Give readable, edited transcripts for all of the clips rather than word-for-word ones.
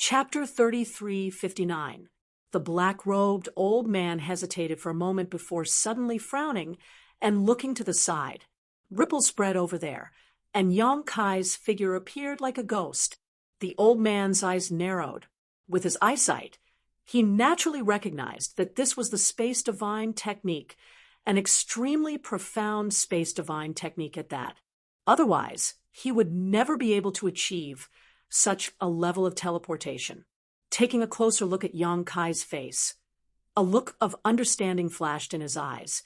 Chapter 33:59. The black-robed old man hesitated for a moment before suddenly frowning and looking to the side. Ripples spread over there, and Yong Kai's figure appeared like a ghost. The old man's eyes narrowed. With his eyesight, he naturally recognized that this was the space divine technique, an extremely profound space divine technique at that. Otherwise, he would never be able to achieve such a level of teleportation. Taking a closer look at Yong Kai's face, a look of understanding flashed in his eyes,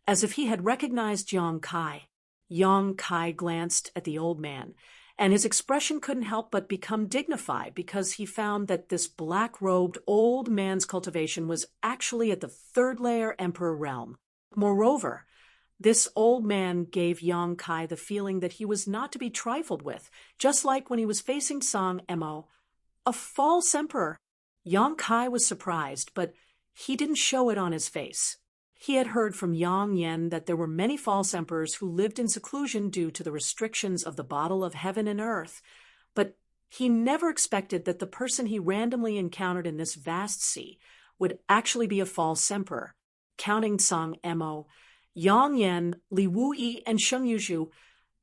as if he had recognized Yong Kai. Yong Kai glanced at the old man, and his expression couldn't help but become dignified because he found that this black-robed old man's cultivation was actually at the third-layer emperor realm. Moreover, this old man gave Yong Kai the feeling that he was not to be trifled with, just like when he was facing Song Mo, a false emperor. Yong Kai was surprised, but he didn't show it on his face. He had heard from Yang Yen that there were many false emperors who lived in seclusion due to the restrictions of the bottle of heaven and earth, but he never expected that the person he randomly encountered in this vast sea would actually be a false emperor. Counting Song Mo, Yang Yen, Li Wuyi, and Sheng Yuzhu,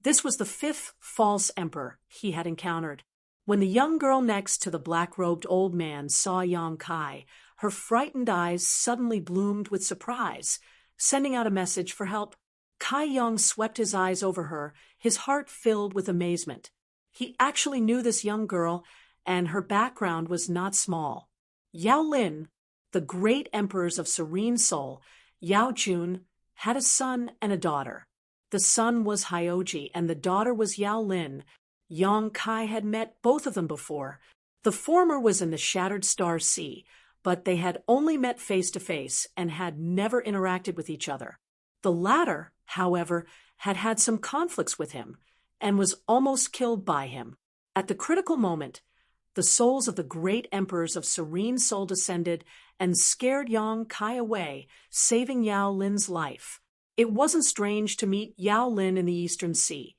this was the fifth false emperor he had encountered. When the young girl next to the black-robed old man saw Yong Kai, her frightened eyes suddenly bloomed with surprise, sending out a message for help. Kai Yong swept his eyes over her, his heart filled with amazement. He actually knew this young girl, and her background was not small. Yao Lin, the great emperors of serene soul, Yao Jun, had a son and a daughter. The son was Hyoji, and the daughter was Yao Lin. Yong Kai had met both of them before. The former was in the Shattered Star Sea, but they had only met face-to-face and had never interacted with each other. The latter, however, had had some conflicts with him and was almost killed by him. At the critical moment, the souls of the great emperors of serene soul descended and scared Yong Kai away, saving Yao Lin's life. It wasn't strange to meet Yao Lin in the Eastern Sea.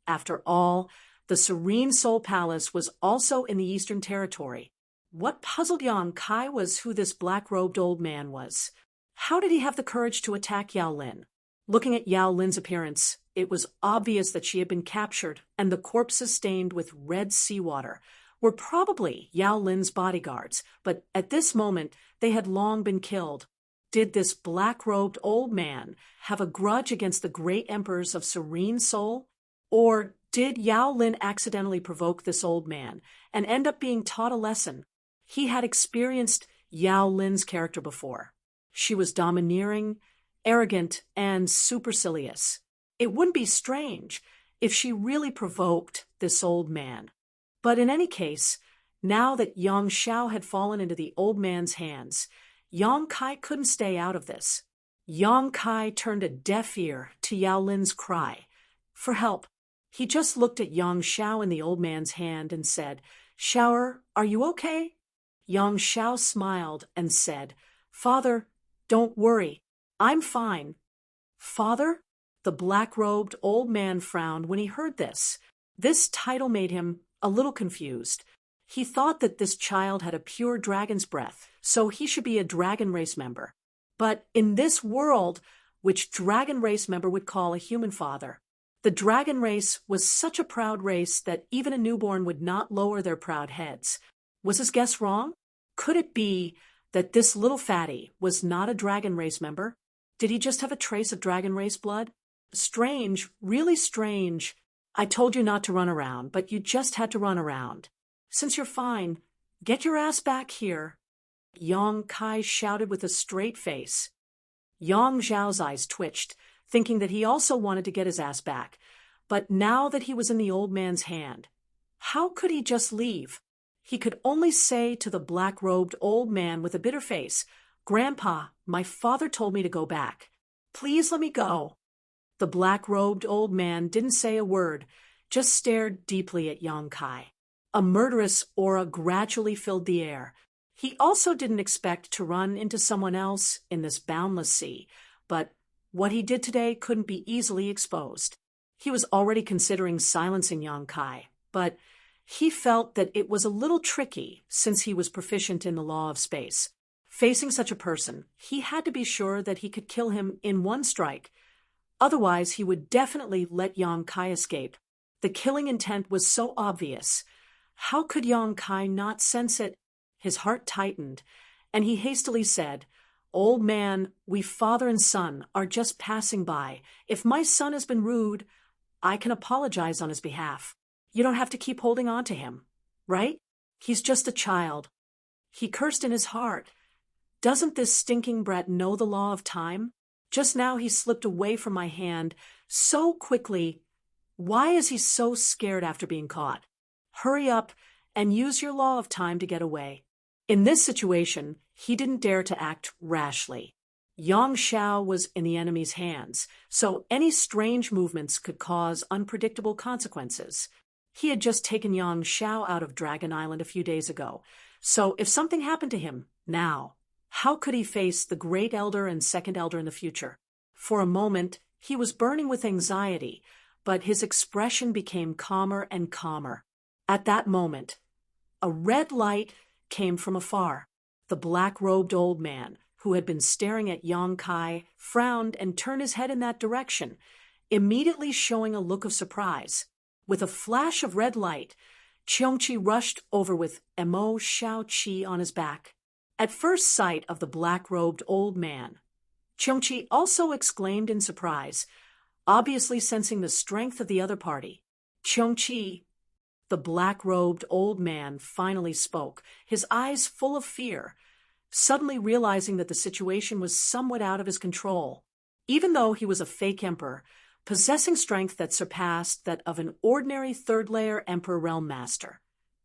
After all, the Serene Soul Palace was also in the Eastern Territory. What puzzled Yong Kai was who this black-robed old man was. How did he have the courage to attack Yao Lin? Looking at Yao Lin's appearance, it was obvious that she had been captured, and the corpses stained with red seawater were probably Yao Lin's bodyguards, but at this moment they had long been killed. Did this black-robed old man have a grudge against the great emperors of Serene Soul? Or did Yao Lin accidentally provoke this old man and end up being taught a lesson? He had experienced Yao Lin's character before. She was domineering, arrogant, and supercilious. It wouldn't be strange if she really provoked this old man. But in any case, now that Yang Xiao had fallen into the old man's hands, Yong Kai couldn't stay out of this. Yong Kai turned a deaf ear to Yao Lin's cry for help. He just looked at Yang Xiao in the old man's hand and said, "Xiaoer, are you okay?" Yang Xiao smiled and said, "Father, don't worry. I'm fine." "Father?" The black-robed old man frowned when he heard this. This title made him a little confused. He thought that this child had a pure dragon's breath, so he should be a dragon race member. But in this world, which dragon race member would call a human father? The dragon race was such a proud race that even a newborn would not lower their proud heads. Was his guess wrong? Could it be that this little fatty was not a dragon race member? Did he just have a trace of dragon race blood? Strange, really strange. I told you not to run around, but you just had to run around. Since you're fine, get your ass back here. Yong Kai shouted with a straight face. Yang Zhao's eyes twitched, thinking that he also wanted to get his ass back. But now that he was in the old man's hand, how could he just leave? He could only say to the black-robed old man with a bitter face, "Grandpa, my father told me to go back. Please let me go." The black-robed old man didn't say a word, just stared deeply at Yong Kai. A murderous aura gradually filled the air. He also didn't expect to run into someone else in this boundless sea, but what he did today couldn't be easily exposed. He was already considering silencing Yong Kai, but He felt that it was a little tricky since he was proficient in the law of space. Facing such a person, he had to be sure that he could kill him in one strike. Otherwise, he would definitely let Yang Kai escape. The killing intent was so obvious. How could Yang Kai not sense it? His heart tightened, and he hastily said, "Old man, we father and son are just passing by. If my son has been rude, I can apologize on his behalf. You don't have to keep holding on to him, right? He's just a child." He cursed in his heart. Doesn't this stinking brat know the law of time? Just now he slipped away from my hand so quickly. Why is he so scared after being caught? Hurry up and use your law of time to get away. In this situation, he didn't dare to act rashly. Yang Xiao was in the enemy's hands, so any strange movements could cause unpredictable consequences. He had just taken Yang Xiao out of Dragon Island a few days ago, so if something happened to him now, how could he face the Great Elder and Second Elder in the future? For a moment, he was burning with anxiety, but his expression became calmer and calmer. At that moment, a red light came from afar. The black-robed old man, who had been staring at Yang Kai, frowned and turned his head in that direction, immediately showing a look of surprise. With a flash of red light, Cheongqi rushed over with Mo Xiaoqi on his back. At first sight of the black-robed old man, Cheongqi also exclaimed in surprise, obviously sensing the strength of the other party. "Cheongqi," the black-robed old man finally spoke, his eyes full of fear, suddenly realizing that the situation was somewhat out of his control. Even though he was a fake emperor, possessing strength that surpassed that of an ordinary third-layer emperor realm master,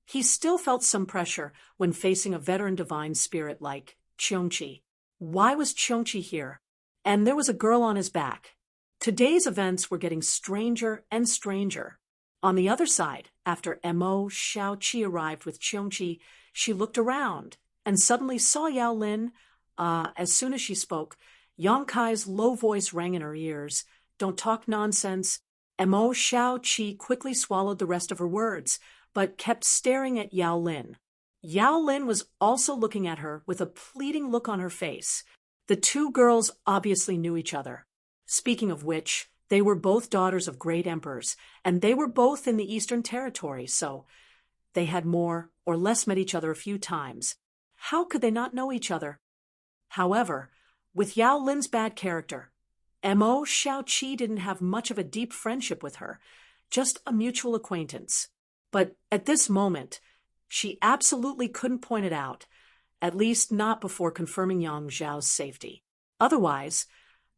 he still felt some pressure when facing a veteran divine spirit like Cheongqi. Why was Cheongqi here? And there was a girl on his back. Today's events were getting stranger and stranger. On the other side, after Mo Xiaoqi arrived with Cheongqi, she looked around and suddenly saw Yao Lin. As soon as she spoke, Yang Kai's low voice rang in her ears. "Don't talk nonsense." Mo Xiaoqi quickly swallowed the rest of her words, but kept staring at Yao Lin. Yao Lin was also looking at her with a pleading look on her face. The two girls obviously knew each other. Speaking of which, they were both daughters of great emperors, and they were both in the Eastern Territory, so they had more or less met each other a few times. How could they not know each other? However, with Yao Lin's bad character, Mo Xiaoqi didn't have much of a deep friendship with her, just a mutual acquaintance. But at this moment, she absolutely couldn't point it out, at least not before confirming Yang Xiao's safety. Otherwise,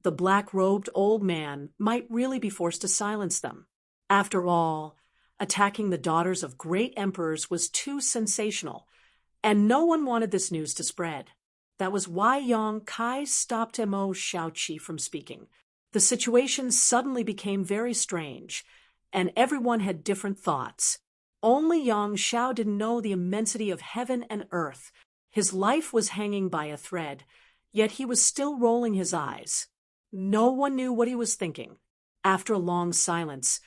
the black-robed old man might really be forced to silence them. After all, attacking the daughters of great emperors was too sensational, and no one wanted this news to spread. That was why Yang Kai stopped Mo Xiaoqi from speaking. The situation suddenly became very strange, and everyone had different thoughts. Only Yang Xiao didn't know the immensity of heaven and earth. His life was hanging by a thread, yet he was still rolling his eyes. No one knew what he was thinking. After a long silence,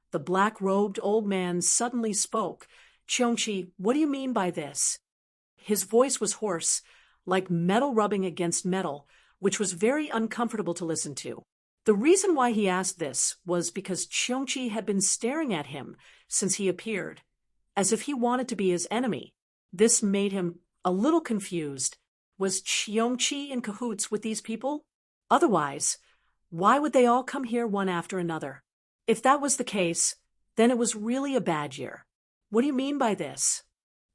the black-robed old man suddenly spoke. "Cheongqi, what do you mean by this?" His voice was hoarse, like metal rubbing against metal, which was very uncomfortable to listen to. The reason why he asked this was because Cheongqi had been staring at him since he appeared, as if he wanted to be his enemy. This made him a little confused. Was Cheongqi in cahoots with these people? Otherwise, why would they all come here one after another? If that was the case, then it was really a bad year. What do you mean by this?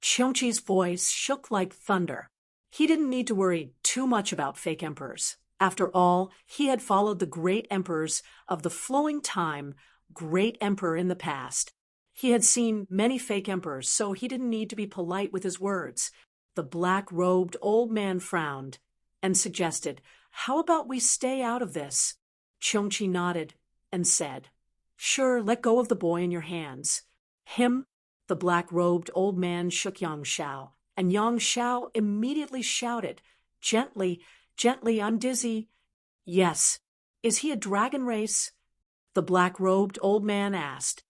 Cheongqi's voice shook like thunder. He didn't need to worry too much about fake emperors. After all, he had followed the great emperors of the flowing time, great emperor in the past. He had seen many fake emperors, so he didn't need to be polite with his words. The black-robed old man frowned and suggested, "How about we stay out of this?" Cheongqi nodded and said, "Sure, let go of the boy in your hands." Him, the black-robed old man shook Yang Xiao, and Yang Xiao immediately shouted, "Gently, gently, I'm dizzy." "Yes. Is he a dragon race?" the black-robed old man asked.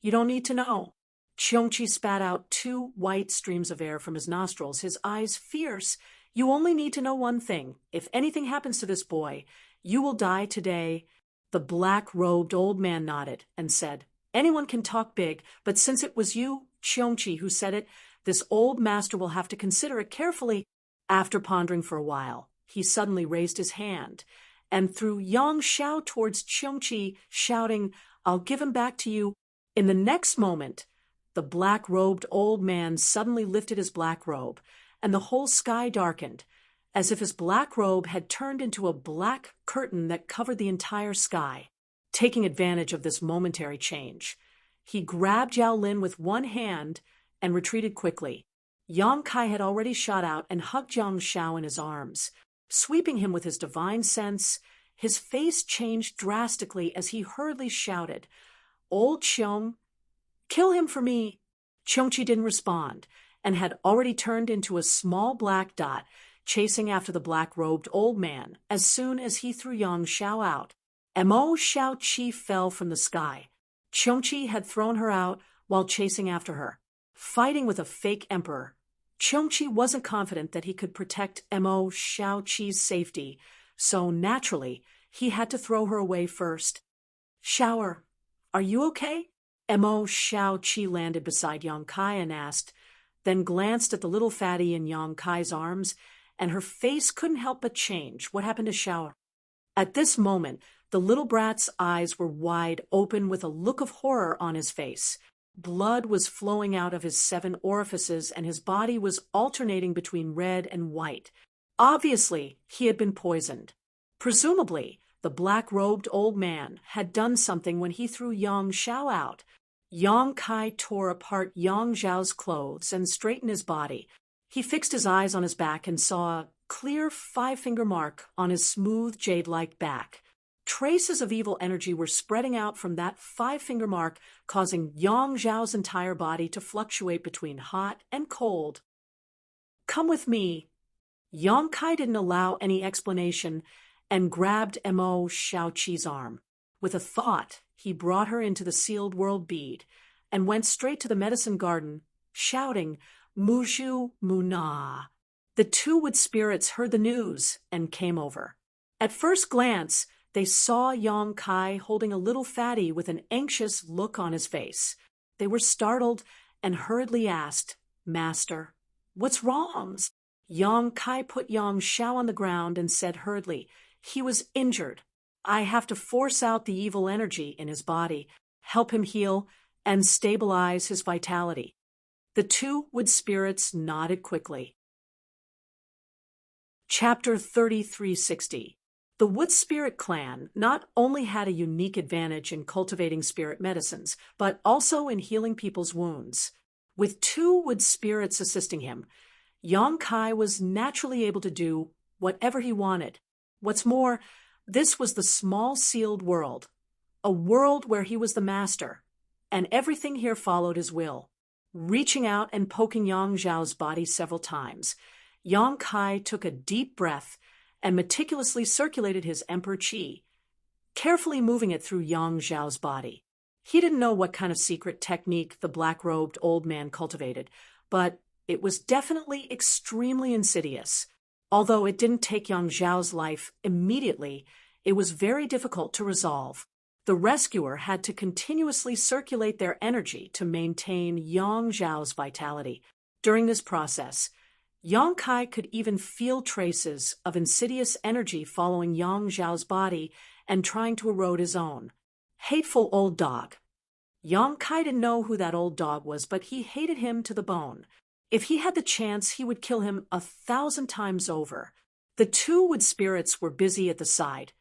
"You don't need to know." Cheongchi spat out 2 white streams of air from his nostrils, his eyes fierce. You only need to know one thing. If anything happens to this boy, you will die today. The black-robed old man nodded and said, anyone can talk big, but since it was you, Cheongchi, who said it, this old master will have to consider it carefully. After pondering for a while, he suddenly raised his hand and threw Yang Xiao towards Cheongchi, shouting, I'll give him back to you. In the next moment, the black-robed old man suddenly lifted his black robe, and the whole sky darkened, as if his black robe had turned into a black curtain that covered the entire sky. Taking advantage of this momentary change, he grabbed Yao Lin with one hand and retreated quickly. Yang Kai had already shot out and hugged Yang Xiao in his arms. Sweeping him with his divine sense, his face changed drastically as he hurriedly shouted, Old Cheong, kill him for me. Cheongchi didn't respond and had already turned into a small black dot, chasing after the black-robed old man. As soon as he threw Yang Xiao out, Mo Xiao Qi fell from the sky. Cheongchi had thrown her out while chasing after her, fighting with a fake emperor. Cheongchi wasn't confident that he could protect Mo Xiao Qi's safety, so naturally, he had to throw her away first. Shower, are you okay? Mo Xiao Qi landed beside Yang Kai and asked, then glanced at the little fatty in Yang Kai's arms, and her face couldn't help but change. What happened to Shower? At this moment, the little brat's eyes were wide open with a look of horror on his face. Blood was flowing out of his 7 orifices, and his body was alternating between red and white. Obviously, he had been poisoned. Presumably, the black-robed old man had done something when he threw Yang Xiao out. Yang Kai tore apart Yang Zhao's clothes and straightened his body. He fixed his eyes on his back and saw a clear 5-finger mark on his smooth jade-like back. Traces of evil energy were spreading out from that 5-finger mark, causing Yang Zhao's entire body to fluctuate between hot and cold. Come with me. Yang Kai didn't allow any explanation and grabbed Mo Xiao Qi's arm. With a thought, he brought her into the sealed world bead and went straight to the medicine garden, shouting, Muju Muna. The 2 wood spirits heard the news and came over. At first glance, they saw Yang Kai holding a little fatty with an anxious look on his face. They were startled and hurriedly asked, Master, what's wrong? Yang Kai put Yang Xiao on the ground and said hurriedly, he was injured. I have to force out the evil energy in his body, help him heal, and stabilize his vitality. The 2 wood spirits nodded quickly. Chapter 3360. The Wood Spirit clan not only had a unique advantage in cultivating spirit medicines, but also in healing people's wounds. With 2 wood spirits assisting him, Yang Kai was naturally able to do whatever he wanted. What's more, this was the small sealed world, a world where he was the master, and everything here followed his will. Reaching out and poking Yang Zhao's body several times, Yang Kai took a deep breath and meticulously circulated his emperor qi, carefully moving it through Yang Zhao's body. He didn't know what kind of secret technique the black-robed old man cultivated, but it was definitely extremely insidious. Although it didn't take Yang Zhao's life immediately, it was very difficult to resolve. The rescuer had to continuously circulate their energy to maintain Yang Zhao's vitality. During this process, Yang Kai could even feel traces of insidious energy following Yang Zhao's body and trying to erode his own. Hateful old dog. Yang Kai didn't know who that old dog was, but he hated him to the bone. If he had the chance, he would kill him 1,000 times over. The 2 wood spirits were busy at the side,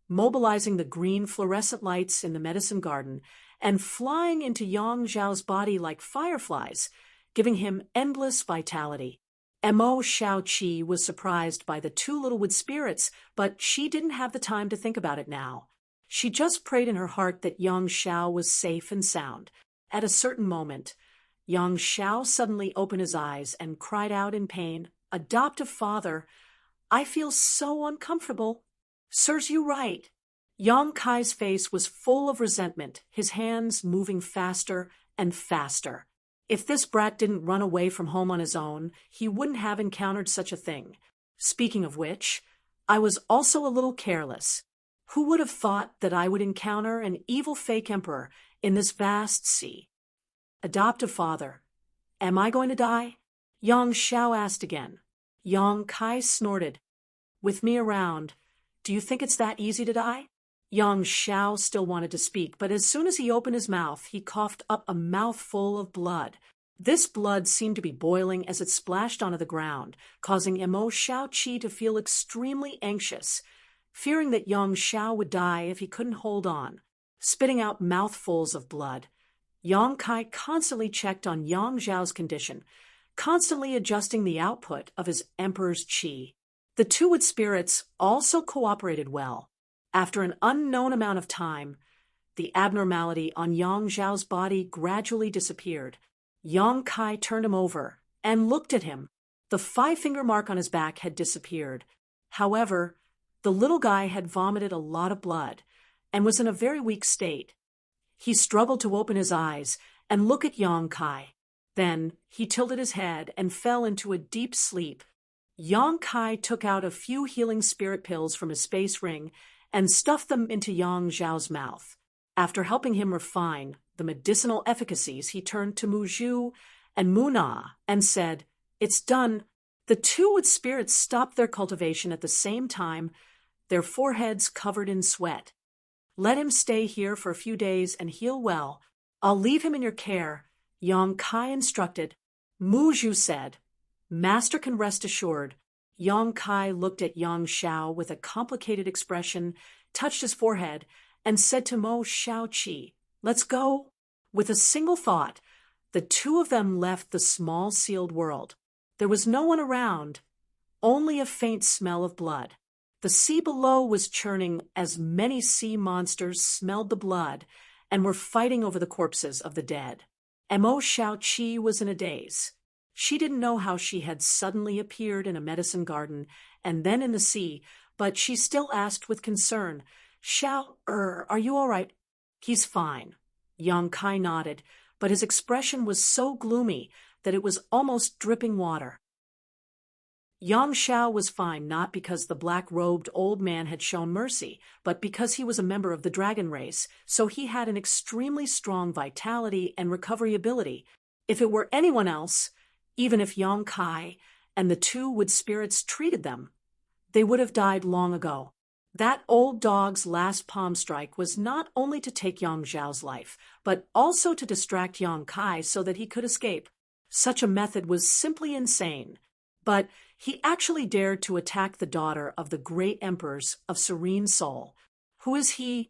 mobilizing the green fluorescent lights in the medicine garden and flying into Yang Zhao's body like fireflies, giving him endless vitality. Mo Xiao Qi was surprised by the 2 little wood spirits, but she didn't have the time to think about it now. She just prayed in her heart that Yang Xiao was safe and sound. At a certain moment, Yang Xiao suddenly opened his eyes and cried out in pain, Adoptive father, I feel so uncomfortable. Serves you right. Yang Kai's face was full of resentment, his hands moving faster and faster. If this brat didn't run away from home on his own, he wouldn't have encountered such a thing. Speaking of which, I was also a little careless. Who would have thought that I would encounter an evil fake emperor in this vast sea? Adoptive father. Am I going to die? Yang Xiao asked again. Yang Kai snorted. With me around, do you think it's that easy to die? Yang Xiao still wanted to speak, but as soon as he opened his mouth, he coughed up a mouthful of blood. This blood seemed to be boiling as it splashed onto the ground, causing Mo Xiaoqi to feel extremely anxious, fearing that Yang Xiao would die if he couldn't hold on. Spitting out mouthfuls of blood, Yang Kai constantly checked on Yang Zhao's condition, constantly adjusting the output of his emperor's qi. The two wood spirits also cooperated well. After an unknown amount of time, the abnormality on Yang Zhao's body gradually disappeared. Yang Kai turned him over and looked at him. The 5-finger mark on his back had disappeared. However, the little guy had vomited a lot of blood and was in a very weak state. He struggled to open his eyes and look at Yang Kai. Then he tilted his head and fell into a deep sleep. Yang Kai took out a few healing spirit pills from his space ring and stuffed them into Yang Zhao's mouth. After helping him refine the medicinal efficacies, he turned to Mu Zhu and Mu Na and said, "It's done." The two wood spirits stopped their cultivation at the same time, their foreheads covered in sweat. "Let him stay here for a few days and heal well. I'll leave him in your care," Yang Kai instructed. Mu Zhu said, "Master can rest assured." Yang Kai looked at Yang Xiao with a complicated expression, touched his forehead, and said to Mo Xiaoqi, "Let's go." With a single thought, the two of them left the small sealed world. There was no one around, only a faint smell of blood. The sea below was churning as many sea monsters smelled the blood and were fighting over the corpses of the dead. Mo Xiaoqi was in a daze. She didn't know how she had suddenly appeared in a medicine garden and then in the sea, but she still asked with concern, "Xiao, are you all right?" "He's fine." Yang Kai nodded, but his expression was so gloomy that it was almost dripping water. Yang Xiao was fine not because the black-robed old man had shown mercy, but because he was a member of the dragon race, so he had an extremely strong vitality and recovery ability. If it were anyone else, even if Yang Kai and the two wood spirits treated them, they would have died long ago. That old dog's last palm strike was not only to take Yang Zhao's life, but also to distract Yang Kai so that he could escape. Such a method was simply insane. But he actually dared to attack the daughter of the great emperors of serene soul. "Who is he?"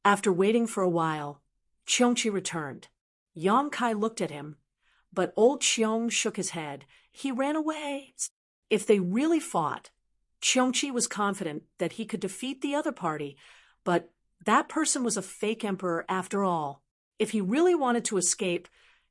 After waiting for a while, Qiongqi returned. Yang Kai looked at him, but old Qiong shook his head. "He ran away." If they really fought, Qiongqi was confident that he could defeat the other party, but that person was a fake emperor after all. If he really wanted to escape,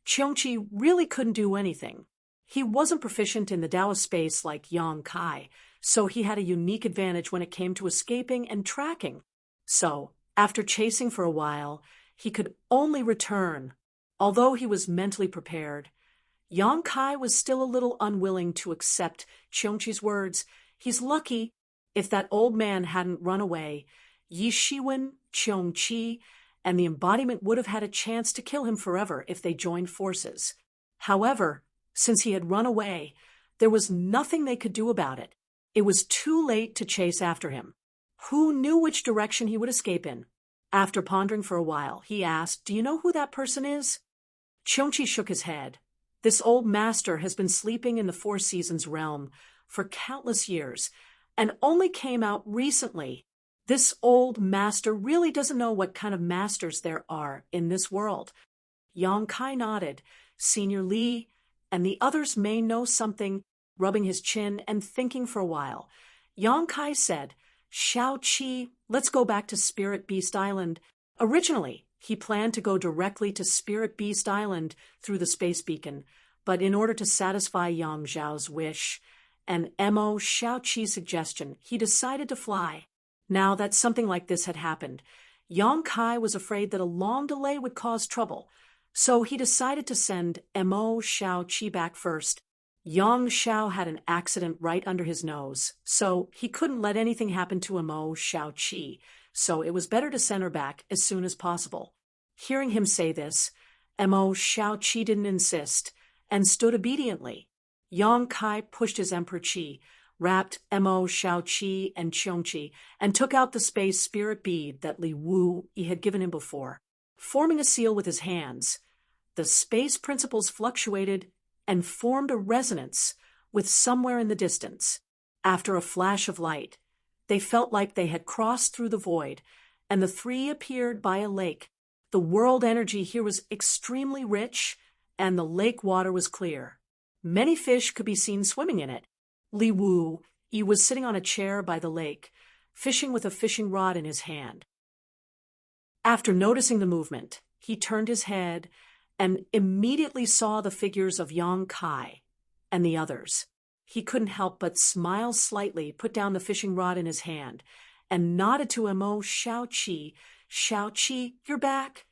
Qiongqi really couldn't do anything. He wasn't proficient in the Taoist space like Yang Kai, so he had a unique advantage when it came to escaping and tracking. So, after chasing for a while, he could only return. Although he was mentally prepared, Yang Kai was still a little unwilling to accept Qiongqi's words. He's lucky. If that old man hadn't run away, Yi Shiwen, Qiongqi, and the embodiment would have had a chance to kill him forever if they joined forces. However, since he had run away, there was nothing they could do about it. It was too late to chase after him. Who knew which direction he would escape in? After pondering for a while, he asked, "Do you know who that person is?" Qiongqi shook his head. "This old master has been sleeping in the Four Seasons realm for countless years, and only came out recently. This old master really doesn't know what kind of masters there are in this world." Yang Kai nodded. Senior Li and the others may know something, rubbing his chin and thinking for a while. Yang Kai said, "Xiaoqi, let's go back to Spirit Beast Island." Originally, he planned to go directly to Spirit Beast Island through the space beacon, but in order to satisfy Yang Zhao's wish and Mo Xiaoqi's suggestion, he decided to fly. Now that something like this had happened, Yang Kai was afraid that a long delay would cause trouble, So he decided to send Mo Xiaoqi back first. Yang Xiao had an accident right under his nose, so he couldn't let anything happen to Mo Xiaoqi, so it was better to send her back as soon as possible. Hearing him say this, Mo Xiaoqi didn't insist, and stood obediently. Yang Kai pushed his Emperor Qi, wrapped Mo Xiaoqi and Qiongqi, and took out the space spirit bead that Li Wu Yi had given him before. Forming a seal with his hands, the space principles fluctuated and formed a resonance with somewhere in the distance. After a flash of light, they felt like they had crossed through the void, and the three appeared by a lake. The world energy here was extremely rich, and the lake water was clear. Many fish could be seen swimming in it. Li Wu Yi was sitting on a chair by the lake, fishing with a fishing rod in his hand. After noticing the movement, he turned his head and immediately saw the figures of Yang Kai and the others. He couldn't help but smile slightly, put down the fishing rod in his hand, and nodded to Mo Xiaoqi. "Xiaoqi, you're back."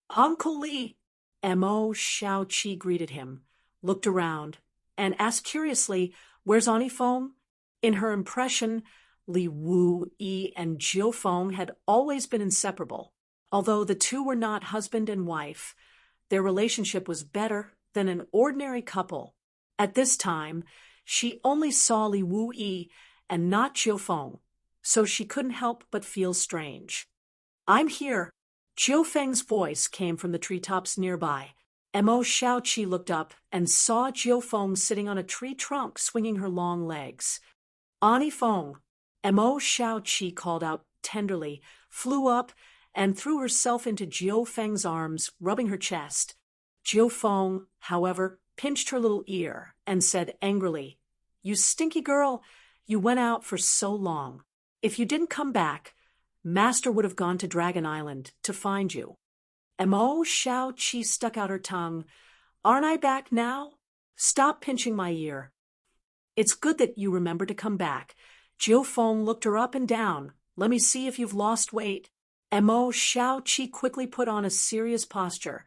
"Uncle Li." Mo Xiaoqi greeted him, looked around, and asked curiously, "Where's Anifeng?" In her impression, Li Wu Yi and Jiu Feng had always been inseparable. Although the two were not husband and wife, their relationship was better than an ordinary couple. At this time, she only saw Li Wu Yi and not Jiu Feng, so she couldn't help but feel strange. "I'm here." Jiu Feng's voice came from the treetops nearby. Mo Xiaoqi looked up and saw Jiu Feng sitting on a tree trunk swinging her long legs. "Anifeng." Mo Xiaoqi called out tenderly, flew up, and threw herself into Jiu Feng's arms, rubbing her chest. Jiu Feng, however, pinched her little ear and said angrily, "You stinky girl, you went out for so long. If you didn't come back, Master would have gone to Dragon Island to find you." Mo Xiaoqi stuck out her tongue. "Aren't I back now? Stop pinching my ear." "It's good that you remember to come back." Jiu Feng looked her up and down. "Let me see if you've lost weight." Mo Xiaoqi quickly put on a serious posture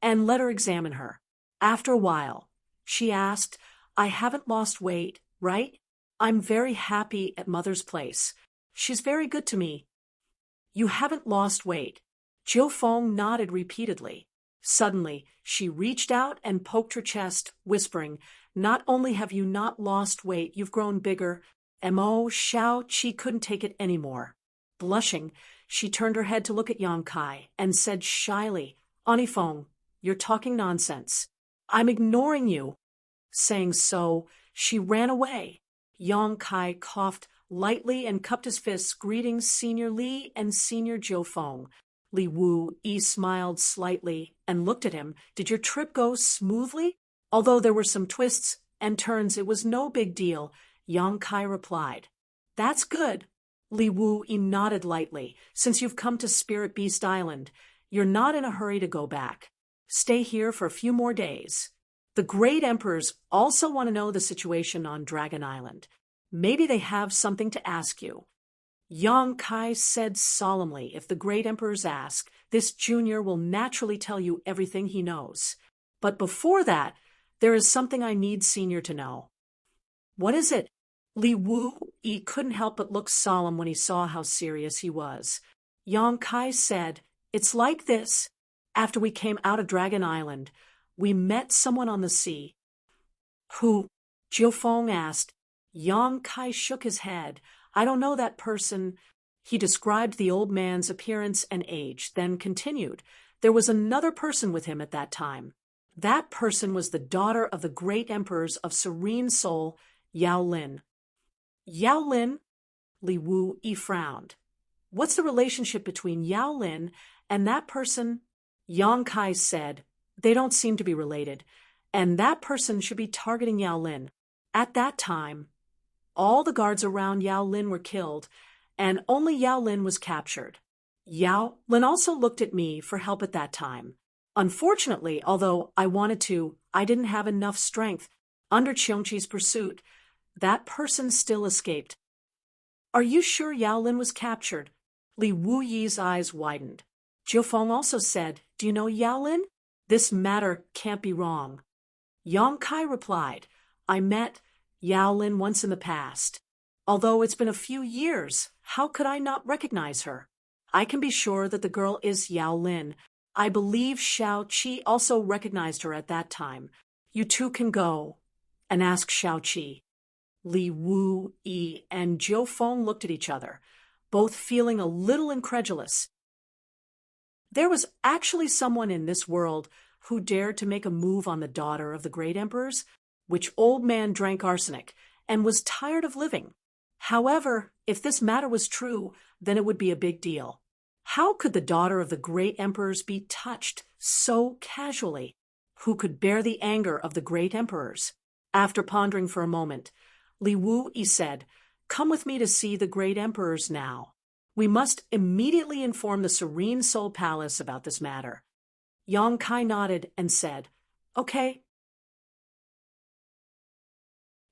and let her examine her. After a while, she asked, "I haven't lost weight, right? I'm very happy at Mother's place. She's very good to me." "You haven't lost weight." Jiu Feng nodded repeatedly. Suddenly, she reached out and poked her chest, whispering, "Not only have you not lost weight, you've grown bigger." Mo Xiaoqi couldn't take it anymore. Blushing, she turned her head to look at Yang Kai and said shyly, "Anifeng, you're talking nonsense. I'm ignoring you." Saying so, she ran away. Yang Kai coughed lightly and cupped his fists, greeting Senior Li and Senior Jiu Feng. Li Wu Yi smiled slightly and looked at him. "Did your trip go smoothly?" "Although there were some twists and turns, it was no big deal," Yang Kai replied. "That's good." Li Wu Yi nodded lightly. "Since you've come to Spirit Beast Island, you're not in a hurry to go back. Stay here for a few more days. The great emperors also want to know the situation on Dragon Island. Maybe they have something to ask you." Yang Kai said solemnly, "If the great emperors ask, this junior will naturally tell you everything he knows. But before that, there is something I need Senior to know." "What is it?" Li Wu Yi couldn't help but look solemn when he saw how serious he was. Yang Kai said, "It's like this. After we came out of Dragon Island, we met someone on the sea." "Who?" Jiu Feng asked. Yang Kai shook his head. "I don't know that person." He described the old man's appearance and age, then continued, "There was another person with him at that time. That person was the daughter of the great emperors of serene soul, Yao Lin." "Yao Lin?" Li Wu Yi frowned. "What's the relationship between Yao Lin and that person?" Yang Kai said, "They don't seem to be related, and that person should be targeting Yao Lin. At that time, all the guards around Yao Lin were killed, and only Yao Lin was captured. Yao Lin also looked at me for help at that time. Unfortunately, although I wanted to, I didn't have enough strength. Under Qiongqi's pursuit, that person still escaped." "Are you sure Yao Lin was captured?" Li Wu Yi's eyes widened. Jiu Feng also said, "Do you know Yao Lin?" This matter can't be wrong. Yang Kai replied, I met Yao Lin once in the past. Although it's been a few years, how could I not recognize her? I can be sure that the girl is Yao Lin. I believe Xiao Qi also recognized her at that time. You two can go and ask Xiao Qi. Li Wu Yi and Jiu Feng looked at each other, both feeling a little incredulous. There was actually someone in this world who dared to make a move on the daughter of the great emperors, which old man drank arsenic and was tired of living. However, if this matter was true, then it would be a big deal. How could the daughter of the great emperors be touched so casually? Who could bear the anger of the great emperors? After pondering for a moment, Li Wu Yi said, Come with me to see the great emperors now. We must immediately inform the Serene Soul Palace about this matter. Yang Kai nodded and said, Okay.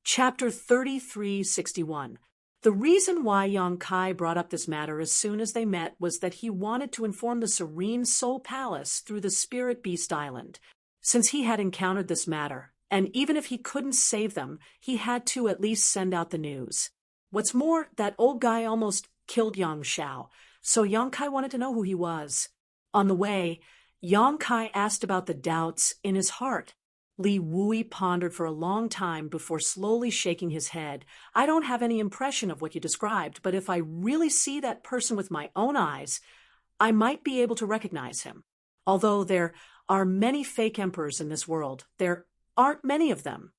Chapter 3361. The reason why Yang Kai brought up this matter as soon as they met was that he wanted to inform the Serene Soul Palace through the Spirit Beast Island, since he had encountered this matter, and even if he couldn't save them, he had to at least send out the news. What's more, that old guy almost killed Yang Xiao, so Yang Kai wanted to know who he was. On the way, Yang Kai asked about the doubts in his heart. Li Wui pondered for a long time before slowly shaking his head. I don't have any impression of what you described, but if I really see that person with my own eyes, I might be able to recognize him. Although there are many fake emperors in this world, there aren't many of them.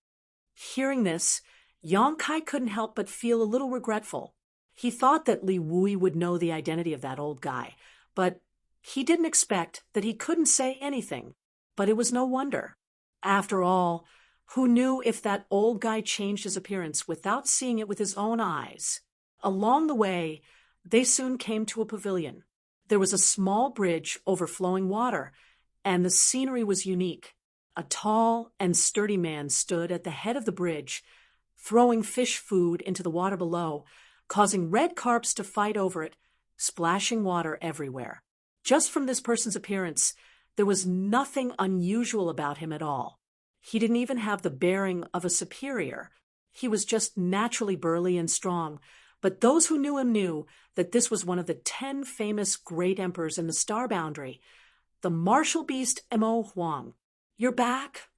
Hearing this, Yang Kai couldn't help but feel a little regretful. He thought that Li Wui would know the identity of that old guy, but he didn't expect that he couldn't say anything. But it was no wonder. After all, who knew if that old guy changed his appearance without seeing it with his own eyes? Along the way, they soon came to a pavilion. There was a small bridge over flowing water, and the scenery was unique. A tall and sturdy man stood at the head of the bridge, throwing fish food into the water below, causing red carps to fight over it, splashing water everywhere. Just from this person's appearance, there was nothing unusual about him at all. He didn't even have the bearing of a superior. He was just naturally burly and strong, but those who knew him knew that this was one of the 10 famous great emperors in the star boundary, the martial beast Mo Huang. You're back?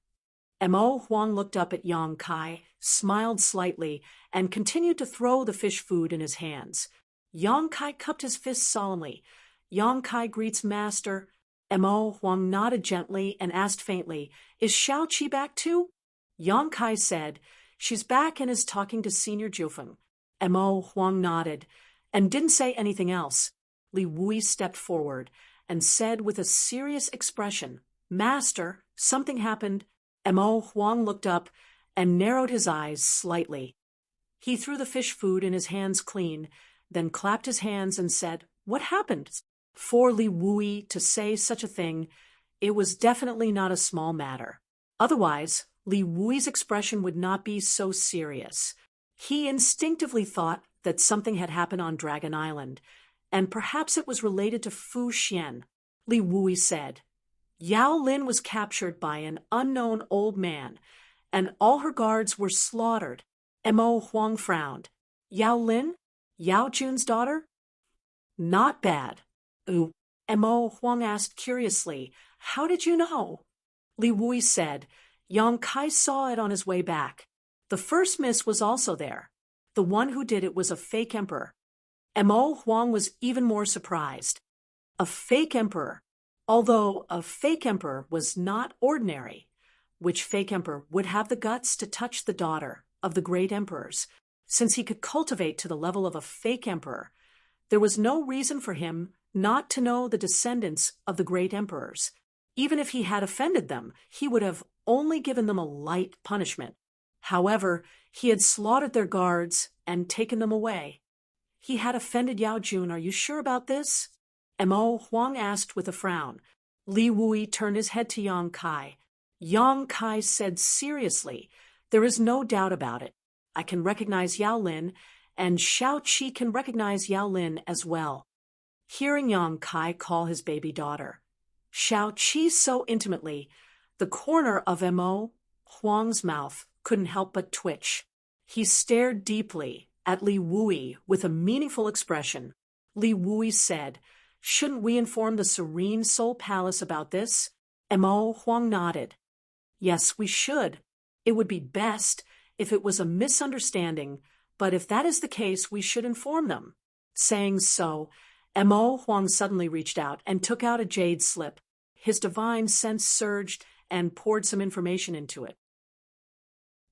Mo Huang looked up at Yang Kai, smiled slightly, and continued to throw the fish food in his hands. Yang Kai cupped his fists solemnly. Yang Kai greets master. Mo Huang nodded gently and asked faintly, Is Xiao Qi back too? Yang Kai said, She's back and is talking to Senior Jiufeng. Mo Huang nodded and didn't say anything else. Li Wui stepped forward and said with a serious expression, Master, something happened. Mo Huang looked up and narrowed his eyes slightly. He threw the fish food in his hands clean, then clapped his hands and said, What happened? For Li Wui to say such a thing, it was definitely not a small matter. Otherwise, Li Wui's expression would not be so serious. He instinctively thought that something had happened on Dragon Island, and perhaps it was related to Fu Xian. Li Wui said, Yao Lin was captured by an unknown old man, and all her guards were slaughtered. Mo Huang frowned. Yao Lin? Yao Jun's daughter? Not bad. Ooh. Mo Huang asked curiously, How did you know? Li Wui said, Yang Kai saw it on his way back. The first miss was also there. The one who did it was a fake emperor. Mo Huang was even more surprised. A fake emperor. Although a fake emperor was not ordinary, which fake emperor would have the guts to touch the daughter of the great emperors, since he could cultivate to the level of a fake emperor, there was no reason for him not to know the descendants of the great emperors. Even if he had offended them, he would have only given them a light punishment. However, he had slaughtered their guards and taken them away. He had offended Yao Jun. Are you sure about this? Mo Huang asked with a frown. Li Wui turned his head to Yang Kai. Yang Kai said seriously, There is no doubt about it. I can recognize Yao Lin, and Xiao Qi can recognize Yao Lin as well. Hearing Yang Kai call his baby daughter Xiao Qi so intimately, the corner of Mo Huang's mouth couldn't help but twitch. He stared deeply at Li Wui with a meaningful expression. Li Wui said, "Shouldn't we inform the Serene Soul Palace about this?" Mo Huang nodded. "Yes, we should. It would be best if it was a misunderstanding, but if that is the case, we should inform them." Saying so, Mo Huang suddenly reached out and took out a jade slip. His divine sense surged and poured some information into it.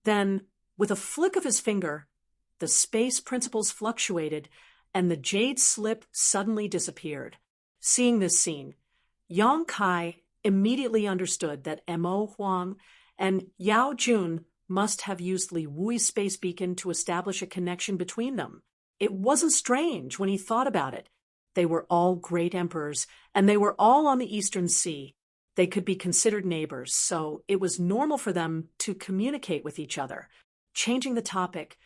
Then, with a flick of his finger, the space principles fluctuated and the jade slip suddenly disappeared. Seeing this scene, Yang Kai immediately understood that Mo Huang and Yao Jun must have used Li Wui's space beacon to establish a connection between them. It wasn't strange when he thought about it. They were all great emperors, and they were all on the Eastern Sea. They could be considered neighbors, so it was normal for them to communicate with each other. Changing the topic,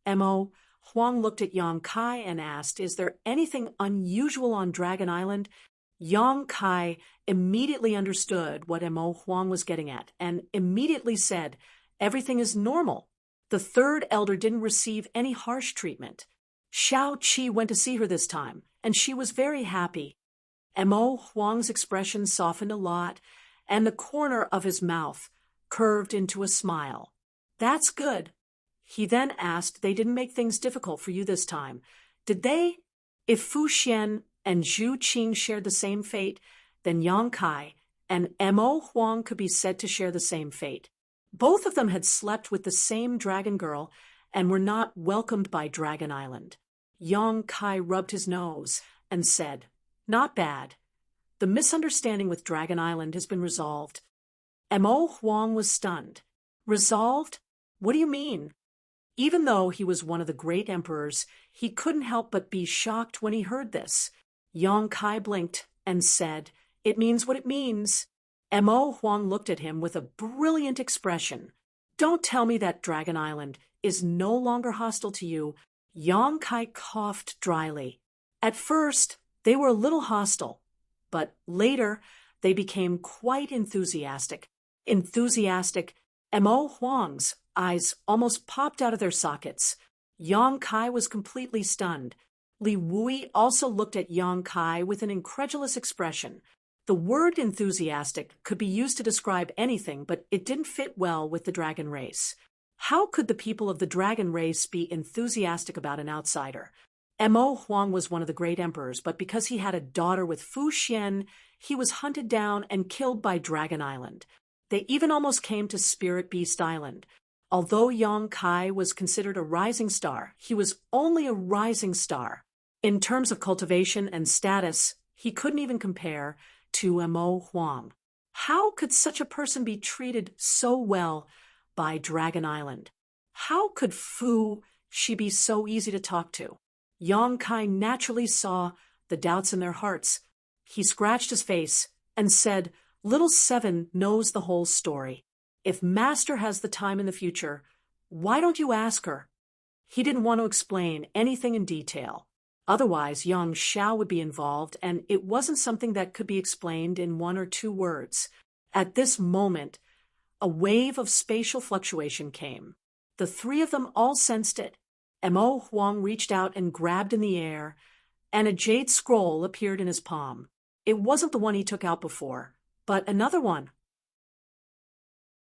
Mo Huang looked at Yang Kai and asked, "Is there anything unusual on Dragon Island?" Yang Kai immediately understood what Mo Huang was getting at and immediately said, "Everything is normal. The third elder didn't receive any harsh treatment. Xiao Qi went to see her this time, and she was very happy." Mo Huang's expression softened a lot, and the corner of his mouth curved into a smile. "That's good." He then asked, "They didn't make things difficult for you this time, did they?" If Fu Xian and Zhu Qing shared the same fate, then Yang Kai and Mo Huang could be said to share the same fate. Both of them had slept with the same dragon girl and were not welcomed by Dragon Island. Yang Kai rubbed his nose and said, "Not bad. The misunderstanding with Dragon Island has been resolved." Mo Huang was stunned. "Resolved? What do you mean?" Even though he was one of the great emperors, he couldn't help but be shocked when he heard this. Yang Kai blinked and said, "It means what it means." Mo Huang looked at him with a brilliant expression. "Don't tell me that Dragon Island is no longer hostile to you." Yang Kai coughed dryly. At first, they were a little hostile, but later they became quite enthusiastic. Mo Huang's eyes almost popped out of their sockets. Yang Kai was completely stunned. Li Wui also looked at Yang Kai with an incredulous expression. The word enthusiastic could be used to describe anything, but it didn't fit well with the dragon race. How could the people of the dragon race be enthusiastic about an outsider? Mo Huang was one of the great emperors, but because he had a daughter with Fu Xian, he was hunted down and killed by Dragon Island. They even almost came to Spirit Beast Island. Although Yang Kai was considered a rising star, he was only a rising star. In terms of cultivation and status, he couldn't even compare to Mo Huang. How could such a person be treated so well by Dragon Island? How could she be so easy to talk to? Yang Kai naturally saw the doubts in their hearts. He scratched his face and said, "Little Seven knows the whole story. If Master has the time in the future, why don't you ask her?" He didn't want to explain anything in detail. Otherwise, young Xiao would be involved, and it wasn't something that could be explained in 1 or 2 words. At this moment, a wave of spatial fluctuation came. The 3 of them all sensed it. Mo Huang reached out and grabbed in the air, and a jade scroll appeared in his palm. It wasn't the one he took out before, but another one.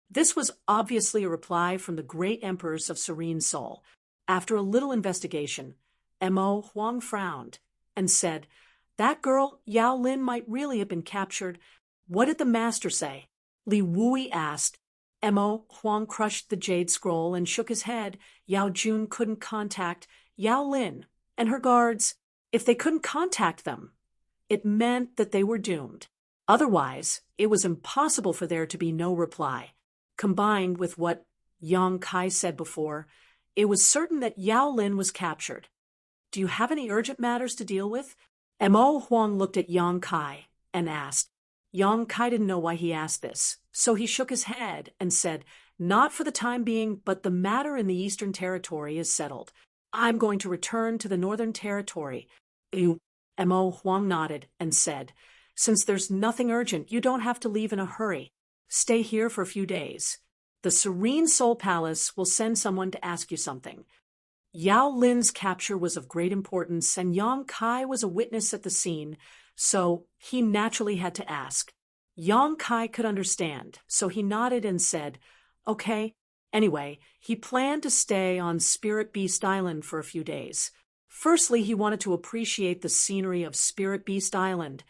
This was obviously a reply from the great emperors of Serene Soul. After a little investigation, Mo Huang frowned and said, "That girl, Yao Lin, might really have been captured. What did the master say?" Li Wui asked. Mo Huang crushed the jade scroll and shook his head. Yao Jun couldn't contact Yao Lin and her guards. If they couldn't contact them, it meant that they were doomed. Otherwise, it was impossible for there to be no reply. Combined with what Yang Kai said before, it was certain that Yao Lin was captured. "Do you have any urgent matters to deal with?" Mo Huang looked at Yang Kai and asked. Yang Kai didn't know why he asked this, so he shook his head and said, "Not for the time being, but the matter in the Eastern Territory is settled. I'm going to return to the Northern Territory." Mo Huang nodded and said, Since there's nothing urgent, you don't have to leave in a hurry. Stay here for a few days. The Serene Soul Palace will send someone to ask you something. Yao Lin's capture was of great importance, and Yang Kai was a witness at the scene, so he naturally had to ask. Yang Kai could understand, so he nodded and said, "Okay." Anyway, he planned to stay on Spirit Beast Island for a few days. Firstly, he wanted to appreciate the scenery of Spirit Beast Island,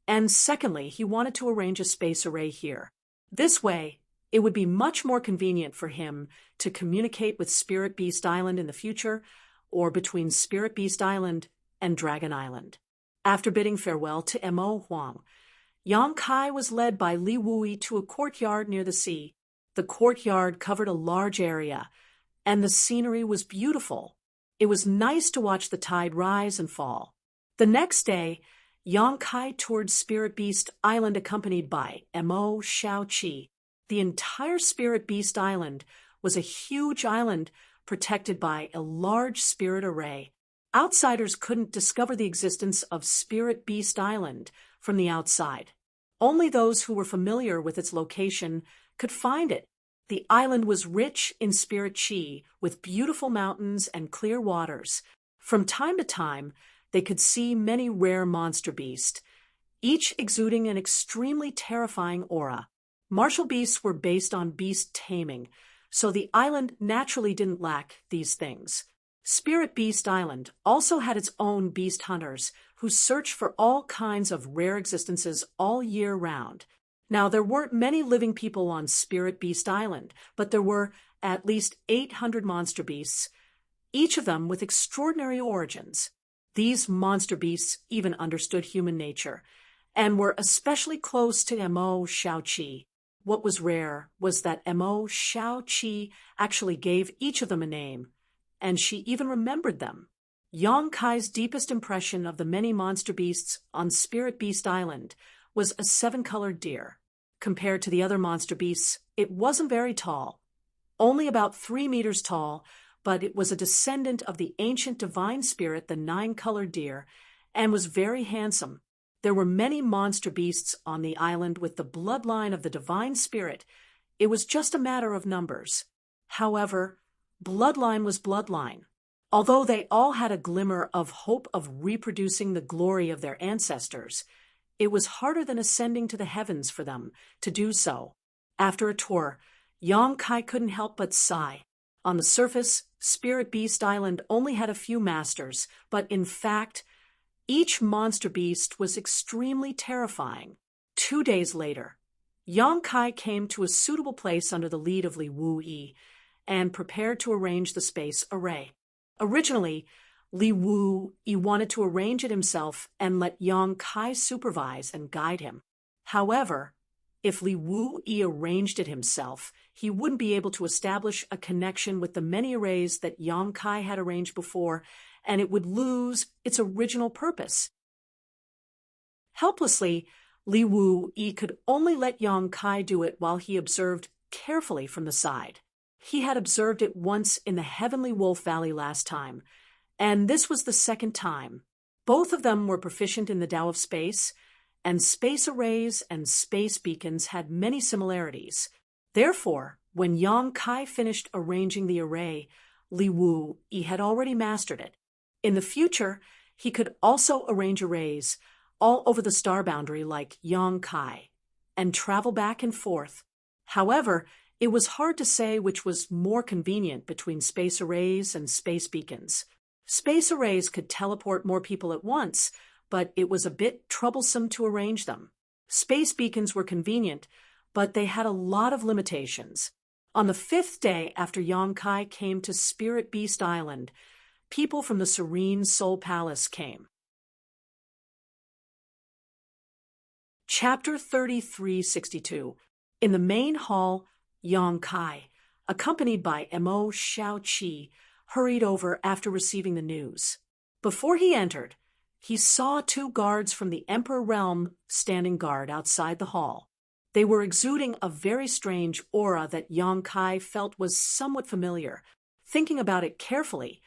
and secondly, he wanted to arrange a space array here. This way, it would be much more convenient for him to communicate with Spirit Beast Island in the future, or between Spirit Beast Island and Dragon Island. After bidding farewell to Mo Huang, Yang Kai was led by Li Wui to a courtyard near the sea. The courtyard covered a large area, and the scenery was beautiful. It was nice to watch the tide rise and fall. The next day, Yang Kai toured Spirit Beast Island accompanied by Mo Xiaoqi. The entire Spirit Beast Island was a huge island protected by a large spirit array. Outsiders couldn't discover the existence of Spirit Beast Island from the outside. Only those who were familiar with its location could find it. The island was rich in spirit chi, with beautiful mountains and clear waters. From time to time, they could see many rare monster beasts, each exuding an extremely terrifying aura. Martial beasts were based on beast taming, so the island naturally didn't lack these things. Spirit Beast Island also had its own beast hunters who searched for all kinds of rare existences all year round. Now, there weren't many living people on Spirit Beast Island, but there were at least 800 monster beasts, each of them with extraordinary origins. These monster beasts even understood human nature, and were especially close to Mo Xiaoqi. What was rare was that Mo Xiaoqi actually gave each of them a name, and she even remembered them. Yang Kai's deepest impression of the many monster beasts on Spirit Beast Island was a 7-colored deer. Compared to the other monster beasts, it wasn't very tall, only about 3 meters tall, but it was a descendant of the ancient divine spirit, the 9-colored deer, and was very handsome. There were many monster beasts on the island with the bloodline of the divine spirit. It was just a matter of numbers. However, bloodline was bloodline. Although they all had a glimmer of hope of reproducing the glory of their ancestors, it was harder than ascending to the heavens for them to do so. After a tour, Yang Kai couldn't help but sigh. On the surface, Spirit Beast Island only had a few masters, but in fact, each monster beast was extremely terrifying. 2 days later, Yang Kai came to a suitable place under the lead of Li Wui and prepared to arrange the space array. Originally, Li Wui wanted to arrange it himself and let Yang Kai supervise and guide him. However, if Li Wui arranged it himself, he wouldn't be able to establish a connection with the many arrays that Yang Kai had arranged before, and it would lose its original purpose. Helplessly, Li Wui could only let Yang Kai do it while he observed carefully from the side. He had observed it once in the Heavenly Wolf Valley last time, and this was the second time. Both of them were proficient in the Tao of Space, and space arrays and space beacons had many similarities. Therefore, when Yang Kai finished arranging the array, Li Wui had already mastered it. In the future, he could also arrange arrays all over the star boundary like Yang Kai, and travel back and forth. However, it was hard to say which was more convenient between space arrays and space beacons. Space arrays could teleport more people at once, but it was a bit troublesome to arrange them. Space beacons were convenient, but they had a lot of limitations. On the 5th day after Yang Kai came to Spirit Beast Island, people from the Serene Soul Palace came. Chapter 3362. In the main hall, Yang Kai, accompanied by Mo Xiaoqi, hurried over after receiving the news. Before he entered, he saw 2 guards from the Emperor Realm standing guard outside the hall. They were exuding a very strange aura that Yang Kai felt was somewhat familiar. Thinking about it carefully,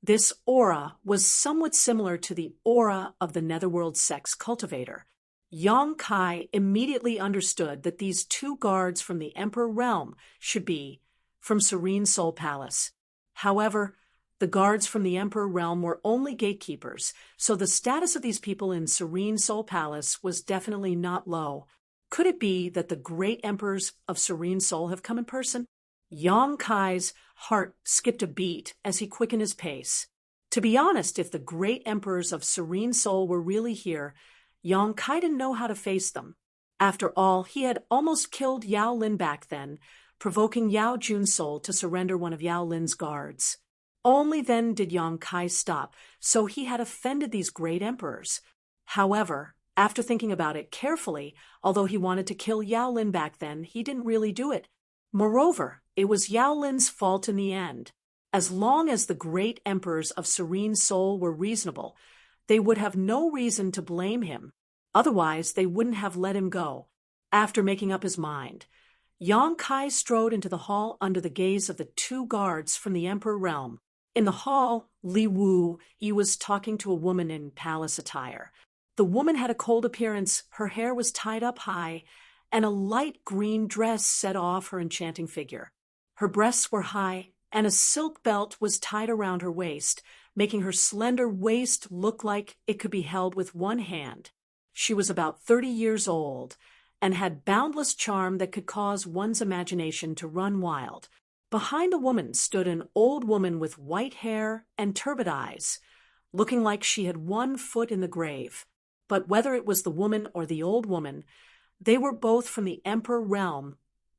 this aura was somewhat similar to the aura of the Netherworld Sex Cultivator. Yang Kai immediately understood that these two guards from the Emperor realm should be from Serene Soul Palace. However, the guards from the Emperor realm were only gatekeepers, so the status of these people in Serene Soul Palace was definitely not low. Could it be that the great emperors of Serene Soul have come in person? Yang Kai's heart skipped a beat as he quickened his pace. To be honest, if the great emperors of Serene Soul were really here, Yang Kai didn't know how to face them. After all, he had almost killed Yao Lin back then, provoking Yao Jun's soul to surrender one of Yao Lin's guards. Only then did Yang Kai stop, so he had offended these great emperors. However, after thinking about it carefully, although he wanted to kill Yao Lin back then, he didn't really do it. Moreover, it was Yao Lin's fault in the end. As long as the great emperors of Serene Soul were reasonable, they would have no reason to blame him. Otherwise, they wouldn't have let him go. After making up his mind, Yang Kai strode into the hall under the gaze of the two guards from the Emperor realm. In the hall, Li Wu Yi was talking to a woman in palace attire. The woman had a cold appearance, her hair was tied up high, and a light green dress set off her enchanting figure. Her breasts were high, and a silk belt was tied around her waist, making her slender waist look like it could be held with one hand. She was about 30 years old, and had boundless charm that could cause one's imagination to run wild. Behind the woman stood an old woman with white hair and turbid eyes, looking like she had one foot in the grave. But whether it was the woman or the old woman, they were both from the Emperor realm,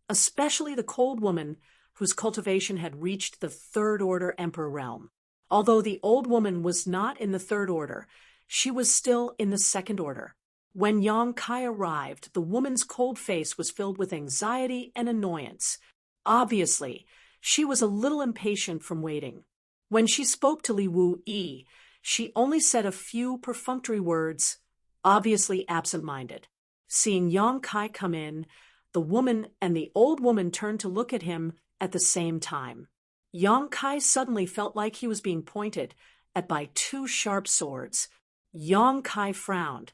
especially the cold woman whose cultivation had reached the Third Order Emperor realm. Although the old woman was not in the Third Order, she was still in the Second Order. When Yang Kai arrived, the woman's cold face was filled with anxiety and annoyance. Obviously, she was a little impatient from waiting. When she spoke to Li Wu Yi, she only said a few perfunctory words, obviously absent-minded. Seeing Yang Kai come in, the woman and the old woman turned to look at him at the same time. Yang Kai suddenly felt like he was being pointed at by two sharp swords. Yang Kai frowned,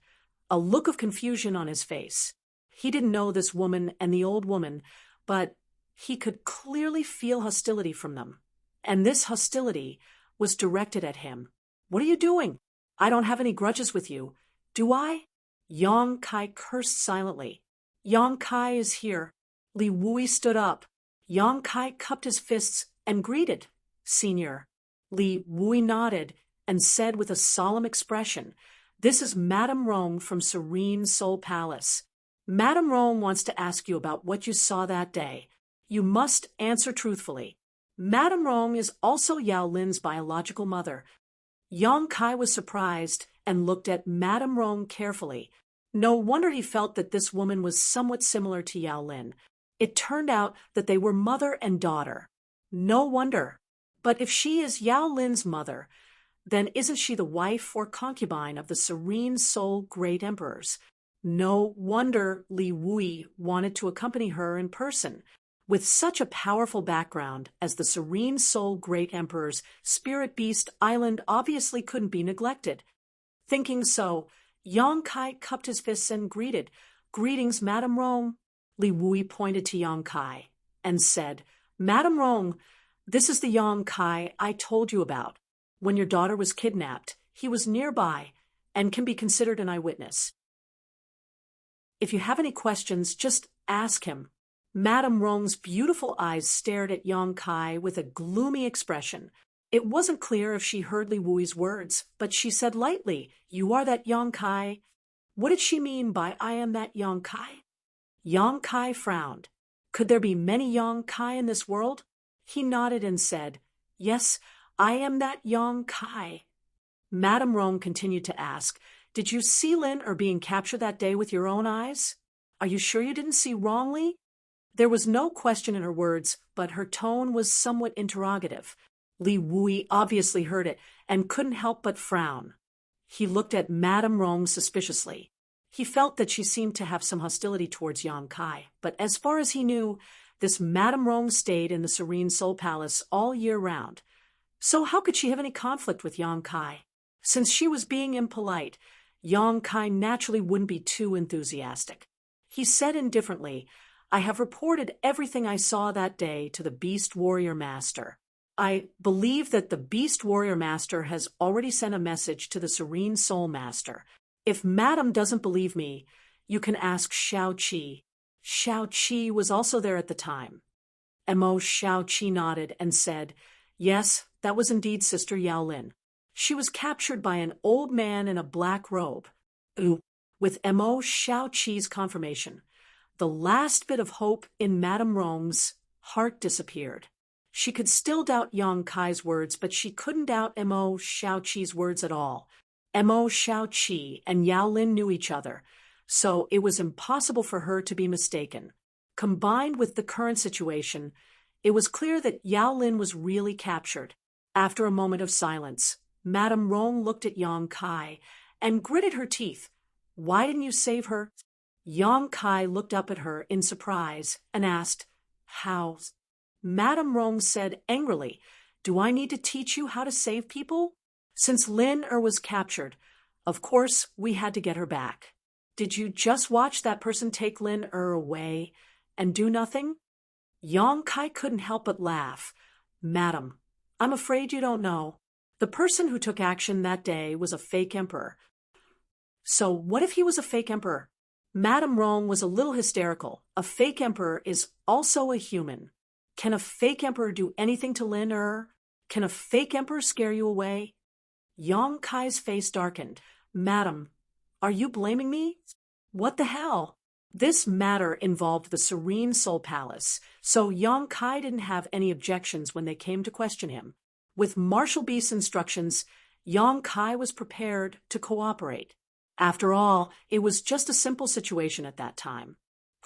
a look of confusion on his face. He didn't know this woman and the old woman, but he could clearly feel hostility from them. And this hostility was directed at him. "What are you doing? I don't have any grudges with you. Do I?" Yang Kai cursed silently. "Yang Kai is here." Li Wui stood up. Yang Kai cupped his fists and greeted, "Senior." Li Wui nodded and said with a solemn expression, "This is Madame Rong from Serene Soul Palace. Madame Rong wants to ask you about what you saw that day. You must answer truthfully. Madame Rong is also Yao Lin's biological mother." Yang Kai was surprised and looked at Madame Rong carefully. No wonder he felt that this woman was somewhat similar to Yao Lin. It turned out that they were mother and daughter. No wonder. But if she is Yao Lin's mother, then isn't she the wife or concubine of the Serene Soul Great Emperors? No wonder Li Wui wanted to accompany her in person. With such a powerful background as the Serene Soul Great Emperors, Spirit Beast Island obviously couldn't be neglected. Thinking so, Yang Kai cupped his fists and greeted, "Greetings, Madame Rong." Li Wui pointed to Yang Kai and said, "Madame Rong, this is the Yang Kai I told you about. When your daughter was kidnapped, he was nearby and can be considered an eyewitness. If you have any questions, just ask him." Madame Rong's beautiful eyes stared at Yang Kai with a gloomy expression. It wasn't clear if she heard Li Wui's words, but she said lightly, "You are that Yang Kai." What did she mean by "I am that Yang Kai"? Yang Kai frowned. Could there be many Yang Kai in this world? He nodded and said, "Yes, I am that Yang Kai." Madame Rong continued to ask, "Did you see Lin or being captured that day with your own eyes? Are you sure you didn't see wrongly?" There was no question in her words, but her tone was somewhat interrogative. Li Wui obviously heard it and couldn't help but frown. He looked at Madame Rong suspiciously. He felt that she seemed to have some hostility towards Yang Kai, but as far as he knew, this Madame Rong stayed in the Serene Soul Palace all year round. So how could she have any conflict with Yang Kai? Since she was being impolite, Yang Kai naturally wouldn't be too enthusiastic. He said indifferently, "I have reported everything I saw that day to the Beast Warrior Master. I believe that the Beast Warrior Master has already sent a message to the Serene Soul Master. If Madam doesn't believe me, you can ask Xiao Qi." Xiao Qi was also there at the time. Mo Xiao Qi nodded and said, "Yes, that was indeed Sister Yao Lin. She was captured by an old man in a black robe." Ooh. With Mo Xiao Qi's confirmation, the last bit of hope in Madame Rong's heart disappeared. She could still doubt Yang Kai's words, but she couldn't doubt Mo Xiao Qi's words at all. Mo Xiao Qi and Yao Lin knew each other, so it was impossible for her to be mistaken. Combined with the current situation, it was clear that Yao Lin was really captured. After a moment of silence, Madame Rong looked at Yang Kai and gritted her teeth. "Why didn't you save her?" Yang Kai looked up at her in surprise and asked, "How?" Madame Rong said angrily, "Do I need to teach you how to save people? Since Lin was captured, of course we had to get her back. Did you just watch that person take Lin away and do nothing?" Yang Kai couldn't help but laugh. "Madam, I'm afraid you don't know. The person who took action that day was a fake emperor." "So what if he was a fake emperor?" Madame Rong was a little hysterical. "A fake emperor is also a human. Can a fake emperor do anything to Lin Can a fake emperor scare you away?" Yang Kai's face darkened. "Madam, are you blaming me?" "What the hell?" This matter involved the Serene Soul Palace, so Yang Kai didn't have any objections when they came to question him. With Marshal Beast's instructions, Yang Kai was prepared to cooperate. After all, it was just a simple situation at that time.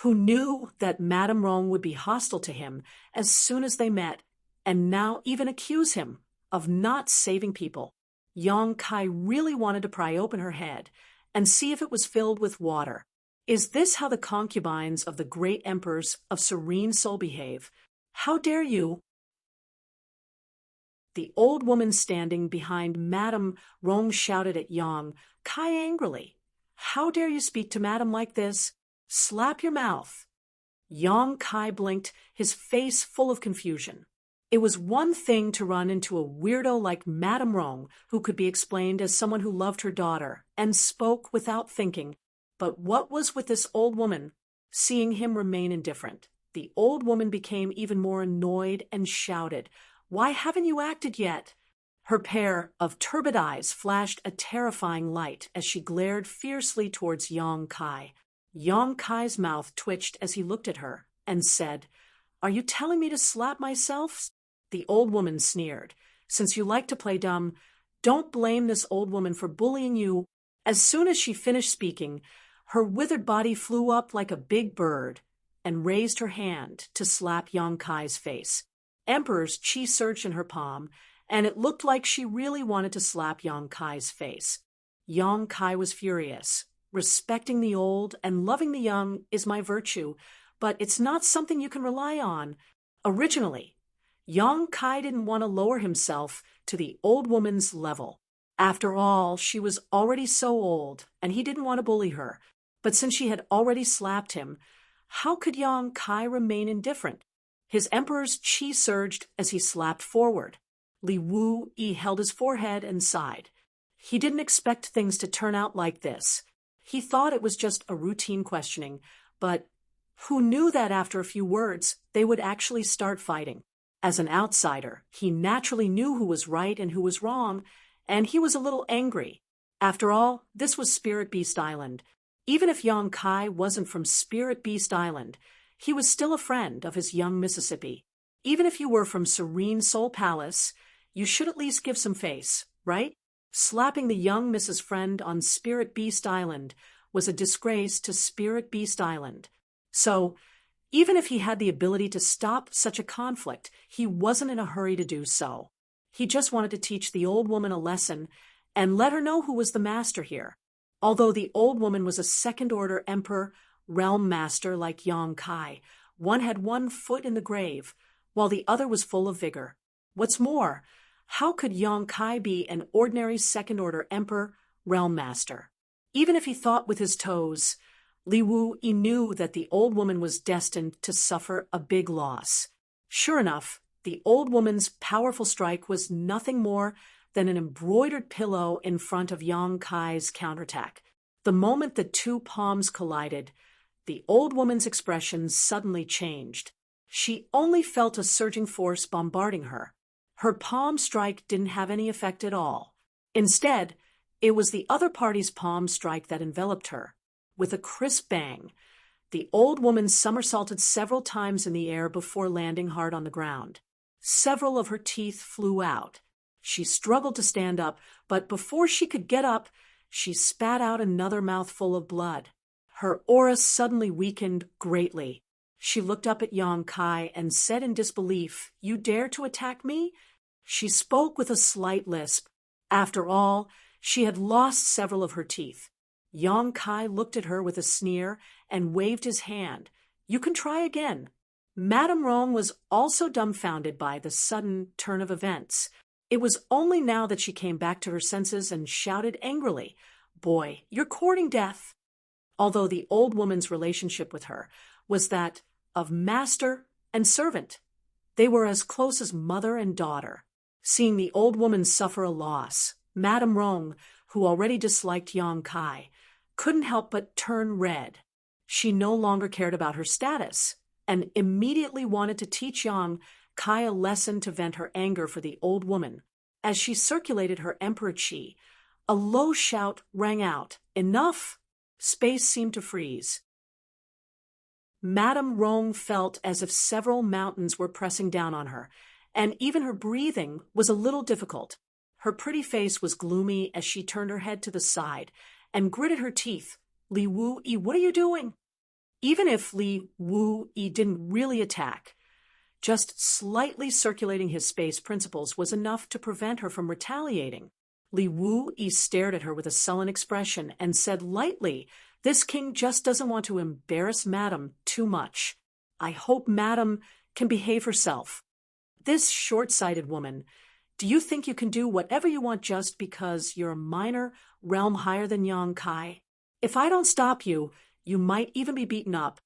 Who knew that Madame Rong would be hostile to him as soon as they met, and now even accuse him of not saving people? Yang Kai really wanted to pry open her head and see if it was filled with water. Is this how the concubines of the great emperors of Serene Soul behave? How dare you? The old woman standing behind Madame Rong shouted at Yang Kai angrily, "How dare you speak to Madame like this? Slap your mouth." Yang Kai blinked, his face full of confusion. It was one thing to run into a weirdo like Madame Rong, who could be explained as someone who loved her daughter and spoke without thinking. But what was with this old woman? Seeing him remain indifferent, the old woman became even more annoyed and shouted, "Why haven't you acted yet?" Her pair of turbid eyes flashed a terrifying light as she glared fiercely towards Yang Kai. Yang Kai's mouth twitched as he looked at her and said, "Are you telling me to slap myself?" The old woman sneered. "Since you like to play dumb, don't blame this old woman for bullying you." As soon as she finished speaking, her withered body flew up like a big bird and raised her hand to slap Yang Kai's face. Emperor's chi surged in her palm, and it looked like she really wanted to slap Yang Kai's face. Yang Kai was furious. "Respecting the old and loving the young is my virtue, but it's not something you can rely on." Originally, Yang Kai didn't want to lower himself to the old woman's level. After all, she was already so old, and he didn't want to bully her. But since she had already slapped him, how could Yang Kai remain indifferent? His emperor's chi surged as he slapped forward. Li Wu Yi held his forehead and sighed. He didn't expect things to turn out like this. He thought it was just a routine questioning, but who knew that after a few words they would actually start fighting? As an outsider, he naturally knew who was right and who was wrong, and he was a little angry. After all, this was Spirit Beast Island. Even if Yang Kai wasn't from Spirit Beast Island, he was still a friend of his young Mississippi. Even if you were from Serene Soul Palace, you should at least give some face, right? Slapping the young Mrs. Friend on Spirit Beast Island was a disgrace to Spirit Beast Island. So, even if he had the ability to stop such a conflict, he wasn't in a hurry to do so. He just wanted to teach the old woman a lesson and let her know who was the master here. Although the old woman was a second-order emperor, realm master like Yang Kai, one had one foot in the grave, while the other was full of vigor. What's more, how could Yang Kai be an ordinary second-order emperor, realm master? Even if he thought with his toes, Li Wu-yi knew that the old woman was destined to suffer a big loss. Sure enough, the old woman's powerful strike was nothing more than an embroidered pillow in front of Yang Kai's counterattack. The moment the two palms collided, the old woman's expression suddenly changed. She only felt a surging force bombarding her. Her palm strike didn't have any effect at all. Instead, it was the other party's palm strike that enveloped her. With a crisp bang, the old woman somersaulted several times in the air before landing hard on the ground. Several of her teeth flew out. She struggled to stand up, but before she could get up, she spat out another mouthful of blood. Her aura suddenly weakened greatly. She looked up at Yang Kai and said in disbelief, "You dare to attack me?" She spoke with a slight lisp. After all, she had lost several of her teeth. Yang Kai looked at her with a sneer and waved his hand. "You can try again." Madame Rong was also dumbfounded by the sudden turn of events. It was only now that she came back to her senses and shouted angrily, "Boy, you're courting death." Although the old woman's relationship with her was that of master and servant. They were as close as mother and daughter. Seeing the old woman suffer a loss, Madame Rong, who already disliked Yang Kai, couldn't help but turn red. She no longer cared about her status, and immediately wanted to teach Yang Kai a lesson to vent her anger for the old woman. As she circulated her emperor chi, a low shout rang out, "Enough!" Space seemed to freeze. Madame Rong felt as if several mountains were pressing down on her, and even her breathing was a little difficult. Her pretty face was gloomy as she turned her head to the side and gritted her teeth. "Li Wu-yi, what are you doing?" Even if Li Wu-yi didn't really attack, just slightly circulating his space principles was enough to prevent her from retaliating. Li Wu-yi stared at her with a sullen expression and said lightly, "This king just doesn't want to embarrass Madame too much. I hope Madame can behave herself. This short-sighted woman, do you think you can do whatever you want just because you're a minor realm higher than Yang Kai? If I don't stop you, you might even be beaten up."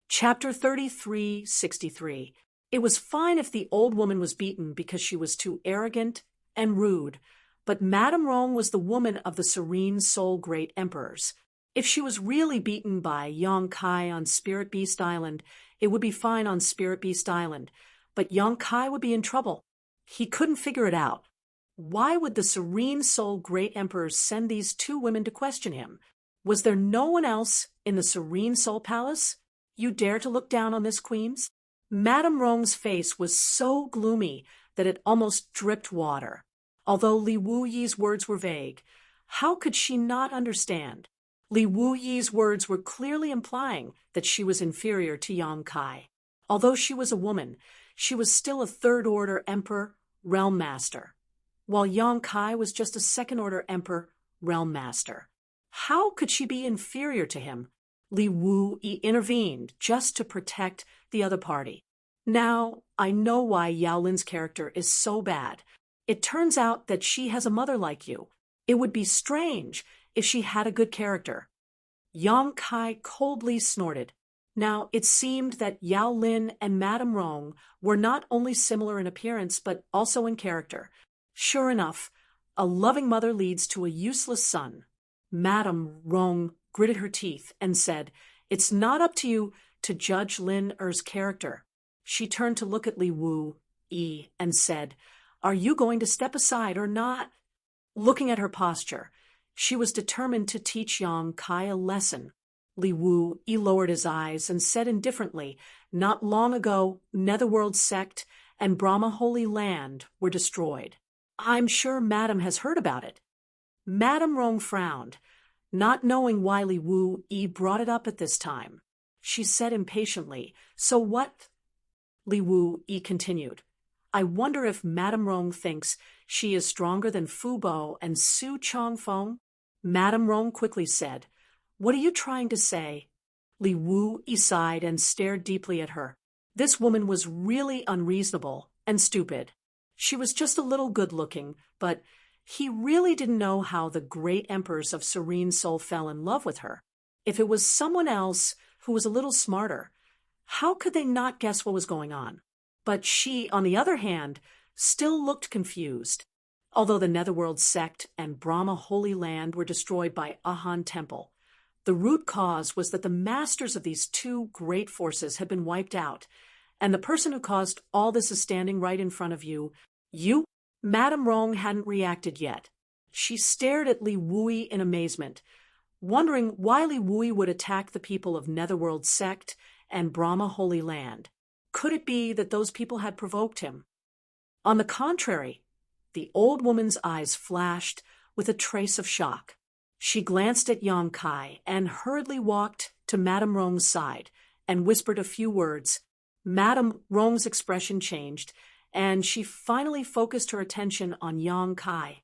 Chapter 3363. It was fine if the old woman was beaten because she was too arrogant and rude, but Madame Rong was the woman of the serene soul great emperors. If she was really beaten by Yang Kai on Spirit Beast Island, it would be fine on Spirit Beast Island, but Yang Kai would be in trouble. He couldn't figure it out. Why would the serene soul great emperors send these two women to question him? Was there no one else in the serene soul palace? "You dare to look down on this, queens?" Madame Rong's face was so gloomy that it almost dripped water. Although Li Wu-yi's words were vague, how could she not understand? Li Wu-yi's words were clearly implying that she was inferior to Yang Kai. Although she was a woman, she was still a third-order emperor, realm master, while Yang Kai was just a second-order emperor, realm master. How could she be inferior to him? Li Wu-yi intervened just to protect the other party. "Now, I know why Yao Lin's character is so bad. It turns out that she has a mother like you. It would be strange if she had a good character." Yang Kai coldly snorted. Now, it seemed that Yao Lin and Madame Rong were not only similar in appearance but also in character. Sure enough, a loving mother leads to a useless son. Madame Rong gritted her teeth and said, "It's not up to you to judge Lin Er's character." She turned to look at Li Wu-yi and said, "Are you going to step aside or not?" Looking at her posture, she was determined to teach Yang Kai a lesson. Li Wu-yi lowered his eyes and said indifferently, "Not long ago, Netherworld Sect and Brahma Holy Land were destroyed. I'm sure Madame has heard about it." Madame Rong frowned, not knowing why Li Wu-yi brought it up at this time. She said impatiently, "So what?" Li Wu-yi continued, "I wonder if Madame Rong thinks she is stronger than Fu Bo and Su Chongfeng?" Madame Rong quickly said, "What are you trying to say?" Li Wu-yi sighed and stared deeply at her. This woman was really unreasonable and stupid. She was just a little good-looking, but He really didn't know how the great emperors of Serene Soul fell in love with her. If it was someone else who was a little smarter, how could they not guess what was going on? But she, on the other hand, still looked confused. Although the Netherworld sect and Brahma Holy Land were destroyed by Ahan Temple, the root cause was that the masters of these two great forces had been wiped out, and the person who caused all this is standing right in front of you. You? Madame Rong hadn't reacted yet. She stared at Li Wui in amazement, wondering why Li Wui would attack the people of Netherworld sect and Brahma Holy Land. Could it be that those people had provoked him? On the contrary, the old woman's eyes flashed with a trace of shock. She glanced at Yang Kai and hurriedly walked to Madame Rong's side and whispered a few words. Madame Rong's expression changed, and she finally focused her attention on Yang Kai.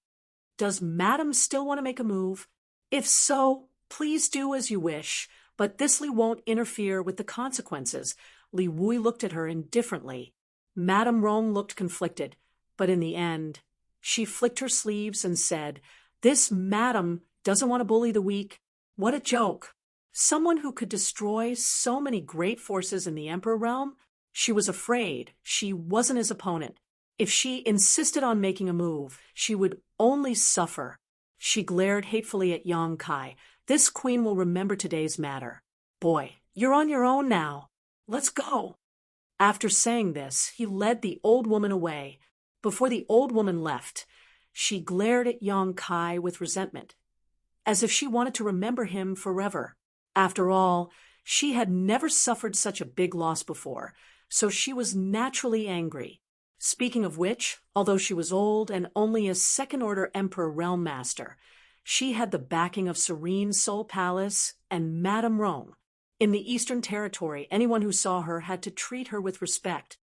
Does Madame still want to make a move? If so, please do as you wish, but this won't interfere with the consequences. Li Wui looked at her indifferently. Madame Rong looked conflicted, but in the end, she flicked her sleeves and said, "This madam doesn't want to bully the weak. What a joke. Someone who could destroy so many great forces in the Emperor realm? She was afraid she wasn't his opponent. If she insisted on making a move, she would only suffer." She glared hatefully at Yang Kai. "This queen will remember today's matter. Boy, you're on your own now. Let's go." After saying this, he led the old woman away. Before the old woman left, she glared at Yang Kai with resentment, as if she wanted to remember him forever. After all, she had never suffered such a big loss before, so she was naturally angry. Speaking of which, although she was old and only a second-order Emperor Realm Master, she had the backing of Serene Soul Palace and Madame Rong. In the Eastern Territory, anyone who saw her had to treat her with respect.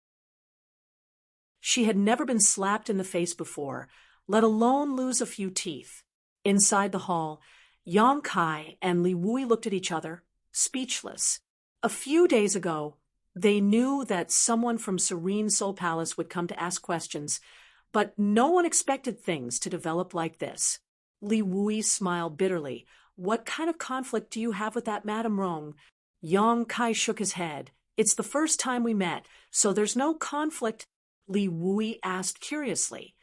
She had never been slapped in the face before, let alone lose a few teeth. Inside the hall, Yang Kai and Li Wui looked at each other, speechless. A few days ago, they knew that someone from Serene Soul Palace would come to ask questions, but no one expected things to develop like this. Li Wui smiled bitterly. "What kind of conflict do you have with that Madame Rong?" Yang Kai shook his head. "It's the first time we met, so there's no conflict," Li Wui asked curiously.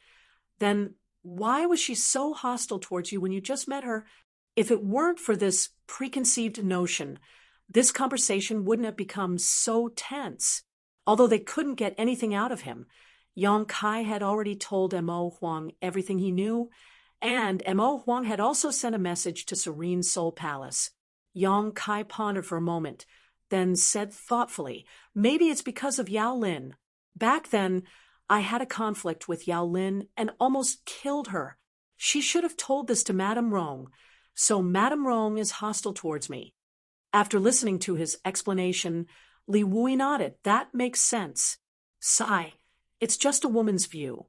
"Then why was she so hostile towards you when you just met her? If it weren't for this preconceived notion, this conversation wouldn't have become so tense." Although they couldn't get anything out of him, Yang Kai had already told Mo Huang everything he knew, and Mo Huang had also sent a message to Serene Soul Palace. Yang Kai pondered for a moment, then said thoughtfully, "Maybe it's because of Yao Lin. Back then, I had a conflict with Yao Lin and almost killed her. She should have told this to Madame Rong, so Madame Rong is hostile towards me." After listening to his explanation, Li Wui nodded. "That makes sense." Sigh, "It's just a woman's view."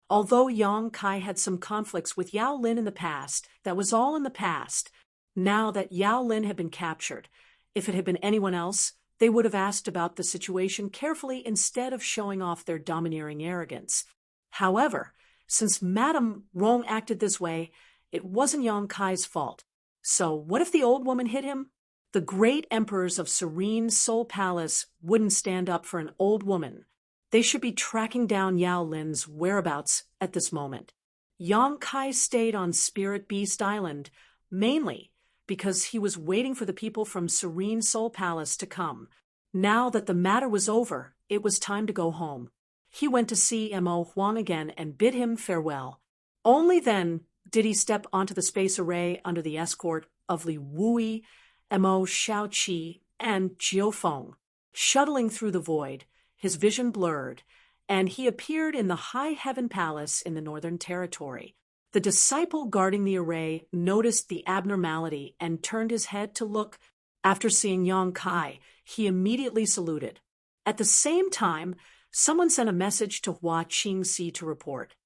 Although Yang Kai had some conflicts with Yao Lin in the past, that was all in the past. Now that Yao Lin had been captured, if it had been anyone else, they would have asked about the situation carefully instead of showing off their domineering arrogance. However, since Madame Rong acted this way, it wasn't Yang Kai's fault. So what if the old woman hit him? The great emperors of Serene Soul Palace wouldn't stand up for an old woman. They should be tracking down Yao Lin's whereabouts at this moment. Yang Kai stayed on Spirit Beast Island, mainly because he was waiting for the people from Serene Soul Palace to come. Now that the matter was over, it was time to go home. He went to see Mo Huang again and bid him farewell. Only then did he step onto the space array under the escort of Li Wui, Mo Shaoqi, and Jiu Feng. Shuttling through the void, his vision blurred, and he appeared in the High Heaven Palace in the Northern Territory. The disciple guarding the array noticed the abnormality and turned his head to look. After seeing Yang Kai, he immediately saluted. At the same time, someone sent a message to Hua Qingxi to report.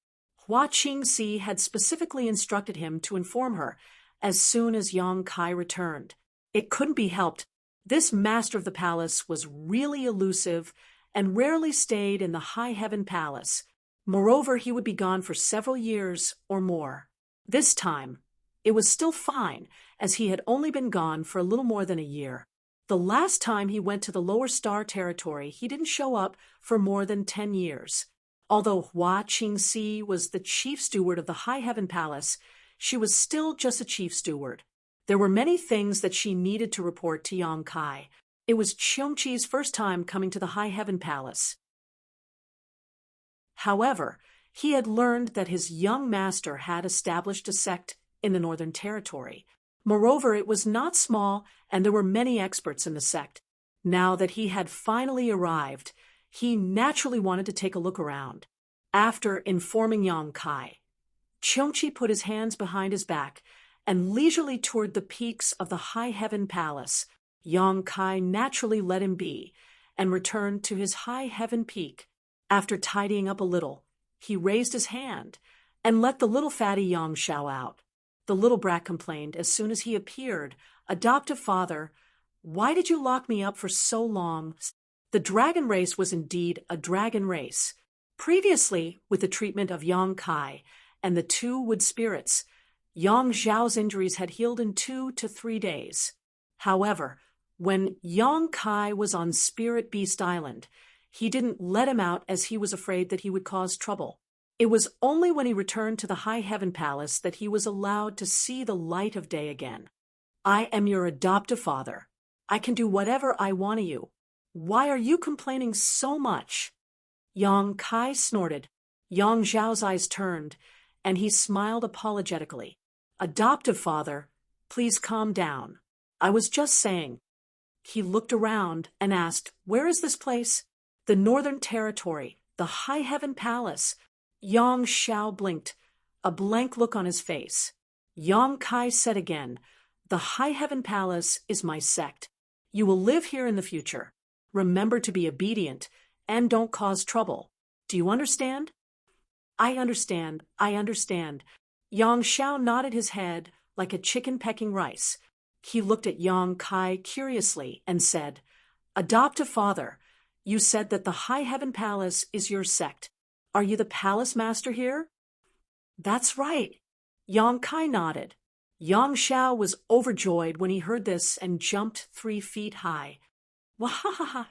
Hua Qingxi had specifically instructed him to inform her as soon as Yang Kai returned. It couldn't be helped. This master of the palace was really elusive and rarely stayed in the High Heaven Palace, Moreover, he would be gone for several years or more. This time, it was still fine, as he had only been gone for a little more than a year. The last time he went to the lower star territory, he didn't show up for more than 10 years. Although Hua Qingxi was the chief steward of the High Heaven Palace, she was still just a chief steward. There were many things that she needed to report to Yang Kai. It was Qiongqi's first time coming to the High Heaven Palace. However, he had learned that his young master had established a sect in the Northern Territory. Moreover, it was not small, and there were many experts in the sect. Now that he had finally arrived, he naturally wanted to take a look around. After informing Yang Kai, Qiongqi put his hands behind his back and leisurely toured the peaks of the High Heaven Palace. Yang Kai naturally let him be and returned to his High Heaven peak. After tidying up a little, he raised his hand and let the little fatty Yang Xiao out. The little brat complained as soon as he appeared. "Adoptive father, why did you lock me up for so long?" The dragon race was indeed a dragon race. Previously, with the treatment of Yang Kai and the two wood spirits, Yang Xiao's injuries had healed in 2 to 3 days. However, when Yang Kai was on Spirit Beast Island, he didn't let him out as he was afraid that he would cause trouble. It was only when he returned to the High Heaven Palace that he was allowed to see the light of day again. "I am your adoptive father. I can do whatever I want of you. Why are you complaining so much?" Yang Kai snorted. Yang Zhao's eyes turned, and he smiled apologetically. "Adoptive father, please calm down. I was just saying." He looked around and asked, "Where is this place?" "The Northern Territory, the High Heaven Palace." Yang Xiao blinked, a blank look on his face. Yang Kai said again, "The High Heaven Palace is my sect. You will live here in the future. Remember to be obedient and don't cause trouble. Do you understand?" I understand. Yang Xiao nodded his head like a chicken pecking rice. He looked at Yang Kai curiously and said, "Adoptive father, you said that the High Heaven Palace is your sect. Are you the palace master here?" "That's right." Yang Kai nodded. Yang Xiao was overjoyed when he heard this and jumped 3 feet high. "Wahaha!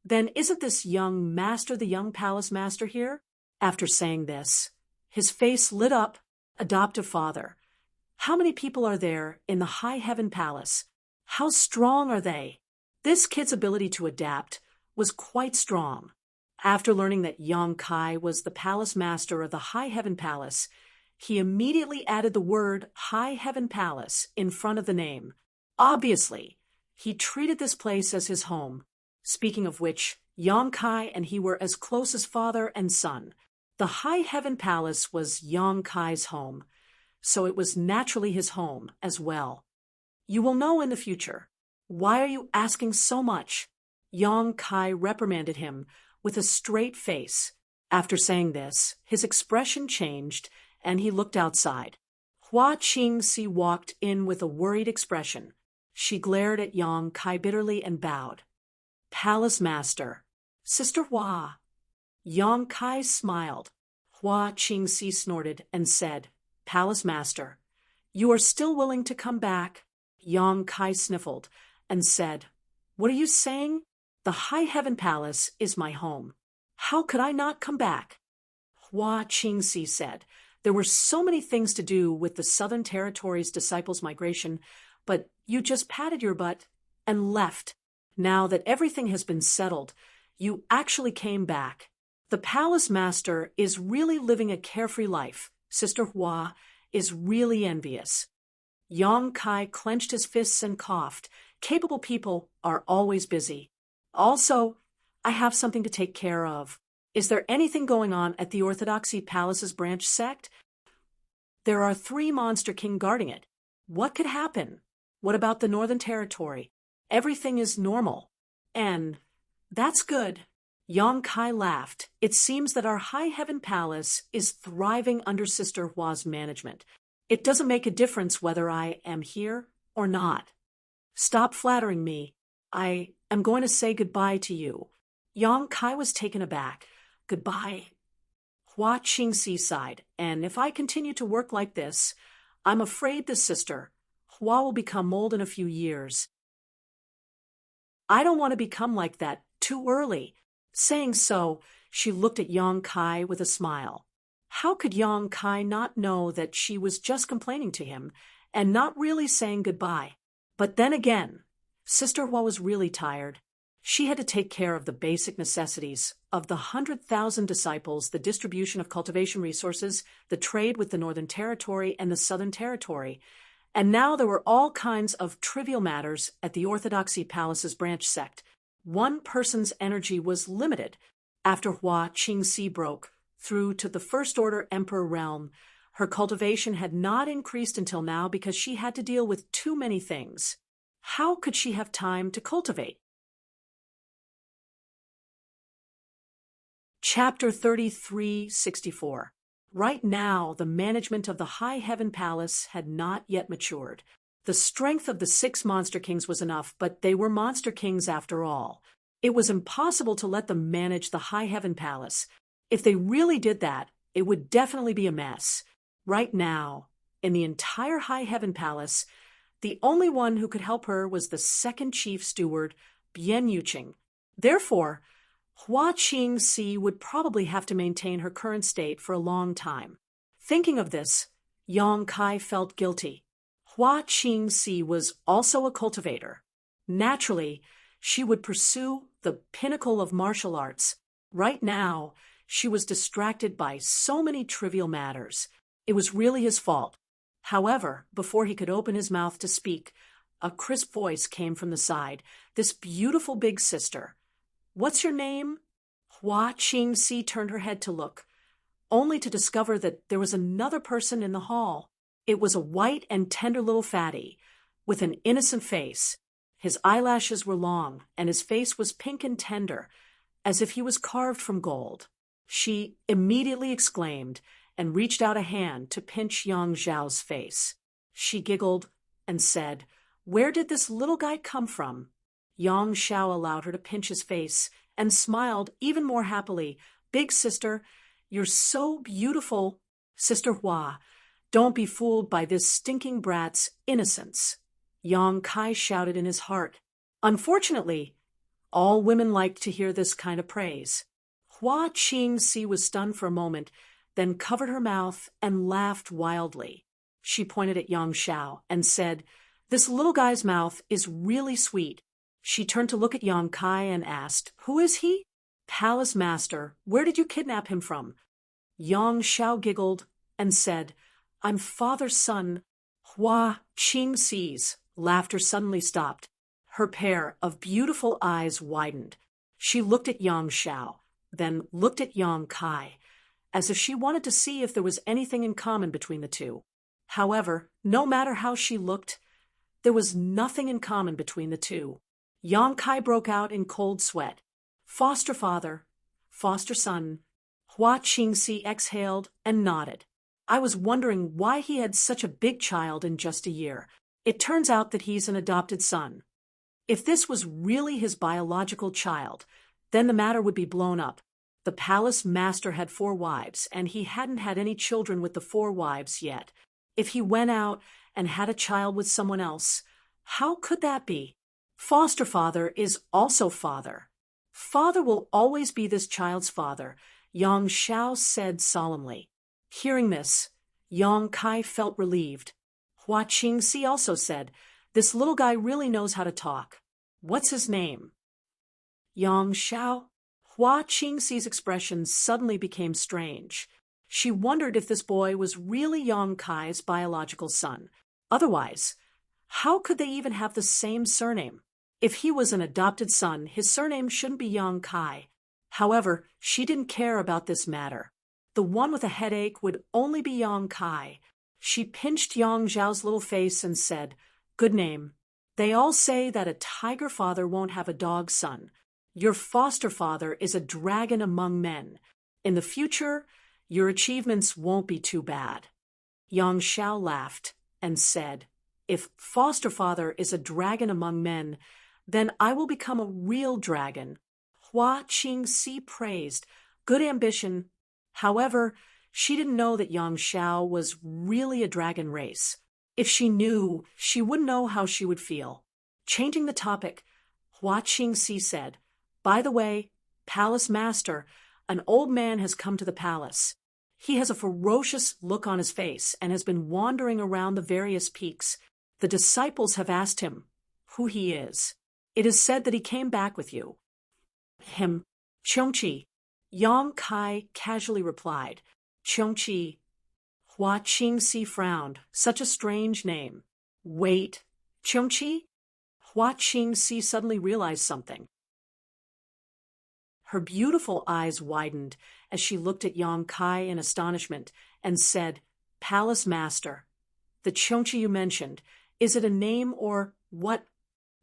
Then isn't this young master the young palace master here?" After saying this, his face lit up. "Adoptive father, how many people are there in the High Heaven Palace? How strong are they?" This kid's ability to adapt was quite strong. After learning that Yang Kai was the palace master of the High Heaven Palace, he immediately added the word High Heaven Palace in front of the name. Obviously, he treated this place as his home. Speaking of which, Yang Kai and he were as close as father and son. The High Heaven Palace was Yang Kai's home, so it was naturally his home as well. "You will know in the future. Why are you asking so much?" Yang Kai reprimanded him with a straight face. After saying this, his expression changed, and he looked outside. Hua Qingxi walked in with a worried expression. She glared at Yang Kai bitterly and bowed. "Palace Master, Sister Hua." Yang Kai smiled. Hua Qingxi snorted and said, "Palace Master, you are still willing to come back?" Yang Kai sniffled and said, "What are you saying? The High Heaven Palace is my home. How could I not come back?" Hua Qingxi said, "There were so many things to do with the Southern Territory's disciples' migration, but you just patted your butt and left. Now that everything has been settled, you actually came back. The palace master is really living a carefree life. Sister Hua is really envious." Yang Kai clenched his fists and coughed. Capable people are always busy. "Also, I have something to take care of. Is there anything going on at the Orthodoxy Palace's branch sect? There are 3 Monster King guarding it. What could happen? What about the Northern Territory? Everything is normal. And that's good." Yang Kai laughed. "It seems that our High Heaven Palace is thriving under Sister Hua's management. It doesn't make a difference whether I am here or not. Stop flattering me. I am going to say goodbye to you." Yang Kai was taken aback. "Goodbye?" Hua Qingxi sighed, and if I continue to work like this, I'm afraid this sister, Hua, will become old in a few years. I don't want to become like that too early. Saying so, she looked at Yang Kai with a smile. How could Yang Kai not know that she was just complaining to him and not really saying goodbye? But then again, Sister Hua was really tired. She had to take care of the basic necessities of the 100,000 disciples, the distribution of cultivation resources, the trade with the Northern Territory and the Southern Territory. And now there were all kinds of trivial matters at the Orthodoxy Palace's branch sect. One person's energy was limited. After Hua Qingxi broke through to the First Order Emperor realm, her cultivation had not increased until now because she had to deal with too many things. How could she have time to cultivate? Chapter 3364. Right now, the management of the High Heaven Palace had not yet matured. The strength of the 6 Monster Kings was enough, but they were Monster Kings after all. It was impossible to let them manage the High Heaven Palace. If they really did that, it would definitely be a mess. Right now, in the entire High Heaven Palace, the only one who could help her was the second chief steward, Bian Yuqing. Therefore, Hua Qingxi would probably have to maintain her current state for a long time. Thinking of this, Yang Kai felt guilty. Hua Qingxi was also a cultivator. Naturally, she would pursue the pinnacle of martial arts. Right now, she was distracted by so many trivial matters. It was really his fault. However, before he could open his mouth to speak, a crisp voice came from the side. This beautiful big sister. What's your name? Hua Qingxi turned her head to look, only to discover that there was another person in the hall. It was a white and tender little fatty, with an innocent face. His eyelashes were long, and his face was pink and tender, as if he was carved from gold. She immediately exclaimed and reached out a hand to pinch Yang Zhao's face. She giggled and said, "Where did this little guy come from?" Yang Zhao allowed her to pinch his face and smiled even more happily. "Big sister, you're so beautiful." "Sister Hua, don't be fooled by this stinking brat's innocence," Yang Kai shouted in his heart. Unfortunately, all women liked to hear this kind of praise. Hua Qingxi was stunned for a moment, then covered her mouth and laughed wildly. She pointed at Yang Zhao and said, "This little guy's mouth is really sweet." She turned to look at Yang Kai and asked, "Who is he?" "Palace Master. Where did you kidnap him from?" Yang Zhao giggled and said, "I'm father's son." Hua Qingxi's laughter suddenly stopped. Her pair of beautiful eyes widened. She looked at Yang Zhao, then looked at Yang Kai, as if she wanted to see if there was anything in common between the two. However, no matter how she looked, there was nothing in common between the two. Yang Kai broke out in cold sweat. "Foster father, foster son." Hua Qingxi exhaled and nodded. "I was wondering why he had such a big child in just a year. It turns out that he's an adopted son. If this was really his biological child, then the matter would be blown up. The palace master had 4 wives, and he hadn't had any children with the 4 wives yet. If he went out and had a child with someone else, how could that be? Foster father is also father. Father will always be this child's father," Yang Zhao said solemnly. Hearing this, Yang Kai felt relieved. Hua Qingxi also said, "This little guy really knows how to talk. What's his name?" "Yang Zhao." Hua Qingxi's expression suddenly became strange. She wondered if this boy was really Yang Kai's biological son. Otherwise, how could they even have the same surname? If he was an adopted son, his surname shouldn't be Yang Kai. However, she didn't care about this matter. The one with a headache would only be Yang Kai. She pinched Yang Zhao's little face and said, "Good name. They all say that a tiger father won't have a dog son. Your foster father is a dragon among men. In the future, your achievements won't be too bad." Yang Zhao laughed and said, "If foster father is a dragon among men, then I will become a real dragon." Hua Qingxi praised, "Good ambition, However, she didn't know that Yang Xiao was really a dragon race. If she knew, she wouldn't know how she would feel. Changing the topic, Hua Qingxi said, "By the way, Palace Master, an old man has come to the palace. He has a ferocious look on his face and has been wandering around the various peaks. The disciples have asked him who he is. It is said that he came back with you." Him, Chongqi, Yang Kai casually replied. Chongqi. Hua Qingxi frowned. Such a strange name. Wait, Chongqi? Hua Qingxi suddenly realized something. Her beautiful eyes widened as she looked at Yang Kai in astonishment and said, "Palace Master, the Chongqi you mentioned, is it a name or what?"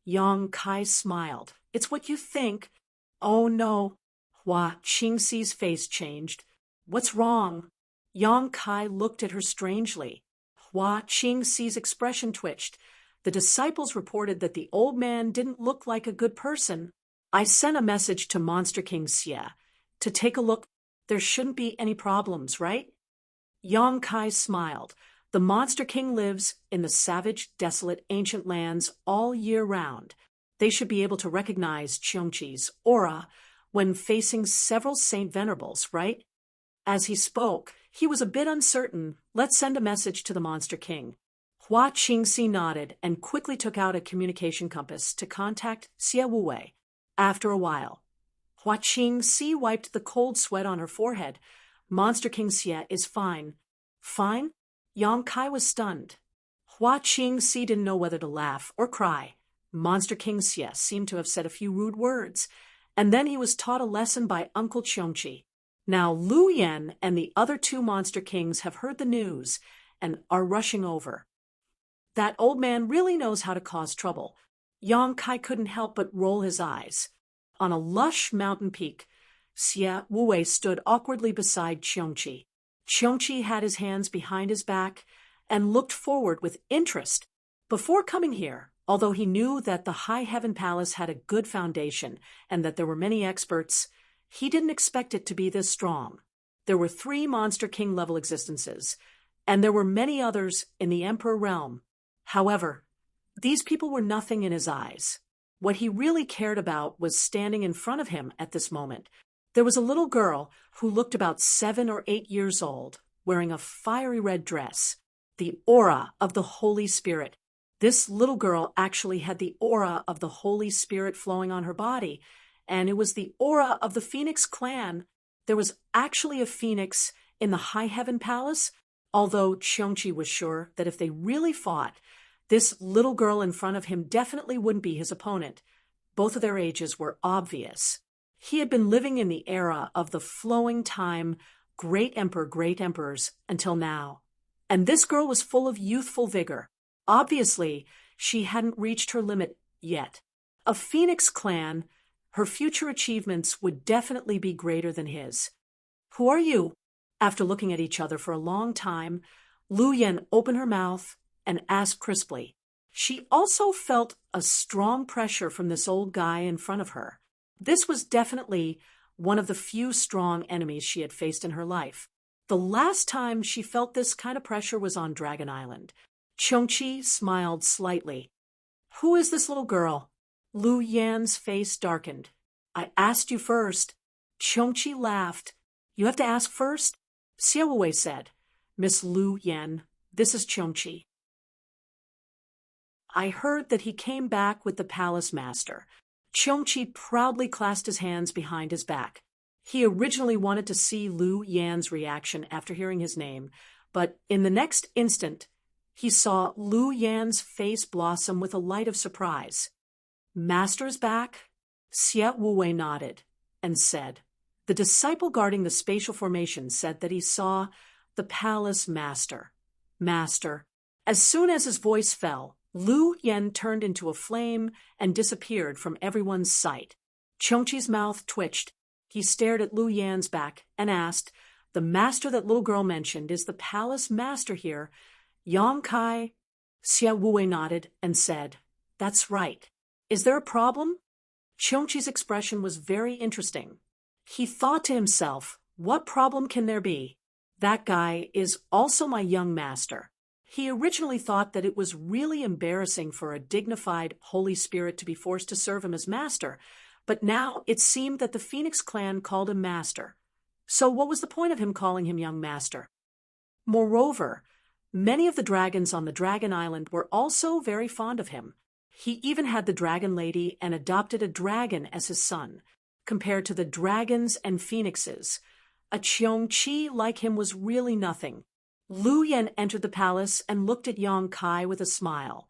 Yang Kai smiled. "It's what you think." "Oh no." Hua Qingxi's face changed. "What's wrong?" Yang Kai looked at her strangely. Hua Qingxi's expression twitched. The disciples reported that the old man didn't look like a good person. "I sent a message to Monster King Xie to take a look. There shouldn't be any problems, right?" Yang Kai smiled. "The Monster King lives in the savage, desolate, ancient lands all year round. They should be able to recognize Chongqi's aura when facing several Saint Venerables, right?" As he spoke, he was a bit uncertain. "Let's send a message to the Monster King." Hua Qingxi nodded and quickly took out a communication compass to contact Xie Wuwei. After a while, Hua Qingxi wiped the cold sweat on her forehead. "Monster King Xie is fine." "Fine?" Yang Kai was stunned. Hua Qingxi didn't know whether to laugh or cry. Monster King Xie seemed to have said a few rude words, and then he was taught a lesson by Uncle Chongqi. Now Lu Yan and the other two Monster Kings have heard the news and are rushing over. That old man really knows how to cause trouble. Yang Kai couldn't help but roll his eyes. On a lush mountain peak, Xie Wuwei stood awkwardly beside Chongqi. Chongqi had his hands behind his back and looked forward with interest. Before coming here, although he knew that the High Heaven Palace had a good foundation and that there were many experts, he didn't expect it to be this strong. There were 3 Monster King level existences, and there were many others in the Emperor realm. However, these people were nothing in his eyes. What he really cared about was standing in front of him at this moment. There was a little girl who looked about 7 or 8 years old, wearing a fiery red dress, the aura of the Holy Spirit. This little girl actually had the aura of the Holy Spirit flowing on her body, and it was the aura of the Phoenix clan. There was actually a phoenix in the High Heaven Palace, although Chongqi was sure that if they really fought, this little girl in front of him definitely wouldn't be his opponent. Both of their ages were obvious. He had been living in the era of the flowing time, great emperor, great emperors, until now. And this girl was full of youthful vigor. Obviously, she hadn't reached her limit yet. A Phoenix clan, her future achievements would definitely be greater than his. "Who are you?" After looking at each other for a long time, Lu Yan opened her mouth and asked crisply. She also felt a strong pressure from this old guy in front of her. This was definitely one of the few strong enemies she had faced in her life. The last time she felt this kind of pressure was on Dragon Island. Chongqi smiled slightly. "Who is this little girl?" Lu Yan's face darkened. "I asked you first." Chongqi laughed. "You have to ask first?" Xie Wuwei said. "Miss Lu Yan, this is Chongqi. I heard that he came back with the palace master." Chongqi proudly clasped his hands behind his back. He originally wanted to see Lu Yan's reaction after hearing his name, but in the next instant, he saw Lu Yan's face blossom with a light of surprise. "Master's back?" Xie Wuwei nodded and said. The disciple guarding the spatial formation said that he saw the palace master. Master. As soon as his voice fell, Lu Yan turned into a flame and disappeared from everyone's sight. Chongqi's mouth twitched. He stared at Lu Yan's back and asked, "The master that little girl mentioned is the palace master here?" Yang Kai. Xie Wuwei nodded and said, "That's right. Is there a problem?" Chongqi's expression was very interesting. He thought to himself, What problem can there be? That guy is also my young master. He originally thought that it was really embarrassing for a dignified Holy Spirit to be forced to serve him as master, but now it seemed that the Phoenix clan called him master. So what was the point of him calling him young master? Moreover, many of the dragons on the Dragon Island were also very fond of him. He even had the dragon lady and adopted a dragon as his son. Compared to the dragons and phoenixes, a Cheongchi like him was really nothing. Lu Yen entered the palace and looked at Yong Kai with a smile.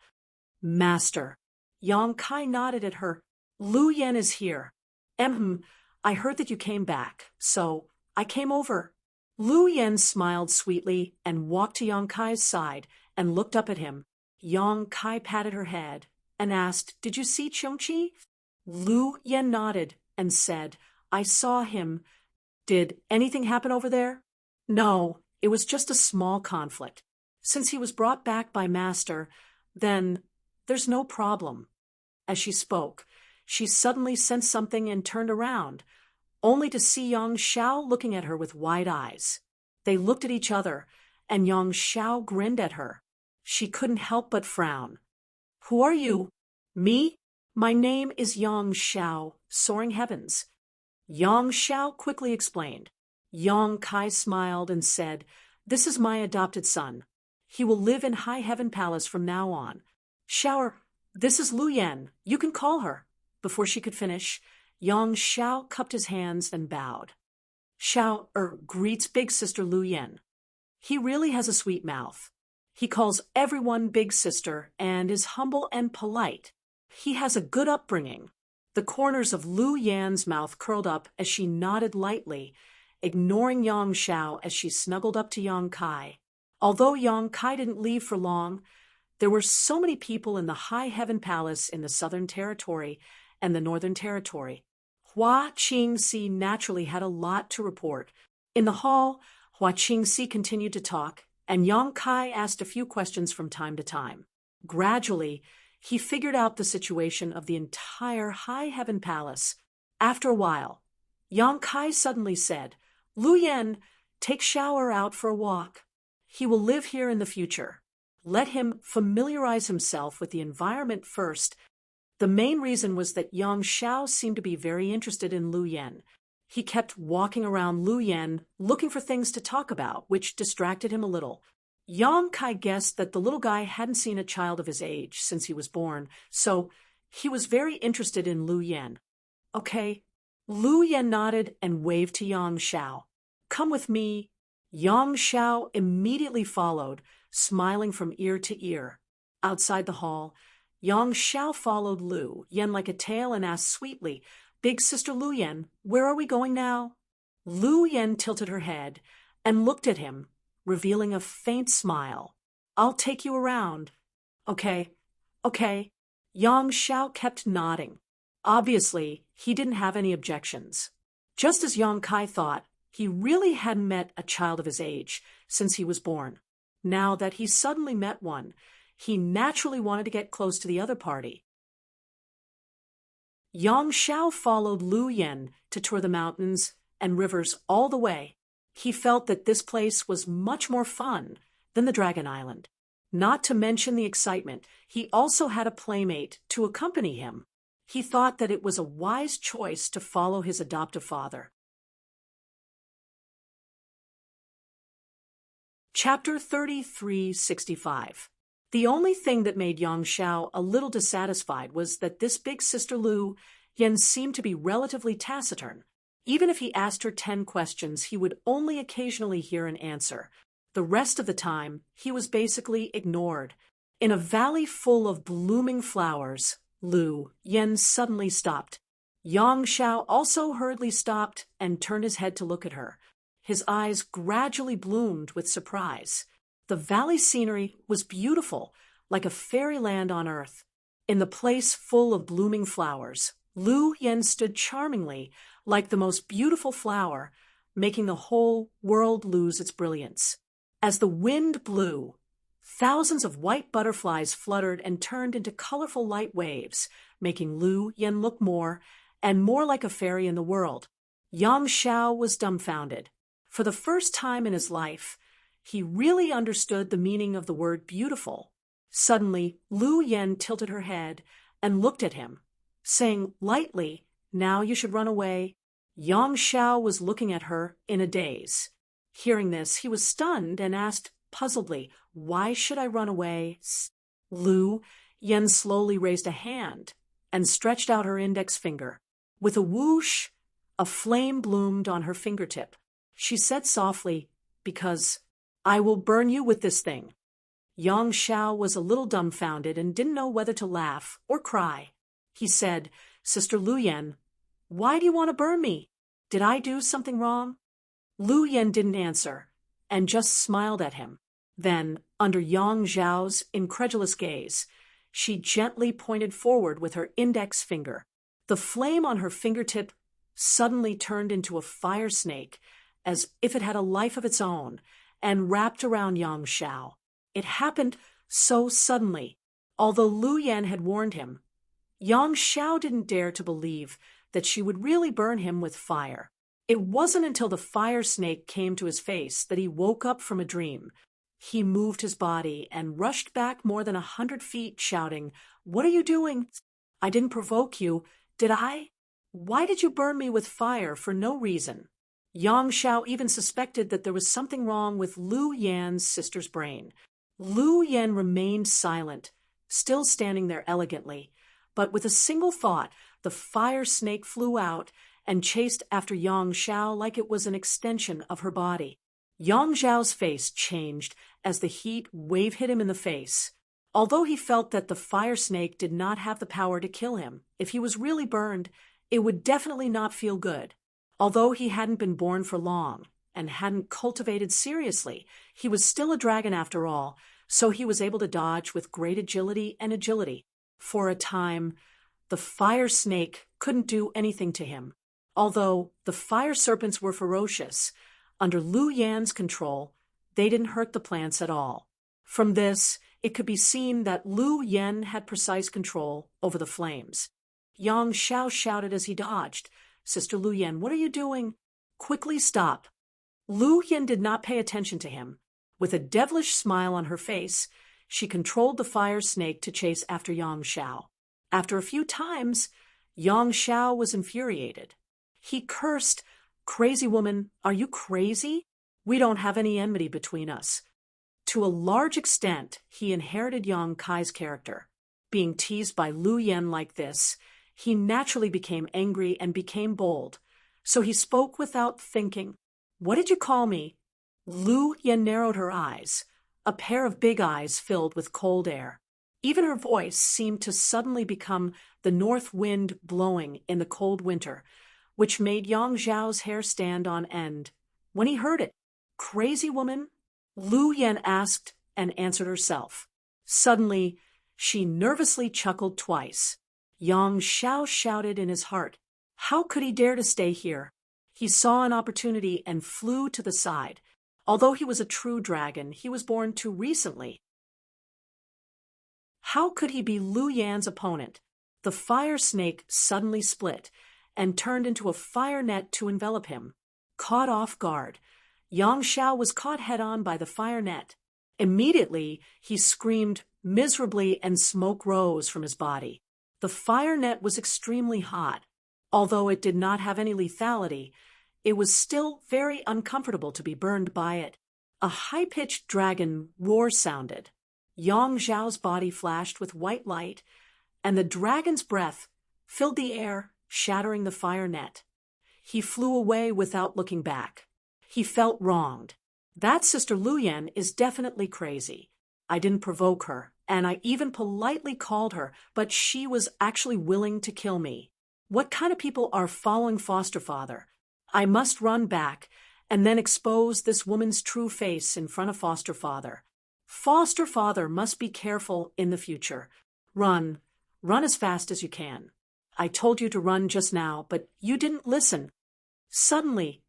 Master. Yong Kai nodded at her. Lu Yen is here. I heard that you came back, so I came over. Lu Yen smiled sweetly and walked to Yong Kai's side and looked up at him. Yong Kai patted her head and asked, Did you see Cheongchi? Lu Yen nodded and said, I saw him. Did anything happen over there? No, it was just a small conflict. Since he was brought back by Master, then there's no problem. As she spoke, she suddenly sensed something and turned around, only to see Yang Xiao looking at her with wide eyes. They looked at each other, and Yang Xiao grinned at her. She couldn't help but frown. Who are you? Me? My name is Yang Xiao, Soaring Heavens. Yang Xiao quickly explained. Yong Kai smiled and said, This is my adopted son. He will live in High Heaven Palace from now on. Xiao, this is Lu Yen. You can call her. Before she could finish, Yang Xiao cupped his hands and bowed. Xiao greets big sister Lu Yen. He really has a sweet mouth. He calls everyone big sister and is humble and polite. He has a good upbringing. The corners of Lu Yan's mouth curled up as she nodded lightly, ignoring Yang Xiao as she snuggled up to Yong Kai. Although Yong Kai didn't leave for long, there were so many people in the High Heaven Palace in the Southern Territory and the Northern Territory. Hua Qingxi naturally had a lot to report. In the hall, Hua Qingxi continued to talk, and Yong Kai asked a few questions from time to time. Gradually, he figured out the situation of the entire High Heaven Palace. After a while, Yong Kai suddenly said, Lu Yen, take Xiao out for a walk. He will live here in the future. Let him familiarize himself with the environment first. The main reason was that Yang Xiao seemed to be very interested in Lu Yen. He kept walking around Lu Yen, looking for things to talk about, which distracted him a little. Yong Kai guessed that the little guy hadn't seen a child of his age since he was born, so he was very interested in Lu Yen. Okay. Lu Yen nodded and waved to Yang Xiao. Come with me. Yang Xiao immediately followed, smiling from ear to ear. Outside the hall, Yang Xiao followed Lu Yen like a tail and asked sweetly, Big sister Lu Yen, where are we going now? Lu Yen tilted her head and looked at him, revealing a faint smile. I'll take you around. Okay. Yang Xiao kept nodding. Obviously, he didn't have any objections. Just as Yong Kai thought, he really hadn't met a child of his age since he was born. Now that he suddenly met one, he naturally wanted to get close to the other party. Yang Xiao followed Lu Yen to tour the mountains and rivers all the way. He felt that this place was much more fun than the Dragon Island. Not to mention the excitement, he also had a playmate to accompany him. He thought that it was a wise choice to follow his adoptive father. Chapter 3365. The only thing that made Yang Xiao a little dissatisfied was that this big sister Lu Yen seemed to be relatively taciturn. Even if he asked her 10 questions, he would only occasionally hear an answer. The rest of the time, he was basically ignored. In a valley full of blooming flowers, Lu Yen suddenly stopped. Yang Xiao also hurriedly stopped and turned his head to look at her. His eyes gradually bloomed with surprise. The valley scenery was beautiful, like a fairyland on earth. In the place full of blooming flowers, Lu Yen stood charmingly, like the most beautiful flower, making the whole world lose its brilliance. As the wind blew, thousands of white butterflies fluttered and turned into colorful light waves, making Lu Yen look more and more like a fairy in the world. Yang Xiao was dumbfounded. For the first time in his life, he really understood the meaning of the word beautiful. Suddenly, Lu Yen tilted her head and looked at him, saying lightly, "Now you should run away." Yang Xiao was looking at her in a daze. Hearing this, he was stunned and asked puzzledly, "Why should I run away?" Lu Yen slowly raised a hand and stretched out her index finger. With a whoosh, a flame bloomed on her fingertip. She said softly, "Because I will burn you with this thing." Yang Xiao was a little dumbfounded and didn't know whether to laugh or cry. He said, "Sister Lu Yen, why do you want to burn me? Did I do something wrong?" Lu Yen didn't answer and just smiled at him. Then, under Yang Xiao's incredulous gaze, she gently pointed forward with her index finger. The flame on her fingertip suddenly turned into a fire snake, as if it had a life of its own, and wrapped around Yang Xiao. It happened so suddenly. Although Lu Yen had warned him, Yang Xiao didn't dare to believe that she would really burn him with fire. It wasn't until the fire snake came to his face that he woke up from a dream. He moved his body and rushed back more than 100 feet, shouting, "What are you doing? I didn't provoke you, did I? Why did you burn me with fire for no reason?" Yang Xiao even suspected that there was something wrong with Lu Yan's sister's brain. Lu Yan remained silent, still standing there elegantly, but with a single thought, the fire snake flew out and chased after Yang Xiao like it was an extension of her body. Yang Xiao's face changed as the heat wave hit him in the face. Although he felt that the fire snake did not have the power to kill him, if he was really burned, it would definitely not feel good. Although he hadn't been born for long and hadn't cultivated seriously, he was still a dragon after all, so he was able to dodge with great agility and agility. For a time, the fire snake couldn't do anything to him. Although the fire serpents were ferocious, under Lu Yan's control, they didn't hurt the plants at all. From this, it could be seen that Lu Yan had precise control over the flames. Yang Xiao shouted as he dodged, "Sister Lu Yan, what are you doing? Quickly stop." Lu Yan did not pay attention to him. With a devilish smile on her face, she controlled the fire snake to chase after Yang Xiao. After a few times, Yang Xiao was infuriated. He cursed, "Crazy woman, are you crazy? We don't have any enmity between us." To a large extent, he inherited Yang Kai's character. Being teased by Lu Yan like this, he naturally became angry and became bold. So he spoke without thinking. "What did you call me?" Lu Yan narrowed her eyes, a pair of big eyes filled with cold air. Even her voice seemed to suddenly become the north wind blowing in the cold winter, which made Yang Xiao's hair stand on end. When he heard it, "Crazy woman?" Lu Yan asked and answered herself. Suddenly, she nervously chuckled twice. Yang Xiao shouted in his heart. How could he dare to stay here? He saw an opportunity and flew to the side. Although he was a true dragon, he was born too recently. How could he be Lu Yan's opponent? The fire snake suddenly split and turned into a fire net to envelop him. Caught off guard, Yang Xiao was caught head-on by the fire net. Immediately, he screamed miserably and smoke rose from his body. The fire net was extremely hot. Although it did not have any lethality, it was still very uncomfortable to be burned by it. A high-pitched dragon roar sounded. Yang Xiao's body flashed with white light, and the dragon's breath filled the air, shattering the fire net. He flew away without looking back. He felt wronged. That Sister Lu Yan is definitely crazy. I didn't provoke her, and I even politely called her, but she was actually willing to kill me. What kind of people are following foster father? I must run back and then expose this woman's true face in front of foster father. Foster father must be careful in the future. Run. Run as fast as you can. I told you to run just now, but you didn't listen. Suddenly,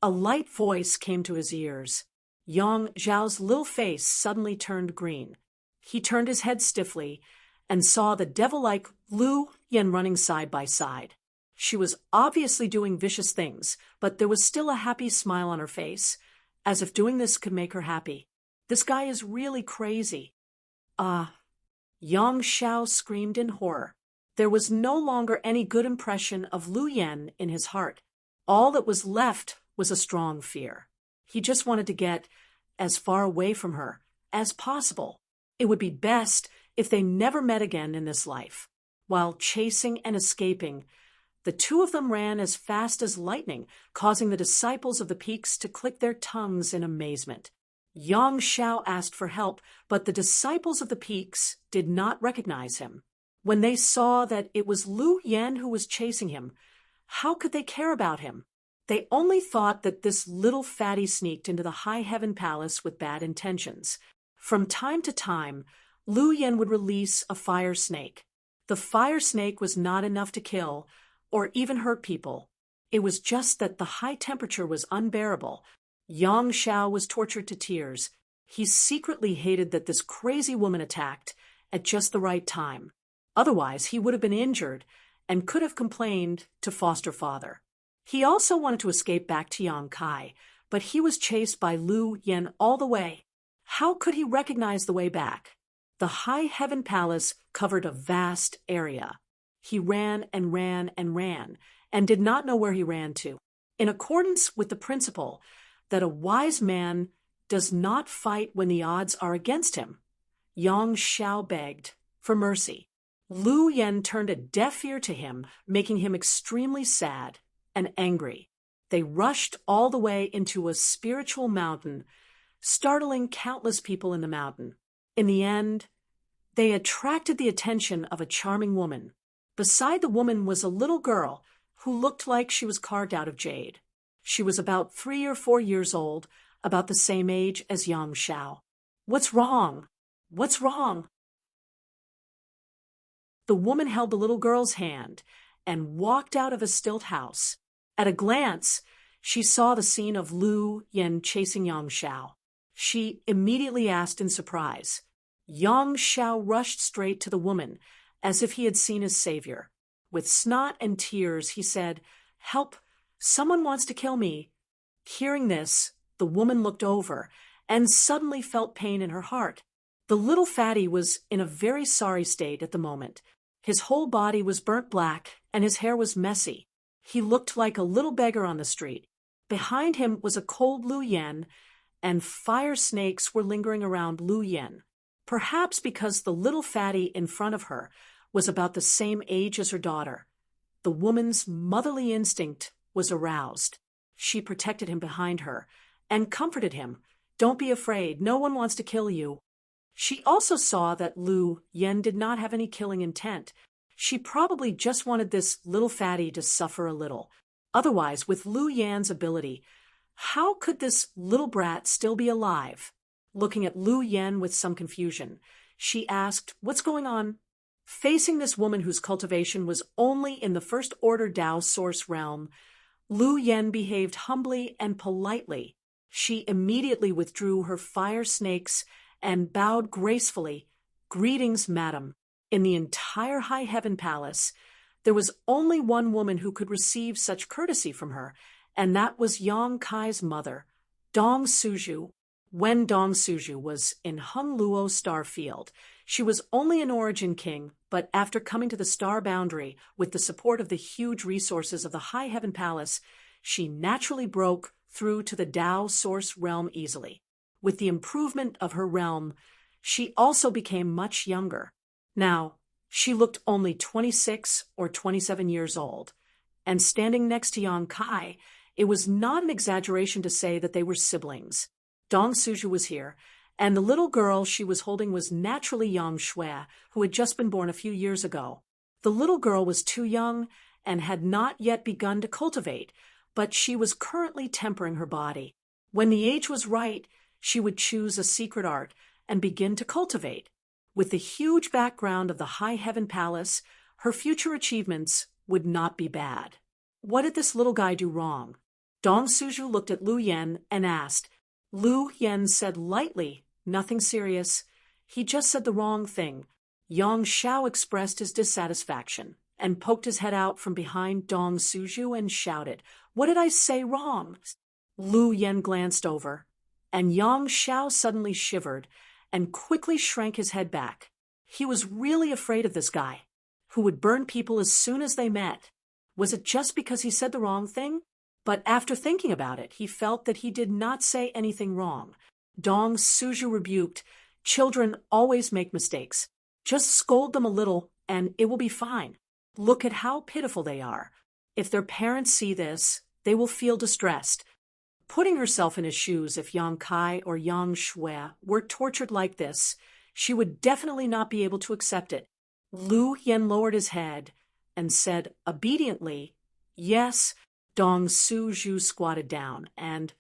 a light voice came to his ears. Yang Zhao's little face suddenly turned green. He turned his head stiffly and saw the devil-like Lu Yan running side by side. She was obviously doing vicious things, but there was still a happy smile on her face, as if doing this could make her happy. This guy is really crazy. Ah! Yang Xiao screamed in horror. There was no longer any good impression of Lu Yan in his heart. All that was left was a strong fear. He just wanted to get as far away from her as possible. It would be best if they never met again in this life. While chasing and escaping, the two of them ran as fast as lightning, causing the disciples of the peaks to click their tongues in amazement. Yang Xiao asked for help, but the disciples of the peaks did not recognize him. When they saw that it was Lu Yan who was chasing him, how could they care about him? They only thought that this little fatty sneaked into the high heaven palace with bad intentions. From time to time, Lu Yan would release a fire snake. The fire snake was not enough to kill or even hurt people. It was just that the high temperature was unbearable. Yang Xiao was tortured to tears. He secretly hated that this crazy woman attacked at just the right time. Otherwise, he would have been injured and could have complained to foster father. He also wanted to escape back to Yangkai, but he was chased by Lu Yan all the way. How could he recognize the way back? The high heaven palace covered a vast area. He ran and ran and ran, and did not know where he ran to. In accordance with the principle that a wise man does not fight when the odds are against him, Yang Xiao begged for mercy. Lu Yan turned a deaf ear to him, making him extremely sad and angry. They rushed all the way into a spiritual mountain, startling countless people in the mountain. In the end, they attracted the attention of a charming woman. Beside the woman was a little girl who looked like she was carved out of jade. She was about 3 or 4 years old, about the same age as Yang Xiao. "What's wrong? What's wrong?" The woman held the little girl's hand and walked out of a stilt house. At a glance, she saw the scene of Lu Yan chasing Yang Xiao. She immediately asked in surprise. Yang Xiao rushed straight to the woman, as if he had seen his savior. With snot and tears, he said, "Help! Someone wants to kill me." Hearing this, the woman looked over and suddenly felt pain in her heart. The little fatty was in a very sorry state at the moment. His whole body was burnt black and his hair was messy. He looked like a little beggar on the street. Behind him was a cold Lu Yan, and fire snakes were lingering around Lu Yan. Perhaps because the little fatty in front of her was about the same age as her daughter, the woman's motherly instinct was aroused. She protected him behind her and comforted him. "Don't be afraid. No one wants to kill you." She also saw that Lu Yan did not have any killing intent. She probably just wanted this little fatty to suffer a little. Otherwise, with Lu Yan's ability, how could this little brat still be alive? Looking at Lu Yan with some confusion, she asked, "What's going on?" Facing this woman whose cultivation was only in the first order Tao source realm, Lu Yan behaved humbly and politely. She immediately withdrew her fire snakes and bowed gracefully. "Greetings, madam." In the entire high heaven palace, there was only one woman who could receive such courtesy from her, and that was Yang Kai's mother, Dong Suju. When Dong Suju was in Hung Luo star field, she was only an origin king, but after coming to the star boundary with the support of the huge resources of the high heaven palace, she naturally broke through to the Tao source realm easily. With the improvement of her realm, she also became much younger. Now, she looked only 26 or 27 years old, and standing next to Yang Kai, it was not an exaggeration to say that they were siblings. Dong Suju was here, and the little girl she was holding was naturally Yang Shui, who had just been born a few years ago. The little girl was too young and had not yet begun to cultivate, but she was currently tempering her body. When the age was right, she would choose a secret art and begin to cultivate. With the huge background of the high heaven palace, her future achievements would not be bad. What did this little guy do wrong? Dong Suju looked at Lu Yan and asked. Lu Yan said lightly, "Nothing serious. He just said the wrong thing." Yang Xiao expressed his dissatisfaction and poked his head out from behind Dong Suju and shouted, "What did I say wrong?" Lu Yen glanced over, and Yang Xiao suddenly shivered and quickly shrank his head back. He was really afraid of this guy, who would burn people as soon as they met. Was it just because he said the wrong thing? But after thinking about it, he felt that he did not say anything wrong. Dong Suju rebuked, "Children always make mistakes. Just scold them a little and it will be fine. Look at how pitiful they are. If their parents see this, they will feel distressed." Putting herself in his shoes, if Yang Kai or Yang Shui were tortured like this, she would definitely not be able to accept it. Lu Yen lowered his head and said obediently, "Yes." Dong Suju squatted down and,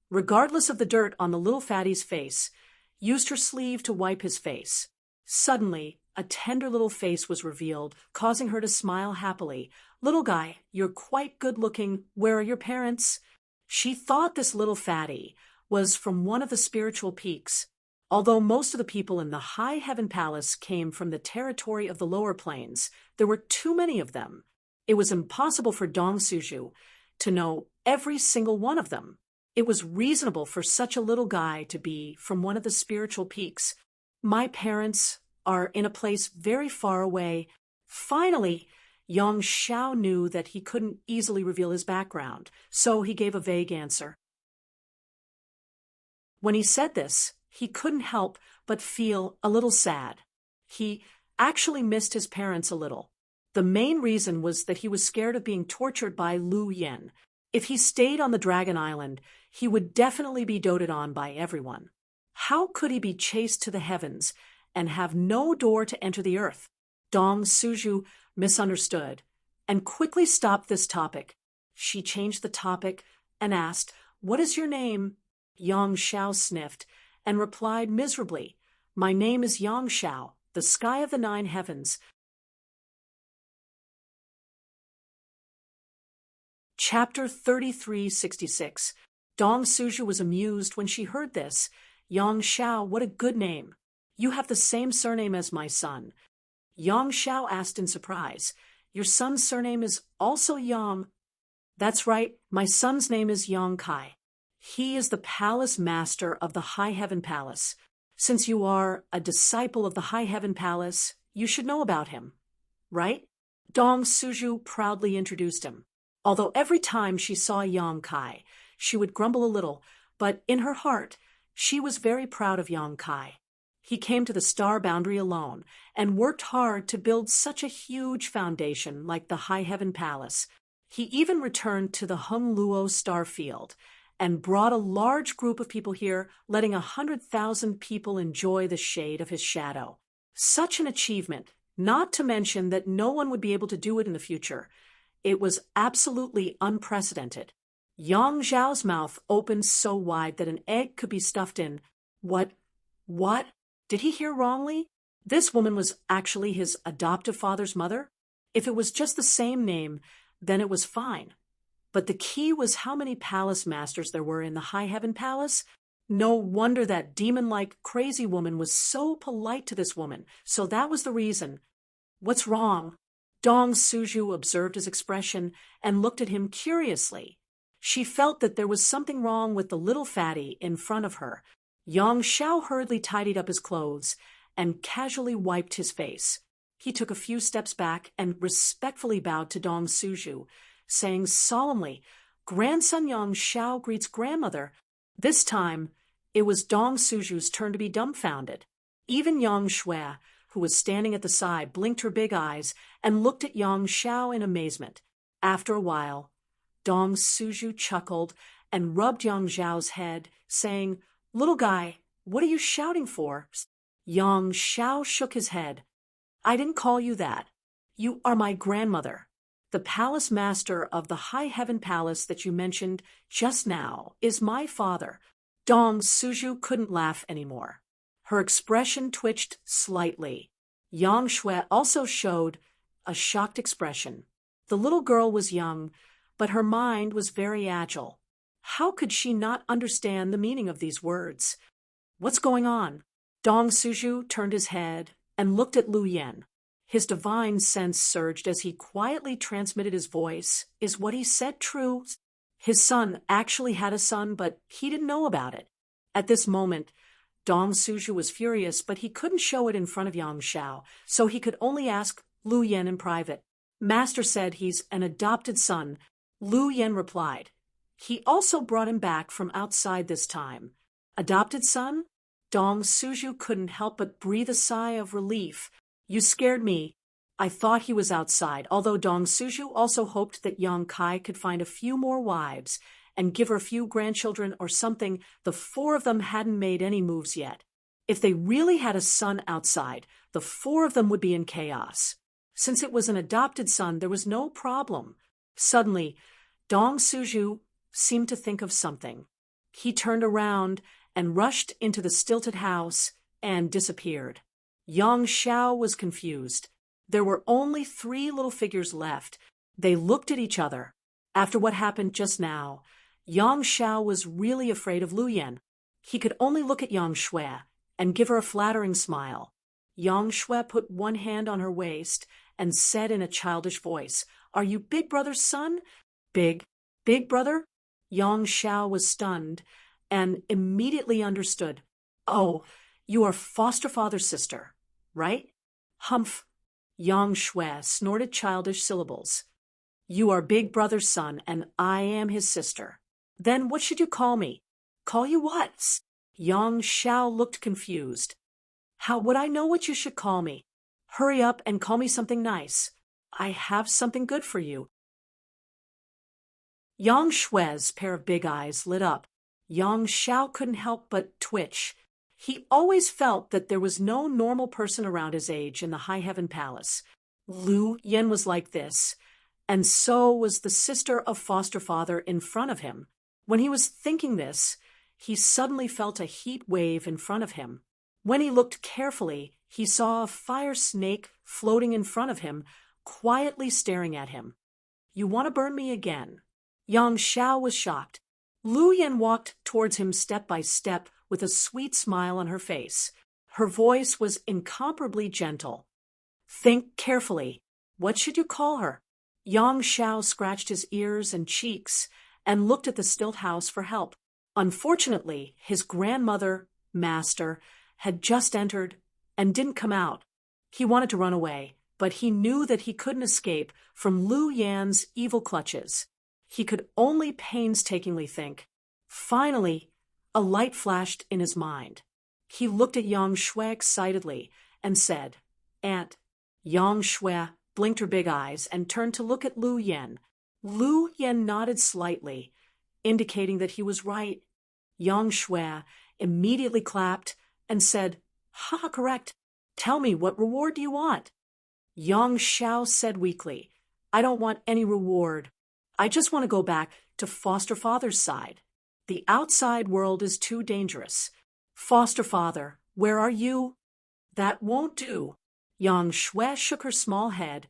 regardless of the dirt on the little fatty's face, used her sleeve to wipe his face. Suddenly, a tender little face was revealed, causing her to smile happily. "Little guy, you're quite good-looking. Where are your parents?" She thought this little fatty was from one of the spiritual peaks. Although most of the people in the High Heaven Palace came from the territory of the lower plains, there were too many of them. It was impossible for Dong Suju to know every single one of them. It was reasonable for such a little guy to be from one of the spiritual peaks. "My parents are in a place very far away." Finally, Yang Xiao knew that he couldn't easily reveal his background, so he gave a vague answer. When he said this, he couldn't help but feel a little sad. He actually missed his parents a little. The main reason was that he was scared of being tortured by Lu Yen. If he stayed on the Dragon Island, he would definitely be doted on by everyone. How could he be chased to the heavens and have no door to enter the earth? Dong Suju misunderstood and quickly stopped this topic. She changed the topic and asked, "What is your name?" Yang Xiao sniffed and replied miserably, "My name is Yang Xiao, the sky of the 9 heavens." Chapter 3366. Dong Suju was amused when she heard this. "Yang Xiao, what a good name. You have the same surname as my son." Yang Xiao asked in surprise, "Your son's surname is also Yang?" "That's right, my son's name is Yang Kai. He is the palace master of the High Heaven Palace. Since you are a disciple of the High Heaven Palace, you should know about him, right?" Dong Suju proudly introduced him. Although every time she saw Yang Kai, she would grumble a little, but in her heart, she was very proud of Yang Kai. He came to the star boundary alone and worked hard to build such a huge foundation like the High Heaven Palace. He even returned to the Hung Luo star field and brought a large group of people here, letting 100,000 people enjoy the shade of his shadow. Such an achievement, not to mention that no one would be able to do it in the future. It was absolutely unprecedented. Yang Zhao's mouth opened so wide that an egg could be stuffed in. What? Did he hear wrongly? This woman was actually his adoptive father's mother? If it was just the same name, then it was fine. But the key was how many palace masters there were in the High Heaven Palace. No wonder that demon-like crazy woman was so polite to this woman. So that was the reason. "What's wrong?" Dong Suju observed his expression and looked at him curiously. She felt that there was something wrong with the little fatty in front of her. Yang Xiao hurriedly tidied up his clothes and casually wiped his face. He took a few steps back and respectfully bowed to Dong Suju, saying solemnly, "Grandson Yang Xiao greets grandmother." This time, it was Dong Suju's turn to be dumbfounded. Even Yang Shui, who was standing at the side, blinked her big eyes and looked at Yang Xiao in amazement. After a while, Dong Suju chuckled and rubbed Yang Zhao's head, saying, "Little guy, what are you shouting for?" Yang Xiao shook his head. "I didn't call you that. You are my grandmother. The palace master of the High Heaven Palace that you mentioned just now is my father." Dong Suju couldn't laugh anymore. Her expression twitched slightly. Yang Shui also showed a shocked expression. The little girl was young, but her mind was very agile. How could she not understand the meaning of these words? "What's going on?" Dong Suju turned his head and looked at Lu Yen. His divine sense surged as he quietly transmitted his voice. Is what he said true? His son actually had a son, but he didn't know about it. At this moment, Dong Suju was furious, but he couldn't show it in front of Yang Xiao, so he could only ask Lu Yan in private. Master said he's an adopted son. Lu Yan replied. He also brought him back from outside this time. Adopted son? Dong Suju couldn't help but breathe a sigh of relief. You scared me. I thought he was outside, although Dong Suju also hoped that Yang Kai could find a few more wives and give her a few grandchildren or something. The four of them hadn't made any moves yet. If they really had a son outside, the four of them would be in chaos. Since it was an adopted son, there was no problem. Suddenly, Dong Suju seemed to think of something. He turned around and rushed into the stilted house and disappeared. Yang Xiao was confused. There were only 3 little figures left. They looked at each other. After what happened just now, Yang Xiao was really afraid of Lu Yan. He could only look at Yang Shui and give her a flattering smile. Yang Shui put one hand on her waist and said in a childish voice, Are you Big Brother's son? Big Brother? Yang Xiao was stunned and immediately understood. Oh, you are foster father's sister, right? Humph. Yang Shui snorted childish syllables. You are Big Brother's son, and I am his sister. Then what should you call me? Call you what? Yang Xiao looked confused. How would I know what you should call me? Hurry up and call me something nice. I have something good for you. Yang Shui's pair of big eyes lit up. Yang Xiao couldn't help but twitch. He always felt that there was no normal person around his age in the High Heaven Palace. Lu Yan was like this, and so was the sister of foster father in front of him. When he was thinking this, he suddenly felt a heat wave in front of him. When he looked carefully, he saw a fire snake floating in front of him, quietly staring at him. You want to burn me again? Yang Xiao was shocked. Lu Yan walked towards him step by step with a sweet smile on her face. Her voice was incomparably gentle. Think carefully. What should you call her? Yang Xiao scratched his ears and cheeks and looked at the stilt house for help. Unfortunately, his grandmother, Master, had just entered and didn't come out. He wanted to run away, but he knew that he couldn't escape from Lu Yan's evil clutches. He could only painstakingly think. Finally, a light flashed in his mind. He looked at Yang Shui excitedly and said, Aunt. Yang Shui blinked her big eyes and turned to look at Lu Yan. Lu Yan nodded slightly, indicating that he was right. Yang Shui immediately clapped and said, Ha, correct. Tell me, what reward do you want? Yang Xiao said weakly, I don't want any reward. I just want to go back to foster father's side. The outside world is too dangerous. Foster father, where are you? That won't do. Yang Shui shook her small head,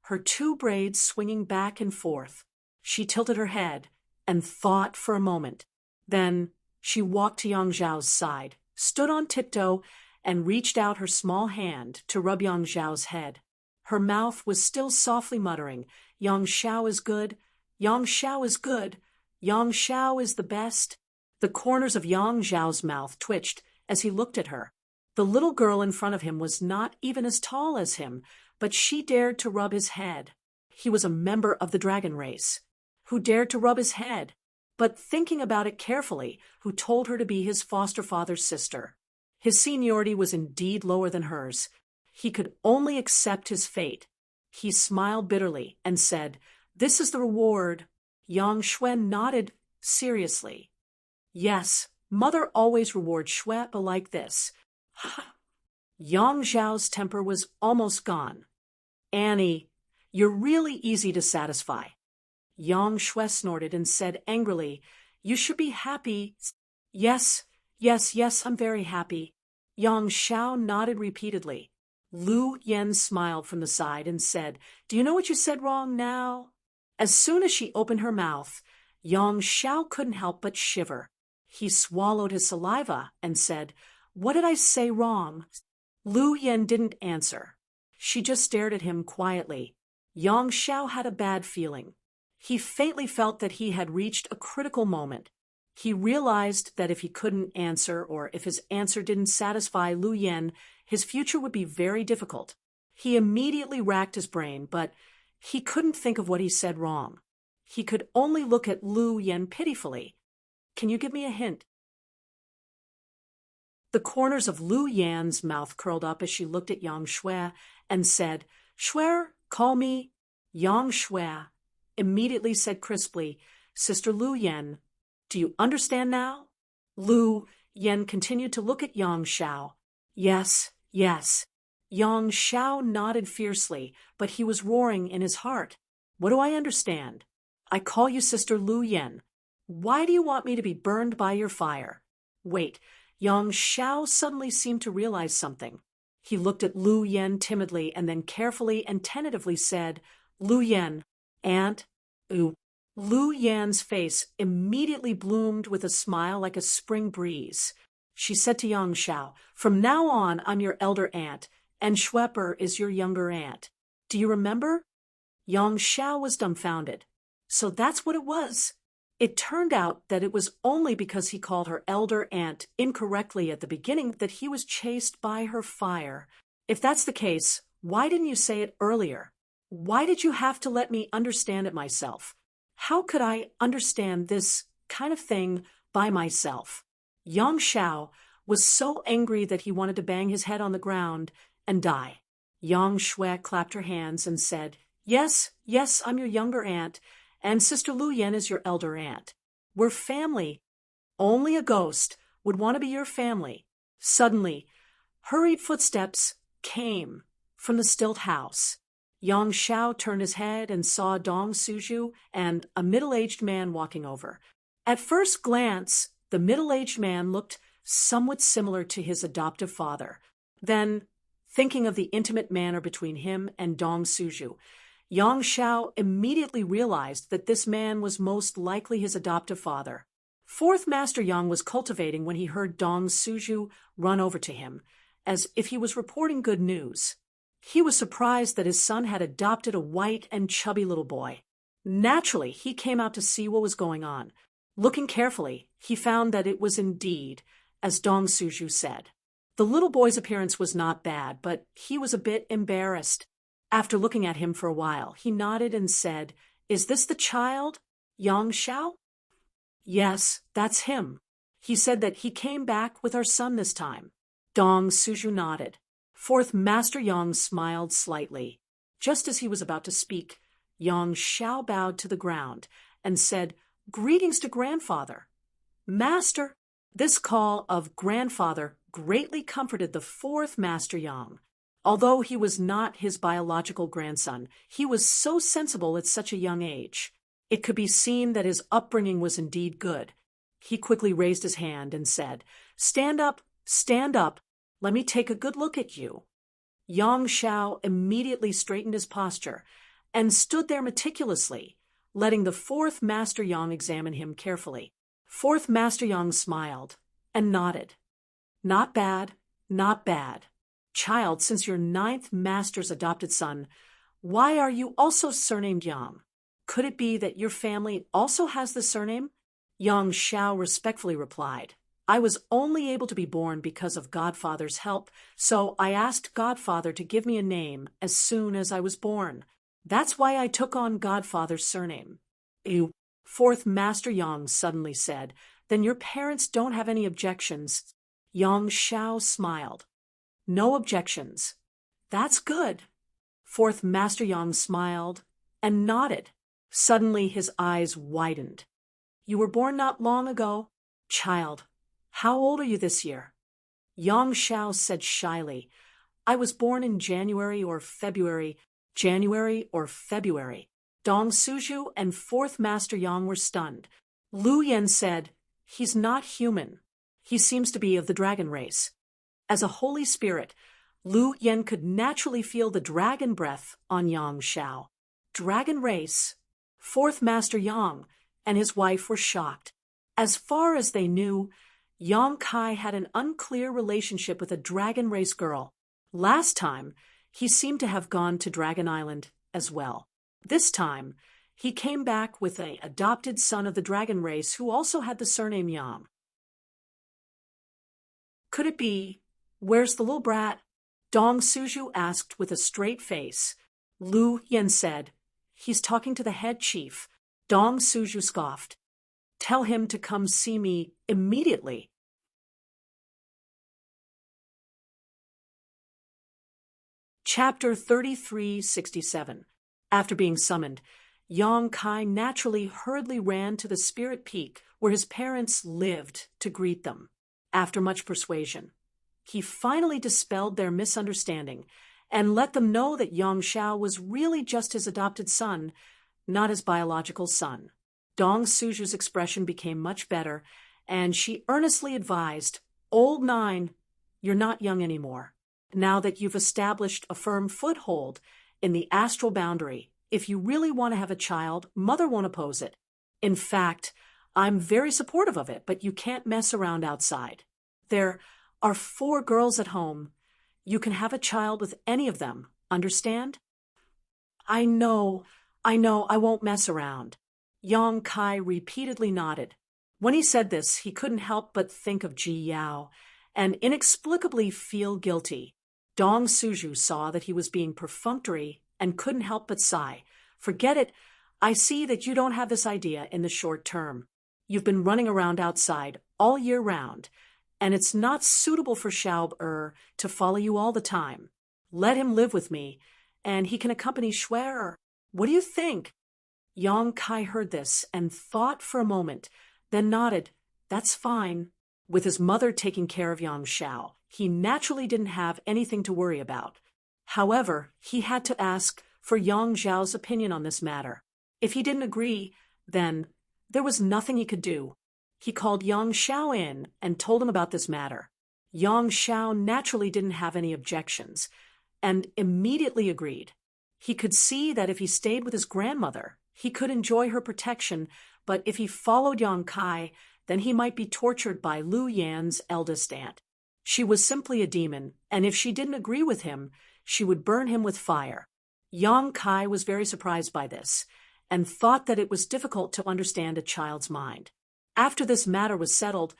her 2 braids swinging back and forth. She tilted her head and thought for a moment. Then she walked to Yang Zhao's side, stood on tiptoe, and reached out her small hand to rub Yang Zhao's head. Her mouth was still softly muttering, Yang Xiao is good, Yang Xiao is good, Yang Xiao is the best. The corners of Yang Zhao's mouth twitched as he looked at her. The little girl in front of him was not even as tall as him, but she dared to rub his head. He was a member of the dragon race. Who dared to rub his head? But thinking about it carefully, who told her to be his foster father's sister? His seniority was indeed lower than hers. He could only accept his fate. He smiled bitterly and said, This is the reward. Yang Shui nodded seriously. Yes, mother always rewards Shui, but like this. Yang Zhao's temper was almost gone. Annie, you're really easy to satisfy. Yang Shui snorted and said angrily, You should be happy. Yes, I'm very happy. Yang Xiao nodded repeatedly. Lu Yan smiled from the side and said, Do you know what you said wrong now? As soon as she opened her mouth, Yang Xiao couldn't help but shiver. He swallowed his saliva and said, What did I say wrong? Lu Yan didn't answer. She just stared at him quietly. Yang Xiao had a bad feeling. He faintly felt that he had reached a critical moment. He realized that if he couldn't answer, or if his answer didn't satisfy Lu Yan, his future would be very difficult. He immediately racked his brain, but he couldn't think of what he said wrong. He could only look at Lu Yan pitifully. "Can you give me a hint?" The corners of Lu Yan's mouth curled up as she looked at Yang Shui and said, "Shui, call me." Yang Shui immediately said crisply, "Sister Lu Yan, do you understand now?" Lu Yan continued to look at Yang Xiao. "Yes, yes." Yang Xiao nodded fiercely, but he was roaring in his heart. "What do I understand? I call you Sister Lu Yan. Why do you want me to be burned by your fire?" Wait, Yang Xiao suddenly seemed to realize something. He looked at Lu Yan timidly and then carefully and tentatively said, "Lu Yan, aunt, ooh." Lu Yan's face immediately bloomed with a smile like a spring breeze. She said to Yang Xiao, "From now on, I'm your elder aunt, and Schwepper is your younger aunt. Do you remember?" Yang Xiao was dumbfounded. So that's what it was. It turned out that it was only because he called her elder aunt incorrectly at the beginning that he was chased by her fire. If that's the case, why didn't you say it earlier? Why did you have to let me understand it myself? How could I understand this kind of thing by myself? Yang Xiao was so angry that he wanted to bang his head on the ground and die. Yang Shui clapped her hands and said, "Yes, yes, I'm your younger aunt, and Sister Lu Yan is your elder aunt. We're family. Only a ghost would want to be your family." Suddenly, hurried footsteps came from the stilt house. Yang Xiao turned his head and saw Dong Suju and a middle-aged man walking over. At first glance, the middle-aged man looked somewhat similar to his adoptive father. Then, thinking of the intimate manner between him and Dong Suju, Yang Xiao immediately realized that this man was most likely his adoptive father. Fourth Master Yang was cultivating when he heard Dong Suju run over to him, as if he was reporting good news. He was surprised that his son had adopted a white and chubby little boy. Naturally, he came out to see what was going on. Looking carefully, he found that it was indeed, as Dong Suju said. The little boy's appearance was not bad, but he was a bit embarrassed. After looking at him for a while, he nodded and said, "Is this the child, Yang Xiao?" "Yes, that's him. He said that he came back with our son this time." Dong Suju nodded. Fourth Master Yang smiled slightly. Just as he was about to speak, Yang Xiao bowed to the ground and said, "Greetings to grandfather." "Master." This call of grandfather greatly comforted the fourth Master Yang. Although he was not his biological grandson, he was so sensible at such a young age. It could be seen that his upbringing was indeed good. He quickly raised his hand and said, stand up, let me take a good look at you." Yang Xiao immediately straightened his posture and stood there meticulously, letting the fourth Master Yang examine him carefully. Fourth Master Yang smiled and nodded. "Not bad, not bad. Child, since you're ninth master's adopted son, why are you also surnamed Yang? Could it be that your family also has the surname?" Yang Xiao respectfully replied, "I was only able to be born because of Godfather's help, so I asked Godfather to give me a name as soon as I was born. That's why I took on Godfather's surname." "Ew," Fourth Master Yang suddenly said, "then your parents don't have any objections." Yang Xiao smiled. "No objections. That's good." Fourth Master Yang smiled and nodded. Suddenly his eyes widened. "You were born not long ago. Child, how old are you this year?" Yang Xiao said shyly, "I was born in January or February." January or February. Dong Suju and Fourth Master Yang were stunned. Lu Yan said, "He's not human. He seems to be of the dragon race." As a holy spirit, Lu Yan could naturally feel the dragon breath on Yang Xiao. Dragon race. Fourth Master Yang and his wife were shocked. As far as they knew, Yang Kai had an unclear relationship with a dragon race girl. Last time, he seemed to have gone to Dragon Island as well. This time, he came back with an adopted son of the dragon race who also had the surname Yang. Could it be, where's the little brat? Dong Suju asked with a straight face. Lu Yen said, he's talking to the head chief. Dong Suju scoffed. Tell him to come see me immediately. Chapter 3367. After being summoned, Yang Kai naturally hurriedly ran to the Spirit Peak where his parents lived to greet them. After much persuasion, he finally dispelled their misunderstanding and let them know that Yang Xiao was really just his adopted son, not his biological son. Dong Suju's expression became much better, and she earnestly advised, Old Nine, you're not young anymore. Now that you've established a firm foothold in the astral boundary, if you really want to have a child, Mother won't oppose it. In fact, I'm very supportive of it, but you can't mess around outside. There are 4 girls at home. You can have a child with any of them, understand? I know, I won't mess around. Yang Kai repeatedly nodded. When he said this, he couldn't help but think of Ji Yao, and inexplicably feel guilty. Dong Suju saw that he was being perfunctory and couldn't help but sigh. Forget it, I see that you don't have this idea in the short term. You've been running around outside all year round, and it's not suitable for Xiao to follow you all the time. Let him live with me, and he can accompany Shui. What do you think? Yang Kai heard this and thought for a moment, then nodded. That's fine. With his mother taking care of Yang Xiao, he naturally didn't have anything to worry about. However, he had to ask for Yang Xiao's opinion on this matter. If he didn't agree, then there was nothing he could do. He called Yang Xiao in and told him about this matter. Yang Xiao naturally didn't have any objections and immediately agreed. He could see that if he stayed with his grandmother, he could enjoy her protection, but if he followed Yang Kai, then he might be tortured by Lu Yan's eldest aunt. She was simply a demon, and if she didn't agree with him, she would burn him with fire. Yang Kai was very surprised by this, and thought that it was difficult to understand a child's mind. After this matter was settled,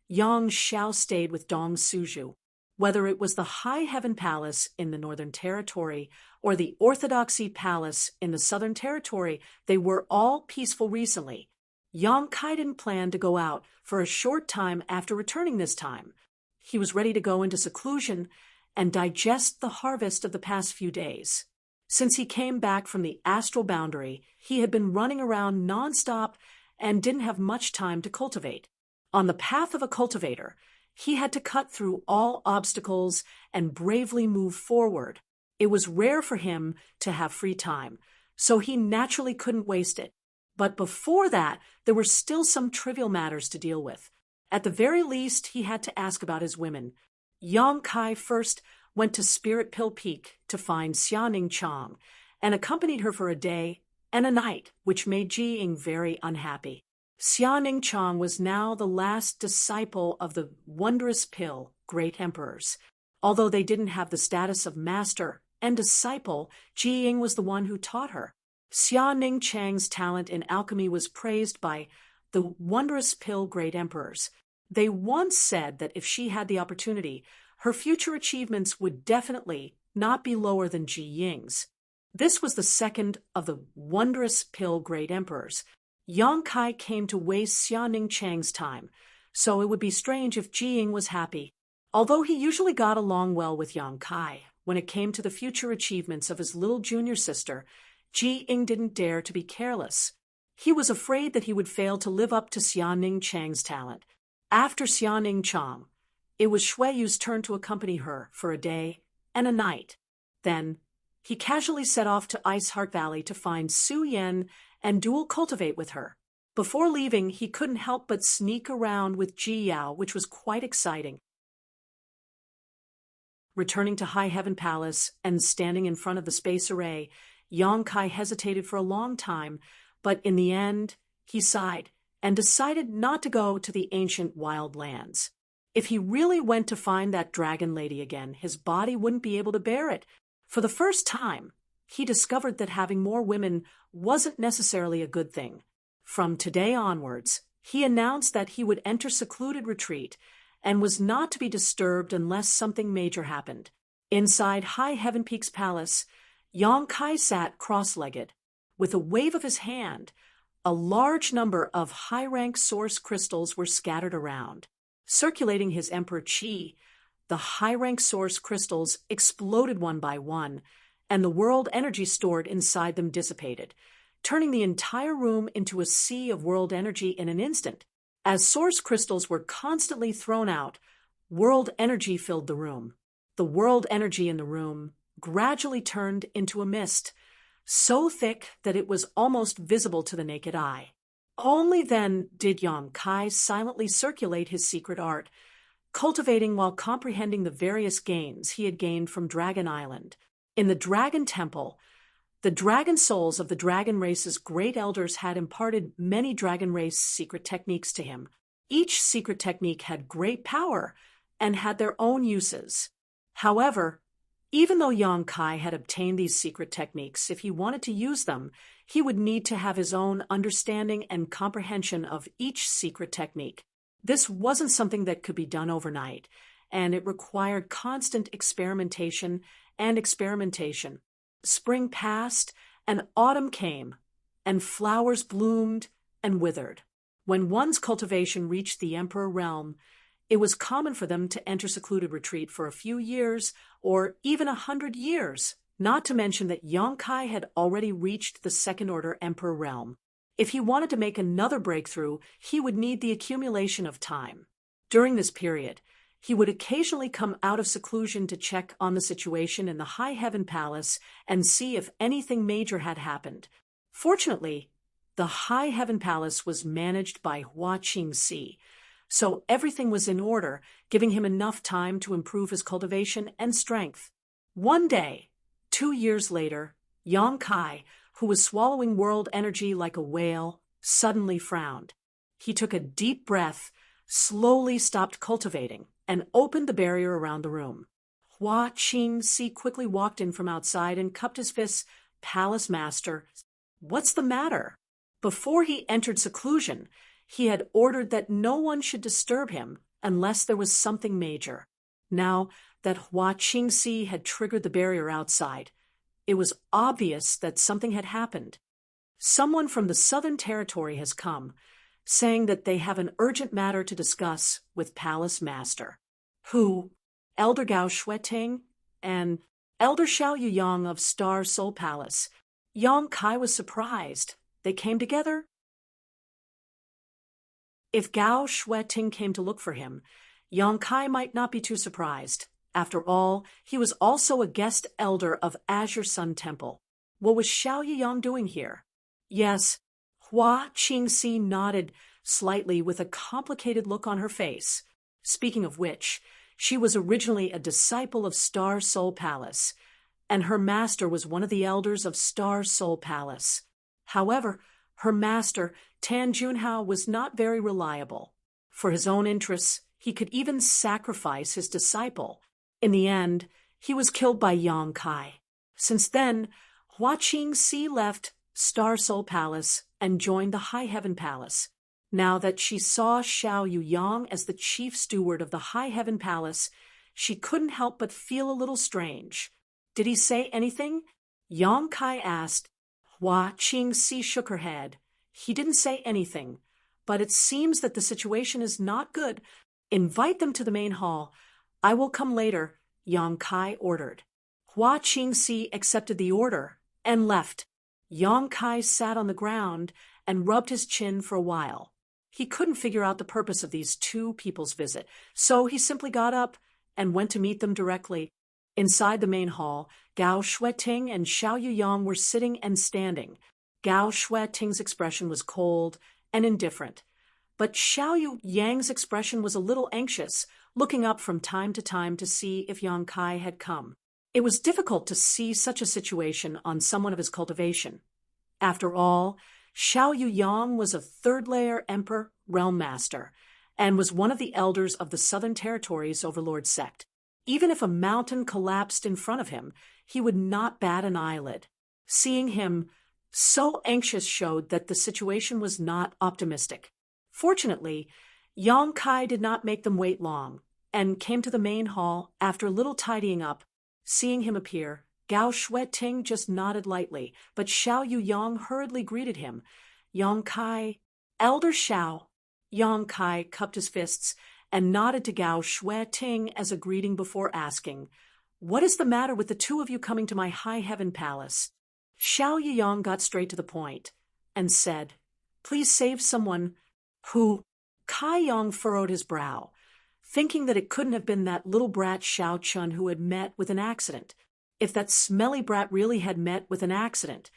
Yang Xiao stayed with Dong Suju. Whether it was the High Heaven Palace in the Northern Territory or the Orthodoxy Palace in the Southern Territory, they were all peaceful recently. Yang Kai didn't plan to go out for a short time after returning this time. He was ready to go into seclusion and digest the harvest of the past few days. Since he came back from the astral boundary, he had been running around nonstop and didn't have much time to cultivate. On the path of a cultivator, he had to cut through all obstacles and bravely move forward. It was rare for him to have free time, so he naturally couldn't waste it. But before that, there were still some trivial matters to deal with. At the very least, he had to ask about his women. Yang Kai first went to Spirit Pill Peak to find Xianing Chang and accompanied her for a day and a night, which made Ji Ying very unhappy. Xianing Chang was now the last disciple of the wondrous pill, great emperors. Although they didn't have the status of master and disciple, Ji Ying was the one who taught her. Xianing Chang's talent in alchemy was praised by the wondrous pill great emperors. They once said that if she had the opportunity, her future achievements would definitely not be lower than Ji Ying's. This was the second of the wondrous pill great emperors. Yang Kai came to waste Xianing Chang's time, so it would be strange if Ji Ying was happy. Although he usually got along well with Yang Kai, when it came to the future achievements of his little junior sister, Ji Ying didn't dare to be careless. He was afraid that he would fail to live up to Xianing Chang's talent. After Xianing Chang, it was Shui Yu's turn to accompany her for a day and a night. Then, he casually set off to Ice Heart Valley to find Su Yan and dual cultivate with her. Before leaving, he couldn't help but sneak around with Ji Yao, which was quite exciting. Returning to High Heaven Palace and standing in front of the space array, Yang Kai hesitated for a long time, but in the end, he sighed and decided not to go to the ancient wild lands. If he really went to find that dragon lady again, his body wouldn't be able to bear it. For the first time, he discovered that having more women wasn't necessarily a good thing. From today onwards, he announced that he would enter secluded retreat and was not to be disturbed unless something major happened. Inside High Heaven Peak's palace, Yang Kai sat cross-legged. With a wave of his hand, a large number of high-rank source crystals were scattered around. Circulating his emperor chi, the high-rank source crystals exploded one by one, and the world energy stored inside them dissipated, turning the entire room into a sea of world energy in an instant. As source crystals were constantly thrown out, world energy filled the room. The world energy in the room gradually turned into a mist, so thick that it was almost visible to the naked eye. Only then did Yang Kai silently circulate his secret art, cultivating while comprehending the various gains he had gained from Dragon Island. In the Dragon Temple, the dragon souls of the dragon race's great elders had imparted many dragon race secret techniques to him. Each secret technique had great power and had their own uses. However, even though Yang Kai had obtained these secret techniques, if he wanted to use them, he would need to have his own understanding and comprehension of each secret technique. This wasn't something that could be done overnight, and it required constant experimentation and experimentation. Spring passed, and autumn came, and flowers bloomed and withered. When one's cultivation reached the Emperor realm, it was common for them to enter secluded retreat for a few years or even 100 years, not to mention that Yang Kai had already reached the second-order Emperor realm. If he wanted to make another breakthrough, he would need the accumulation of time. During this period, he would occasionally come out of seclusion to check on the situation in the High Heaven Palace and see if anything major had happened. Fortunately, the High Heaven Palace was managed by Hua Qingxi, so everything was in order, giving him enough time to improve his cultivation and strength. One day, 2 years later, Yang Kai, who was swallowing world energy like a whale, suddenly frowned. He took a deep breath, slowly stopped cultivating, and opened the barrier around the room. Hua Qingxi quickly walked in from outside and cupped his fists. "Palace Master, what's the matter?" Before he entered seclusion, he had ordered that no one should disturb him unless there was something major. Now that Hua Qingxi had triggered the barrier outside, it was obvious that something had happened. "Someone from the Southern Territory has come, saying that they have an urgent matter to discuss with Palace Master." "Who?" "Elder Gao Shueting and Elder Xiao Yuyang of Star Soul Palace." Yang Kai was surprised. They came together? If Gao Shueting came to look for him, Yang Kai might not be too surprised. After all, he was also a guest elder of Azure Sun Temple. What was Xiao Yuyang doing here? Yes, Hua Qingxi nodded slightly with a complicated look on her face. Speaking of which, she was originally a disciple of Star Soul Palace, and her master was one of the elders of Star Soul Palace. However, her master, Tan Junhao, was not very reliable. For his own interests, he could even sacrifice his disciple. In the end, he was killed by Yang Kai. Since then, Hua Qingxi left Star Soul Palace and joined the High Heaven Palace. Now that she saw Xiao Yuyang as the chief steward of the High Heaven Palace, she couldn't help but feel a little strange. "Did he say anything?" Yang Kai asked. Hua Qingxi shook her head. "He didn't say anything, but it seems that the situation is not good. Invite them to the main hall. I will come later," Yang Kai ordered. Hua Qingxi accepted the order and left. Yang Kai sat on the ground and rubbed his chin for a while. He couldn't figure out the purpose of these two people's visit, so he simply got up and went to meet them directly. Inside the main hall, Gao Shueting and Xiao Yuyang were sitting and standing. Gao Shueting's expression was cold and indifferent, but Xiao Yuyang's expression was a little anxious, looking up from time to time to see if Yang Kai had come. It was difficult to see such a situation on someone of his cultivation. After all, Xiao Yuyang was a third-layer Emperor Realm Master, and was one of the elders of the Southern Territories Overlord sect. Even if a mountain collapsed in front of him, he would not bat an eyelid. Seeing him so anxious showed that the situation was not optimistic. Fortunately, Yang Kai did not make them wait long, and came to the main hall after a little tidying up. Seeing him appear, Gao Shueting just nodded lightly, but Xiao Yuyang hurriedly greeted him. Yang Kai, Elder Xiao. Yang Kai cupped his fists and nodded to Gao Shueting as a greeting before asking, "What is the matter with the two of you coming to my high heaven palace?" Xiao Yuyang got straight to the point and said, "Please save someone who—" Kai Yang furrowed his brow, thinking that it couldn't have been that little brat Xiao Chun who had met with an accident. If that smelly brat really had met with an accident,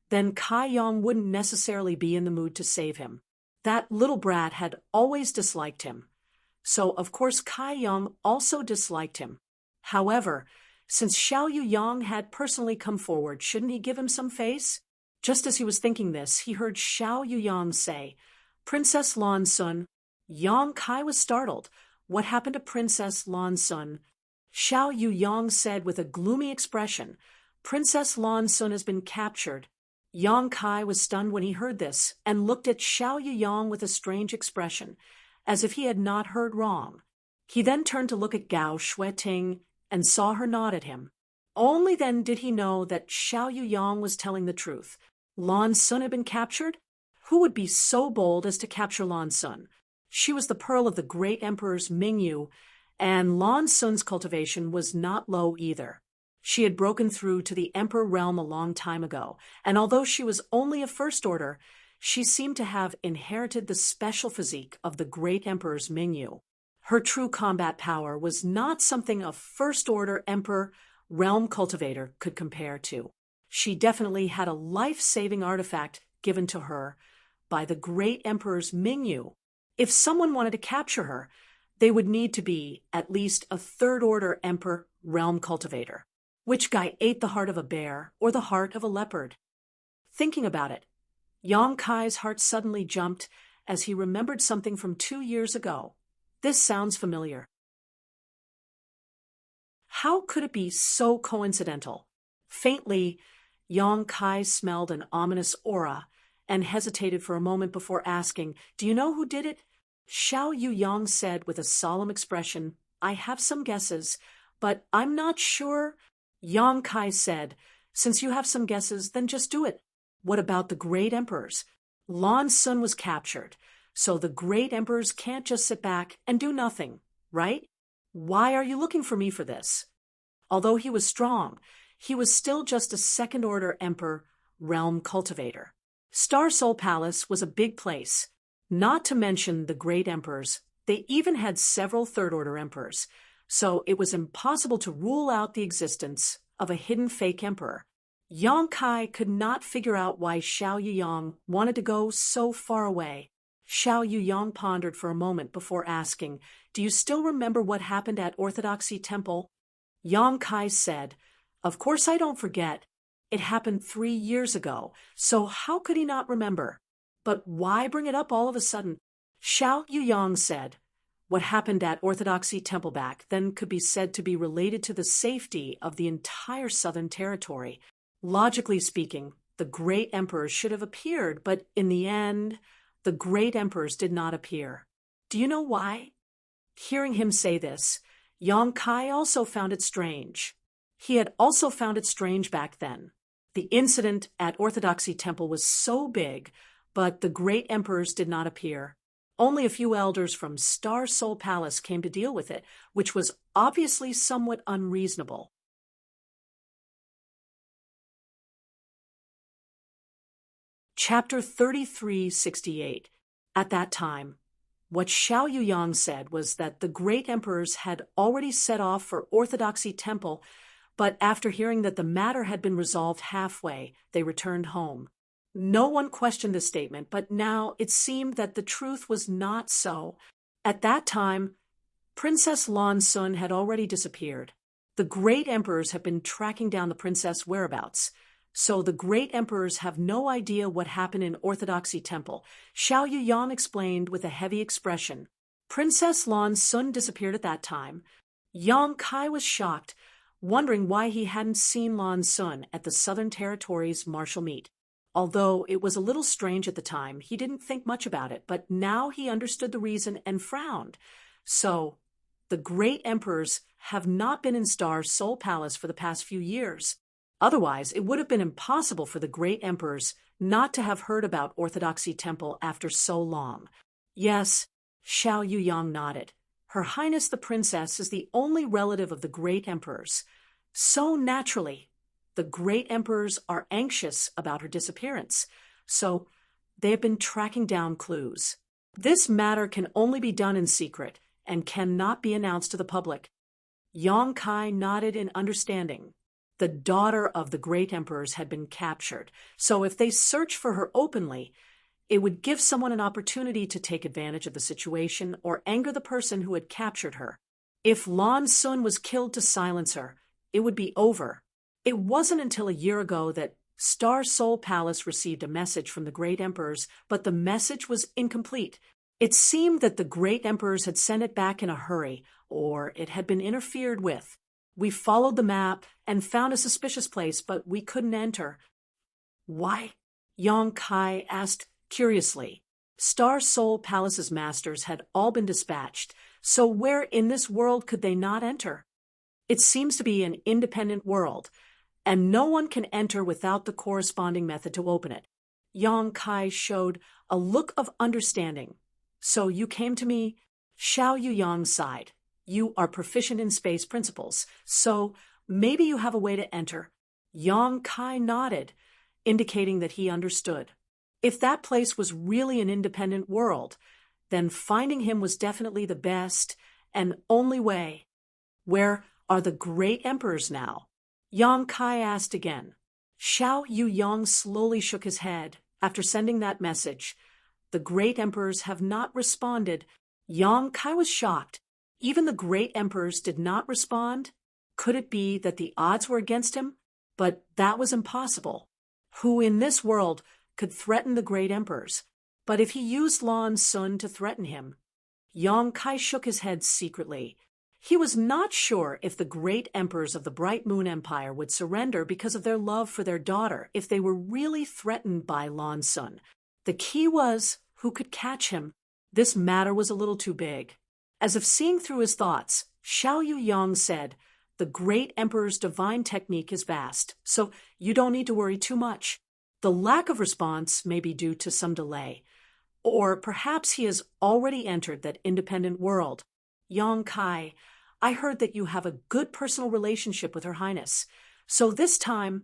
then Kai Yang wouldn't necessarily be in the mood to save him. That little brat had always disliked him. So, of course, Kai Yang also disliked him. However, since Xiao Yuyang had personally come forward, shouldn't he give him some face? Just as he was thinking this, he heard Xiao Yuyang say, "Princess Lan Sun." Yang Kai was startled. What happened to Princess Lan Sun? Xiao Yuyang said with a gloomy expression, "Princess Lan Sun has been captured." Yang Kai was stunned when he heard this and looked at Xiao Yuyang with a strange expression, as if he had not heard wrong. He then turned to look at Gao Shueting and saw her nod at him. Only then did he know that Xiao Yuyang was telling the truth. Lan Sun had been captured? Who would be so bold as to capture Lan Sun? She was the pearl of the great emperor's Mingyu, and Lan Sun's cultivation was not low either. She had broken through to the emperor realm a long time ago, and although she was only a first order, she seemed to have inherited the special physique of the great emperor's Mingyu. Her true combat power was not something a first-order emperor realm cultivator could compare to. She definitely had a life-saving artifact given to her by the great emperor's Mingyu. If someone wanted to capture her, they would need to be at least a third-order emperor realm cultivator. Which guy ate the heart of a bear or the heart of a leopard? Thinking about it, Yang Kai's heart suddenly jumped as he remembered something from 2 years ago. This sounds familiar. How could it be so coincidental? Faintly, Yang Kai smelled an ominous aura and hesitated for a moment before asking, "Do you know who did it?" Xiao Yuyang said with a solemn expression, "I have some guesses, but I'm not sure." Yang Kai said, "Since you have some guesses, then just do it. What about the great emperors? Lan Sun was captured, so the great emperors can't just sit back and do nothing, right? Why are you looking for me for this?" Although he was strong, he was still just a second-order emperor realm cultivator. Star Soul Palace was a big place. Not to mention the great emperors, they even had several third-order emperors, so it was impossible to rule out the existence of a hidden fake emperor. Yang Kai could not figure out why Xiao Yuyang wanted to go so far away. Xiao Yuyang pondered for a moment before asking, "Do you still remember what happened at Orthodoxy Temple?" Yang Kai said, "Of course I don't forget. It happened 3 years ago, so how could he not remember? But why bring it up all of a sudden?" Xiao Yuyang said, "What happened at Orthodoxy Temple back then could be said to be related to the safety of the entire Southern Territory. Logically speaking, the great emperors should have appeared, but in the end, the great emperors did not appear. Do you know why?" Hearing him say this, Yang Kai also found it strange. He had also found it strange back then. The incident at Orthodoxy Temple was so big, but the great emperors did not appear. Only a few elders from Star Soul Palace came to deal with it, which was obviously somewhat unreasonable. Chapter 3368. At that time, what Xiao Yuyang said was that the great emperors had already set off for Orthodoxy Temple, but after hearing that the matter had been resolved halfway, they returned home. No one questioned this statement, but now it seemed that the truth was not so. At that time, Princess Lan Sun had already disappeared. The great emperors have been tracking down the princess' whereabouts, so the great emperors have no idea what happened in Orthodoxy Temple. Xiao Yuyang explained with a heavy expression. Princess Lan Sun disappeared at that time, Yang Kai was shocked, wondering why he hadn't seen Lan Sun at the Southern Territory's martial meet. Although it was a little strange at the time, he didn't think much about it, but now he understood the reason and frowned. So, the great emperors have not been in Star Soul Palace for the past few years. Otherwise, it would have been impossible for the great emperors not to have heard about Orthodoxy Temple after so long. Yes, Xiao Yuyang nodded. Her Highness the Princess is the only relative of the great emperors. So naturally, the great emperors are anxious about her disappearance, so they have been tracking down clues. This matter can only be done in secret and cannot be announced to the public. Yang Kai nodded in understanding. The daughter of the great emperors had been captured, so if they search for her openly, it would give someone an opportunity to take advantage of the situation or anger the person who had captured her. If Lan Sun was killed to silence her, it would be over. It wasn't until a year ago that Star Soul Palace received a message from the great emperors, but the message was incomplete. It seemed that the great emperors had sent it back in a hurry, or it had been interfered with. We followed the map and found a suspicious place, but we couldn't enter. Why? Yang Kai asked curiously. Star Soul Palace's masters had all been dispatched, so where in this world could they not enter? It seems to be an independent world, and no one can enter without the corresponding method to open it. Yang Kai showed a look of understanding. So you came to me? Xiao Yuyang sighed. You are proficient in space principles, so maybe you have a way to enter. Yang Kai nodded, indicating that he understood. If that place was really an independent world, then finding him was definitely the best and only way. Where are the great emperors now? Yang Kai asked again. Xiao Yuyang slowly shook his head. After sending that message, the great emperors have not responded. Yang Kai was shocked. Even the great emperors did not respond? Could it be that the odds were against him? But that was impossible. Who in this world could threaten the great emperors? But if he used Lan Sun to threaten him? Yang Kai shook his head secretly. He was not sure if the great emperors of the Bright Moon Empire would surrender because of their love for their daughter if they were really threatened by Lan Sun. The key was who could catch him. This matter was a little too big. As if seeing through his thoughts, Xiao Yuyang said, the great emperor's divine technique is vast, so you don't need to worry too much. The lack of response may be due to some delay, or perhaps he has already entered that independent world. Yang Kai, I heard that you have a good personal relationship with Her Highness, so this time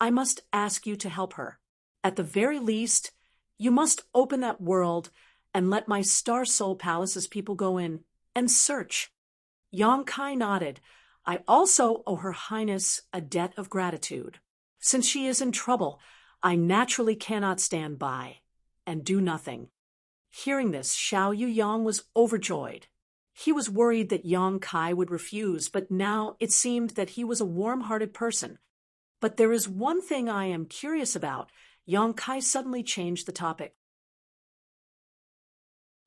I must ask you to help her. At the very least, you must open that world and let my Star Soul Palace's people go in and search. Yang Kai nodded. I also owe Her Highness a debt of gratitude. Since she is in trouble, I naturally cannot stand by and do nothing. Hearing this, Xiao Yuyang was overjoyed. He was worried that Yang Kai would refuse, but now it seemed that he was a warm-hearted person. But there is one thing I am curious about. Yang Kai suddenly changed the topic.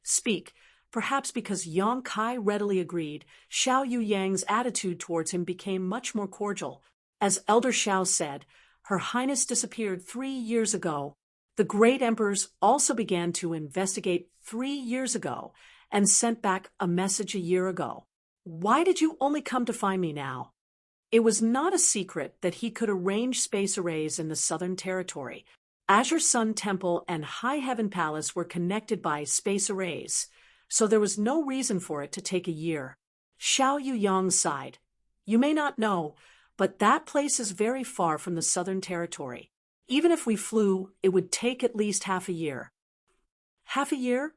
Speak. Perhaps because Yang Kai readily agreed, Xiao Yuyang's attitude towards him became much more cordial. As Elder Xiao said, Her Highness disappeared 3 years ago. The great emperors also began to investigate 3 years ago and sent back a message a year ago. Why did you only come to find me now? It was not a secret that he could arrange space arrays in the Southern Territory. Azure Sun Temple and High Heaven Palace were connected by space arrays, so there was no reason for it to take a year. Xiao Yuyang sighed. You may not know, but that place is very far from the Southern Territory. Even if we flew, it would take at least half a year. Half a year?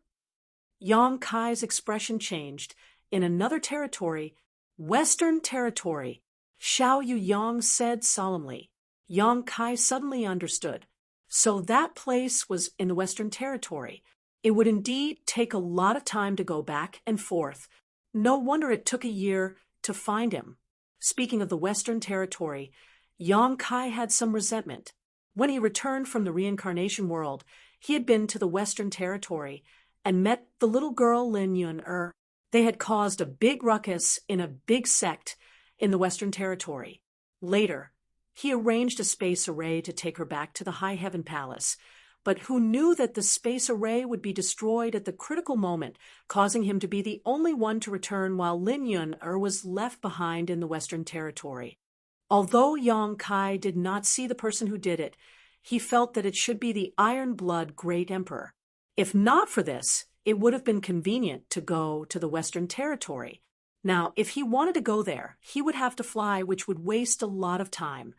Yang Kai's expression changed. In another territory, Western Territory, Xiao Yuyang said solemnly. Yang Kai suddenly understood. So that place was in the Western Territory. It would indeed take a lot of time to go back and forth. No wonder it took a year to find him. Speaking of the Western Territory, Yang Kai had some resentment. When he returned from the reincarnation world, he had been to the Western Territory and met the little girl Lin Yun-er. They had caused a big ruckus in a big sect in the Western Territory. Later, he arranged a space array to take her back to the High Heaven Palace, but who knew that the space array would be destroyed at the critical moment, causing him to be the only one to return while Lin Yun-er was left behind in the Western Territory. Although Yang Kai did not see the person who did it, he felt that it should be the Iron-Blood Great Emperor. If not for this, it would have been convenient to go to the Western Territory. Now, if he wanted to go there, he would have to fly, which would waste a lot of time.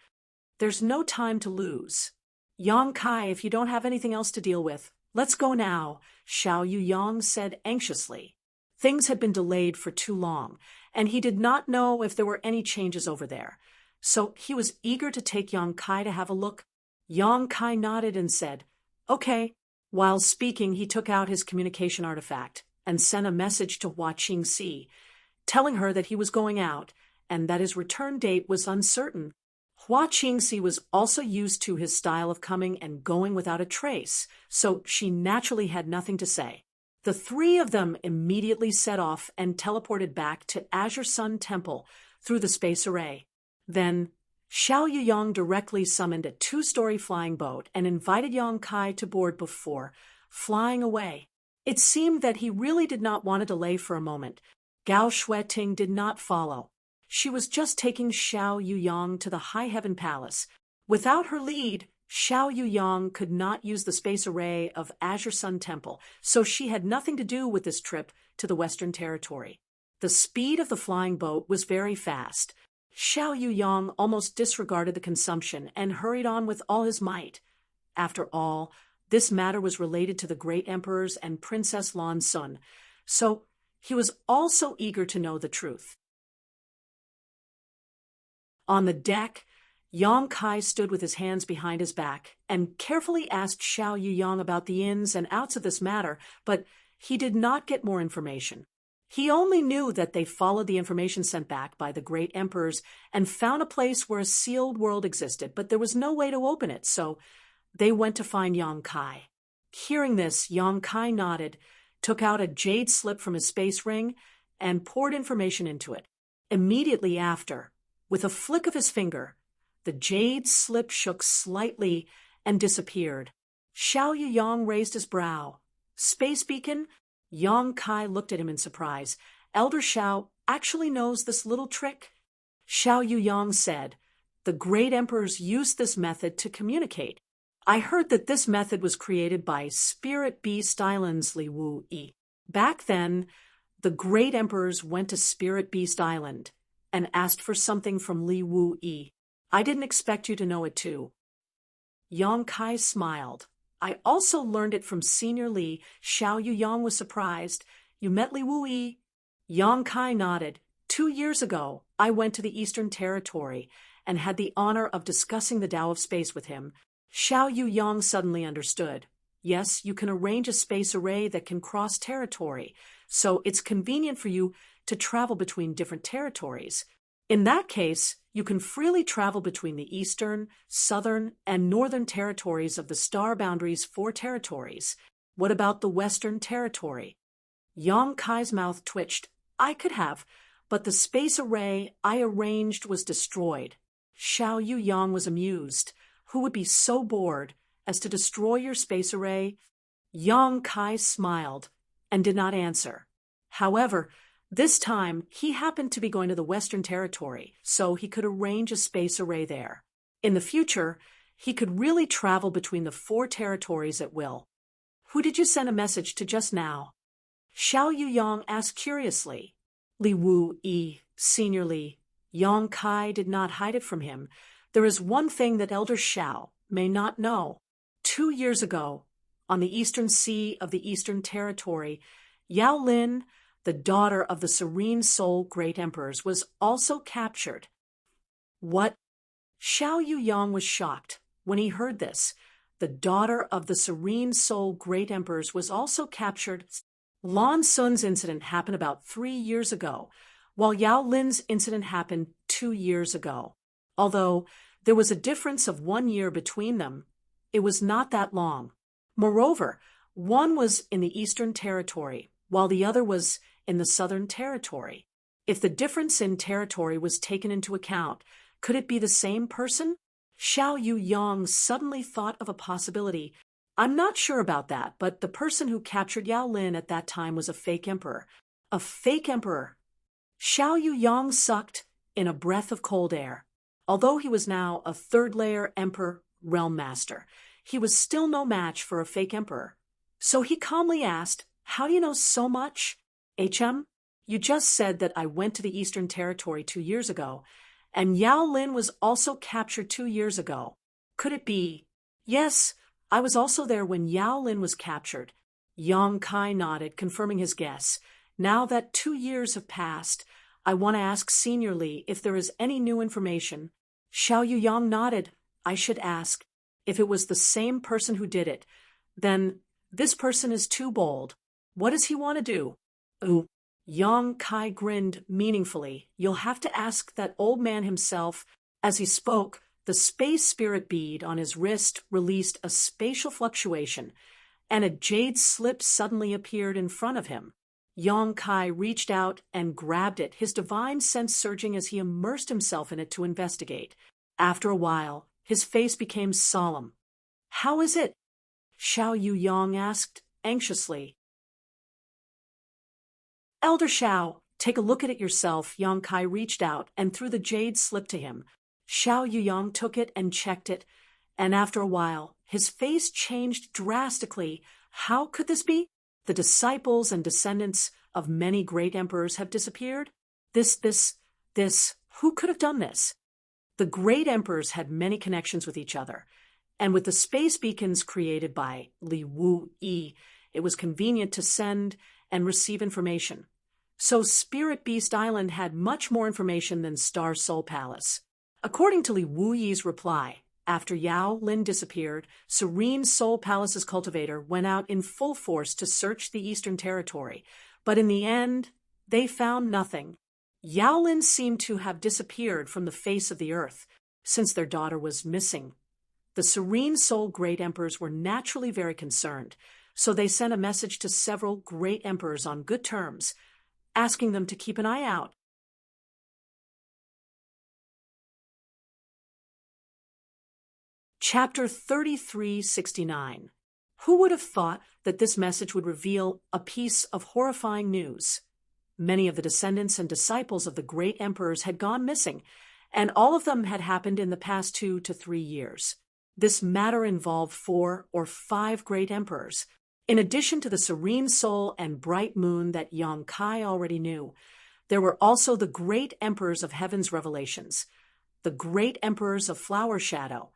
There's no time to lose. Yang Kai, if you don't have anything else to deal with, let's go now, Xiao Yuyang said anxiously. Things had been delayed for too long, and he did not know if there were any changes over there. So he was eager to take Yang Kai to have a look. Yang Kai nodded and said, "Okay." While speaking, he took out his communication artifact and sent a message to Hua Qingxi, telling her that he was going out and that his return date was uncertain. Hua Qingxi was also used to his style of coming and going without a trace, so she naturally had nothing to say. The three of them immediately set off and teleported back to Azure Sun Temple through the space array. Then, Xiao Yuyang directly summoned a 2-story flying boat and invited Yang Kai to board before flying away. It seemed that he really did not want to delay for a moment. Gao Shueting did not follow. She was just taking Xiao Yuyang to the High Heaven Palace. Without her lead, Xiao Yuyang could not use the space array of Azure Sun Temple, so she had nothing to do with this trip to the Western Territory. The speed of the flying boat was very fast. Xiao Yuyang almost disregarded the consumption and hurried on with all his might. After all, this matter was related to the great emperors and Princess Lan Sun, so he was also eager to know the truth. On the deck, Yang Kai stood with his hands behind his back and carefully asked Xiao Yuyang about the ins and outs of this matter, but he did not get more information. He only knew that they followed the information sent back by the great emperors and found a place where a sealed world existed, but there was no way to open it, so they went to find Yang Kai. Hearing this, Yang Kai nodded, took out a jade slip from his space ring, and poured information into it. Immediately after, with a flick of his finger, the jade slip shook slightly and disappeared. Xiao Yuyang raised his brow. Space beacon? Yang Kai looked at him in surprise. Elder Xiao actually knows this little trick? Xiao Yuyang said, "The great emperors used this method to communicate. I heard that this method was created by Spirit Beast Island's Li Wu Yi. Back then, the great emperors went to Spirit Beast Island and asked for something from Li Wu Yi. I didn't expect you to know it too." Yang Kai smiled. "I also learned it from Senior Li." Xiao Yuyang was surprised. "You met Li Wu Yi?" Yang Kai nodded. 2 years ago, I went to the Eastern Territory and had the honor of discussing the Tao of Space with him. Xiao Yuyang suddenly understood. Yes, you can arrange a space array that can cross territory, so it's convenient for you to travel between different territories. In that case, you can freely travel between the Eastern, Southern, and Northern territories of the Star Boundaries 4 territories. What about the Western Territory? Yang Kai's mouth twitched. I could have, but the space array I arranged was destroyed. Xiao Yuyang was amused. Who would be so bored as to destroy your space array? Yang Kai smiled and did not answer. However, this time, he happened to be going to the Western Territory, so he could arrange a space array there. In the future, he could really travel between the 4 territories at will. Who did you send a message to just now? Xiao Yuyang asked curiously. Li Wu Yi, Senior Li. Yang Kai did not hide it from him. There is one thing that Elder Xiao may not know. 2 years ago, on the eastern sea of the Eastern Territory, Yao Lin, the daughter of the Serene Soul Great Emperors, was also captured. What? Xiao Yuyang was shocked when he heard this. The daughter of the Serene Soul Great Emperors was also captured. Lan Sun's incident happened about 3 years ago, while Yao Lin's incident happened 2 years ago. Although there was a difference of 1 year between them, it was not that long. Moreover, one was in the Eastern Territory, while the other was in the Southern Territory. If the difference in territory was taken into account, could it be the same person? Xiao Yuyang suddenly thought of a possibility. I'm not sure about that, but the person who captured Yao Lin at that time was a fake emperor. A fake emperor. Xiao Yuyang sucked in a breath of cold air. Although he was now a third-layer emperor realm master, he was still no match for a fake emperor. So he calmly asked, "How do you know so much? HM, you just said that I went to the Eastern Territory 2 years ago, and Yao Lin was also captured 2 years ago. Could it be?" "Yes, I was also there when Yao Lin was captured." Yang Kai nodded, confirming his guess. "Now that 2 years have passed, I want to ask Senior Li if there is any new information." Xiao Yuyang nodded. "I should ask. If it was the same person who did it, then this person is too bold. What does he want to do?" "Ooh." Yang Kai grinned meaningfully. "You'll have to ask that old man himself." As he spoke, the space spirit bead on his wrist released a spatial fluctuation, and a jade slip suddenly appeared in front of him. Yang Kai reached out and grabbed it, his divine sense surging as he immersed himself in it to investigate. After a while, his face became solemn. "How is it?" Xiao Yuyang asked anxiously. "Elder Xiao, take a look at it yourself." Yang Kai reached out and threw the jade slip to him. Xiao Yuyang took it and checked it, and after a while, his face changed drastically. How could this be? The disciples and descendants of many great emperors have disappeared? This, who could have done this? The great emperors had many connections with each other, and with the space beacons created by Li Wu Yi, it was convenient to send and receive information. So Spirit Beast Island had much more information than Star Soul Palace. According to Li Wu Yi's reply, after Yao Lin disappeared, Serene Soul Palace's cultivator went out in full force to search the Eastern Territory, but in the end, they found nothing. Yao Lin seemed to have disappeared from the face of the earth, since their daughter was missing. The Serene Soul Great Emperors were naturally very concerned, so they sent a message to several great emperors on good terms, asking them to keep an eye out. Chapter 3369. Who would have thought that this message would reveal a piece of horrifying news? Many of the descendants and disciples of the great emperors had gone missing, and all of them had happened in the past 2 to 3 years. This matter involved 4 or 5 great emperors. In addition to the Serene Soul and Bright Moon that Yang Kai already knew, there were also the great emperors of Heaven's Revelations, the great emperors of Flower Shadow,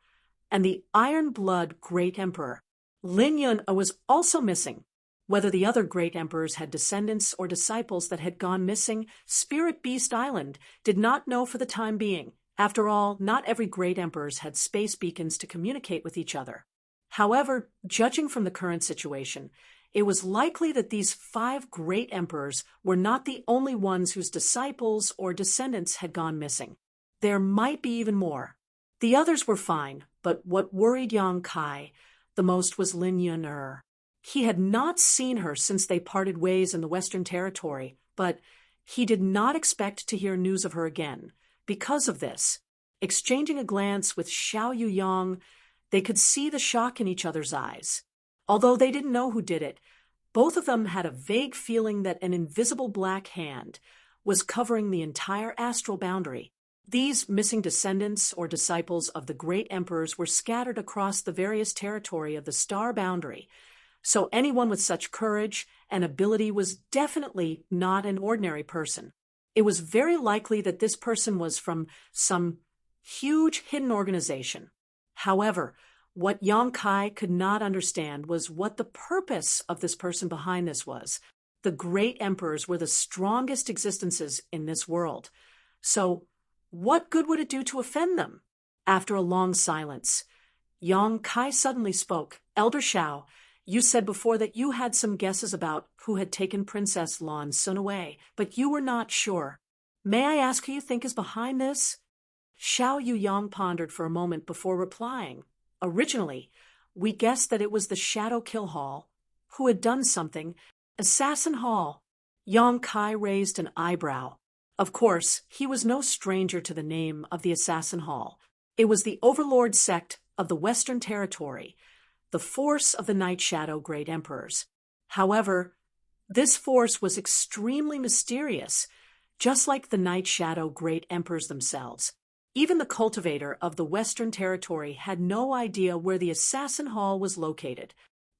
and the Iron Blood Great Emperor. Lin Yun was also missing. Whether the other great emperors had descendants or disciples that had gone missing, Spirit Beast Island did not know for the time being. After all, not every great emperors had space beacons to communicate with each other. However, judging from the current situation, it was likely that these 5 great emperors were not the only ones whose disciples or descendants had gone missing. There might be even more. The others were fine, but what worried Yang Kai the most was Lin Yun. He had not seen her since they parted ways in the Western Territory, but he did not expect to hear news of her again. Because of this, exchanging a glance with Xiao Yuyang, they could see the shock in each other's eyes. Although they didn't know who did it, both of them had a vague feeling that an invisible black hand was covering the entire astral boundary. These missing descendants or disciples of the great emperors were scattered across the various territory of the star boundary, so anyone with such courage and ability was definitely not an ordinary person. It was very likely that this person was from some huge hidden organization. However, what Yang Kai could not understand was what the purpose of this person behind this was. The great emperors were the strongest existences in this world. So, what good would it do to offend them? After a long silence, Yang Kai suddenly spoke. "Elder Xiao, you said before that you had some guesses about who had taken Princess Lan Sun away, but you were not sure. May I ask who you think is behind this?" Xiao Yuyang pondered for a moment before replying. "Originally, we guessed that it was the Shadow Kill Hall, who had done something. Assassin Hall." Yang Kai raised an eyebrow. Of course, he was no stranger to the name of the Assassin Hall. It was the overlord sect of the Western Territory, the force of the Night Shadow Great Emperors. However, this force was extremely mysterious, just like the Night Shadow Great Emperors themselves. Even the cultivator of the Western Territory had no idea where the Assassin Hall was located.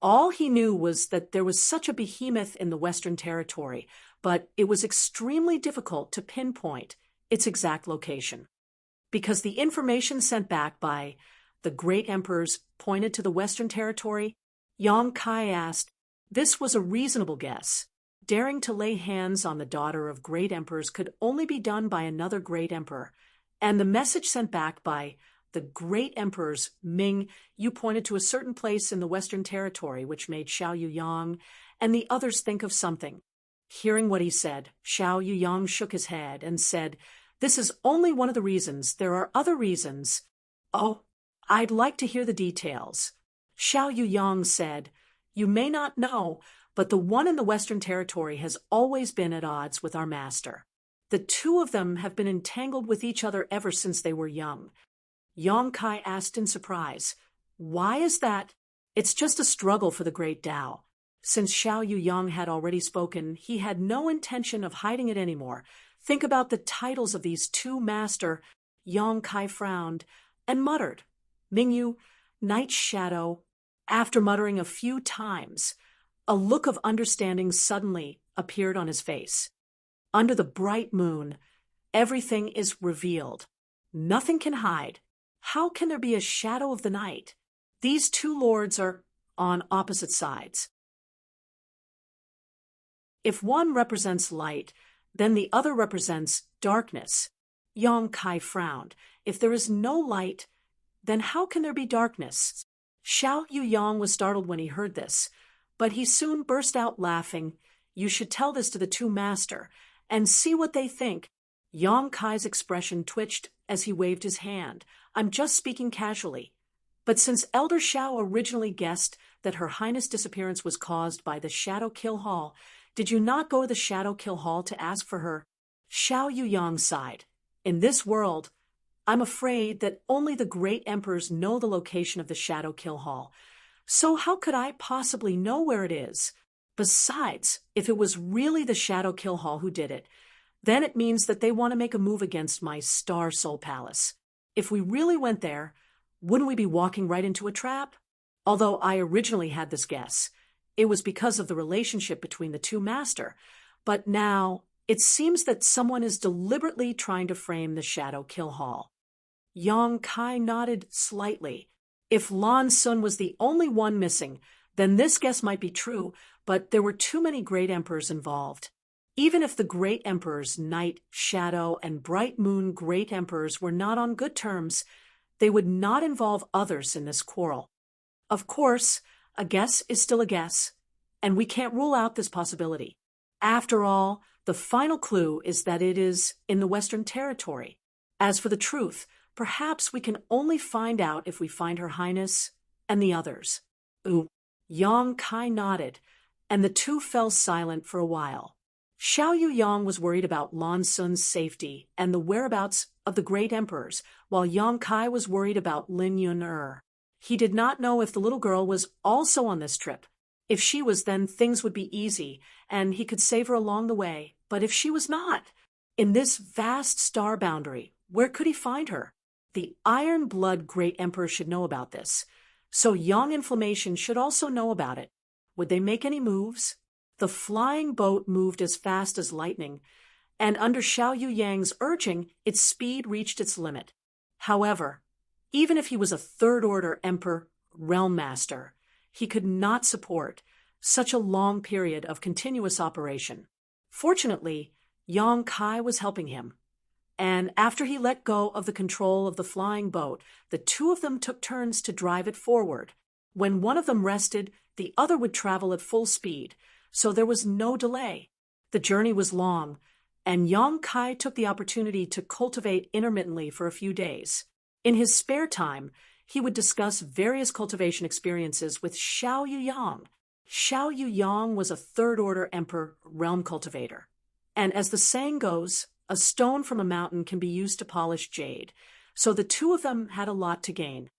All he knew was that there was such a behemoth in the Western Territory, but it was extremely difficult to pinpoint its exact location. Because the information sent back by the Great Emperors pointed to the Western Territory, Yang Kai asked, this was a reasonable guess. Daring to lay hands on the daughter of Great Emperors could only be done by another Great Emperor, and the message sent back by the Great Emperors, Ming, you pointed to a certain place in the Western Territory which made Xiao Yuyang and the others think of something. Hearing what he said, Xiao Yuyang shook his head and said, this is only one of the reasons. There are other reasons. Oh, I'd like to hear the details. Xiao Yuyang said, you may not know, but the one in the Western Territory has always been at odds with our master. The two of them have been entangled with each other ever since they were young. Yang Kai asked in surprise, why is that? It's just a struggle for the great Tao. Since Xiao Yuyang had already spoken, he had no intention of hiding it anymore. Think about the titles of these two master. Yang Kai frowned and muttered, Mingyu, Night Shadow. After muttering a few times, a look of understanding suddenly appeared on his face. Under the bright moon, everything is revealed. Nothing can hide. How can there be a shadow of the night? These two lords are on opposite sides. If one represents light, then the other represents darkness. Yang Kai frowned. If there is no light, then how can there be darkness? Xiao Yuyang was startled when he heard this, but he soon burst out laughing. You should tell this to the two master and see what they think. Yang Kai's expression twitched as he waved his hand. I'm just speaking casually. But since Elder Xiao originally guessed that Her Highness' disappearance was caused by the Shadow Kill Hall, did you not go to the Shadow Kill Hall to ask for her? Xiao Yuyang sighed. In this world, I'm afraid that only the great emperors know the location of the Shadow Kill Hall. So how could I possibly know where it is? Besides, if it was really the Shadow Kill Hall who did it, then it means that they want to make a move against my Star Soul Palace. If we really went there, wouldn't we be walking right into a trap? Although I originally had this guess, it was because of the relationship between the two master. But now, it seems that someone is deliberately trying to frame the Shadow Kill Hall. Yang Kai nodded slightly. If Lan Sun was the only one missing, then this guess might be true, but there were too many great emperors involved. Even if the great emperors, Night, Shadow, and Bright Moon great emperors were not on good terms, they would not involve others in this quarrel. Of course, a guess is still a guess, and we can't rule out this possibility. After all, the final clue is that it is in the Western Territory. As for the truth, perhaps we can only find out if we find Her Highness and the others. Ooh. Yang Kai nodded, and the two fell silent for a while. Xiao Yuyang was worried about Lan Sun's safety and the whereabouts of the great emperors, while Yang Kai was worried about Lin Yun-er. He did not know if the little girl was also on this trip. If she was, then things would be easy, and he could save her along the way. But if she was not, in this vast star boundary, where could he find her? The Iron Blood Great Emperor should know about this, so Young Inflammation should also know about it. Would they make any moves? The flying boat moved as fast as lightning, and under Xiao Yuyang's urging, its speed reached its limit. However, even if he was a third-order Emperor Realm Master, he could not support such a long period of continuous operation. Fortunately, Yang Kai was helping him, and after he let go of the control of the flying boat, the two of them took turns to drive it forward. When one of them rested, the other would travel at full speed, so there was no delay. The journey was long, and Yang Kai took the opportunity to cultivate intermittently for a few days. In his spare time, he would discuss various cultivation experiences with Xiao Yuyang. Xiao Yuyang was a third-order emperor realm cultivator. And as the saying goes, a stone from a mountain can be used to polish jade. So the two of them had a lot to gain.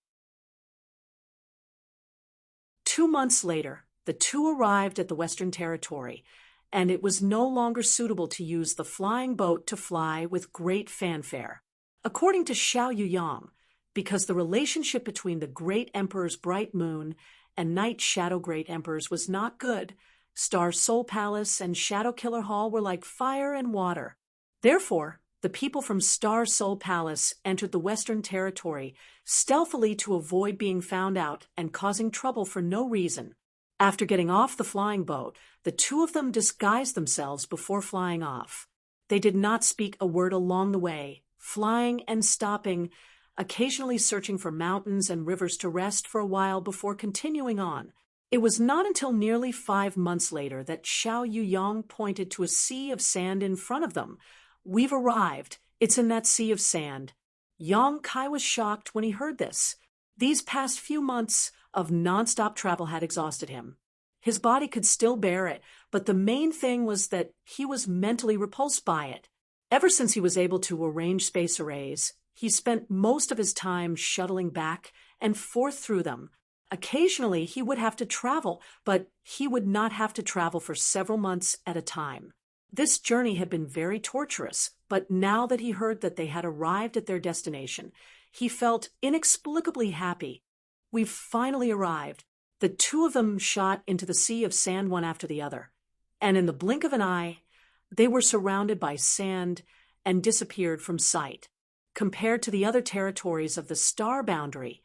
2 months later, the two arrived at the Western Territory, and it was no longer suitable to use the flying boat to fly with great fanfare. According to Xiao Yuyang, because the relationship between the Great Emperor's bright moon and Night Shadow Great Emperors was not good, Star Soul Palace and Shadow Killer Hall were like fire and water. Therefore, the people from Star Soul Palace entered the Western Territory stealthily to avoid being found out and causing trouble for no reason. After getting off the flying boat, the two of them disguised themselves before flying off. They did not speak a word along the way, flying and stopping, occasionally searching for mountains and rivers to rest for a while before continuing on. It was not until nearly 5 months later that Xiao Yuyang pointed to a sea of sand in front of them. "We've arrived. It's in that sea of sand." Yang Kai was shocked when he heard this. These past few months of non-stop travel had exhausted him. His body could still bear it, but the main thing was that he was mentally repulsed by it. Ever since he was able to arrange space arrays, he spent most of his time shuttling back and forth through them. Occasionally, he would have to travel, but he would not have to travel for several months at a time. This journey had been very torturous, but now that he heard that they had arrived at their destination, he felt inexplicably happy. "We've finally arrived." The two of them shot into the sea of sand one after the other, and in the blink of an eye, they were surrounded by sand and disappeared from sight. Compared to the other territories of the star boundary,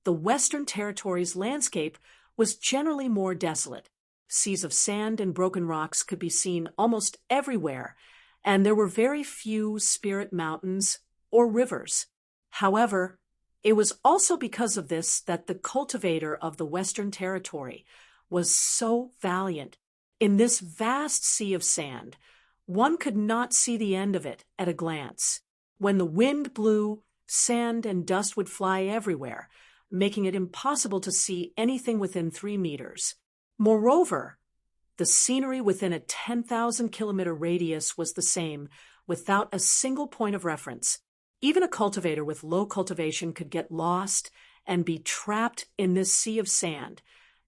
the Western Territory's landscape was generally more desolate. Seas of sand and broken rocks could be seen almost everywhere, and there were very few spirit mountains or rivers. However, it was also because of this that the cultivator of the Western Territory was so valiant. In this vast sea of sand, one could not see the end of it at a glance. When the wind blew, sand and dust would fly everywhere, making it impossible to see anything within 3 meters. Moreover, the scenery within a 10,000-kilometer radius was the same, without a single point of reference. Even a cultivator with low cultivation could get lost and be trapped in this sea of sand,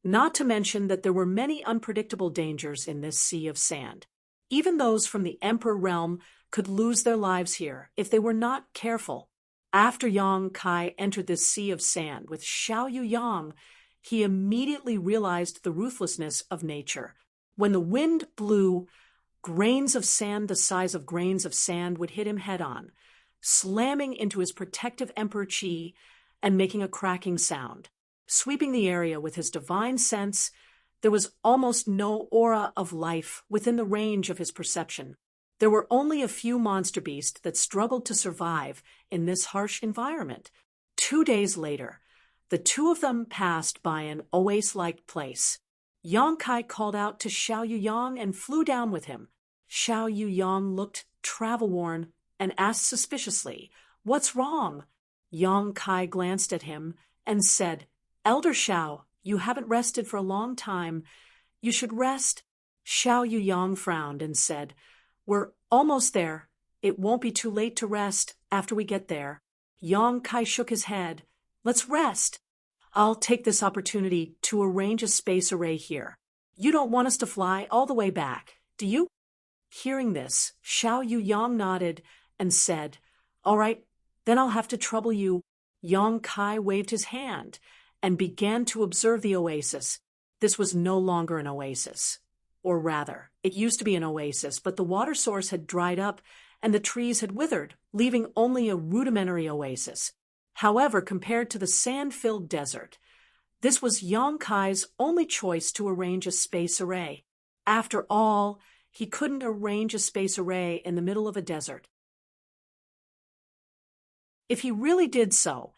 not to mention that there were many unpredictable dangers in this sea of sand. Even those from the Emperor realm could lose their lives here if they were not careful. After Yang Kai entered this sea of sand with Xiao Yuyang, he immediately realized the ruthlessness of nature. When the wind blew, grains of sand the size of grains of sand would hit him head-on, slamming into his protective emperor chi and making a cracking sound. Sweeping the area with his divine sense, there was almost no aura of life within the range of his perception. There were only a few monster beasts that struggled to survive in this harsh environment. 2 days later, the two of them passed by an oasis-like place. Yang Kai called out to Xiao Yuyang and flew down with him. Xiao Yuyang looked travel-worn and asked suspiciously, "What's wrong?" Yang Kai glanced at him and said, "Elder Xiao, you haven't rested for a long time. You should rest." Xiao Yuyang frowned and said, "We're almost there. It won't be too late to rest after we get there." Yang Kai shook his head. "Let's rest. I'll take this opportunity to arrange a space array here. You don't want us to fly all the way back, do you?" Hearing this, Xiao Yuyang nodded and said, "All right, then I'll have to trouble you." Yang Kai waved his hand and began to observe the oasis. This was no longer an oasis. Or rather, it used to be an oasis, but the water source had dried up and the trees had withered, leaving only a rudimentary oasis. However, compared to the sand-filled desert, this was Yang Kai's only choice to arrange a space array. After all, he couldn't arrange a space array in the middle of a desert. If he really did so,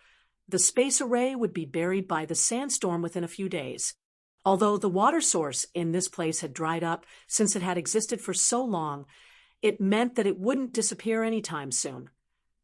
the space array would be buried by the sandstorm within a few days. Although the water source in this place had dried up since it had existed for so long, it meant that it wouldn't disappear anytime soon.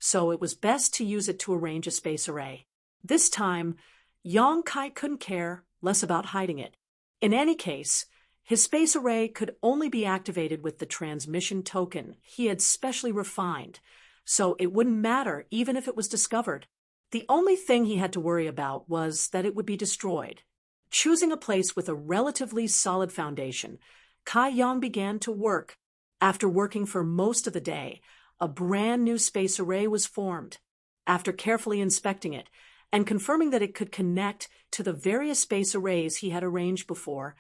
So it was best to use it to arrange a space array. This time, Yang Kai couldn't care less about hiding it. In any case, his space array could only be activated with the transmission token he had specially refined, so it wouldn't matter even if it was discovered. The only thing he had to worry about was that it would be destroyed. Choosing a place with a relatively solid foundation, Kai Yang began to work. After working for most of the day, a brand new space array was formed. After carefully inspecting it and confirming that it could connect to the various space arrays he had arranged before,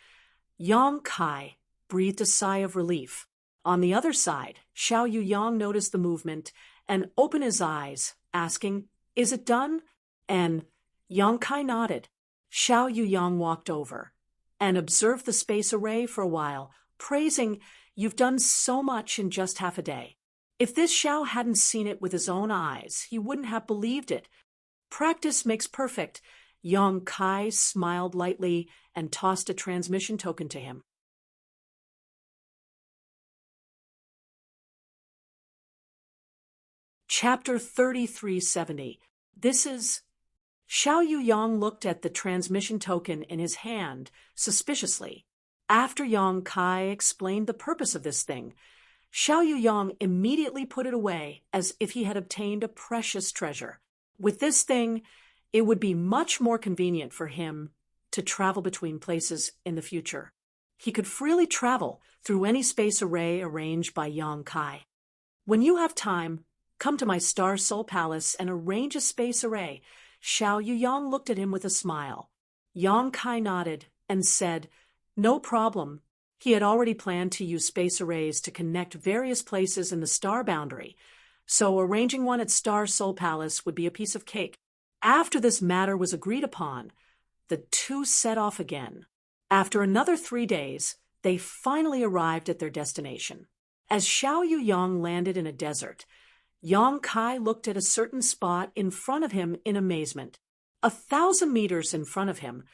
Yang Kai breathed a sigh of relief. On the other side, Xiao Yuyang noticed the movement and opened his eyes, asking, "Is it done?" And Yang Kai nodded. Xiao Yuyang walked over and observed the space array for a while, praising, "You've done so much in just half a day." If this Xiao hadn't seen it with his own eyes, he wouldn't have believed it. Practice makes perfect. Yang Kai smiled lightly and tossed a transmission token to him. Chapter 3370. This is... Xiao Yuyang looked at the transmission token in his hand suspiciously. After Yang Kai explained the purpose of this thing, Xiao Yuyang immediately put it away as if he had obtained a precious treasure. With this thing, it would be much more convenient for him to travel between places in the future. He could freely travel through any space array arranged by Yang Kai. "When you have time, come to my Star Soul Palace and arrange a space array." Xiao Yuyang looked at him with a smile. Yang Kai nodded and said, "No problem." He had already planned to use space arrays to connect various places in the star boundary, so arranging one at Star Soul Palace would be a piece of cake. After this matter was agreed upon, the two set off again. After another 3 days, they finally arrived at their destination. As Xiao Yuyang landed in a desert, Yang Kai looked at a certain spot in front of him in amazement. 1,000 meters in front of him,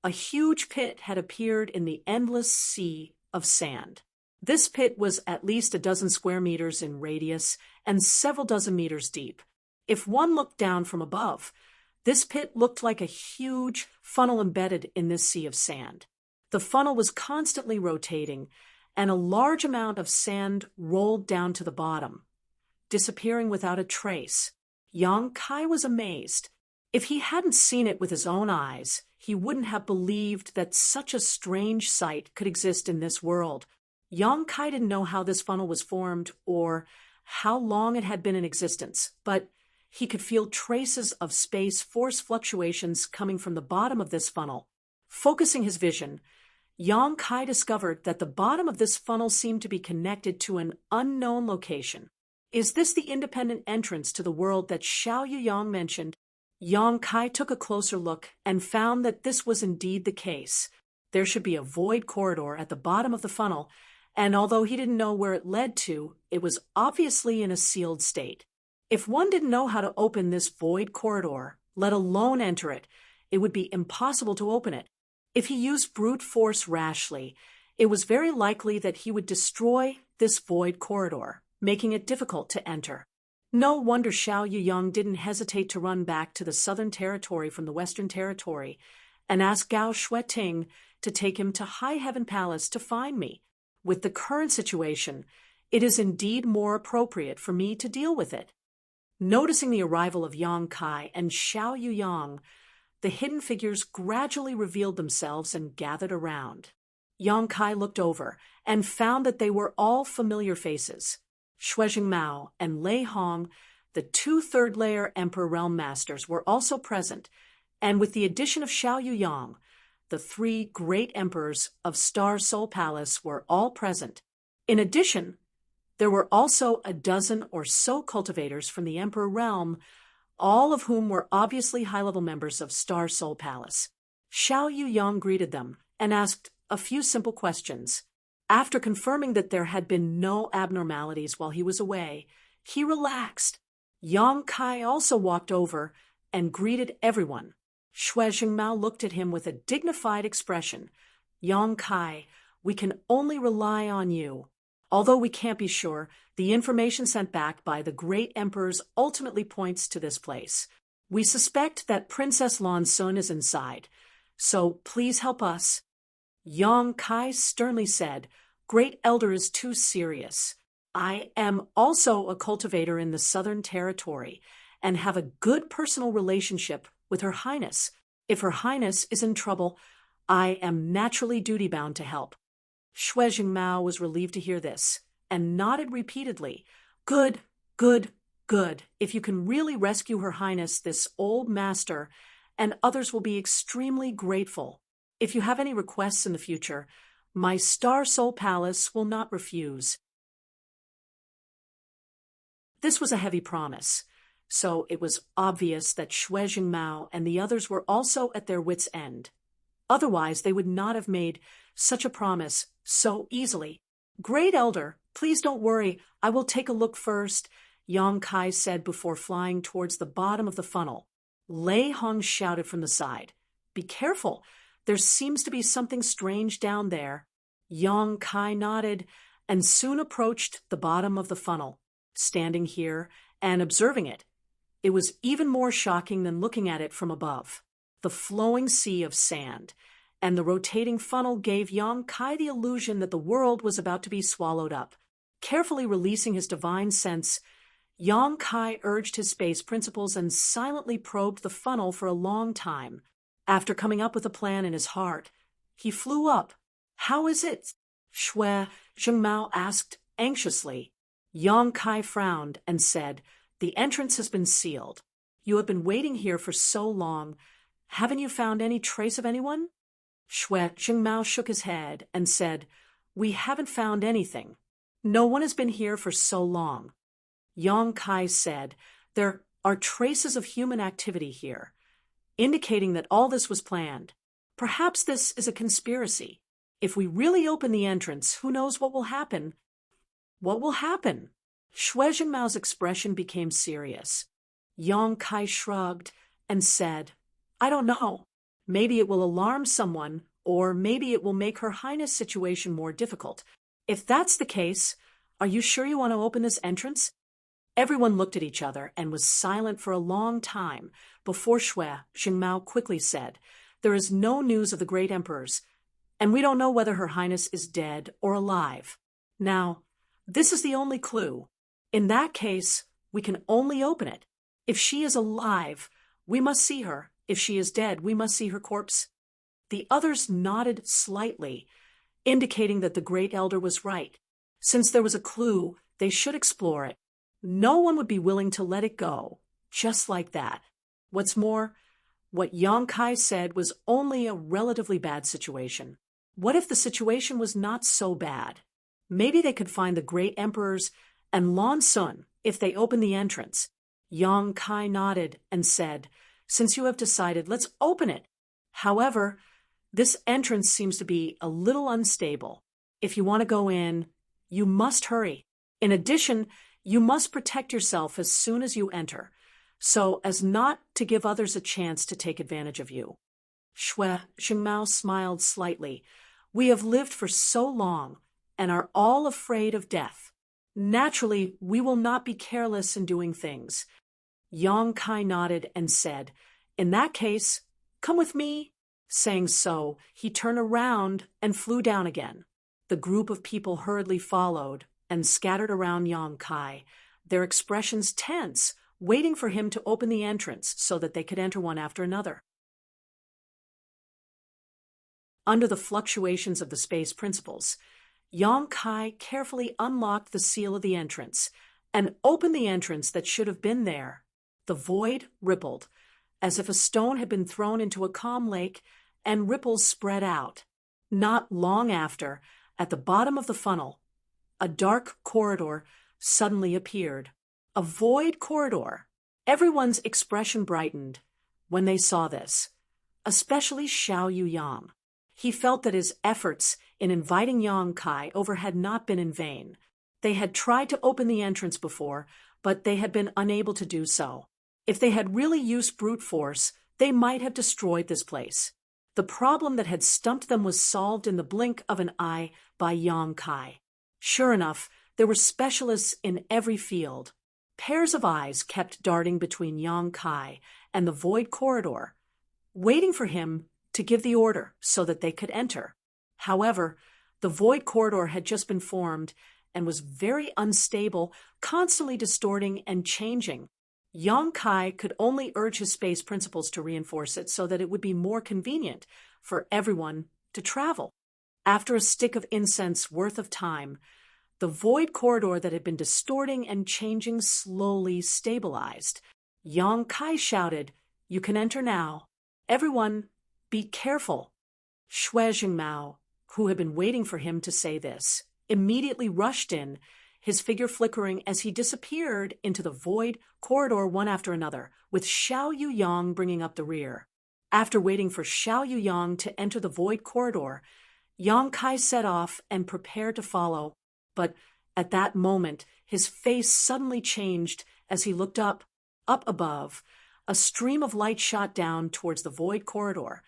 a huge pit had appeared in the endless sea of sand. This pit was at least a dozen square meters in radius and several dozen meters deep. If one looked down from above, this pit looked like a huge funnel embedded in this sea of sand. The funnel was constantly rotating, and a large amount of sand rolled down to the bottom, disappearing without a trace. Yang Kai was amazed. If he hadn't seen it with his own eyes, he wouldn't have believed that such a strange sight could exist in this world. Yang Kai didn't know how this funnel was formed or how long it had been in existence, but he could feel traces of space force fluctuations coming from the bottom of this funnel. Focusing his vision, Yang Kai discovered that the bottom of this funnel seemed to be connected to an unknown location. Is this the independent entrance to the world that Xiao Yuyang mentioned? Yang Kai took a closer look and found that this was indeed the case. There should be a void corridor at the bottom of the funnel, and although he didn't know where it led to, it was obviously in a sealed state. If one didn't know how to open this void corridor, let alone enter it, it would be impossible to open it. If he used brute force rashly, it was very likely that he would destroy this void corridor, making it difficult to enter. No wonder Xiao Yuyang didn't hesitate to run back to the Southern Territory from the Western Territory and ask Gao Shueting to take him to High Heaven Palace to find me. With the current situation, it is indeed more appropriate for me to deal with it. Noticing the arrival of Yang Kai and Xiao Yuyang, the hidden figures gradually revealed themselves and gathered around. Yang Kai looked over and found that they were all familiar faces. Shui Jingmao and Lei Hong, the 2 third-layer Emperor Realm Masters, were also present, and with the addition of Xiao Yuyang, the 3 great emperors of Star Soul Palace were all present. In addition, there were also a dozen or so cultivators from the Emperor Realm, all of whom were obviously high-level members of Star Soul Palace. Xiao Yuyang greeted them and asked a few simple questions. After confirming that there had been no abnormalities while he was away, he relaxed. Yang Kai also walked over and greeted everyone. Shui Jingmao looked at him with a dignified expression. "Yang Kai, we can only rely on you. Although we can't be sure, the information sent back by the great emperors ultimately points to this place. We suspect that Princess Lan Sun is inside, so please help us." Yang Kai sternly said, "Great Elder is too serious. I am also a cultivator in the Southern Territory and have a good personal relationship with Her Highness. If Her Highness is in trouble, I am naturally duty-bound to help." Shui Jingmao was relieved to hear this and nodded repeatedly. "Good, good, good. If you can really rescue Her Highness, this old master, and others will be extremely grateful. If you have any requests in the future, my Star Soul Palace will not refuse." This was a heavy promise, so it was obvious that Shui Jingmao and the others were also at their wits' end. Otherwise, they would not have made such a promise so easily. "Great Elder, please don't worry. I will take a look first," Yang Kai said before flying towards the bottom of the funnel. Lei Hong shouted from the side, "Be careful. There seems to be something strange down there." Yang Kai nodded and soon approached the bottom of the funnel. Standing here and observing it, it was even more shocking than looking at it from above. The flowing sea of sand and the rotating funnel gave Yang Kai the illusion that the world was about to be swallowed up. Carefully releasing his divine sense, Yang Kai urged his space principles and silently probed the funnel for a long time. After coming up with a plan in his heart, he flew up. "How is it?" Shui Jingmao asked anxiously. Yang Kai frowned and said, "The entrance has been sealed. You have been waiting here for so long. Haven't you found any trace of anyone?" Shui Jingmao shook his head and said, "We haven't found anything. No one has been here for so long." Yang Kai said, "There are traces of human activity here, indicating that all this was planned. Perhaps this is a conspiracy. If we really open the entrance, who knows what will happen?" "What will happen?" Shui Jingmao's expression became serious. Yang Kai shrugged and said, "I don't know. Maybe it will alarm someone, or maybe it will make Her Highness' situation more difficult. If that's the case, are you sure you want to open this entrance?" Everyone looked at each other and was silent for a long time before Shui Jingmao quickly said, "There is no news of the great emperors, and we don't know whether Her Highness is dead or alive. Now, this is the only clue. In that case, we can only open it. If she is alive, we must see her. If she is dead, we must see her corpse." The others nodded slightly, indicating that the great elder was right. Since there was a clue, they should explore it. No one would be willing to let it go, just like that. What's more, what Yang Kai said was only a relatively bad situation. What if the situation was not so bad? Maybe they could find the great emperors and Lan Sun if they opened the entrance. Yang Kai nodded and said, "Since you have decided, let's open it. However, this entrance seems to be a little unstable. If you want to go in, you must hurry. In addition, you must protect yourself as soon as you enter, so as not to give others a chance to take advantage of you." Shui Jingmao smiled slightly. "We have lived for so long and are all afraid of death. Naturally, we will not be careless in doing things." Yang Kai nodded and said, "In that case, come with me." Saying so, he turned around and flew down again. The group of people hurriedly followed and scattered around Yang Kai, their expressions tense, waiting for him to open the entrance so that they could enter one after another. Under the fluctuations of the space principles, Yang Kai carefully unlocked the seal of the entrance and opened the entrance that should have been there. The void rippled, as if a stone had been thrown into a calm lake, and ripples spread out. Not long after, at the bottom of the funnel, a dark corridor suddenly appeared. A void corridor. Everyone's expression brightened when they saw this, especially Xiao Yuyang. He felt that his efforts in inviting Yang Kai over had not been in vain. They had tried to open the entrance before, but they had been unable to do so. If they had really used brute force, they might have destroyed this place. The problem that had stumped them was solved in the blink of an eye by Yang Kai. Sure enough, there were specialists in every field. Pairs of eyes kept darting between Yang Kai and the void corridor, waiting for him to give the order so that they could enter. However, the void corridor had just been formed and was very unstable, constantly distorting and changing. Yang Kai could only urge his space principles to reinforce it so that it would be more convenient for everyone to travel. After a stick of incense worth of time, the void corridor that had been distorting and changing slowly stabilized. Yang Kai shouted, "You can enter now. Everyone, be careful." Shui Jingmao, who had been waiting for him to say this, immediately rushed in, his figure flickering as he disappeared into the void corridor one after another, with Xiao Yuyang bringing up the rear. After waiting for Xiao Yuyang to enter the void corridor, Yang Kai set off and prepared to follow, but at that moment his face suddenly changed as he looked up above. A stream of light shot down towards the void corridor,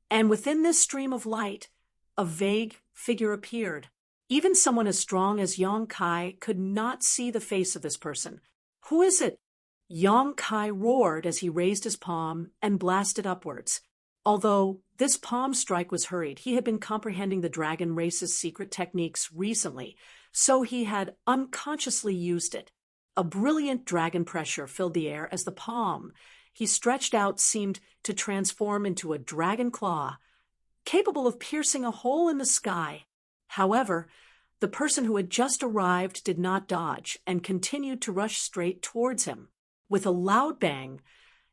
and within this stream of light, a vague figure appeared. Even someone as strong as Yang Kai could not see the face of this person. "Who is it?" Yang Kai roared as he raised his palm and blasted upwards. Although this palm strike was hurried, he had been comprehending the dragon race's secret techniques recently, so he had unconsciously used it. A brilliant dragon pressure filled the air as the palm he stretched out seemed to transform into a dragon claw, capable of piercing a hole in the sky. However, the person who had just arrived did not dodge and continued to rush straight towards him. With a loud bang,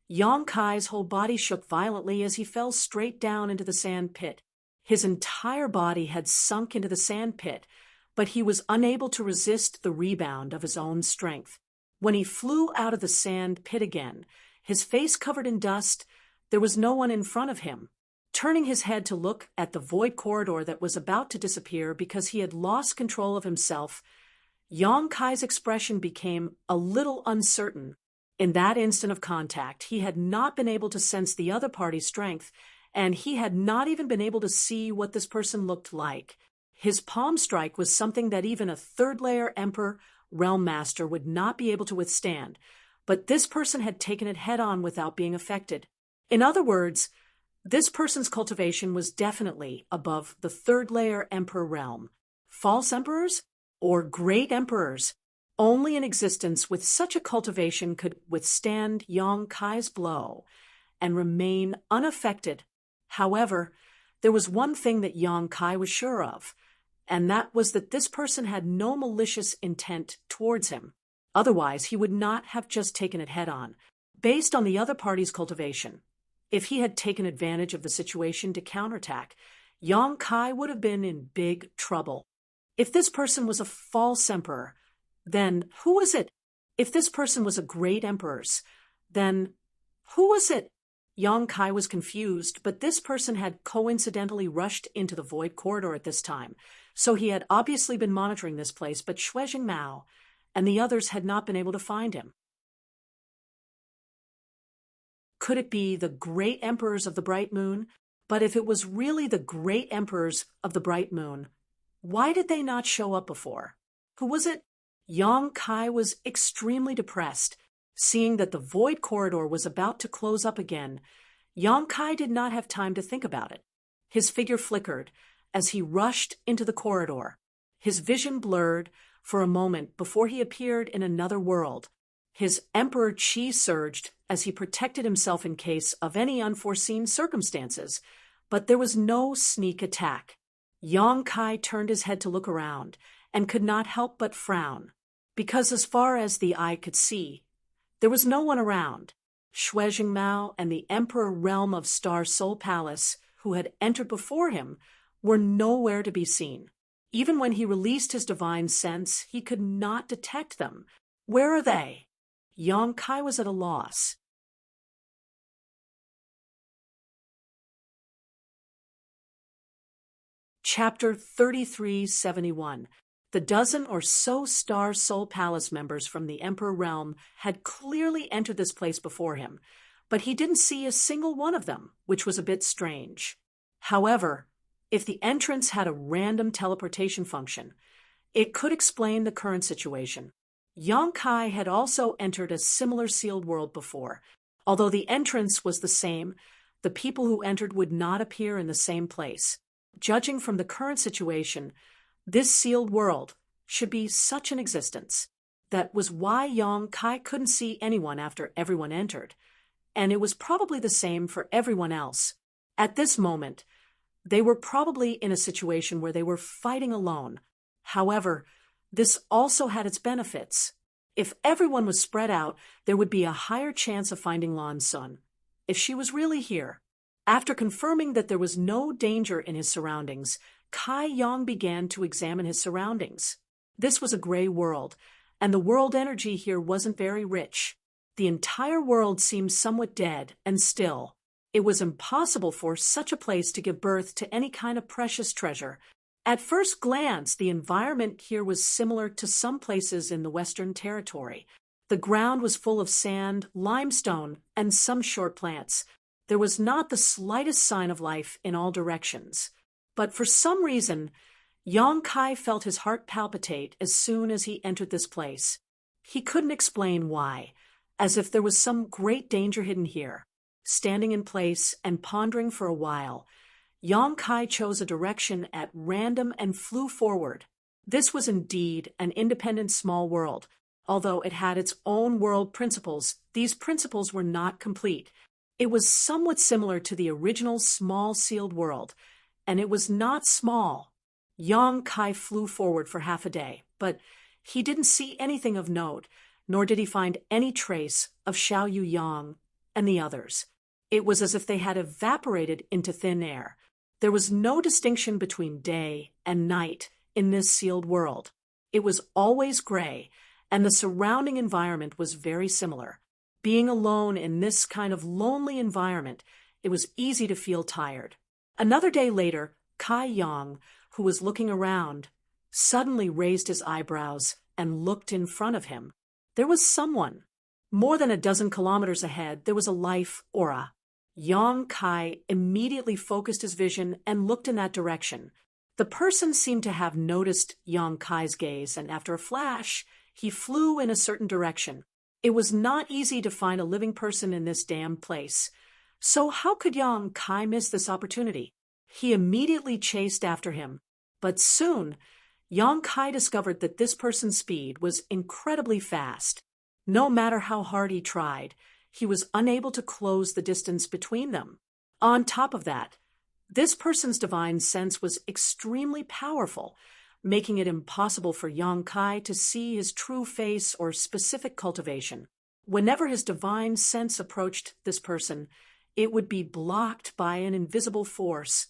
Yang Kai's whole body shook violently as he fell straight down into the sand pit. His entire body had sunk into the sand pit, but he was unable to resist the rebound of his own strength. When he flew out of the sand pit again, his face covered in dust, there was no one in front of him. Turning his head to look at the void corridor that was about to disappear because he had lost control of himself, Yang Kai's expression became a little uncertain. In that instant of contact, he had not been able to sense the other party's strength, and he had not even been able to see what this person looked like. His palm strike was something that even a third-layer Emperor Realm Master would not be able to withstand, but this person had taken it head-on without being affected. In other words, this person's cultivation was definitely above the third-layer Emperor realm. False emperors or great emperors, only an existence with such a cultivation could withstand Yang Kai's blow and remain unaffected. However, there was one thing that Yang Kai was sure of, and that was that this person had no malicious intent towards him. Otherwise, he would not have just taken it head-on, based on the other party's cultivation. If he had taken advantage of the situation to counterattack, Yang Kai would have been in big trouble. If this person was a false emperor, then who was it? If this person was a great emperor's, then who was it? Yang Kai was confused, but this person had coincidentally rushed into the void corridor at this time, so he had obviously been monitoring this place, but Shui Jingmao and the others had not been able to find him. Could it be the great emperors of the bright moon? But if it was really the great emperors of the bright moon, why did they not show up before? Who was it? Yang Kai was extremely depressed. Seeing that the void corridor was about to close up again, Yang Kai did not have time to think about it. His figure flickered as he rushed into the corridor. His vision blurred for a moment before he appeared in another world. His emperor chi surged as he protected himself in case of any unforeseen circumstances, but there was no sneak attack. Yang Kai turned his head to look around and could not help but frown, because as far as the eye could see, there was no one around. Shui Jingmao and the Emperor Realm of Star Soul Palace, who had entered before him, were nowhere to be seen. Even when he released his divine sense, he could not detect them. Where are they? Yang Kai was at a loss. Chapter 3371. The dozen or so Star Soul Palace members from the Emperor Realm had clearly entered this place before him, but he didn't see a single one of them, which was a bit strange. However, if the entrance had a random teleportation function, it could explain the current situation. Yang Kai had also entered a similar sealed world before. Although the entrance was the same, the people who entered would not appear in the same place. Judging from the current situation, this sealed world should be such an existence. That was why Yong Kai couldn't see anyone after everyone entered, and it was probably the same for everyone else. At this moment, they were probably in a situation where they were fighting alone. However, this also had its benefits. If everyone was spread out, there would be a higher chance of finding Lan Sun, if she was really here. After confirming that there was no danger in his surroundings, Kai Yong began to examine his surroundings. This was a gray world, and the world energy here wasn't very rich. The entire world seemed somewhat dead and still. It was impossible for such a place to give birth to any kind of precious treasure. At first glance, the environment here was similar to some places in the Western Territory. The ground was full of sand, limestone, and some short plants. There was not the slightest sign of life in all directions. But for some reason, Yong Kai felt his heart palpitate as soon as he entered this place. He couldn't explain why, as if there was some great danger hidden here. Standing in place and pondering for a while, Yong Kai chose a direction at random and flew forward. This was indeed an independent small world. Although it had its own world principles, these principles were not complete. It was somewhat similar to the original small sealed world, and it was not small. Yong Kai flew forward for half a day, but he didn't see anything of note, nor did he find any trace of Xiao Yu Yang and the others. It was as if they had evaporated into thin air. There was no distinction between day and night in this sealed world. It was always gray, and the surrounding environment was very similar. Being alone in this kind of lonely environment, it was easy to feel tired. Another day later, Kai Yong, who was looking around, suddenly raised his eyebrows and looked in front of him. There was someone. More than a dozen kilometers ahead, there was a life aura. Yong Kai immediately focused his vision and looked in that direction. The person seemed to have noticed Yong Kai's gaze, and after a flash, he flew in a certain direction. It was not easy to find a living person in this damned place. So how could Yong Kai miss this opportunity? He immediately chased after him. But soon, Yong Kai discovered that this person's speed was incredibly fast. No matter how hard he tried, he was unable to close the distance between them. On top of that, this person's divine sense was extremely powerful, making it impossible for Yong Kai to see his true face or specific cultivation. Whenever his divine sense approached this person, it would be blocked by an invisible force.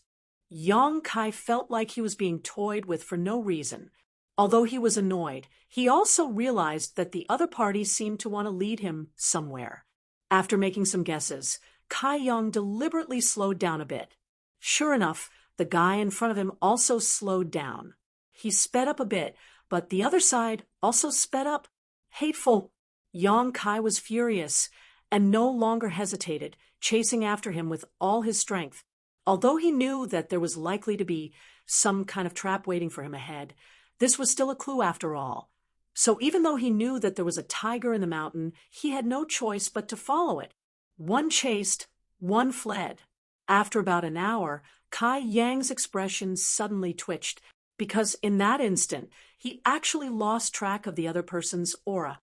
Yong Kai felt like he was being toyed with for no reason. Although he was annoyed, he also realized that the other party seemed to want to lead him somewhere. After making some guesses, Kai Yong deliberately slowed down a bit. Sure enough, the guy in front of him also slowed down. He sped up a bit, but the other side also sped up. Hateful! Yong Kai was furious and no longer hesitated, chasing after him with all his strength. Although he knew that there was likely to be some kind of trap waiting for him ahead, this was still a clue after all. So even though he knew that there was a tiger in the mountain, he had no choice but to follow it. One chased, one fled. After about an hour, Kai Yang's expression suddenly twitched, because in that instant, he actually lost track of the other person's aura.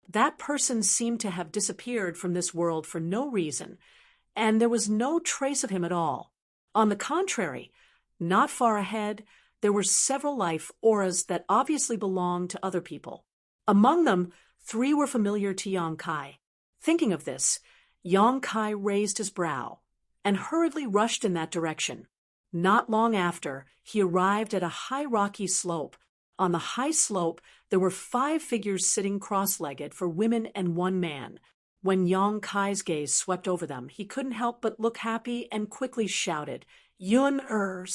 That person seemed to have disappeared from this world for no reason, and there was no trace of him at all. On the contrary, not far ahead, there were several life auras that obviously belonged to other people. Among them, 3 were familiar to Yong Kai. Thinking of this, Yong Kai raised his brow and hurriedly rushed in that direction. Not long after, he arrived at a high rocky slope. On the high slope, there were 5 figures sitting cross-legged for women and 1 man. When Yong Kai's gaze swept over them, he couldn't help but look happy and quickly shouted, "Yun-er!"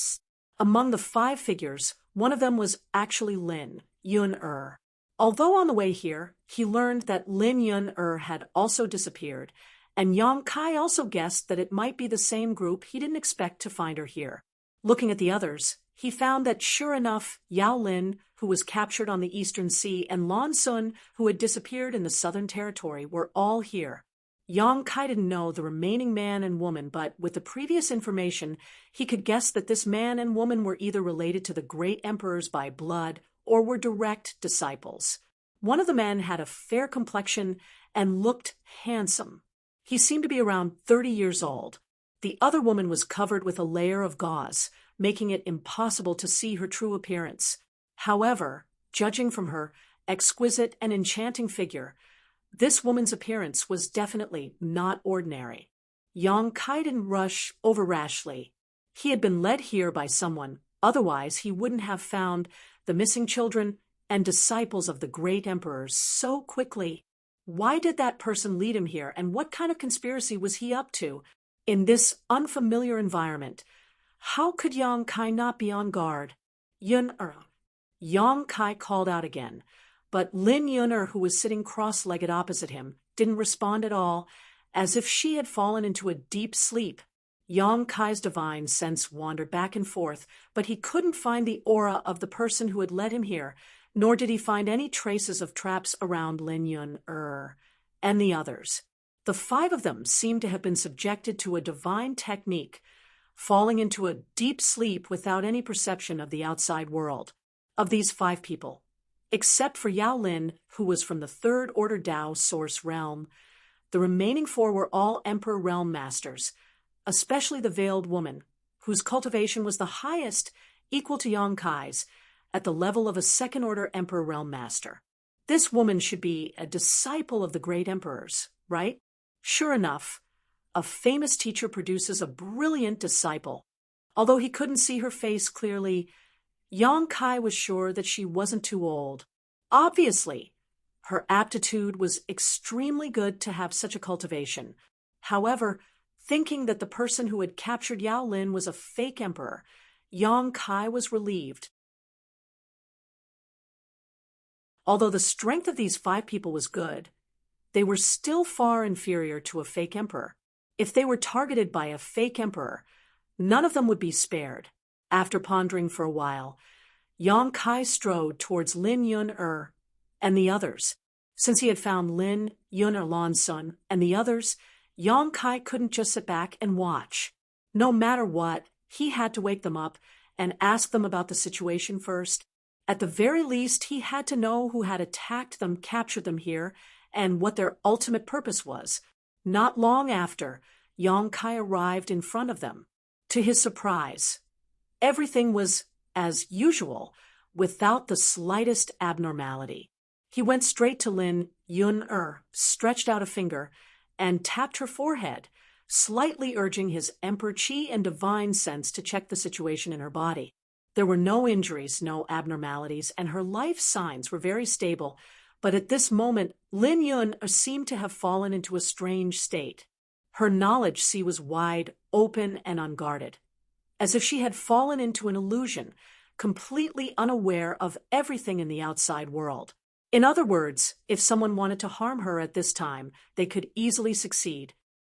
Among the 5 figures, one of them was actually Lin Yun-er. Although on the way here, he learned that Lin Yun-er had also disappeared, and Yong Kai also guessed that it might be the same group. He didn't expect to find her here. Looking at the others, he found that sure enough, Yao Lin, who was captured on the Eastern Sea, and Lan Sun, who had disappeared in the Southern Territory, were all here. Yang Kai didn't know the remaining man and woman, but with the previous information, he could guess that this man and woman were either related to the great emperors by blood or were direct disciples. One of the men had a fair complexion and looked handsome. He seemed to be around 30 years old. The other woman was covered with a layer of gauze, making it impossible to see her true appearance. However, judging from her exquisite and enchanting figure, this woman's appearance was definitely not ordinary. Yang Kai didn't rush over rashly. He had been led here by someone, otherwise he wouldn't have found the missing children and disciples of the great emperors so quickly. Why did that person lead him here, and what kind of conspiracy was he up to in this unfamiliar environment? How could Yang Kai not be on guard? Yun-er. Yang Kai called out again, but Lin Yun-er, who was sitting cross-legged opposite him, didn't respond at all, as if she had fallen into a deep sleep. Yang Kai's divine sense wandered back and forth, but he couldn't find the aura of the person who had led him here, nor did he find any traces of traps around Lin Yun-er and the others. The 5 of them seemed to have been subjected to a divine technique, falling into a deep sleep without any perception of the outside world. Of these 5 people, except for Yao Lin, who was from the 3rd Order Tao Source Realm, the remaining 4 were all Emperor Realm Masters, especially the Veiled Woman, whose cultivation was the highest, equal to Yang Kai's, at the level of a 2nd Order Emperor Realm Master. This woman should be a disciple of the great emperors, right? Sure enough, a famous teacher produces a brilliant disciple. Although he couldn't see her face clearly, Yang Kai was sure that she wasn't too old. Obviously, her aptitude was extremely good to have such a cultivation. However, thinking that the person who had captured Yao Lin was a fake emperor, Yang Kai was relieved. Although the strength of these 5 people was good, they were still far inferior to a fake emperor. If they were targeted by a fake emperor, none of them would be spared. After pondering for a while, Yang Kai strode towards Lin Yun-er and the others. Since he had found Lin Yun-er Lan-sun and the others, Yang Kai couldn't just sit back and watch. No matter what, he had to wake them up and ask them about the situation first. At the very least, he had to know who had attacked them, captured them here, and what their ultimate purpose was. Not long after, Yang Kai arrived in front of them. To his surprise, everything was as usual, without the slightest abnormality. He went straight to Lin Yun-er, stretched out a finger, and tapped her forehead, slightly urging his Emperor Qi and divine sense to check the situation in her body. There were no injuries, no abnormalities, and her life signs were very stable, but at this moment, Lin Yun seemed to have fallen into a strange state. Her knowledge sea was wide, open, and unguarded, as if she had fallen into an illusion, completely unaware of everything in the outside world. In other words, if someone wanted to harm her at this time, they could easily succeed.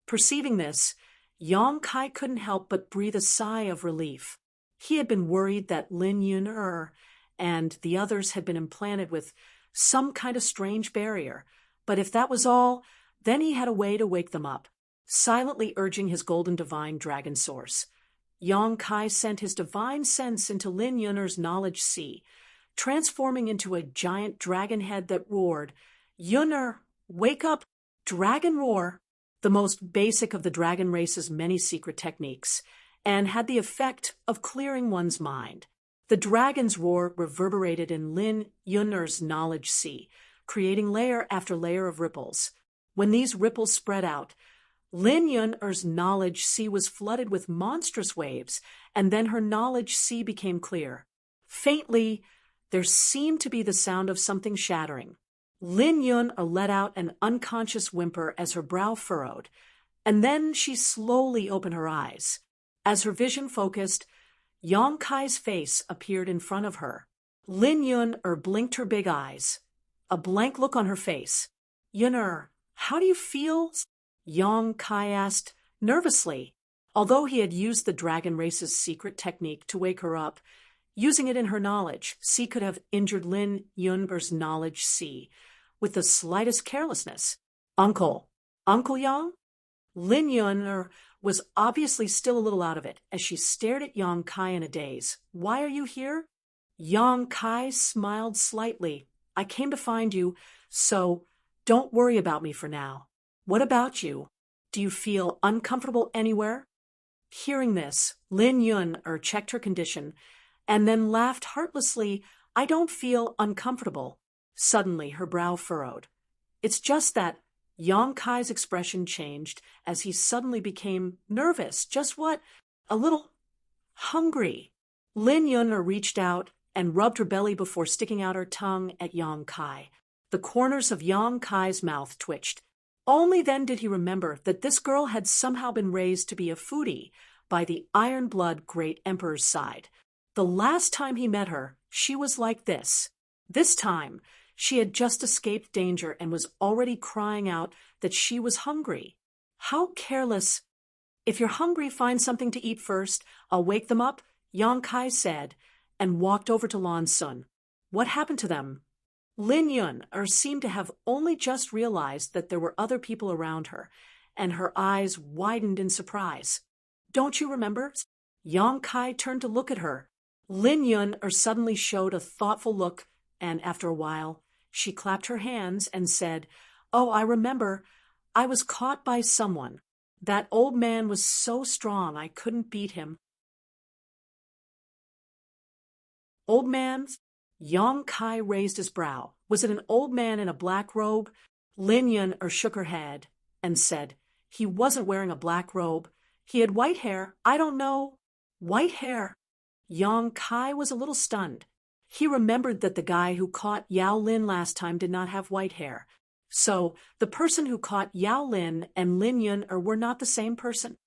Perceiving this, Yang Kai couldn't help but breathe a sigh of relief. He had been worried that Lin Yun-er and the others had been implanted with some kind of strange barrier, but if that was all, then he had a way to wake them up, silently urging his golden divine dragon source. Yang Kai sent his divine sense into Lin Yun-er's knowledge sea, transforming into a giant dragon head that roared, "Yun-er, wake up! Dragon roar!" The most basic of the dragon race's many secret techniques, and had the effect of clearing one's mind. The dragon's roar reverberated in Lin Yun-er's knowledge sea, creating layer after layer of ripples. When these ripples spread out, Lin Yun-er's knowledge sea was flooded with monstrous waves, and then her knowledge sea became clear. Faintly, there seemed to be the sound of something shattering. Lin Yun-er let out an unconscious whimper as her brow furrowed, and then she slowly opened her eyes. As her vision focused, Yang Kai's face appeared in front of her. Lin Yun-er blinked her big eyes, a blank look on her face. "Yun-er, how do you feel?" Yang Kai asked nervously. Although he had used the dragon race's secret technique to wake her up, using it in her knowledge, she could have injured Lin Yun-er's knowledge sea with the slightest carelessness. "Uncle, Uncle Yang? Lin Yun was obviously still a little out of it as she stared at Yang Kai in a daze. Why are you here? Yang Kai smiled slightly. I came to find you, so don't worry about me for now. What about you? Do you feel uncomfortable anywhere? Hearing this, Lin Yun checked her condition and then laughed heartlessly. I don't feel uncomfortable. Suddenly, her brow furrowed. It's just that Yang Kai's expression changed as he suddenly became nervous. Just what? A little hungry. Lin Yun reached out and rubbed her belly before sticking out her tongue at Yang Kai. The corners of Yang Kai's mouth twitched. Only then did he remember that this girl had somehow been raised to be a foodie by the Iron Blood Great Emperor's side. The last time he met her, she was like this. This time, she had just escaped danger and was already crying out that she was hungry. How careless. If you're hungry, find something to eat first. I'll wake them up, Yang Kai said, and walked over to Lan Sun. What happened to them? Lin Yun seemed to have only just realized that there were other people around her, and her eyes widened in surprise. Don't you remember? Yang Kai turned to look at her. Lin Yun suddenly showed a thoughtful look, and after a while, she clapped her hands and said, Oh, I remember. I was caught by someone. That old man was so strong I couldn't beat him. Old man? Yang Kai raised his brow. Was it an old man in a black robe? Lin Yun shook her head and said, He wasn't wearing a black robe. He had white hair. I don't know. White hair. Yang Kai was a little stunned. He remembered that the guy who caught Yao Lin last time did not have white hair. So, the person who caught Yao Lin and Lin Yun were not the same person.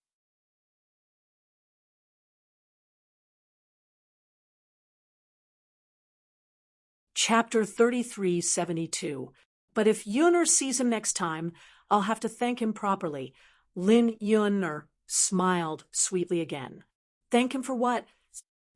Chapter 3372. But if Yun sees him next time, I'll have to thank him properly. Lin Yun smiled sweetly again. Thank him for what?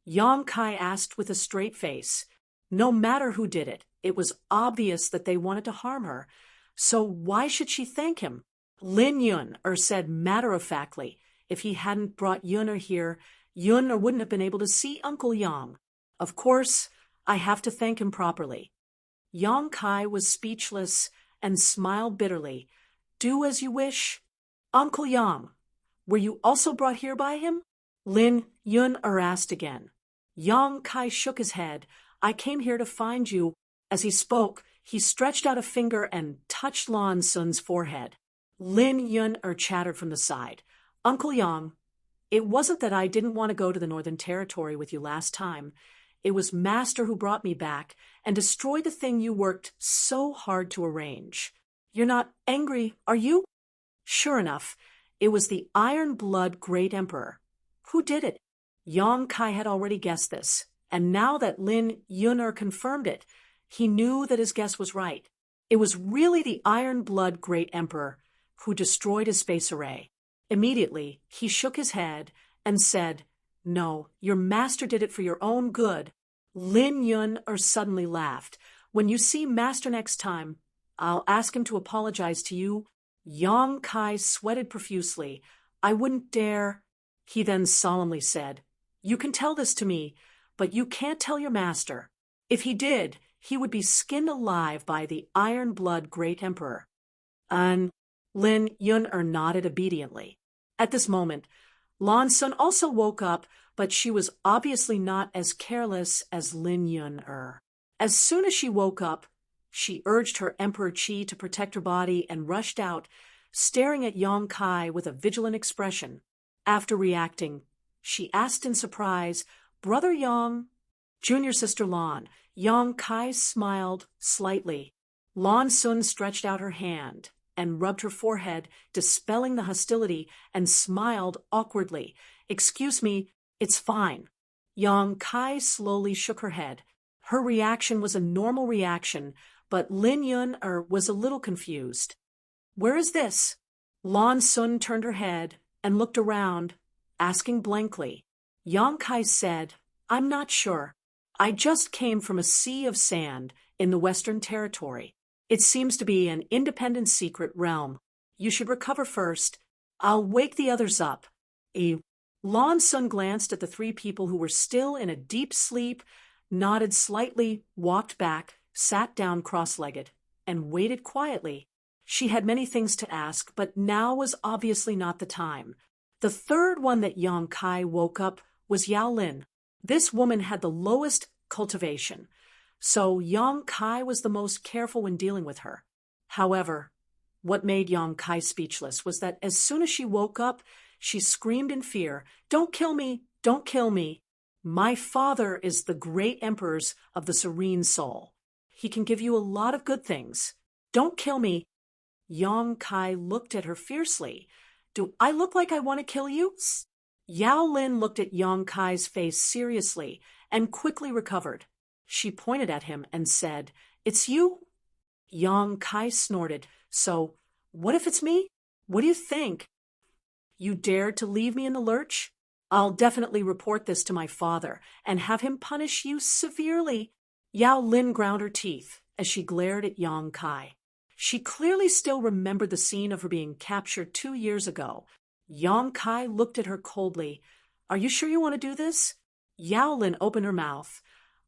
Yang Kai asked with a straight face. No matter who did it, it was obvious that they wanted to harm her. So why should she thank him? Lin Yun said matter-of-factly, if he hadn't brought Yun here, Yun wouldn't have been able to see Uncle Yang. Of course, I have to thank him properly. Yang Kai was speechless and smiled bitterly. Do as you wish. Uncle Yang, were you also brought here by him? Lin Yun asked again. Yang Kai shook his head. I came here to find you. As he spoke, he stretched out a finger and touched Lan Sun's forehead. Lin Yun chattered from the side. Uncle Yang, it wasn't that I didn't want to go to the Northern Territory with you last time. It was Master who brought me back and destroyed the thing you worked so hard to arrange. You're not angry, are you? Sure enough, it was the Iron Blood Great Emperor. Who did it? Yang Kai had already guessed this, and now that Lin Yun confirmed it, he knew that his guess was right. It was really the Iron Blood Great Emperor who destroyed his space array. Immediately, he shook his head and said, No, your master did it for your own good. Lin Yun suddenly laughed. When you see Master next time, I'll ask him to apologize to you. Yang Kai sweated profusely. I wouldn't dare. He then solemnly said, You can tell this to me, but you can't tell your master. If he did, he would be skinned alive by the Iron Blood Great Emperor. And Lin Yun nodded obediently. At this moment, Lan Sun also woke up, but she was obviously not as careless as Lin Yun. As soon as she woke up, she urged her Emperor Qi to protect her body and rushed out, staring at Yang Kai with a vigilant expression. After reacting, she asked in surprise, Brother Yang? Junior sister Lan. Yang Kai smiled slightly. Lan Sun stretched out her hand and rubbed her forehead, dispelling the hostility, and smiled awkwardly. Excuse me, it's fine. Yang Kai slowly shook her head. Her reaction was a normal reaction, but Lin Yun was a little confused. Where is this? Lan Sun turned her head and looked around, asking blankly. Yang Kai said, I'm not sure. I just came from a sea of sand in the Western Territory. It seems to be an independent secret realm. You should recover first. I'll wake the others up. Lan Sun glanced at the three people who were still in a deep sleep, nodded slightly, walked back, sat down cross-legged, and waited quietly. She had many things to ask, but now was obviously not the time. The third one that Yang Kai woke up was Yao Lin. This woman had the lowest cultivation, so Yang Kai was the most careful when dealing with her. However, what made Yang Kai speechless was that as soon as she woke up, she screamed in fear, "Don't kill me! Don't kill me! My father is the great emperor of the serene soul. He can give you a lot of good things. Don't kill me!" Yang Kai looked at her fiercely. "Do I look like I want to kill you?" Yao Lin looked at Yang Kai's face seriously and quickly recovered. She pointed at him and said, "It's you?" Yang Kai snorted. "So, what if it's me? What do you think? You dared to leave me in the lurch? I'll definitely report this to my father and have him punish you severely." Yao Lin ground her teeth as she glared at Yang Kai. She clearly still remembered the scene of her being captured 2 years ago. Yang Kai looked at her coldly. "Are you sure you want to do this?" Yao Lin opened her mouth,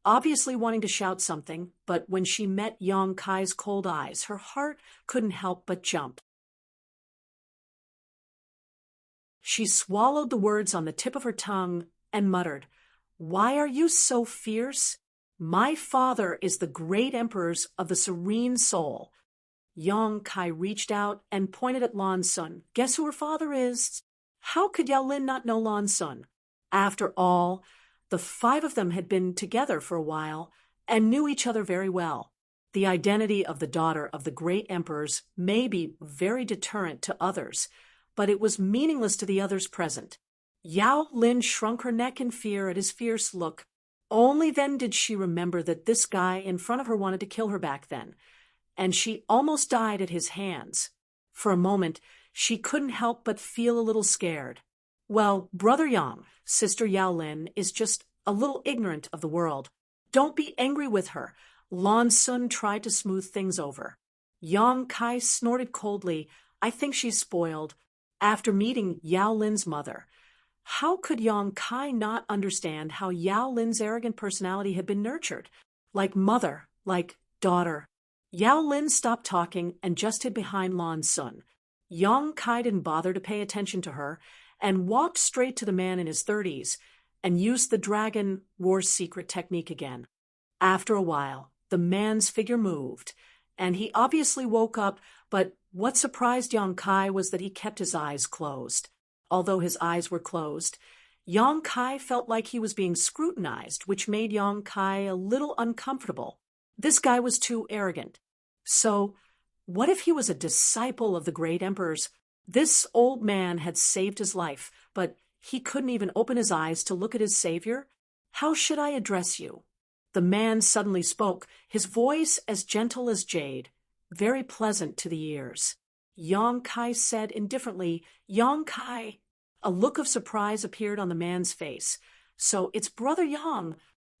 obviously wanting to shout something, but when she met Yang Kai's cold eyes, her heart couldn't help but jump. She swallowed the words on the tip of her tongue and muttered, "Why are you so fierce? My father is the great emperor of the serene soul." Yang Kai reached out and pointed at Lan Sun. Guess who her father is? How could Yao Lin not know Lan Sun? After all, the 5 of them had been together for a while and knew each other very well. The identity of the daughter of the great emperors may be very deterrent to others, but it was meaningless to the others present. Yao Lin shrunk her neck in fear at his fierce look. Only then did she remember that this guy in front of her wanted to kill her back then, and she almost died at his hands. For a moment, she couldn't help but feel a little scared. Well, Brother Yang, Sister Yao Lin, is just a little ignorant of the world. Don't be angry with her. Lan Sun tried to smooth things over. Yang Kai snorted coldly. I think she's spoiled. After meeting Yao Lin's mother, how could Yang Kai not understand how Yao Lin's arrogant personality had been nurtured? Like mother, like daughter. Yao Lin stopped talking and just hid behind Lan Sun. Yang Kai didn't bother to pay attention to her and walked straight to the man in his 30s and used the dragon war secret technique again. After a while, the man's figure moved, and he obviously woke up, but what surprised Yang Kai was that he kept his eyes closed. Although his eyes were closed, Yang Kai felt like he was being scrutinized, which made Yang Kai a little uncomfortable. This guy was too arrogant. So, what if he was a disciple of the great emperors? This old man had saved his life, but he couldn't even open his eyes to look at his savior? How should I address you? The man suddenly spoke, his voice as gentle as jade, very pleasant to the ears. Yang Kai said indifferently, Yang Kai. A look of surprise appeared on the man's face. So it's Brother Yang.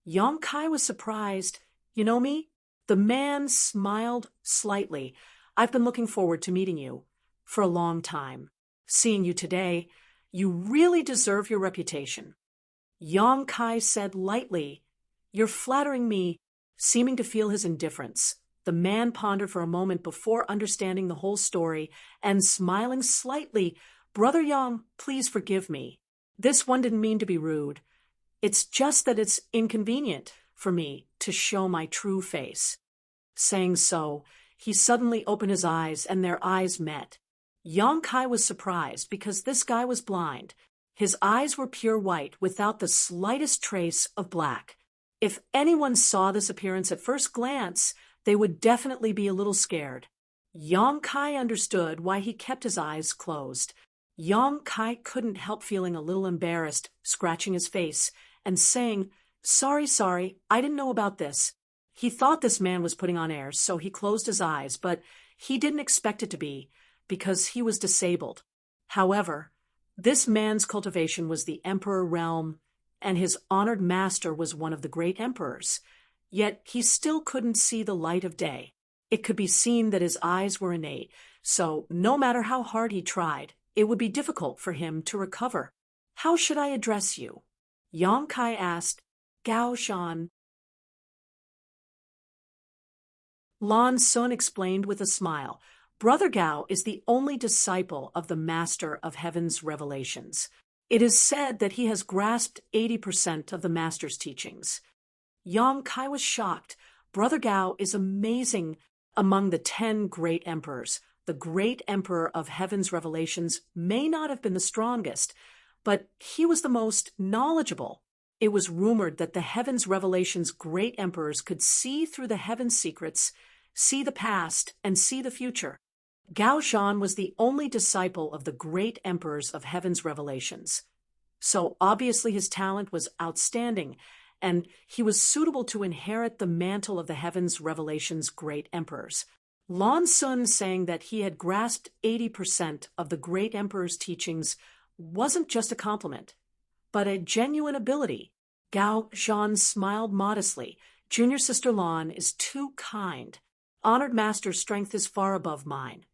Yang Kai was surprised. You know me? The man smiled slightly. I've been looking forward to meeting you for a long time. Seeing you today, you really deserve your reputation. Yang Kai said lightly, You're flattering me, seeming to feel his indifference. The man pondered for a moment before understanding the whole story and smiling slightly, Brother Yang, please forgive me. This one didn't mean to be rude. It's just that it's inconvenient for me to show my true face. Saying so, he suddenly opened his eyes and their eyes met. Yang Kai was surprised because this guy was blind. His eyes were pure white without the slightest trace of black. If anyone saw this appearance at first glance, they would definitely be a little scared. Yang Kai understood why he kept his eyes closed. Yang Kai couldn't help feeling a little embarrassed, scratching his face, and saying, Sorry, I didn't know about this. He thought this man was putting on airs, so he closed his eyes, but he didn't expect it to be, because he was disabled. However, this man's cultivation was the emperor realm, and his honored master was one of the great emperors. Yet he still couldn't see the light of day. It could be seen that his eyes were innate, so no matter how hard he tried, it would be difficult for him to recover. How should I address you? Yang Kai asked. Gao Shan. Lan Sun explained with a smile. Brother Gao is the only disciple of the Master of Heaven's revelations. It is said that he has grasped 80% of the Master's teachings. Yang Kai was shocked. Brother Gao is amazing. Among the 10 great emperors, the great emperor of Heaven's revelations may not have been the strongest, but he was the most knowledgeable. It was rumored that the Heaven's revelations great emperors could see through the heaven's secrets, see the past, and see the future. Gao Shan was the only disciple of the great emperors of Heaven's revelations. So obviously his talent was outstanding, and he was suitable to inherit the mantle of the Heaven's revelations great emperors. Lan Sun saying that he had grasped 80% of the great emperor's teachings wasn't just a compliment, but a genuine ability. Gao Shan smiled modestly. Junior Sister Lan is too kind. Honored Master's strength is far above mine.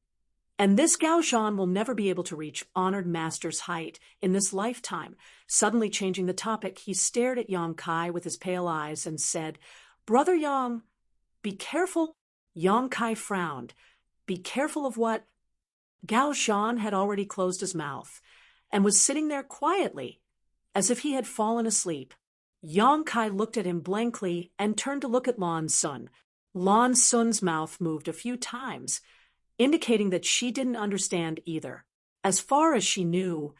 And this Gao Shan will never be able to reach Honored Master's height in this lifetime. Suddenly changing the topic, he stared at Yang Kai with his pale eyes and said, Brother Yang, be careful. Yang Kai frowned. Be careful of what? Gao Shan had already closed his mouth and was sitting there quietly, as if he had fallen asleep. Yang Kai looked at him blankly and turned to look at Lan Sun. Lan Sun's mouth moved a few times, indicating that she didn't understand either. As far as she knew,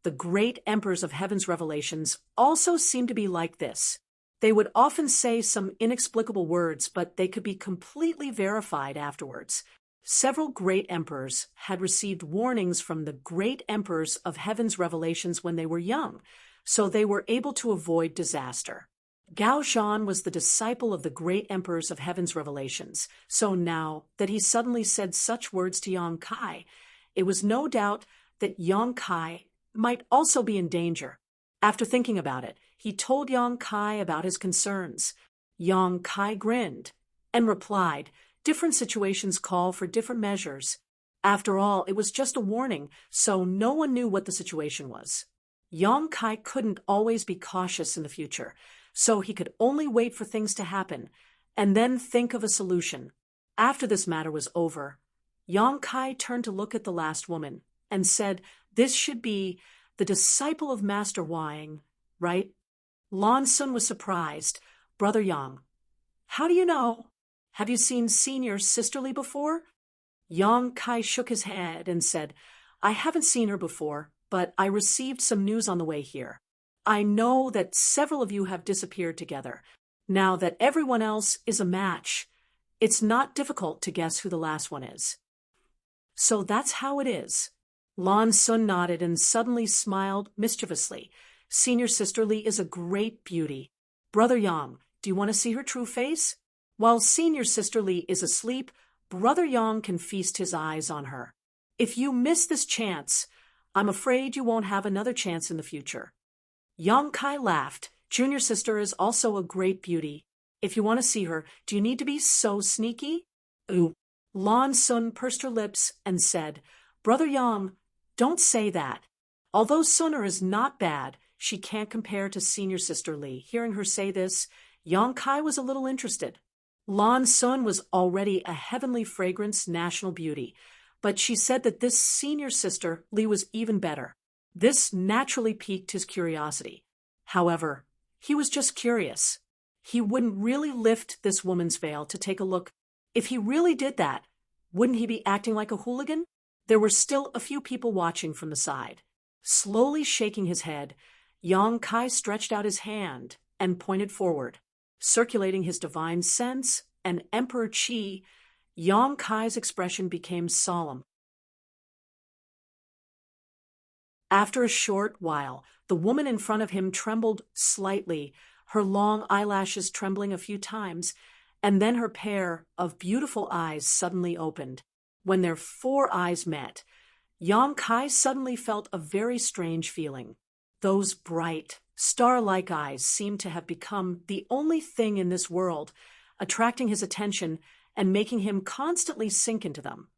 the great emperors of Heaven's revelations also seemed to be like this. They would often say some inexplicable words, but they could be completely verified afterwards. Several great emperors had received warnings from the great emperors of Heaven's revelations when they were young, so they were able to avoid disaster. Gao Shan was the disciple of the great emperors of Heaven's revelations, so now that he suddenly said such words to Yang Kai, it was no doubt that Yang Kai might also be in danger. After thinking about it, he told Yang Kai about his concerns. Yang Kai grinned and replied, different situations call for different measures. After all, it was just a warning, so no one knew what the situation was. Yang Kai couldn't always be cautious in the future, so he could only wait for things to happen and then think of a solution. After this matter was over, Yang Kai turned to look at the last woman and said, this should be the disciple of Master Wang, right? Lan Sun was surprised. Brother Yang, how do you know? Have you seen Senior Sisterly before? Yang Kai shook his head and said, I haven't seen her before, but I received some news on the way here. I know that several of you have disappeared together. Now that everyone else is a match, it's not difficult to guess who the last one is. So that's how it is. Lan Sun nodded and suddenly smiled mischievously. Senior Sister Li is a great beauty. Brother Yang, do you want to see her true face? While Senior Sister Li is asleep, Brother Yang can feast his eyes on her. If you miss this chance, I'm afraid you won't have another chance in the future. Yang Kai laughed. Junior Sister is also a great beauty. If you want to see her, do you need to be so sneaky? Ooh. Lan Sun pursed her lips and said, Brother Yang, don't say that. Although Sunner is not bad, she can't compare to Senior Sister Li. Hearing her say this, Yang Kai was a little interested. Lan Sun was already a heavenly fragrance national beauty, but she said that this Senior Sister Li was even better. This naturally piqued his curiosity. However, he was just curious. He wouldn't really lift this woman's veil to take a look. If he really did that, wouldn't he be acting like a hooligan? There were still a few people watching from the side. Slowly shaking his head, Yang Kai stretched out his hand and pointed forward. Circulating his divine sense and Emperor Qi, Yang Kai's expression became solemn. After a short while, the woman in front of him trembled slightly, her long eyelashes trembling a few times, and then her pair of beautiful eyes suddenly opened. When their 4 eyes met, Yang Kai suddenly felt a very strange feeling. Those bright, star-like eyes seemed to have become the only thing in this world, attracting his attention and making him constantly sink into them,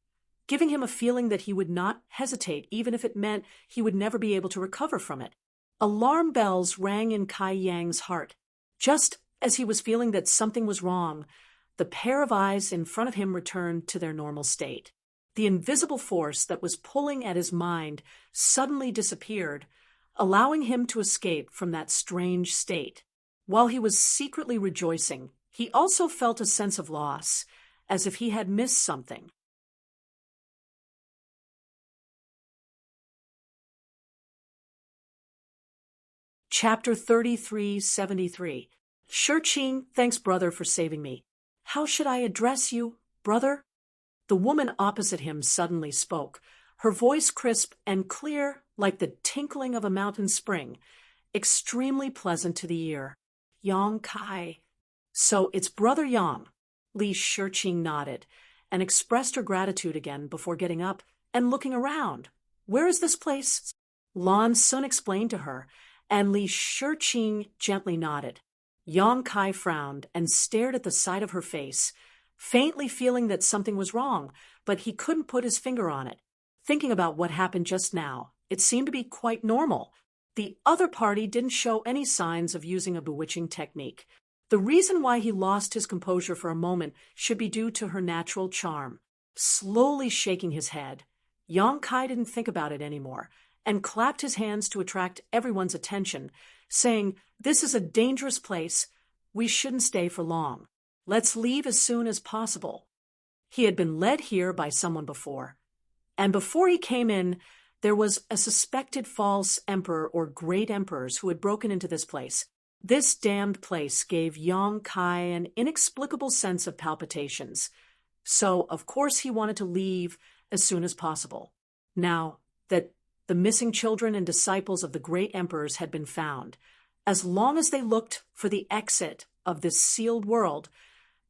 giving him a feeling that he would not hesitate even if it meant he would never be able to recover from it. Alarm bells rang in Kai Yang's heart. Just as he was feeling that something was wrong, the pair of eyes in front of him returned to their normal state. The invisible force that was pulling at his mind suddenly disappeared, allowing him to escape from that strange state. While he was secretly rejoicing, he also felt a sense of loss, as if he had missed something. Chapter 3373. Shurqing, thanks, brother, for saving me. How should I address you, brother? The woman opposite him suddenly spoke, her voice crisp and clear like the tinkling of a mountain spring, extremely pleasant to the ear. Yang Kai. So it's Brother Yang. Li Shurqing nodded and expressed her gratitude again before getting up and looking around. Where is this place? Lan Sun explained to her, and Li Shurqing gently nodded. Yang Kai frowned and stared at the side of her face, faintly feeling that something was wrong, but he couldn't put his finger on it. Thinking about what happened just now, it seemed to be quite normal. The other party didn't show any signs of using a bewitching technique. The reason why he lost his composure for a moment should be due to her natural charm. Slowly shaking his head, Yang Kai didn't think about it anymore and clapped his hands to attract everyone's attention, saying, "This is a dangerous place. We shouldn't stay for long. Let's leave as soon as possible." He had been led here by someone before, and before he came in, there was a suspected false emperor or great emperors who had broken into this place. This damned place gave Yang Kai an inexplicable sense of palpitations. So, of course, he wanted to leave as soon as possible. Now that the missing children and disciples of the great emperors had been found, as long as they looked for the exit of this sealed world,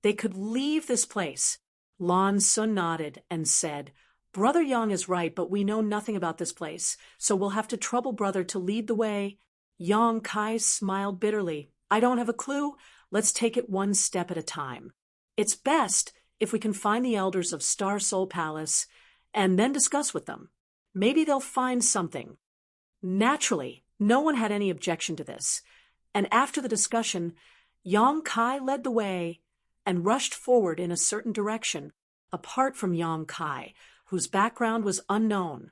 they could leave this place. Lan Sun nodded and said, "Brother Yang is right, but we know nothing about this place, so we'll have to trouble brother to lead the way." Yang Kai smiled bitterly. "I don't have a clue. Let's take it one step at a time. It's best if we can find the elders of Star Soul Palace and then discuss with them. Maybe they'll find something." Naturally, no one had any objection to this, and after the discussion, Yang Kai led the way and rushed forward in a certain direction, apart from Yang Kai, whose background was unknown.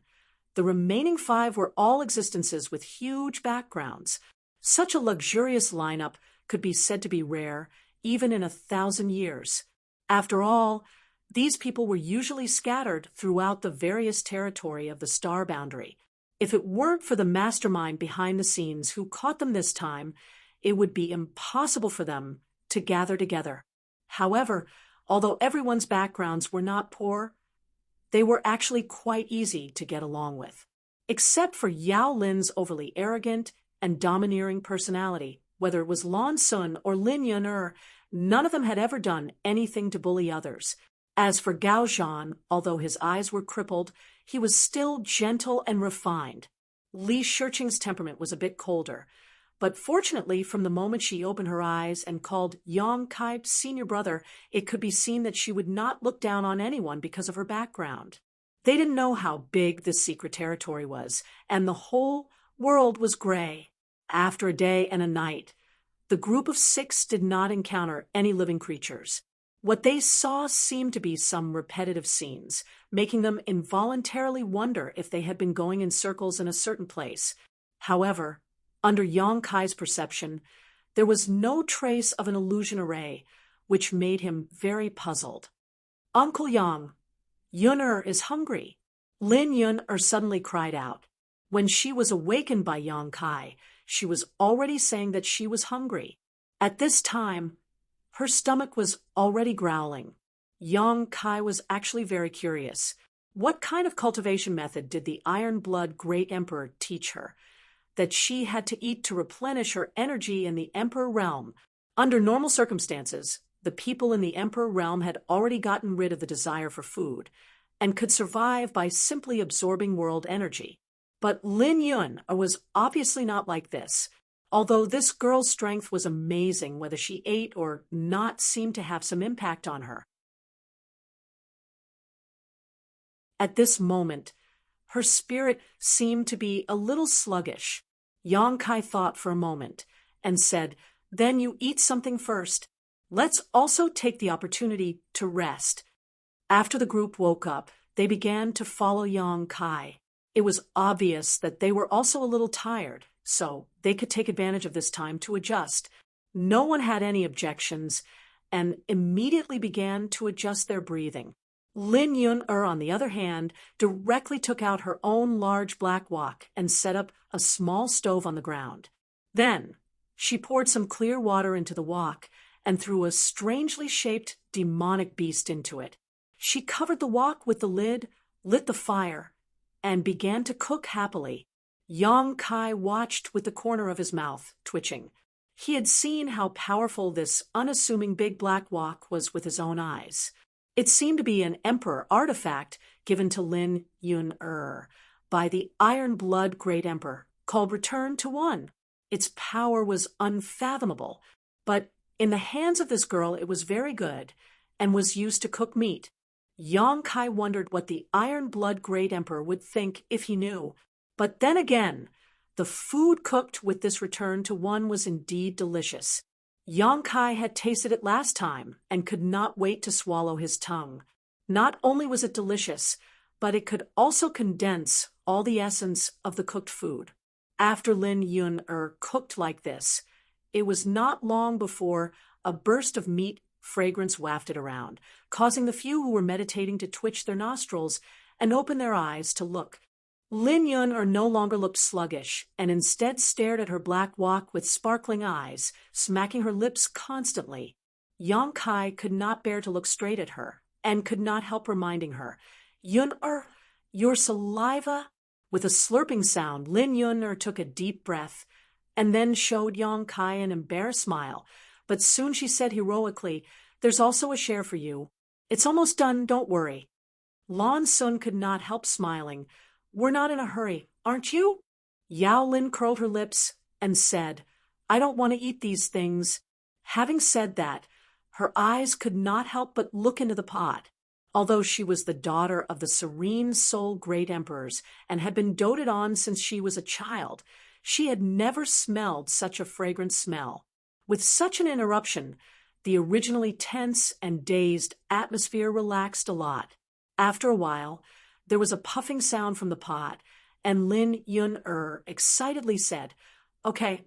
The remaining 5 were all existences with huge backgrounds. Such a luxurious lineup could be said to be rare, even in 1,000 years. After all, these people were usually scattered throughout the various territory of the star boundary. If it weren't for the mastermind behind the scenes who caught them this time, it would be impossible for them to gather together. However, although everyone's backgrounds were not poor, they were actually quite easy to get along with. Except for Yao Lin's overly arrogant and domineering personality, whether it was Lan Sun or Lin Yun'er, none of them had ever done anything to bully others. As for Gao Zhan, although his eyes were crippled, he was still gentle and refined. Li Shurqing's temperament was a bit colder, but fortunately, from the moment she opened her eyes and called Yang Kai senior brother, it could be seen that she would not look down on anyone because of her background. They didn't know how big this secret territory was, and the whole world was gray. After a day and a night, the group of 6 did not encounter any living creatures. What they saw seemed to be some repetitive scenes, making them involuntarily wonder if they had been going in circles in a certain place. However, under Yang Kai's perception, there was no trace of an illusion array, which made him very puzzled. "Uncle Yang, Yun'er is hungry." Lin Yun'er suddenly cried out. When she was awakened by Yang Kai, she was already saying that she was hungry. At this time, her stomach was already growling. Yang Kai was actually very curious. What kind of cultivation method did the Iron Blood Great Emperor teach her that she had to eat to replenish her energy in the Emperor realm? Under normal circumstances, the people in the Emperor realm had already gotten rid of the desire for food and could survive by simply absorbing world energy. But Lin Yun was obviously not like this. Although this girl's strength was amazing, whether she ate or not seemed to have some impact on her. At this moment, her spirit seemed to be a little sluggish. Yang Kai thought for a moment and said, "Then you eat something first. Let's also take the opportunity to rest." After the group woke up, they began to follow Yang Kai. It was obvious that they were also a little tired, so they could take advantage of this time to adjust. No one had any objections and immediately began to adjust their breathing. Lin Yun-er, on the other hand, directly took out her own large black wok and set up a small stove on the ground. Then, she poured some clear water into the wok and threw a strangely shaped demonic beast into it. She covered the wok with the lid, lit the fire, and began to cook happily. Yang Kai watched with the corner of his mouth twitching. He had seen how powerful this unassuming big black wok was with his own eyes. It seemed to be an emperor artifact given to Lin Yun-er by the Iron Blood Great Emperor, called Return to One. Its power was unfathomable, but in the hands of this girl it was very good and was used to cook meat. Yang Kai wondered what the Iron Blood Great Emperor would think if he knew. But then again, the food cooked with this Return to One was indeed delicious. Yang Kai had tasted it last time and could not wait to swallow his tongue. Not only was it delicious, but it could also condense all the essence of the cooked food. After Lin Yun-er cooked like this, it was not long before a burst of meat fragrance wafted around, causing the few who were meditating to twitch their nostrils and open their eyes to look. Lin Yun-er no longer looked sluggish, and instead stared at her black wok with sparkling eyes, smacking her lips constantly. Yang Kai could not bear to look straight at her, and could not help reminding her, "Yun-er, your saliva." With a slurping sound, Lin Yun-er took a deep breath, and then showed Yang Kai an embarrassed smile. But soon she said heroically, "There's also a share for you. It's almost done, don't worry." Lan Sun could not help smiling. "We're not in a hurry, aren't you?" Yao Lin curled her lips and said, "I don't want to eat these things." Having said that, her eyes could not help but look into the pot. Although she was the daughter of the serene soul great emperors and had been doted on since she was a child, she had never smelled such a fragrant smell. With such an interruption, the originally tense and dazed atmosphere relaxed a lot. After a while, there was a puffing sound from the pot, and Lin Yun-er excitedly said, Okay,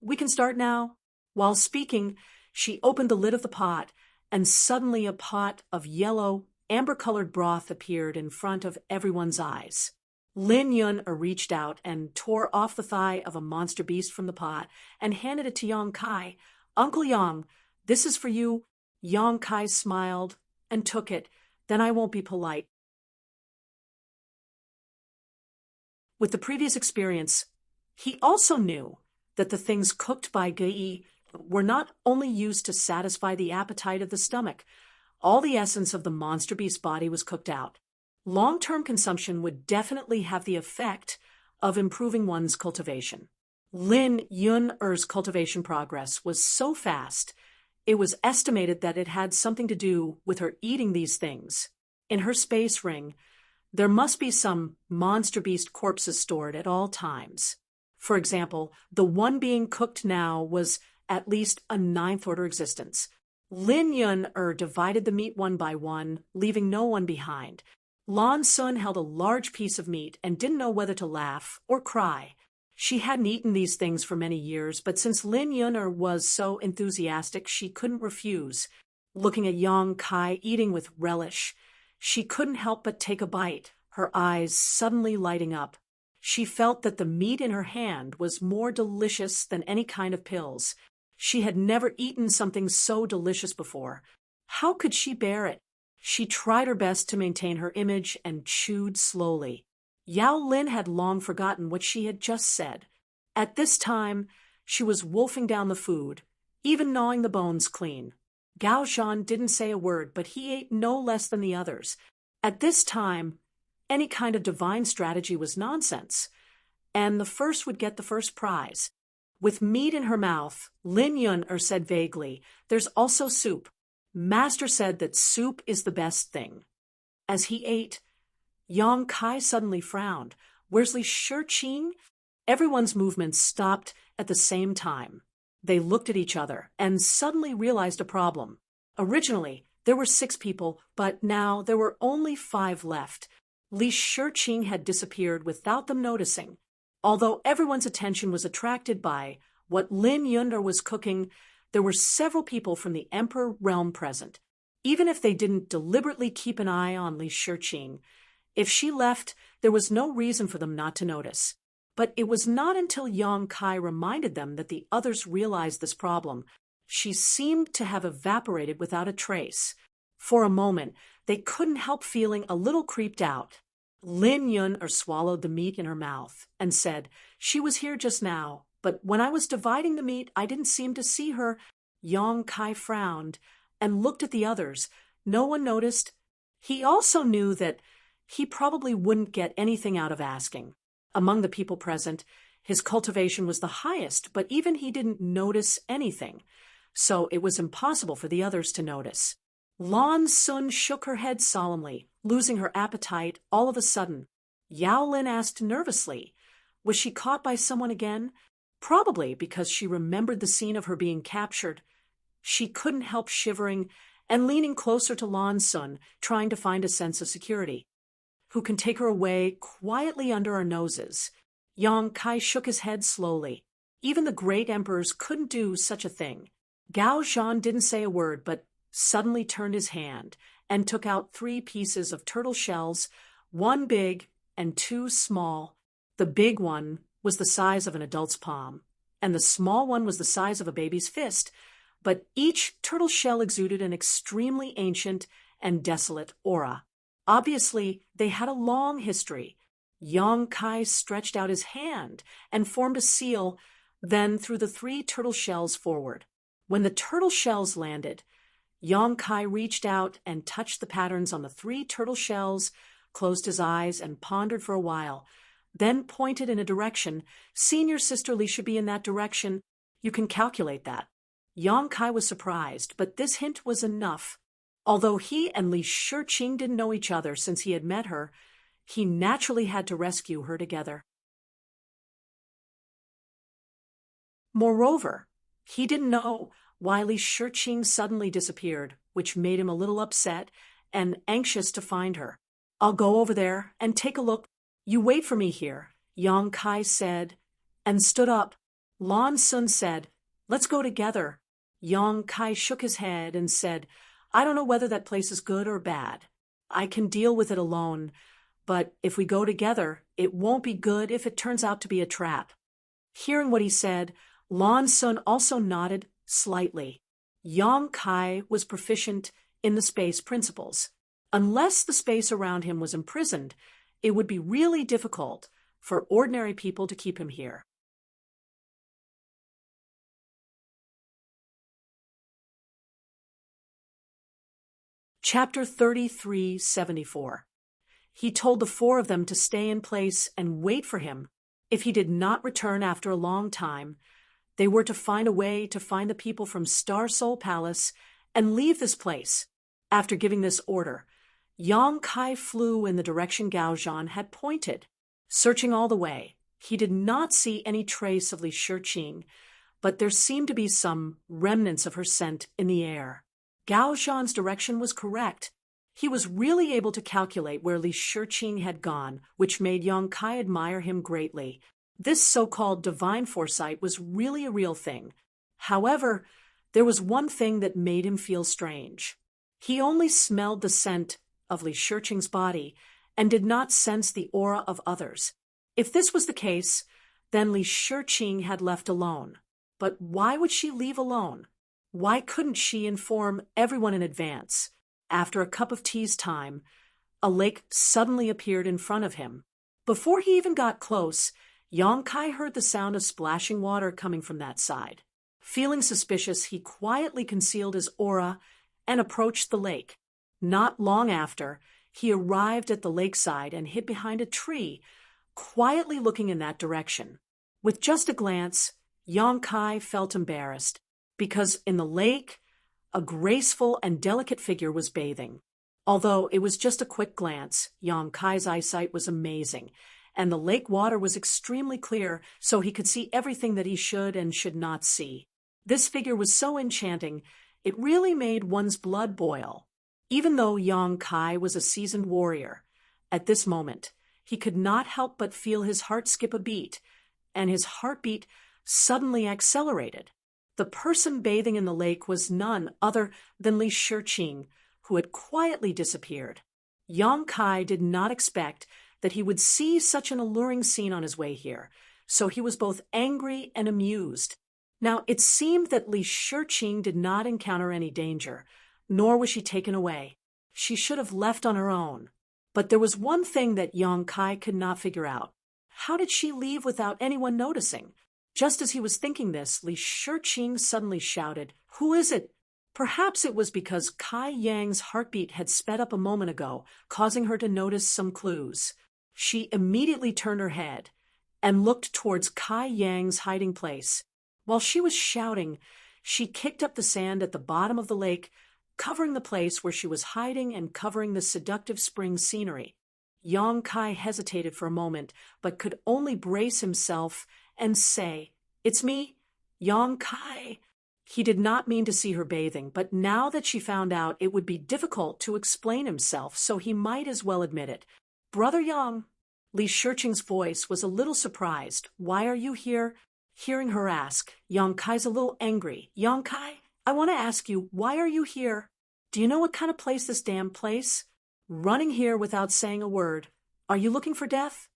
we can start now." While speaking, she opened the lid of the pot, and suddenly a pot of yellow, amber-colored broth appeared in front of everyone's eyes. Lin Yun-er reached out and tore off the thigh of a monster beast from the pot and handed it to Yang Kai. "Uncle Yang, this is for you." Yang Kai smiled and took it. "Then I won't be polite." With the previous experience, he also knew that the things cooked by Gei were not only used to satisfy the appetite of the stomach. All the essence of the monster beast body was cooked out. Long-term consumption would definitely have the effect of improving one's cultivation. Lin Yun-er's cultivation progress was so fast, it was estimated that it had something to do with her eating these things. In her space ring, there must be some monster beast corpses stored at all times. For example, the one being cooked now was at least a ninth-order existence. Lin Yun-er divided the meat one by one, leaving no one behind. Lan Sun held a large piece of meat and didn't know whether to laugh or cry. She hadn't eaten these things for many years, but since Lin Yun-er was so enthusiastic, she couldn't refuse. Looking at Yang Kai eating with relish, she couldn't help but take a bite, her eyes suddenly lighting up. She felt that the meat in her hand was more delicious than any kind of pills. She had never eaten something so delicious before. How could she bear it? She tried her best to maintain her image and chewed slowly. Yao Lin had long forgotten what she had just said. At this time, she was wolfing down the food, even gnawing the bones clean. Gao Zhan didn't say a word, but he ate no less than the others. At this time, any kind of divine strategy was nonsense, and the first would get the first prize. With meat in her mouth, Lin Yun-er said vaguely, "There's also soup. Master said that soup is the best thing." As he ate, Yang Kai suddenly frowned. Where's Li Shiqing? Everyone's movements stopped at the same time. They looked at each other and suddenly realized a problem. Originally, there were 6 people, but now there were only 5 left. Li Shiqing had disappeared without them noticing. Although everyone's attention was attracted by what Lin Yunde was cooking, there were several people from the Emperor realm present. Even if they didn't deliberately keep an eye on Li Shiqing, if she left, there was no reason for them not to notice. But it was not until Yang Kai reminded them that the others realized this problem. She seemed to have evaporated without a trace. For a moment, they couldn't help feeling a little creeped out. Lin Yunde swallowed the meat in her mouth and said, "She was here just now, but when I was dividing the meat, I didn't seem to see her." Yang Kai frowned and looked at the others. No one noticed. He also knew that he probably wouldn't get anything out of asking. Among the people present, his cultivation was the highest, but even he didn't notice anything. So it was impossible for the others to notice. Lan Sun shook her head solemnly, losing her appetite all of a sudden. Yao Lin asked nervously, was she caught by someone again? Probably because she remembered the scene of her being captured. She couldn't help shivering and leaning closer to Lan Sun, trying to find a sense of security. Who can take her away quietly under our noses? Yang Kai shook his head slowly. Even the great emperors couldn't do such a thing. Gao Zhan didn't say a word, but suddenly turned his hand and took out 3 pieces of turtle shells, 1 big and 2 small. The big one was the size of an adult's palm, and the small one was the size of a baby's fist, but each turtle shell exuded an extremely ancient and desolate aura. Obviously, they had a long history. Yang Kai stretched out his hand and formed a seal, then threw the 3 turtle shells forward. When the turtle shells landed, Yang Kai reached out and touched the patterns on the 3 turtle shells, closed his eyes and pondered for a while, then pointed in a direction. Senior sister Li should be in that direction. You can calculate that. Yang Kai was surprised, but this hint was enough. Although he and Li Shiqing didn't know each other since he had met her, he naturally had to rescue her together. Moreover, he didn't know why Li Shiqing suddenly disappeared, which made him a little upset and anxious to find her. "I'll go over there and take a look. You wait for me here," Yang Kai said, and stood up. Lan Sun said, "Let's go together." Yang Kai shook his head and said, "I don't know whether that place is good or bad. I can deal with it alone, but if we go together, it won't be good if it turns out to be a trap." Hearing what he said, Lan Sun also nodded slightly. Yang Kai was proficient in the space principles. Unless the space around him was imprisoned, it would be really difficult for ordinary people to keep him here. Chapter 3374. He told the 4 of them to stay in place and wait for him. If he did not return after a long time, they were to find a way to find the people from Star Soul Palace and leave this place. After giving this order, Yang Kai flew in the direction Gao Zhan had pointed. Searching all the way, he did not see any trace of Li Shiqing, but there seemed to be some remnants of her scent in the air. Gao Zhan's direction was correct. He was really able to calculate where Li Shiqing had gone, which made Yang Kai admire him greatly. This so-called divine foresight was really a real thing. However, there was one thing that made him feel strange. He only smelled the scent of Li Shiqing's body and did not sense the aura of others. If this was the case, then Li Shiqing had left alone. But why would she leave alone? Why couldn't she inform everyone in advance? After a cup of tea's time, a lake suddenly appeared in front of him. Before he even got close, Yang Kai heard the sound of splashing water coming from that side. Feeling suspicious, he quietly concealed his aura and approached the lake. Not long after, he arrived at the lakeside and hid behind a tree, quietly looking in that direction. With just a glance, Yang Kai felt embarrassed, because in the lake, a graceful and delicate figure was bathing. Although it was just a quick glance, Yang Kai's eyesight was amazing, and the lake water was extremely clear, so he could see everything that he should and should not see. This figure was so enchanting, it really made one's blood boil. Even though Yang Kai was a seasoned warrior, at this moment, he could not help but feel his heart skip a beat, and his heartbeat suddenly accelerated. The person bathing in the lake was none other than Li Shiqing, who had quietly disappeared. Yang Kai did not expect that he would see such an alluring scene on his way here, so he was both angry and amused. Now, it seemed that Li Shiqing did not encounter any danger, nor was she taken away. She should have left on her own. But there was one thing that Yang Kai could not figure out. How did she leave without anyone noticing? Just as he was thinking this, Li Shiqing suddenly shouted, "Who is it?" Perhaps it was because Kai Yang's heartbeat had sped up a moment ago, causing her to notice some clues. She immediately turned her head and looked towards Kai Yang's hiding place. While she was shouting, she kicked up the sand at the bottom of the lake, covering the place where she was hiding and covering the seductive spring scenery. Yang Kai hesitated for a moment, but could only brace himself and say, "It's me, Yang Kai." He did not mean to see her bathing, but now that she found out, it would be difficult to explain himself, so he might as well admit it. "Brother Yang." Li Shiqing's voice was a little surprised. "Why are you here?" Hearing her ask, Yang Kai's a little angry. "Yang Kai, I want to ask you, why are you here? Do you know what kind of place this damn place? Running here without saying a word. Are you looking for death?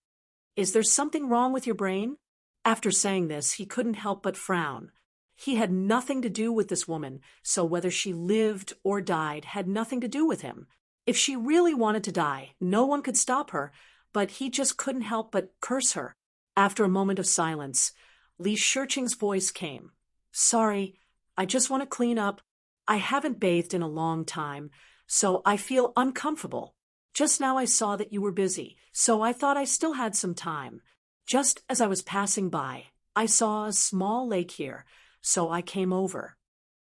Is there something wrong with your brain?" After saying this, he couldn't help but frown. He had nothing to do with this woman, so whether she lived or died had nothing to do with him. If she really wanted to die, no one could stop her, but he just couldn't help but curse her. After a moment of silence, Li Shiqing's voice came. "Sorry, I just want to clean up. I haven't bathed in a long time, so I feel uncomfortable. Just now I saw that you were busy, so I thought I still had some time. Just as I was passing by, I saw a small lake here, so I came over."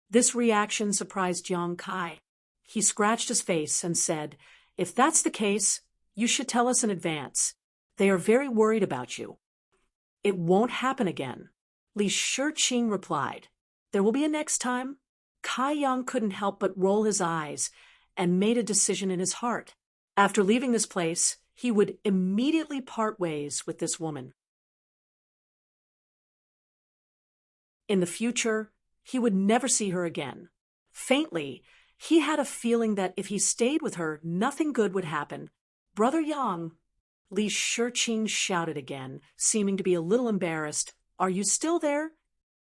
This reaction surprised Yang Kai. He scratched his face and said, "If that's the case, you should tell us in advance. They are very worried about you." "It won't happen again," Li Shiqing replied. "There will be a next time." Kai Yang couldn't help but roll his eyes and made a decision in his heart. After leaving this place, he would immediately part ways with this woman. In the future, he would never see her again. Faintly, he had a feeling that if he stayed with her, nothing good would happen. "Brother Yang," Li Shiqing shouted again, seeming to be a little embarrassed. "Are you still there?"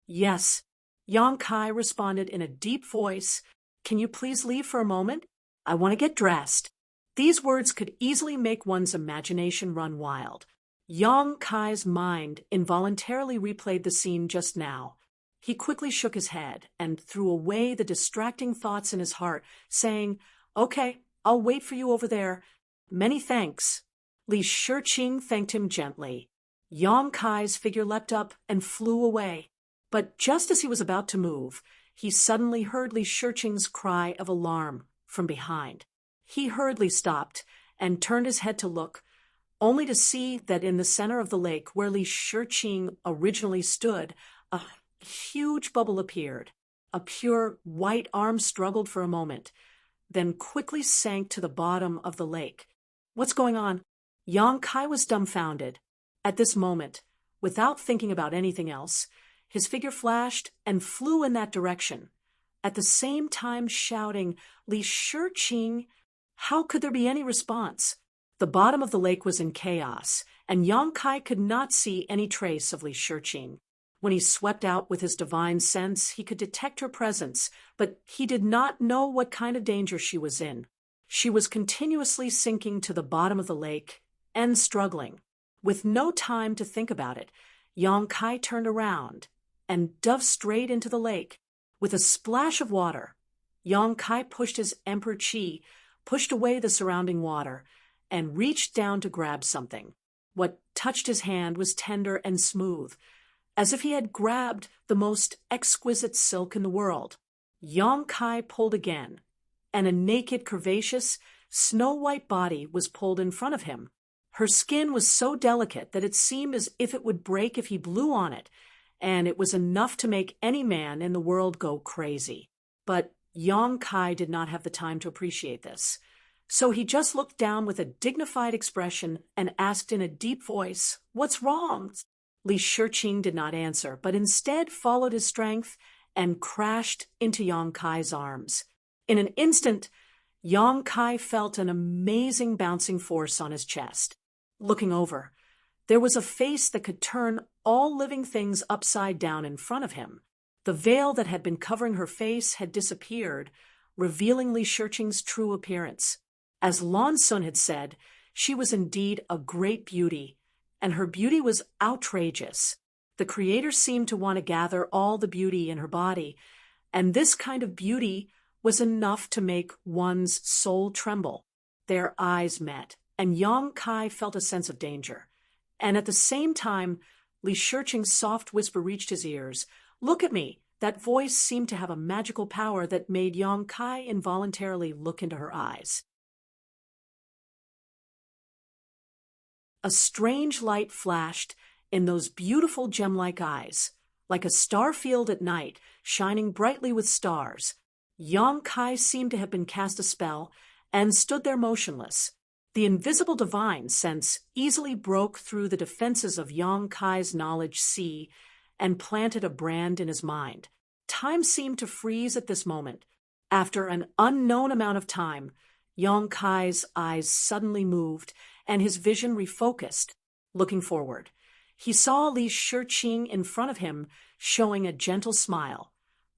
"Yes," Yang Kai responded in a deep voice. "Can you please leave for a moment? I want to get dressed." These words could easily make one's imagination run wild. Yang Kai's mind involuntarily replayed the scene just now. He quickly shook his head and threw away the distracting thoughts in his heart, saying, "Okay, I'll wait for you over there. Many thanks." Li Shiqing thanked him gently. Yang Kai's figure leapt up and flew away. But just as he was about to move, he suddenly heard Li Shiqing's cry of alarm from behind. He hurriedly stopped and turned his head to look, only to see that in the center of the lake, where Li Shiqing originally stood, a huge bubble appeared. A pure white arm struggled for a moment, then quickly sank to the bottom of the lake. "What's going on?" Yang Kai was dumbfounded. At this moment, without thinking about anything else, his figure flashed and flew in that direction, at the same time shouting, "Li Shiqing!" How could there be any response? The bottom of the lake was in chaos, and Yang Kai could not see any trace of Li Shiqing. When he swept out with his divine sense, he could detect her presence, but he did not know what kind of danger she was in. She was continuously sinking to the bottom of the lake and struggling. With no time to think about it, Yang Kai turned around and dove straight into the lake. With a splash of water, Yang Kai pushed his emperor chi, pushed away the surrounding water, and reached down to grab something. What touched his hand was tender and smooth, as if he had grabbed the most exquisite silk in the world. Yang Kai pulled again, and a naked, curvaceous, snow-white body was pulled in front of him. Her skin was so delicate that it seemed as if it would break if he blew on it, and it was enough to make any man in the world go crazy. But Yong Kai did not have the time to appreciate this. So he just looked down with a dignified expression and asked in a deep voice, "What's wrong?" Li Shiqing did not answer, but instead followed his strength and crashed into Yong Kai's arms. In an instant, Yong Kai felt an amazing bouncing force on his chest. Looking over, there was a face that could turn all living things upside down in front of him. The veil that had been covering her face had disappeared, revealing Li Shiqing's true appearance. As Lan Sun had said, she was indeed a great beauty, and her beauty was outrageous. The Creator seemed to want to gather all the beauty in her body, and this kind of beauty was enough to make one's soul tremble. Their eyes met, and Yong Kai felt a sense of danger. And at the same time, Li Shiqing's soft whisper reached his ears. "Look at me." That voice seemed to have a magical power that made Yong Kai involuntarily look into her eyes. A strange light flashed in those beautiful gem-like eyes, like a star field at night, shining brightly with stars. Yong Kai seemed to have been cast a spell and stood there motionless. The invisible divine sense easily broke through the defenses of Yong Kai's knowledge sea and planted a brand in his mind. Time seemed to freeze at this moment. After an unknown amount of time, Yong Kai's eyes suddenly moved and his vision refocused. Looking forward, he saw Li Shiqing in front of him, showing a gentle smile.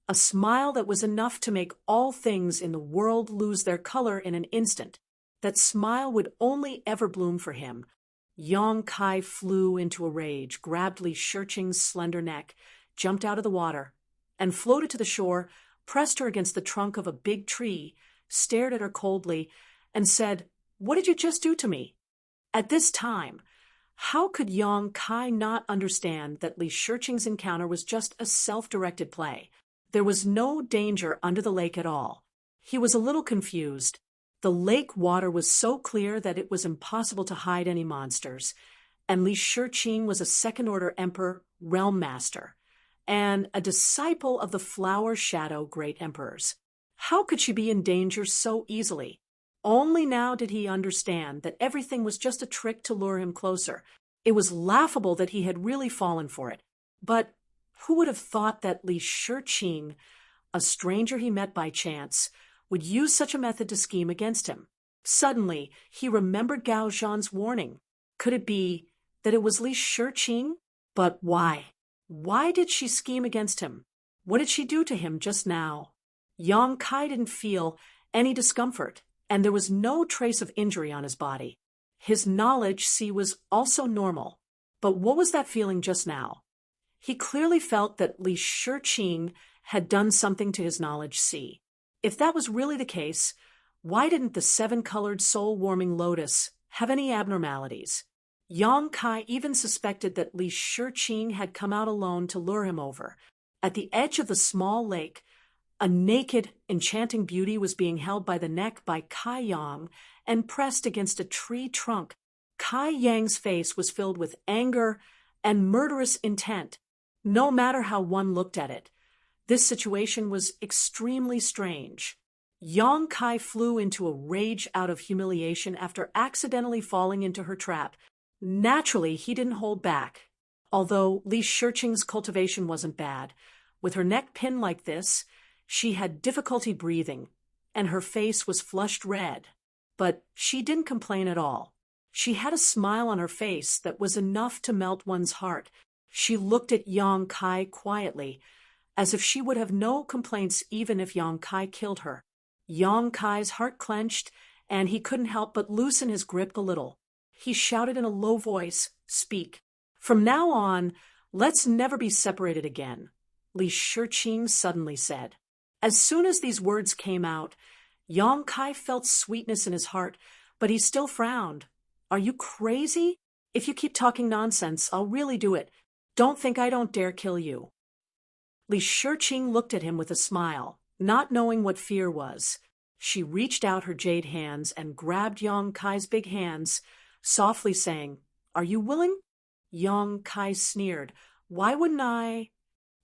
A smile that was enough to make all things in the world lose their color in an instant. That smile would only ever bloom for him. Yong Kai flew into a rage, grabbed Li Shiqing's slender neck, jumped out of the water, and floated to the shore, pressed her against the trunk of a big tree, stared at her coldly, and said, "What did you just do to me?" At this time, how could Yong Kai not understand that Li Shiqing's encounter was just a self-directed play? There was no danger under the lake at all. He was a little confused. The lake water was so clear that it was impossible to hide any monsters, and Li Shiqing was a second-order emperor realm master, and a disciple of the Flower Shadow great emperors. How could she be in danger so easily? Only now did he understand that everything was just a trick to lure him closer. It was laughable that he had really fallen for it. But who would have thought that Li Shiqing, a stranger he met by chance, would use such a method to scheme against him? Suddenly, he remembered Gao Zhan's warning. Could it be that it was Li Shiqing? But why? Why did she scheme against him? What did she do to him just now? Yong Kai didn't feel any discomfort, and there was no trace of injury on his body. His knowledge sea was also normal. But what was that feeling just now? He clearly felt that Li Shiqing had done something to his knowledge sea. If that was really the case, why didn't the seven-colored soul-warming lotus have any abnormalities? Yong Kai even suspected that Li Shiqing had come out alone to lure him over. At the edge of the small lake, a naked, enchanting beauty was being held by the neck by Kai Yang and pressed against a tree trunk. Kai Yang's face was filled with anger and murderous intent. No matter how one looked at it, this situation was extremely strange. Yong Kai flew into a rage out of humiliation after accidentally falling into her trap. Naturally, he didn't hold back. Although Li Shiqing's cultivation wasn't bad, with her neck pinned like this, she had difficulty breathing, and her face was flushed red. But she didn't complain at all. She had a smile on her face that was enough to melt one's heart. She looked at Yong Kai quietly, as if she would have no complaints even if Yong Kai killed her. Yong Kai's heart clenched, and he couldn't help but loosen his grip a little. He shouted in a low voice, "Speak. From now on, let's never be separated again," Li Shiqing suddenly said. As soon as these words came out, Yong Kai felt sweetness in his heart, but he still frowned. "Are you crazy? If you keep talking nonsense, I'll really do it. Don't think I don't dare kill you." Li Shiqing looked at him with a smile, not knowing what fear was. She reached out her jade hands and grabbed Yong Kai's big hands, softly saying, "Are you willing?" Yong Kai sneered. "Why wouldn't I?"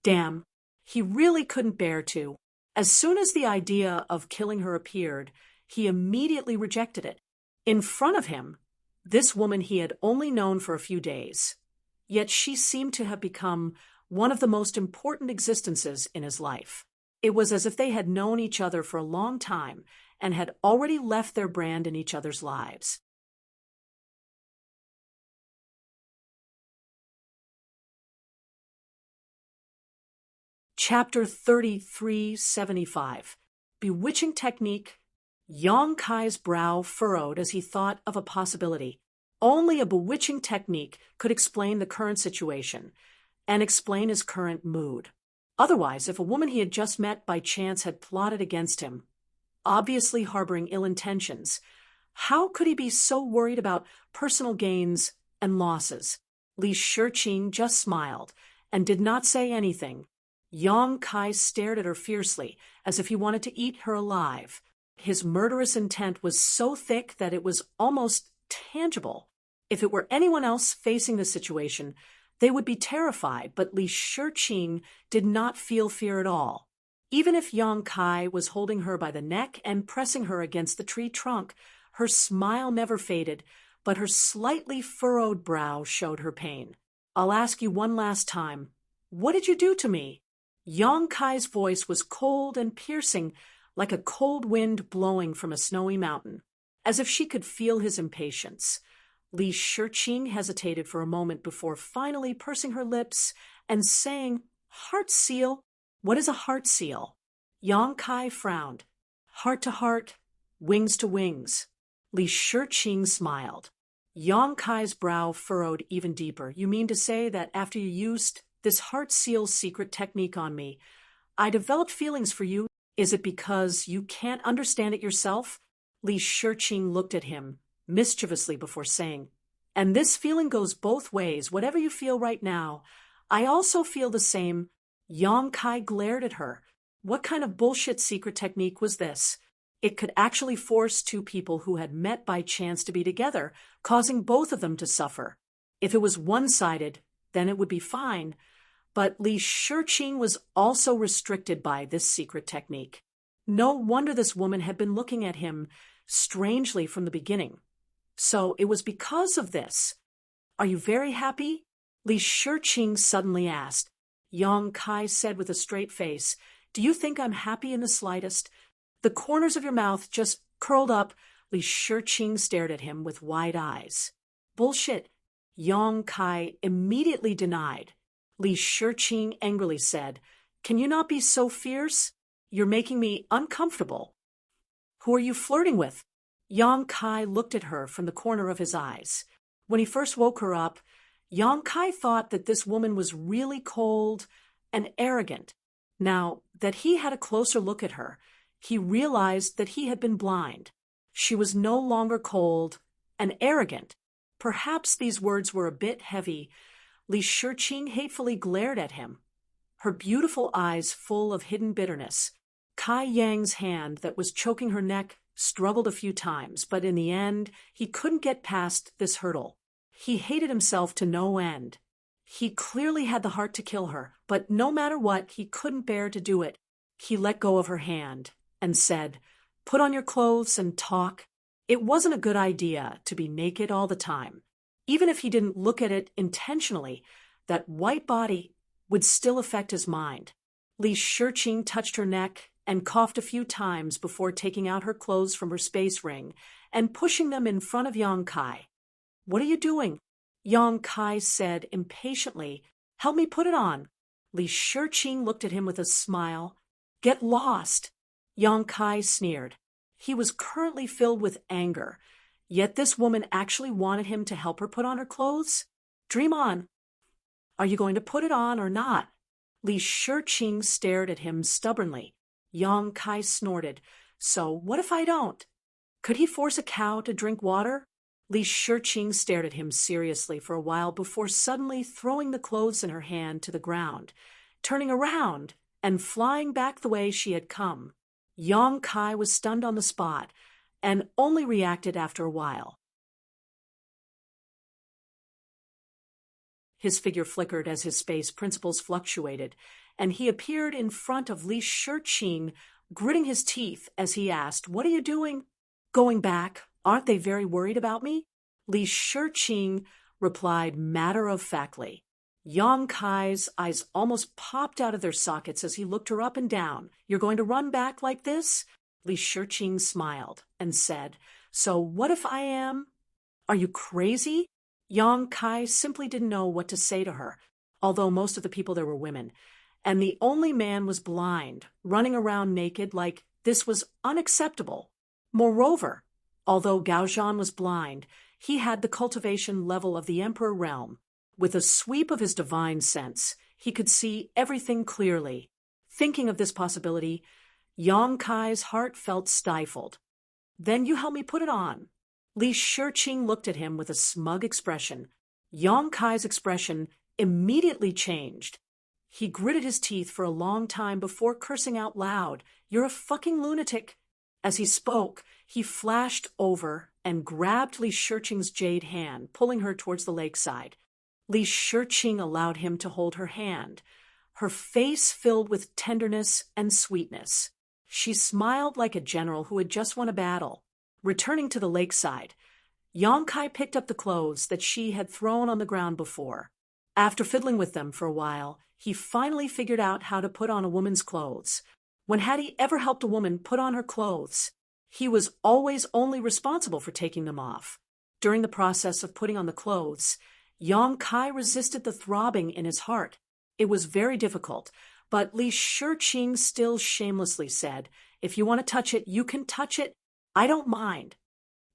Damn, he really couldn't bear to. As soon as the idea of killing her appeared, he immediately rejected it. In front of him, this woman he had only known for a few days. Yet she seemed to have become one of the most important existences in his life. It was as if they had known each other for a long time and had already left their brand in each other's lives. Chapter 3375. Bewitching Technique. Yong Kai's brow furrowed as he thought of a possibility. Only a bewitching technique could explain the current situation and explain his current mood. Otherwise, if a woman he had just met by chance had plotted against him, obviously harboring ill intentions, how could he be so worried about personal gains and losses? Li Shiqing just smiled and did not say anything. Yong Kai stared at her fiercely, as if he wanted to eat her alive. His murderous intent was so thick that it was almost tangible. If it were anyone else facing the situation, they would be terrified, but Li Shiqing did not feel fear at all. Even if Yong Kai was holding her by the neck and pressing her against the tree trunk, her smile never faded, but her slightly furrowed brow showed her pain. "I'll ask you one last time. What did you do to me?" Yong Kai's voice was cold and piercing, like a cold wind blowing from a snowy mountain. As if she could feel his impatience, Li Shiqing hesitated for a moment before finally pursing her lips and saying, "Heart seal? What is a heart seal?" Yong Kai frowned. "Heart to heart, wings to wings." Li Shiqing smiled. Yong Kai's brow furrowed even deeper. "You mean to say that after you used this heart seal secret technique on me, I developed feelings for you? Is it because you can't understand it yourself?" Li Shiqing looked at him mischievously before saying, "And this feeling goes both ways. Whatever you feel right now, I also feel the same." Yong Kai glared at her. What kind of bullshit secret technique was this? It could actually force two people who had met by chance to be together, causing both of them to suffer. If it was one-sided, then it would be fine. But Li Shiqing was also restricted by this secret technique. No wonder this woman had been looking at him strangely from the beginning. So it was because of this. "Are you very happy?" Li Shiqing suddenly asked. Yong Kai said with a straight face, "Do you think I'm happy in the slightest?" The corners of your mouth just curled up. Li Shiqing stared at him with wide eyes. "Bullshit," Yong Kai immediately denied. Li Shiqing angrily said, "Can you not be so fierce? You're making me uncomfortable." "Who are you flirting with?" Yong Kai looked at her from the corner of his eyes. When he first woke her up, Yong Kai thought that this woman was really cold and arrogant. Now that he had a closer look at her, he realized that he had been blind. She was no longer cold and arrogant. Perhaps these words were a bit heavy. Li Shiqing hatefully glared at him, her beautiful eyes full of hidden bitterness. Kai Yang's hand that was choking her neck struggled a few times, but in the end, he couldn't get past this hurdle. He hated himself to no end. He clearly had the heart to kill her, but no matter what, he couldn't bear to do it. He let go of her hand and said, "Put on your clothes and talk." It wasn't a good idea to be naked all the time. Even if he didn't look at it intentionally, that white body would still affect his mind. Li Shiqing touched her neck and coughed a few times before taking out her clothes from her space ring and pushing them in front of Yong Kai. "What are you doing?" Yong Kai said impatiently. "Help me put it on." Li Shiqing looked at him with a smile. "Get lost." Yong Kai sneered. He was currently filled with anger. Yet this woman actually wanted him to help her put on her clothes? Dream on. "Are you going to put it on or not?" Li Shiqing stared at him stubbornly. Yong Kai snorted. "So what if I don't?" Could he force a cow to drink water? Li Shiqing stared at him seriously for a while before suddenly throwing the clothes in her hand to the ground, turning around and flying back the way she had come. Yang Kai was stunned on the spot and only reacted after a while. His figure flickered as his space principles fluctuated, and he appeared in front of Li Shiqing, gritting his teeth as he asked, "What are you doing?" "Going back. Aren't they very worried about me?" Li Shiqing replied matter-of-factly. Yang Kai's eyes almost popped out of their sockets as he looked her up and down. "You're going to run back like this?" Li Shiqing smiled and said, "So what if I am? Are you crazy?" Yang Kai simply didn't know what to say to her, although most of the people there were women, and the only man was blind, running around naked like this was unacceptable. Moreover, although Gaozhan was blind, he had the cultivation level of the Emperor realm. With a sweep of his divine sense, he could see everything clearly. Thinking of this possibility, Yang Kai's heart felt stifled. "Then you help me put it on." Li Shiqing looked at him with a smug expression. Yang Kai's expression immediately changed. He gritted his teeth for a long time before cursing out loud, "You're a fucking lunatic." As he spoke, he flashed over and grabbed Li Shiqing's jade hand, pulling her towards the lakeside. Li Shiqing allowed him to hold her hand, her face filled with tenderness and sweetness. She smiled like a general who had just won a battle. Returning to the lakeside, Yang Kai picked up the clothes that she had thrown on the ground before. After fiddling with them for a while, he finally figured out how to put on a woman's clothes. When had he ever helped a woman put on her clothes? He was always only responsible for taking them off. During the process of putting on the clothes, Yang Kai resisted the throbbing in his heart. It was very difficult, but Li Shiqing still shamelessly said, "If you want to touch it, you can touch it. I don't mind."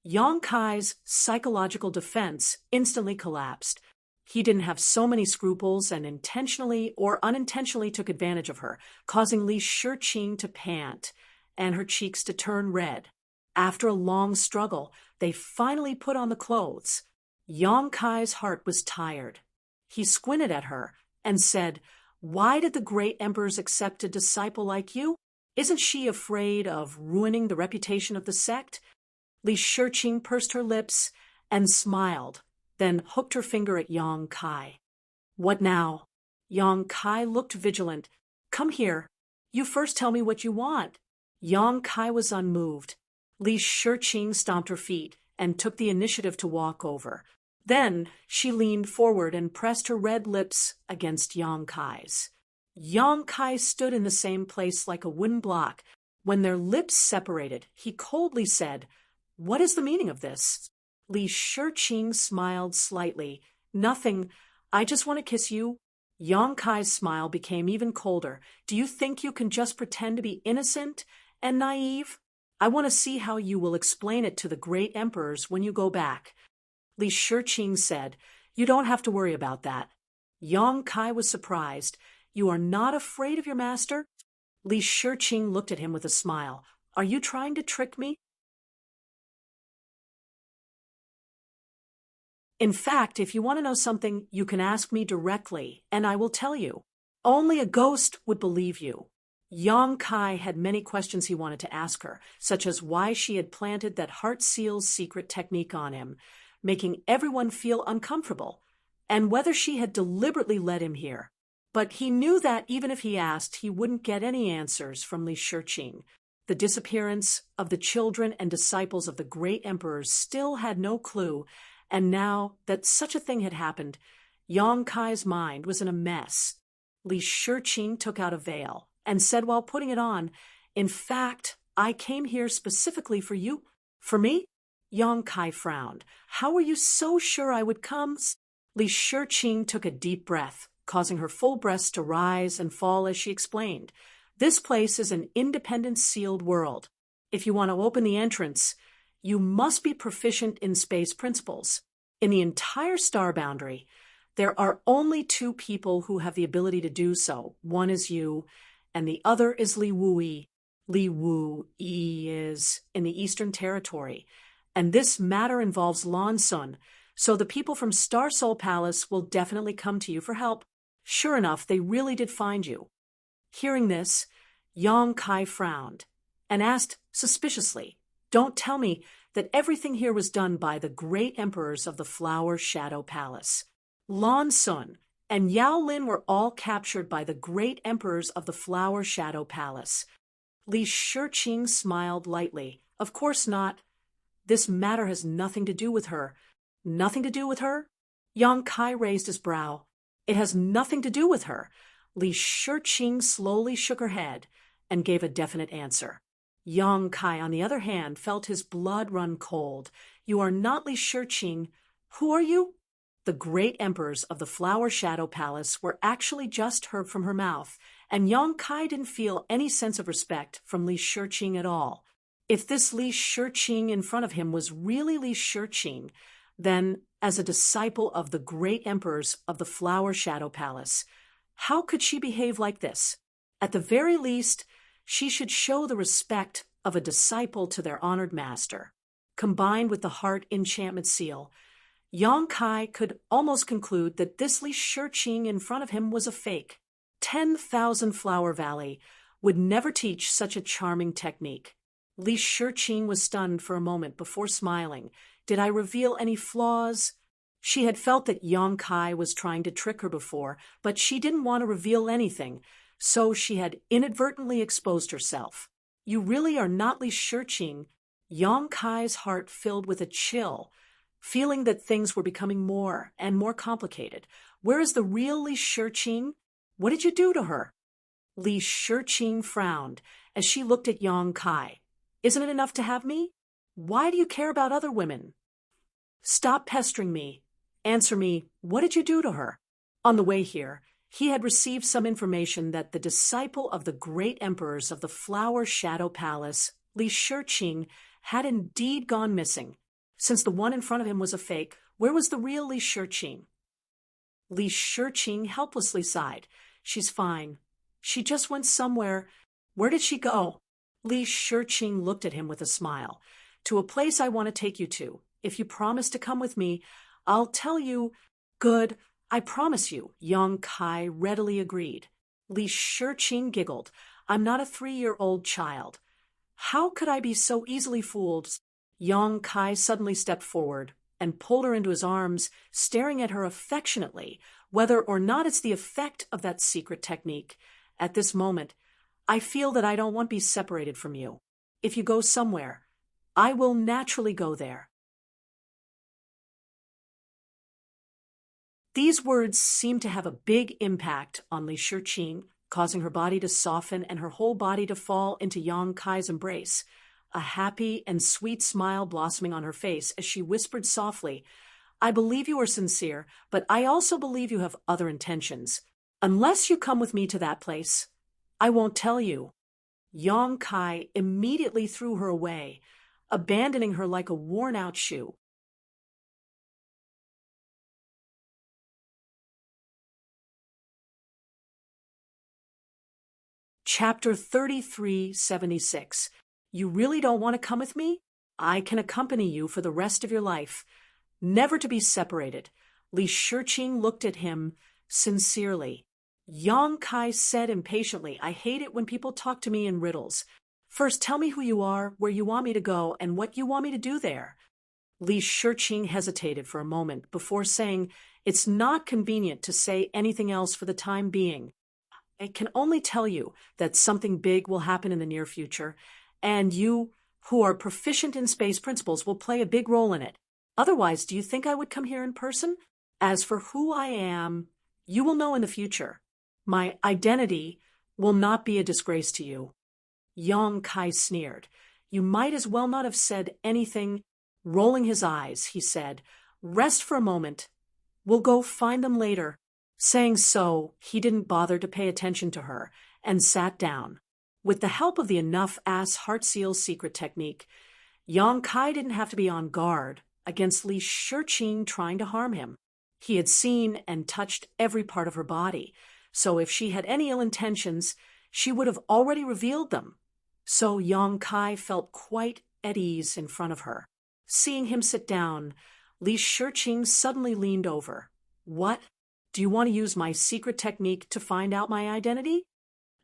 Yang Kai's psychological defense instantly collapsed. He didn't have so many scruples and intentionally or unintentionally took advantage of her, causing Li Shiqing to pant and her cheeks to turn red. After a long struggle, they finally put on the clothes. Yang Kai's heart was tired. He squinted at her and said, "Why did the great emperors accept a disciple like you? Isn't she afraid of ruining the reputation of the sect?" Li Shiqing pursed her lips and smiled, then hooked her finger at Yang Kai. "What now?" Yang Kai looked vigilant. "Come here. You first tell me what you want." Yang Kai was unmoved. Li Shiqing stomped her feet and took the initiative to walk over. Then she leaned forward and pressed her red lips against Yang Kai's. Yang Kai stood in the same place like a wooden block. When their lips separated, he coldly said, "What is the meaning of this?" Li Shiqing smiled slightly. "Nothing. I just want to kiss you." Yang Kai's smile became even colder. "Do you think you can just pretend to be innocent and naive? I want to see how you will explain it to the great emperors when you go back." Li Shiqing said, "You don't have to worry about that." Yang Kai was surprised. "You are not afraid of your master?" Li Shiqing looked at him with a smile. "Are you trying to trick me?" "In fact, if you want to know something, you can ask me directly, and I will tell you. Only a ghost would believe you." Yang Kai had many questions he wanted to ask her, such as why she had planted that Heart Seal's secret technique on him, making everyone feel uncomfortable, and whether she had deliberately led him here. But he knew that even if he asked, he wouldn't get any answers from Li Shiqing. The disappearance of the children and disciples of the great emperors still had no clue, and now that such a thing had happened, Yang Kai's mind was in a mess. Li Shiqing took out a veil and said while putting it on, "In fact, I came here specifically for you." "For me?" Yang Kai frowned. "How were you so sure I would come?" Li Shiqing took a deep breath, causing her full breasts to rise and fall as she explained. "This place is an independent sealed world. If you want to open the entrance, you must be proficient in space principles. In the entire star boundary, there are only two people who have the ability to do so. One is you, and the other is Li Wui. Li Wui is in the Eastern Territory, and this matter involves Lan Sun, so the people from Star Soul Palace will definitely come to you for help." Sure enough, they really did find you. Hearing this, Yang Kai frowned. and asked suspiciously, "Don't tell me that everything here was done by the great emperors of the Flower Shadow Palace. Lan Sun and Yao Lin were all captured by the great emperors of the Flower Shadow Palace." Li Shiqing smiled lightly. "Of course not. This matter has nothing to do with her." "Nothing to do with her?" Yang Kai raised his brow. "It has nothing to do with her." Li Shiqing slowly shook her head and gave a definite answer. Yang Kai, on the other hand, felt his blood run cold. "You are not Li Shiqing. Who are you?" The great emperors of the Flower Shadow Palace were actually just heard from her mouth, and Yang Kai didn't feel any sense of respect from Li Shiqing at all. If this Li Shiqing in front of him was really Li Shiqing, then, as a disciple of the great emperors of the Flower Shadow Palace, how could she behave like this? At the very least, she should show the respect of a disciple to their honored master. Combined with the heart enchantment seal, Yang Kai could almost conclude that this Li Shiqing in front of him was a fake. 10,000 Flower Valley would never teach such a charming technique. Li Shiqing was stunned for a moment before smiling. "Did I reveal any flaws?" She had felt that Yang Kai was trying to trick her before, but she didn't want to reveal anything, so she had inadvertently exposed herself. "You really are not Li Shiqing." Yang Kai's heart filled with a chill, feeling that things were becoming more and more complicated. "Where is the real Li Shiqing? What did you do to her?" Li Shiqing frowned as she looked at Yang Kai. "Isn't it enough to have me? Why do you care about other women? Stop pestering me. Answer me, what did you do to her?" On the way here, he had received some information that the disciple of the great emperors of the Flower Shadow Palace, Li Shiqing, had indeed gone missing. Since the one in front of him was a fake, where was the real Li Shiqing? Li Shiqing helplessly sighed. "She's fine. She just went somewhere. Where did she go?" Li Shiqing looked at him with a smile. "To a place I want to take you to. If you promise to come with me, I'll tell you." "Good, I promise you," Yang Kai readily agreed. Li Shiqing giggled. "I'm not a 3-year-old child. How could I be so easily fooled?" Yang Kai suddenly stepped forward and pulled her into his arms, staring at her affectionately, whether or not it's the effect of that secret technique. "At this moment, I feel that I don't want to be separated from you. If you go somewhere, I will naturally go there." These words seemed to have a big impact on Li Shiqing, causing her body to soften and her whole body to fall into Yang Kai's embrace, a happy and sweet smile blossoming on her face as she whispered softly, "I believe you are sincere, but I also believe you have other intentions. Unless you come with me to that place, I won't tell you." Yang Kai immediately threw her away, abandoning her like a worn-out shoe. Chapter 3376. You really don't want to come with me? I can accompany you for the rest of your life, never to be separated. Li Shiqing looked at him sincerely. Yang Kai said impatiently, "I hate it when people talk to me in riddles. First, tell me who you are, where you want me to go, and what you want me to do there." Li Shiqing hesitated for a moment before saying, "It's not convenient to say anything else for the time being. I can only tell you that something big will happen in the near future, and you, who are proficient in space principles, will play a big role in it. Otherwise, do you think I would come here in person? As for who I am, you will know in the future. My identity will not be a disgrace to you." Yang Kai sneered. "You might as well not have said anything." Rolling his eyes, he said, "Rest for a moment. We'll go find them later." Saying so, he didn't bother to pay attention to her and sat down. With the help of the enough-ass heart seal secret technique, Yang Kai didn't have to be on guard against Li Shiqing trying to harm him. He had seen and touched every part of her body, so if she had any ill intentions, she would have already revealed them. So Yang Kai felt quite at ease in front of her. Seeing him sit down, Li Shiqing suddenly leaned over. "What? Do you want to use my secret technique to find out my identity?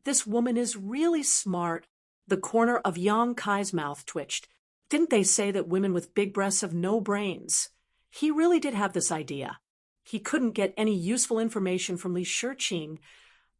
This woman is really smart. The corner of Yang Kai's mouth twitched. Didn't they say that women with big breasts have no brains? He really did have this idea. He couldn't get any useful information from Li Shiqing,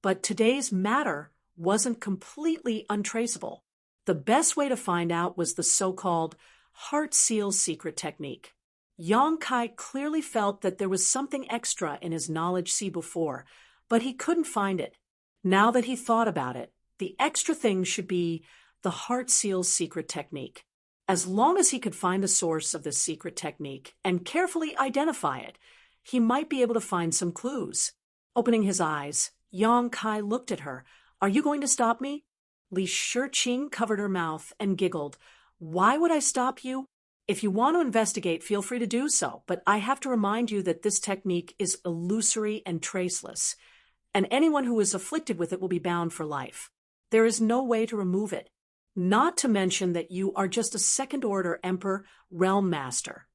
but today's matter wasn't completely untraceable. The best way to find out was the so-called heart seal secret technique. Yang Kai clearly felt that there was something extra in his knowledge see before, but he couldn't find it. Now that he thought about it, the extra thing should be the heart seal secret technique. As long as he could find the source of this secret technique and carefully identify it, he might be able to find some clues. Opening his eyes, Yang Kai looked at her. Are you going to stop me? Li Shiqing covered her mouth and giggled. Why would I stop you? If you want to investigate, feel free to do so, but I have to remind you that this technique is illusory and traceless, and anyone who is afflicted with it will be bound for life. There is no way to remove it. Not to mention that you are just a second-order Emperor Realm Master.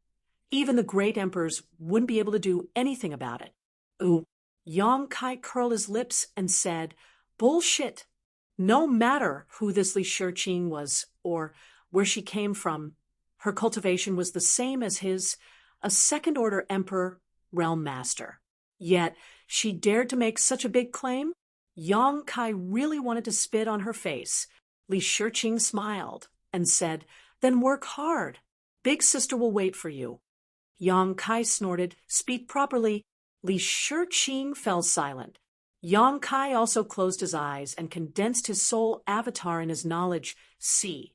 Even the great emperors wouldn't be able to do anything about it. Ooh. Yang Kai curled his lips and said, bullshit. No matter who this Li Shiqing was or where she came from, her cultivation was the same as his, a second-order Emperor Realm Master. Yet she dared to make such a big claim? Yang Kai really wanted to spit on her face. Li Shiqing smiled and said, then work hard. Big sister will wait for you. Yang Kai snorted, speak properly. Li Shiqing fell silent. Yang Kai also closed his eyes and condensed his soul avatar in his knowledge see,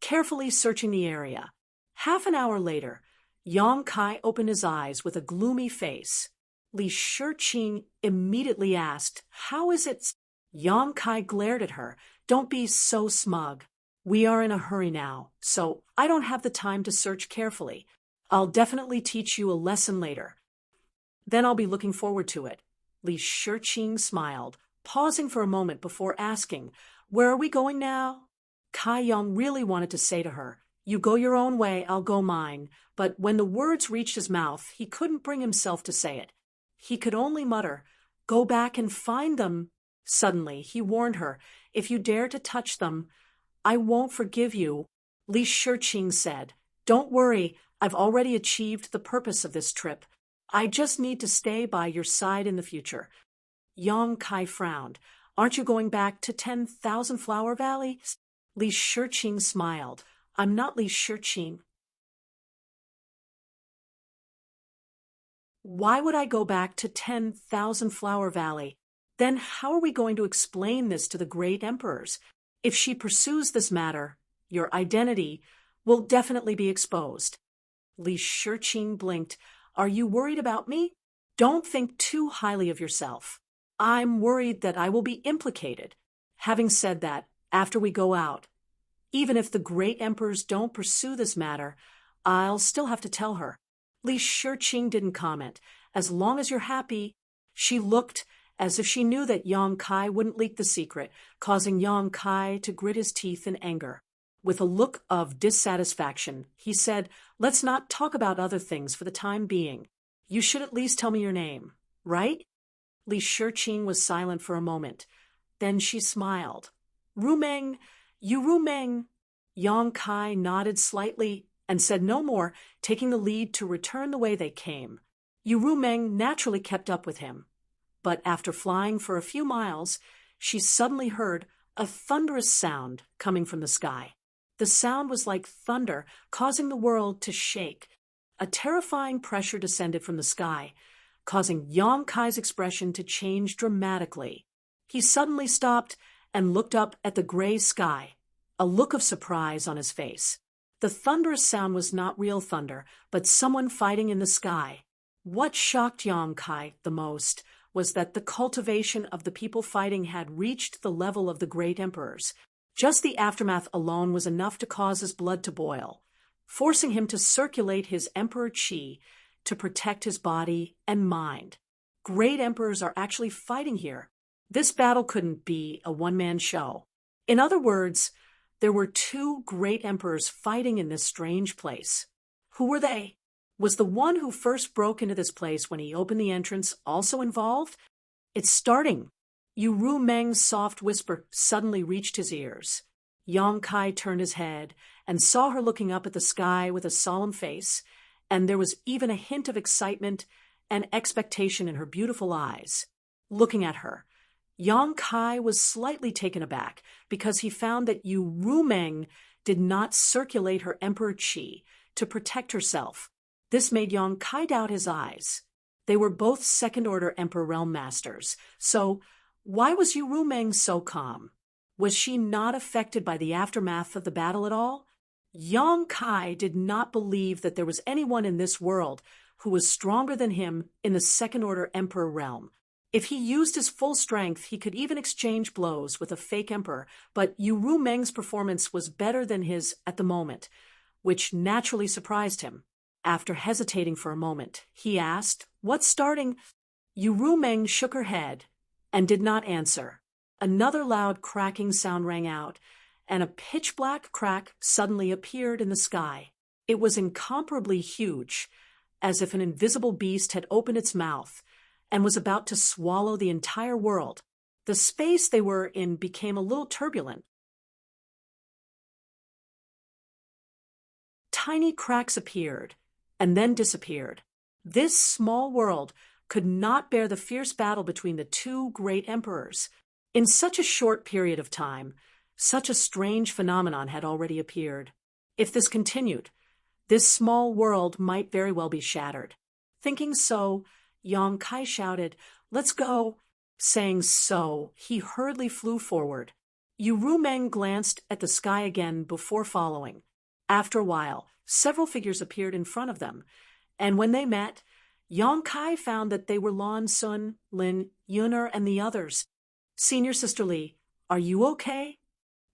carefully searching the area. Half an hour later, Yang Kai opened his eyes with a gloomy face. Li Shiqing immediately asked, how is it? Yang Kai glared at her. Don't be so smug. We are in a hurry now, so I don't have the time to search carefully. I'll definitely teach you a lesson later. Then I'll be looking forward to it. Li Shiqing smiled, pausing for a moment before asking, where are we going now? Kai Yang really wanted to say to her, you go your own way, I'll go mine, but when the words reached his mouth, he couldn't bring himself to say it. He could only mutter, go back and find them. Suddenly, he warned her, if you dare to touch them, I won't forgive you. Li Shiqing said, don't worry, I've already achieved the purpose of this trip. I just need to stay by your side in the future. Yang Kai frowned. Aren't you going back to 10,000 Flower Valley? Li Shiqing smiled. I'm not Li Shiqing. Why would I go back to 10,000 Flower Valley? Then how are we going to explain this to the great emperors? If she pursues this matter, your identity will definitely be exposed. Li Shiqing blinked. Are you worried about me? Don't think too highly of yourself. I'm worried that I will be implicated. Having said that, after we go out, even if the great emperors don't pursue this matter, I'll still have to tell her. Li Shiqing didn't comment. As long as you're happy. She looked as if she knew that Yang Kai wouldn't leak the secret, causing Yang Kai to grit his teeth in anger. With a look of dissatisfaction, he said, let's not talk about other things for the time being. You should at least tell me your name, right? Li Shiqing was silent for a moment. Then she smiled. Rumeng, you Rumeng. Yang Kai nodded slightly and said no more, taking the lead to return the way they came. Yu Rumeng naturally kept up with him. But after flying for a few miles, she suddenly heard a thunderous sound coming from the sky. The sound was like thunder, causing the world to shake. A terrifying pressure descended from the sky, causing Yang Kai's expression to change dramatically. He suddenly stopped and looked up at the gray sky, a look of surprise on his face. The thunderous sound was not real thunder, but someone fighting in the sky. What shocked Yang Kai the most was that the cultivation of the people fighting had reached the level of the great emperors. Just the aftermath alone was enough to cause his blood to boil, forcing him to circulate his emperor chi to protect his body and mind. Great emperors are actually fighting here. This battle couldn't be a one-man show. In other words, there were two great emperors fighting in this strange place. Who were they? Was the one who first broke into this place when he opened the entrance also involved? It's starting. Yu Rumeng's soft whisper suddenly reached his ears. Yang Kai turned his head and saw her looking up at the sky with a solemn face, and there was even a hint of excitement and expectation in her beautiful eyes. Looking at her, Yang Kai was slightly taken aback because he found that Yu Rumeng did not circulate her emperor qi to protect herself. This made Yang Kai doubt his eyes. They were both second-order emperor realm masters, so why was Yu Rumeng so calm? Was she not affected by the aftermath of the battle at all? Yang Kai did not believe that there was anyone in this world who was stronger than him in the second-order emperor realm. If he used his full strength, he could even exchange blows with a fake emperor, but Yu Rumeng's performance was better than his at the moment, which naturally surprised him. After hesitating for a moment, he asked, "What's starting?" Yu Rumeng shook her head and did not answer. Another loud cracking sound rang out, and a pitch-black crack suddenly appeared in the sky. It was incomparably huge, as if an invisible beast had opened its mouth and was about to swallow the entire world. The space they were in became a little turbulent. Tiny cracks appeared and then disappeared. This small world could not bear the fierce battle between the two great emperors. In such a short period of time, such a strange phenomenon had already appeared. If this continued, this small world might very well be shattered. Thinking so, Yang Kai shouted, "Let's go!" Saying so, he hurriedly flew forward. Yu Rumeng glanced at the sky again before following. After a while, several figures appeared in front of them, and when they met, Yang Kai found that they were Lan Sun, Lin Yuner, and the others. "Senior Sister Li, are you okay?"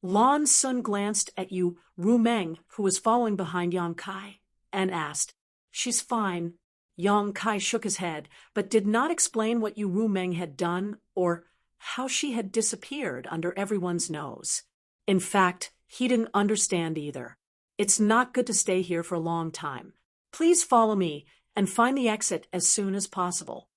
Lan Sun glanced at Yu Rumeng, who was following behind Yang Kai, and asked, "She's fine." Yang Kai shook his head, but did not explain what Yu Rumeng had done or how she had disappeared under everyone's nose. In fact, he didn't understand either. "It's not good to stay here for a long time. Please follow me and find the exit as soon as possible."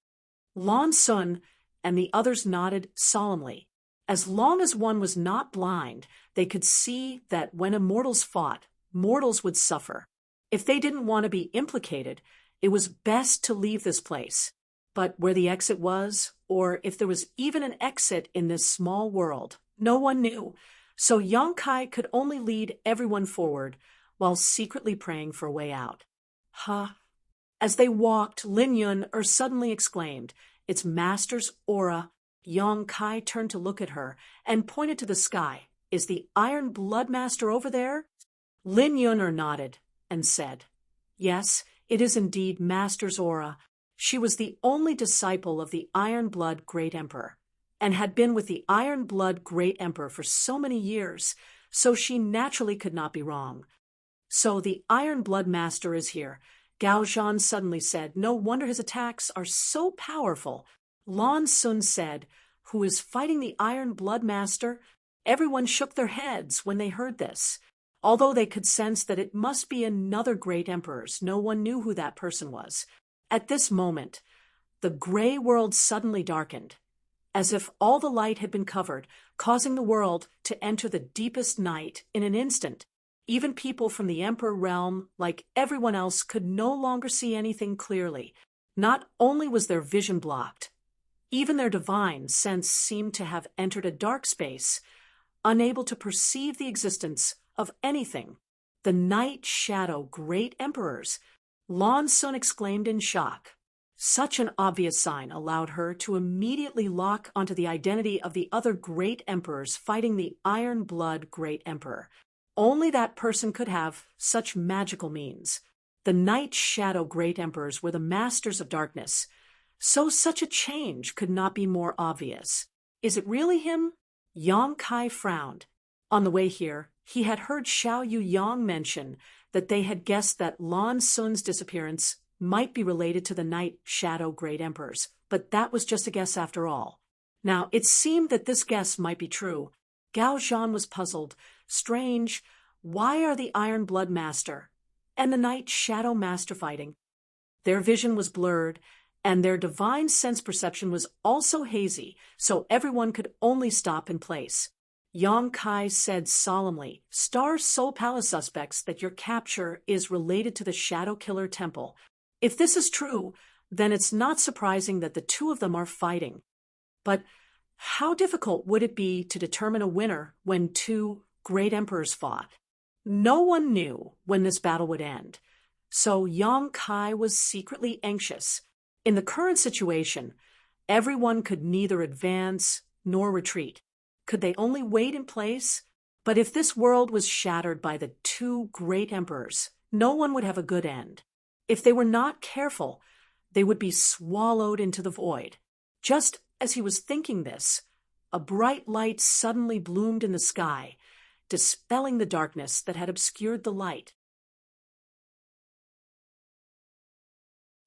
Lan Sun and the others nodded solemnly. As long as one was not blind, they could see that when immortals fought, mortals would suffer. If they didn't want to be implicated, it was best to leave this place. But where the exit was, or if there was even an exit in this small world, no one knew. So Yang Kai could only lead everyone forward while secretly praying for a way out. As they walked, Lin Yun suddenly exclaimed, "It's Master's aura." Yang Kai turned to look at her and pointed to the sky. "Is the Iron Blood Master over there?" Lin Yun nodded and said, "Yes, it is indeed Master's aura." She was the only disciple of the Iron Blood Great Emperor, and had been with the Iron Blood Great Emperor for so many years, so she naturally could not be wrong. "So the Iron Blood Master is here," Gao Zhan suddenly said. "No wonder his attacks are so powerful." Lan Sun said, "Who is fighting the Iron Blood Master?" Everyone shook their heads when they heard this. Although they could sense that it must be another great emperor's, no one knew who that person was. At this moment, the gray world suddenly darkened, as if all the light had been covered, causing the world to enter the deepest night in an instant. Even people from the Emperor realm, like everyone else, could no longer see anything clearly. Not only was their vision blocked, even their divine sense seemed to have entered a dark space, unable to perceive the existence of anything. "The Night Shadow Great Emperors!" Lan Sun exclaimed in shock. Such an obvious sign allowed her to immediately lock onto the identity of the other great emperors fighting the Iron Blood Great Emperor. Only that person could have such magical means. The Night Shadow Great Emperors were the masters of darkness, so such a change could not be more obvious. "Is it really him?" Yang Kai frowned. On the way here, he had heard Xiao Yu Yang mention that they had guessed that Lan Sun's disappearance might be related to the Night Shadow Great Emperors, but that was just a guess after all. Now, it seemed that this guess might be true. Gao Zhan was puzzled. Strange, why are the Iron Blood Master and the Night Shadow Master fighting? Their vision was blurred, and their divine sense perception was also hazy, so everyone could only stop in place. Yang Kai said solemnly, Star Soul Palace suspects that your capture is related to the Shadow Killer Temple. If this is true, then it's not surprising that the two of them are fighting. But how difficult would it be to determine a winner when two great emperors fought? No one knew when this battle would end, so Yang Kai was secretly anxious. In the current situation, everyone could neither advance nor retreat. Could they only wait in place? But if this world was shattered by the two great emperors, no one would have a good end. If they were not careful, they would be swallowed into the void. Just as he was thinking this, a bright light suddenly bloomed in the sky, dispelling the darkness that had obscured the light.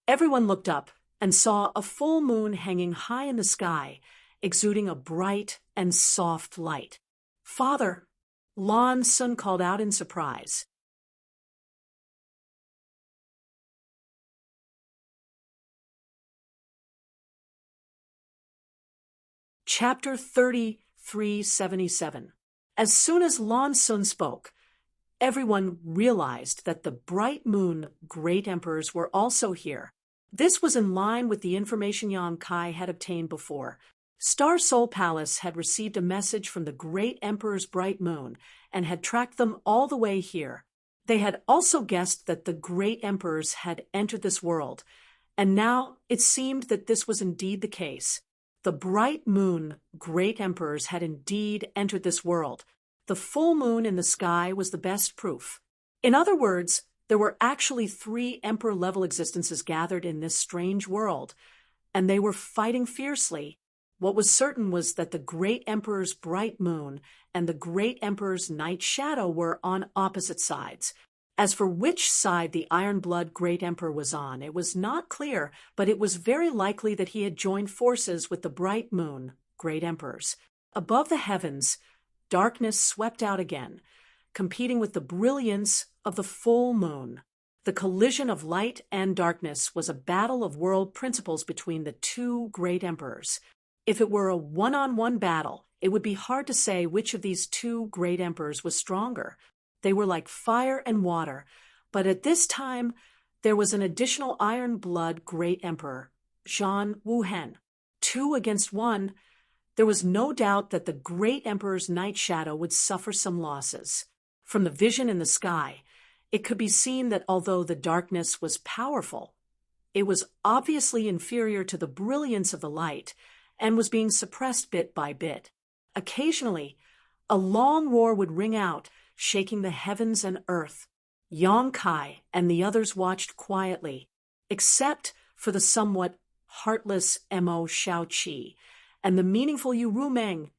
Everyone looked up and saw a full moon hanging high in the sky, exuding a bright and soft light. "Father!" Lan Sun called out in surprise. Chapter 3377. As soon as Lan Sun spoke, everyone realized that the bright moon great emperors were also here. This was in line with the information Yang Kai had obtained before. Star Soul Palace had received a message from the great emperor's bright moon and had tracked them all the way here. They had also guessed that the great emperors had entered this world, and now it seemed that this was indeed the case. The bright moon great emperors had indeed entered this world. The full moon in the sky was the best proof. In other words, there were actually 3 emperor-level existences gathered in this strange world, and they were fighting fiercely. What was certain was that the great emperor's bright moon and the great emperor's night shadow were on opposite sides. As for which side the iron-blood great emperor was on, it was not clear, but it was very likely that he had joined forces with the bright moon great emperors. Above the heavens, darkness swept out again, competing with the brilliance of the full moon. The collision of light and darkness was a battle of world principles between the two great emperors. If it were a one-on-one battle, it would be hard to say which of these two great emperors was stronger. They were like fire and water, but at this time there was an additional iron-blood great emperor, Zhan Wuhen. 2 against 1, there was no doubt that the great emperor's night shadow would suffer some losses. From the vision in the sky, it could be seen that although the darkness was powerful, it was obviously inferior to the brilliance of the light and was being suppressed bit by bit. Occasionally, a long roar would ring out, shaking the heavens and earth. Yang Kai and the others watched quietly, except for the somewhat heartless Mo Shaoqi and the meaningful Yu Rumeng.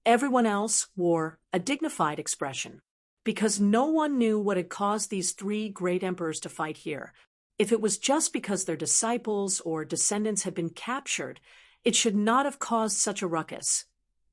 Everyone else wore a dignified expression, because no one knew what had caused these 3 great emperors to fight here. If it was just because their disciples or descendants had been captured, it should not have caused such a ruckus.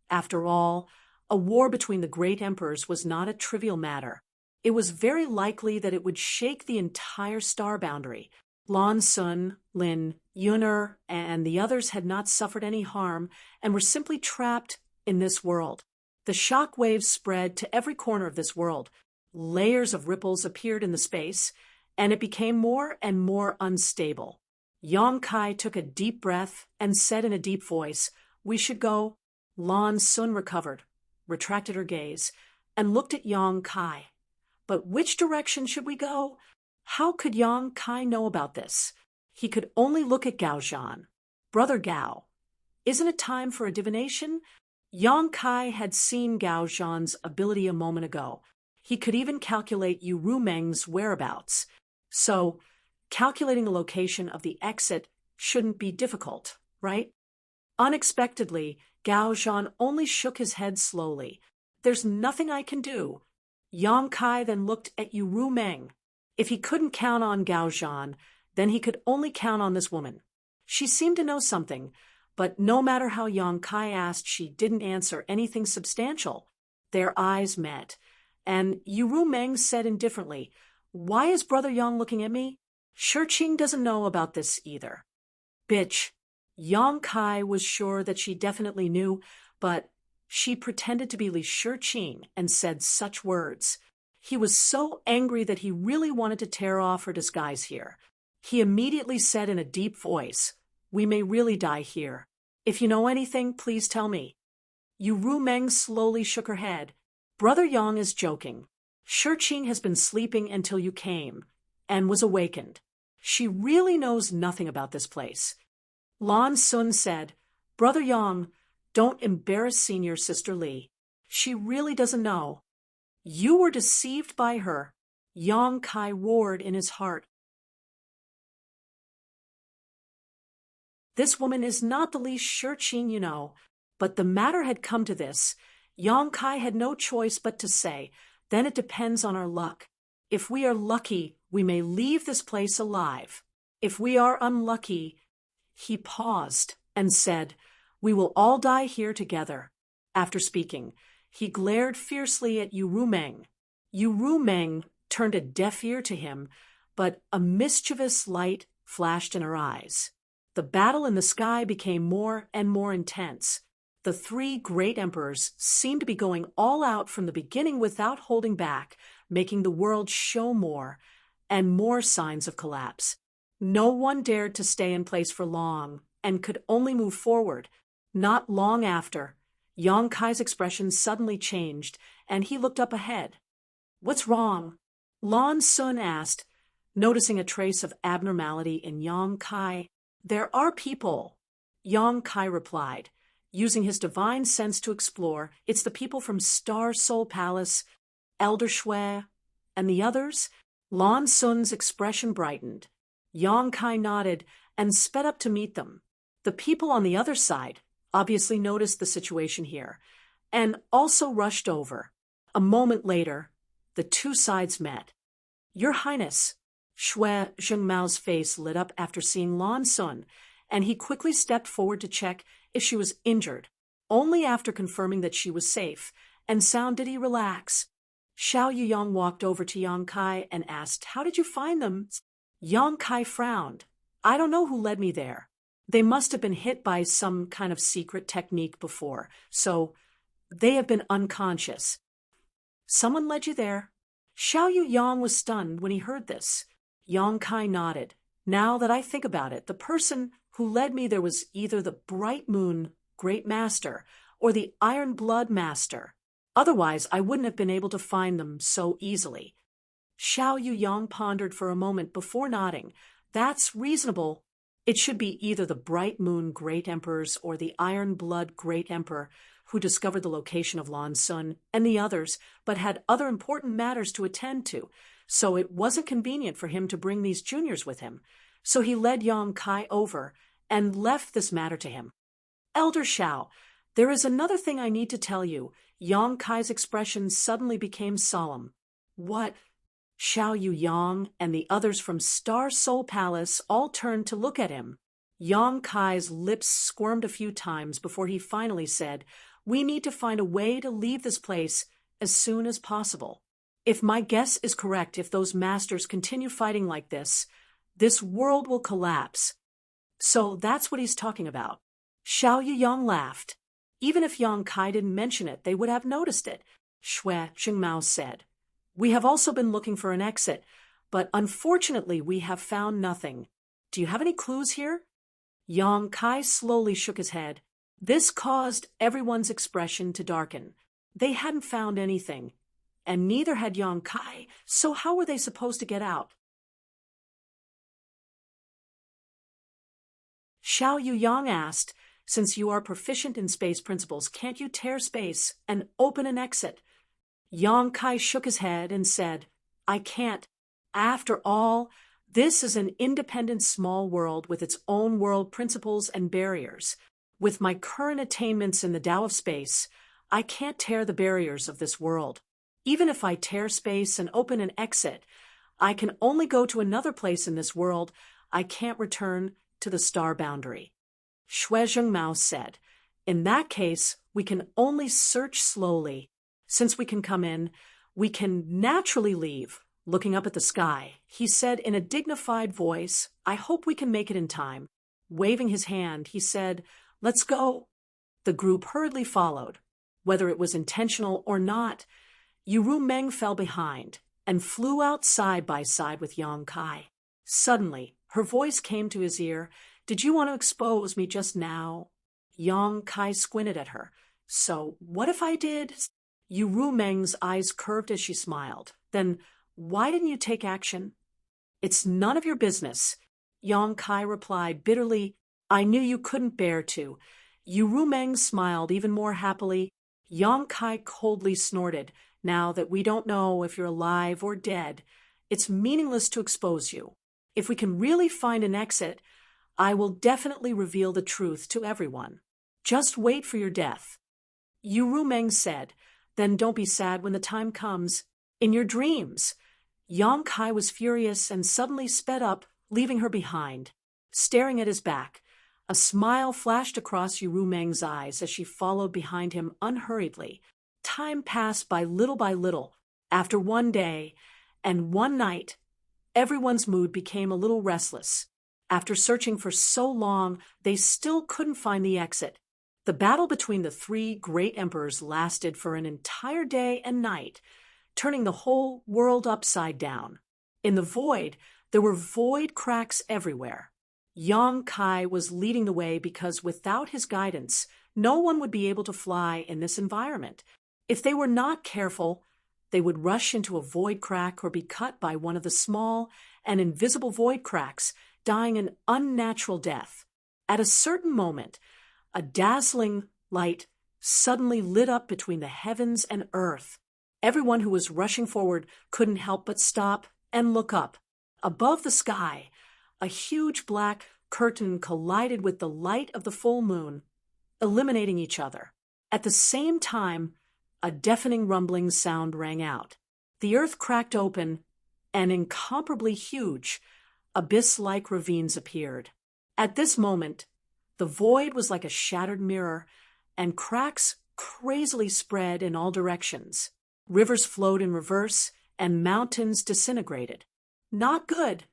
After all, a war between the great emperors was not a trivial matter. It was very likely that it would shake the entire star boundary. Lan Sun, Lin, Yun'er, and the others had not suffered any harm and were simply trapped in this world. The shock waves spread to every corner of this world. Layers of ripples appeared in the space, and it became more and more unstable. Yang Kai took a deep breath and said in a deep voice, "We should go." Lan Sun recovered, retracted her gaze, and looked at Yang Kai. But which direction should we go? How could Yang Kai know about this? He could only look at Gao Zhan. "Brother Gao, isn't it time for a divination?" Yang Kai had seen Gao Zhan's ability a moment ago. He could even calculate Yu Rumeng's whereabouts. So, calculating the location of the exit shouldn't be difficult, right? Unexpectedly, Gao Zhan only shook his head slowly. "There's nothing I can do." Yang Kai then looked at Yu Rumeng. If he couldn't count on Gao Zhan, then he could only count on this woman. She seemed to know something, but no matter how Yang Kai asked, she didn't answer anything substantial. Their eyes met, and Yu Rumeng said indifferently, "Why is Brother Yang looking at me? Shurqing doesn't know about this either." Bitch. Yang Kai was sure that she definitely knew, but She pretended to be Li Shiqing and said such words. He was so angry that he really wanted to tear off her disguise here. He immediately said in a deep voice, "We may really die here. If you know anything, please tell me." Yu Rumeng slowly shook her head. "Brother Yang is joking. Shiqing has been sleeping until you came, and was awakened. She really knows nothing about this place." Lan Sun said, "Brother Yang, don't embarrass senior sister Li. She really doesn't know." "You were deceived by her," Yang Kai roared in his heart. "This woman is not the Li Shiqing you know." But the matter had come to this. Yang Kai had no choice but to say, "Then it depends on our luck. If we are lucky, we may leave this place alive. If we are unlucky—" He paused and said, "We will all die here together." After speaking, he glared fiercely at Yu Rumeng. Yu Rumeng turned a deaf ear to him, but a mischievous light flashed in her eyes. The battle in the sky became more and more intense. The three great emperors seemed to be going all out from the beginning without holding back, making the world show more and more signs of collapse. No one dared to stay in place for long and could only move forward. Not long after, Yang Kai's expression suddenly changed, and he looked up ahead. "What's wrong?" Lan Sun asked, noticing a trace of abnormality in Yang Kai. "There are people," Yang Kai replied, using his divine sense to explore. "It's the people from Star Soul Palace, Elder Shui, and the others." Lan Sun's expression brightened. Yang Kai nodded and sped up to meet them. The people on the other side obviously noticed the situation here, and also rushed over. A moment later, the two sides met. "Your Highness," Shui Zhengmao's face lit up after seeing Lan Sun, and he quickly stepped forward to check if she was injured. Only after confirming that she was safe and sound did he relax. Xiao Yuyang walked over to Yang Kai and asked, "How did you find them?" Yang Kai frowned. "I don't know who led me there. They must have been hit by some kind of secret technique before, so they have been unconscious." "Someone led you there?" Xiao Yuyang was stunned when he heard this. Yang Kai nodded. "Now that I think about it, the person who led me there was either the Bright Moon Great Master or the Iron Blood Master. Otherwise, I wouldn't have been able to find them so easily." Xiao Yuyang pondered for a moment before nodding. "That's reasonable. It should be either the Bright Moon Great Emperors or the Iron Blood Great Emperor who discovered the location of Lan Sun and the others, but had other important matters to attend to, so it wasn't convenient for him to bring these juniors with him. So he led Yang Kai over and left this matter to him." "Elder Xiao, there is another thing I need to tell you." Yang Kai's expression suddenly became solemn. "What?" Xiao Yuyang and the others from Star Soul Palace all turned to look at him. Yang Kai's lips squirmed a few times before he finally said, "We need to find a way to leave this place as soon as possible. If my guess is correct, if those masters continue fighting like this world will collapse." "So that's what he's talking about." Xiao Yuyang laughed. "Even if Yang Kai didn't mention it, they would have noticed it," Shui Zhengmao said. "We have also been looking for an exit, but unfortunately we have found nothing. Do you have any clues here?" Yang Kai slowly shook his head. This caused everyone's expression to darken. They hadn't found anything, and neither had Yang Kai, so how were they supposed to get out? Xiao Yuyang asked, "Since you are proficient in space principles, can't you tear space and open an exit?" Yang Kai shook his head and said, "I can't. After all, this is an independent small world with its own world principles and barriers. With my current attainments in the Tao of space, I can't tear the barriers of this world. Even if I tear space and open an exit, I can only go to another place in this world. I can't return to the star boundary." Shui Zhengmao said, "In that case, we can only search slowly. Since we can come in, we can naturally leave." Looking up at the sky, he said in a dignified voice, "I hope we can make it in time." Waving his hand, he said, "Let's go." The group hurriedly followed. Whether it was intentional or not, Yuru Meng fell behind and flew out side by side with Yang Kai. Suddenly, her voice came to his ear. "Did you want to expose me just now?" Yang Kai squinted at her. "So, what if I did?" Yuru Meng's eyes curved as she smiled. "Then, why didn't you take action?" "It's none of your business," Yang Kai replied bitterly. "I knew you couldn't bear to." Yuru Meng smiled even more happily. Yang Kai coldly snorted. "Now that we don't know if you're alive or dead, it's meaningless to expose you. If we can really find an exit, I will definitely reveal the truth to everyone. Just wait for your death." Yuru Meng said, "Then don't be sad when the time comes. In your dreams." Yang Kai was furious and suddenly sped up, leaving her behind. Staring at his back, a smile flashed across Yuru Meng's eyes as she followed behind him unhurriedly. Time passed by little. After one day and one night, everyone's mood became a little restless. After searching for so long, they still couldn't find the exit. The battle between the three great emperors lasted for an entire day and night, turning the whole world upside down. In the void, there were void cracks everywhere. Yang Kai was leading the way because without his guidance, no one would be able to fly in this environment. If they were not careful, they would rush into a void crack or be cut by one of the small and invisible void cracks, dying an unnatural death. At a certain moment, a dazzling light suddenly lit up between the heavens and earth. Everyone who was rushing forward couldn't help but stop and look up. Above the sky, a huge black curtain collided with the light of the full moon, eliminating each other. At the same time, a deafening rumbling sound rang out. The earth cracked open, and incomparably huge, abyss-like ravines appeared. At this moment, the void was like a shattered mirror, and cracks crazily spread in all directions. Rivers flowed in reverse, and mountains disintegrated. "Not good,"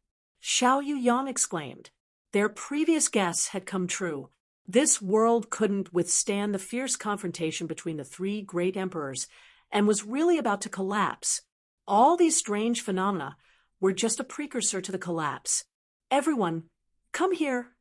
Xiao Yuyan exclaimed. Their previous guess had come true. This world couldn't withstand the fierce confrontation between the three great emperors and was really about to collapse. All these strange phenomena were just a precursor to the collapse. "Everyone, come here,"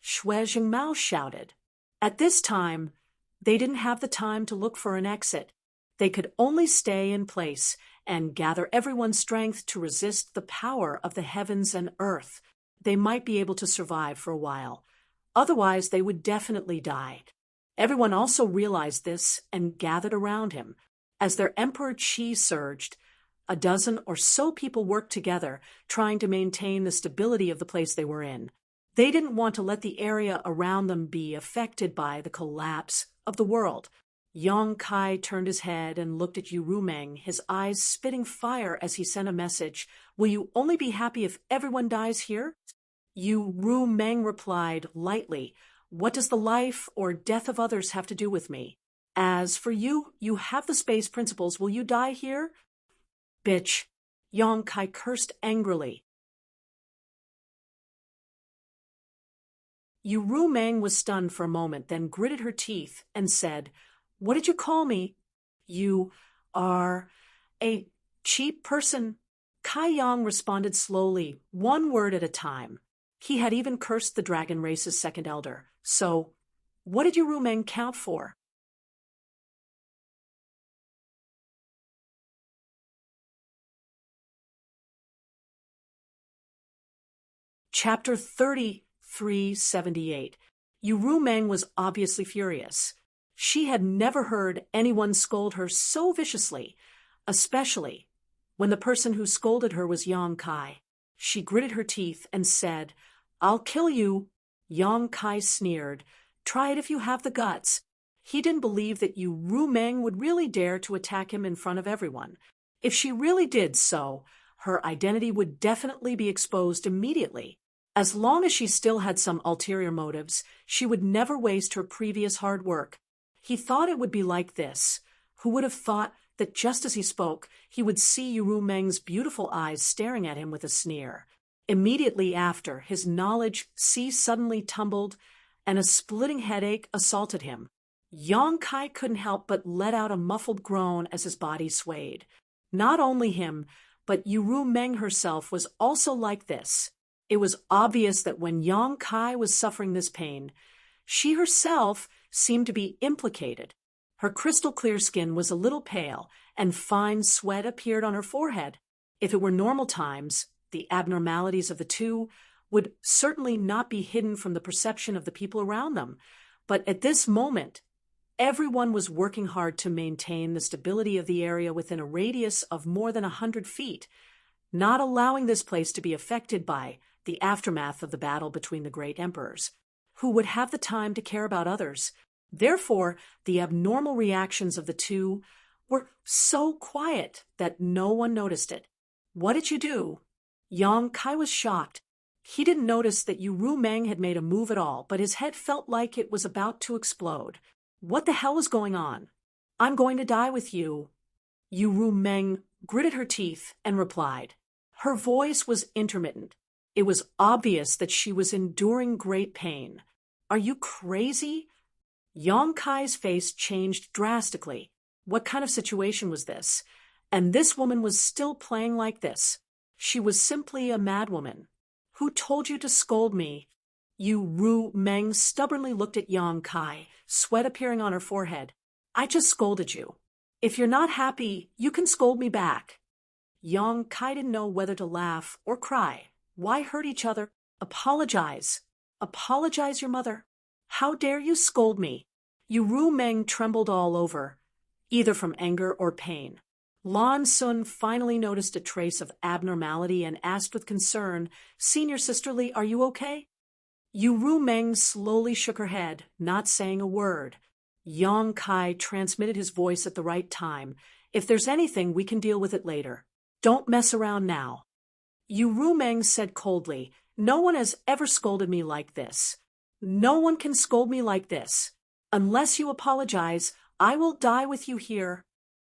Xue Jingmao shouted. At this time, they didn't have the time to look for an exit. They could only stay in place and gather everyone's strength to resist the power of the heavens and earth. They might be able to survive for a while. Otherwise, they would definitely die. Everyone also realized this and gathered around him. As their emperor Qi surged, a dozen or so people worked together, trying to maintain the stability of the place they were in. They didn't want to let the area around them be affected by the collapse of the world. Yang Kai turned his head and looked at Yuru Meng, his eyes spitting fire as he sent a message. "Will you only be happy if everyone dies here?" Yuru Meng replied lightly, "What does the life or death of others have to do with me? As for you, you have the space principles. Will you die here?" "Bitch," Yang Kai cursed angrily. Yuru Meng was stunned for a moment, then gritted her teeth and said, "What did you call me?" "You are a cheap person." Kai Yang responded slowly, one word at a time. He had even cursed the dragon race's second elder. "So, what did Yuru Meng count for?" Chapter 3378. Yuru Meng was obviously furious. She had never heard anyone scold her so viciously, especially when the person who scolded her was Yang Kai. She gritted her teeth and said, "I'll kill you." Yang Kai sneered, "Try it if you have the guts." He didn't believe that Yuru Meng would really dare to attack him in front of everyone. If she really did so, her identity would definitely be exposed immediately. As long as she still had some ulterior motives, she would never waste her previous hard work. He thought it would be like this. Who would have thought that just as he spoke, he would see Yuru Meng's beautiful eyes staring at him with a sneer. Immediately after, his knowledge sea suddenly tumbled, and a splitting headache assaulted him. Yong Kai couldn't help but let out a muffled groan as his body swayed. Not only him, but Yuru Meng herself was also like this. It was obvious that when Yong Kai was suffering this pain, she herself seemed to be implicated. Her crystal-clear skin was a little pale, and fine sweat appeared on her forehead. If it were normal times, the abnormalities of the two would certainly not be hidden from the perception of the people around them. But at this moment, everyone was working hard to maintain the stability of the area within a radius of more than 100 feet, not allowing this place to be affected by the aftermath of the battle between the great emperors, who would have the time to care about others. Therefore, the abnormal reactions of the two were so quiet that no one noticed it. What did you do? Yong Kai was shocked. He didn't notice that Yuru Meng had made a move at all, but his head felt like it was about to explode. What the hell is going on? I'm going to die with you. Yuru Meng gritted her teeth and replied. Her voice was intermittent. It was obvious that she was enduring great pain. Are you crazy? Yong Kai's face changed drastically. What kind of situation was this? And this woman was still playing like this. She was simply a madwoman. Who told you to scold me? Yuru Meng stubbornly looked at Yong Kai, sweat appearing on her forehead. I just scolded you. If you're not happy, you can scold me back. Yong Kai didn't know whether to laugh or cry. Why hurt each other? Apologize. Apologize, your mother. How dare you scold me? Yuru Meng trembled all over, either from anger or pain. Lan Sun finally noticed a trace of abnormality and asked with concern, Senior Sisterly, are you okay? Yuru Meng slowly shook her head, not saying a word. Yong Kai transmitted his voice at the right time. If there's anything, we can deal with it later. Don't mess around now. Yuru Meng said coldly, No one has ever scolded me like this. No one can scold me like this. Unless you apologize, I will die with you here.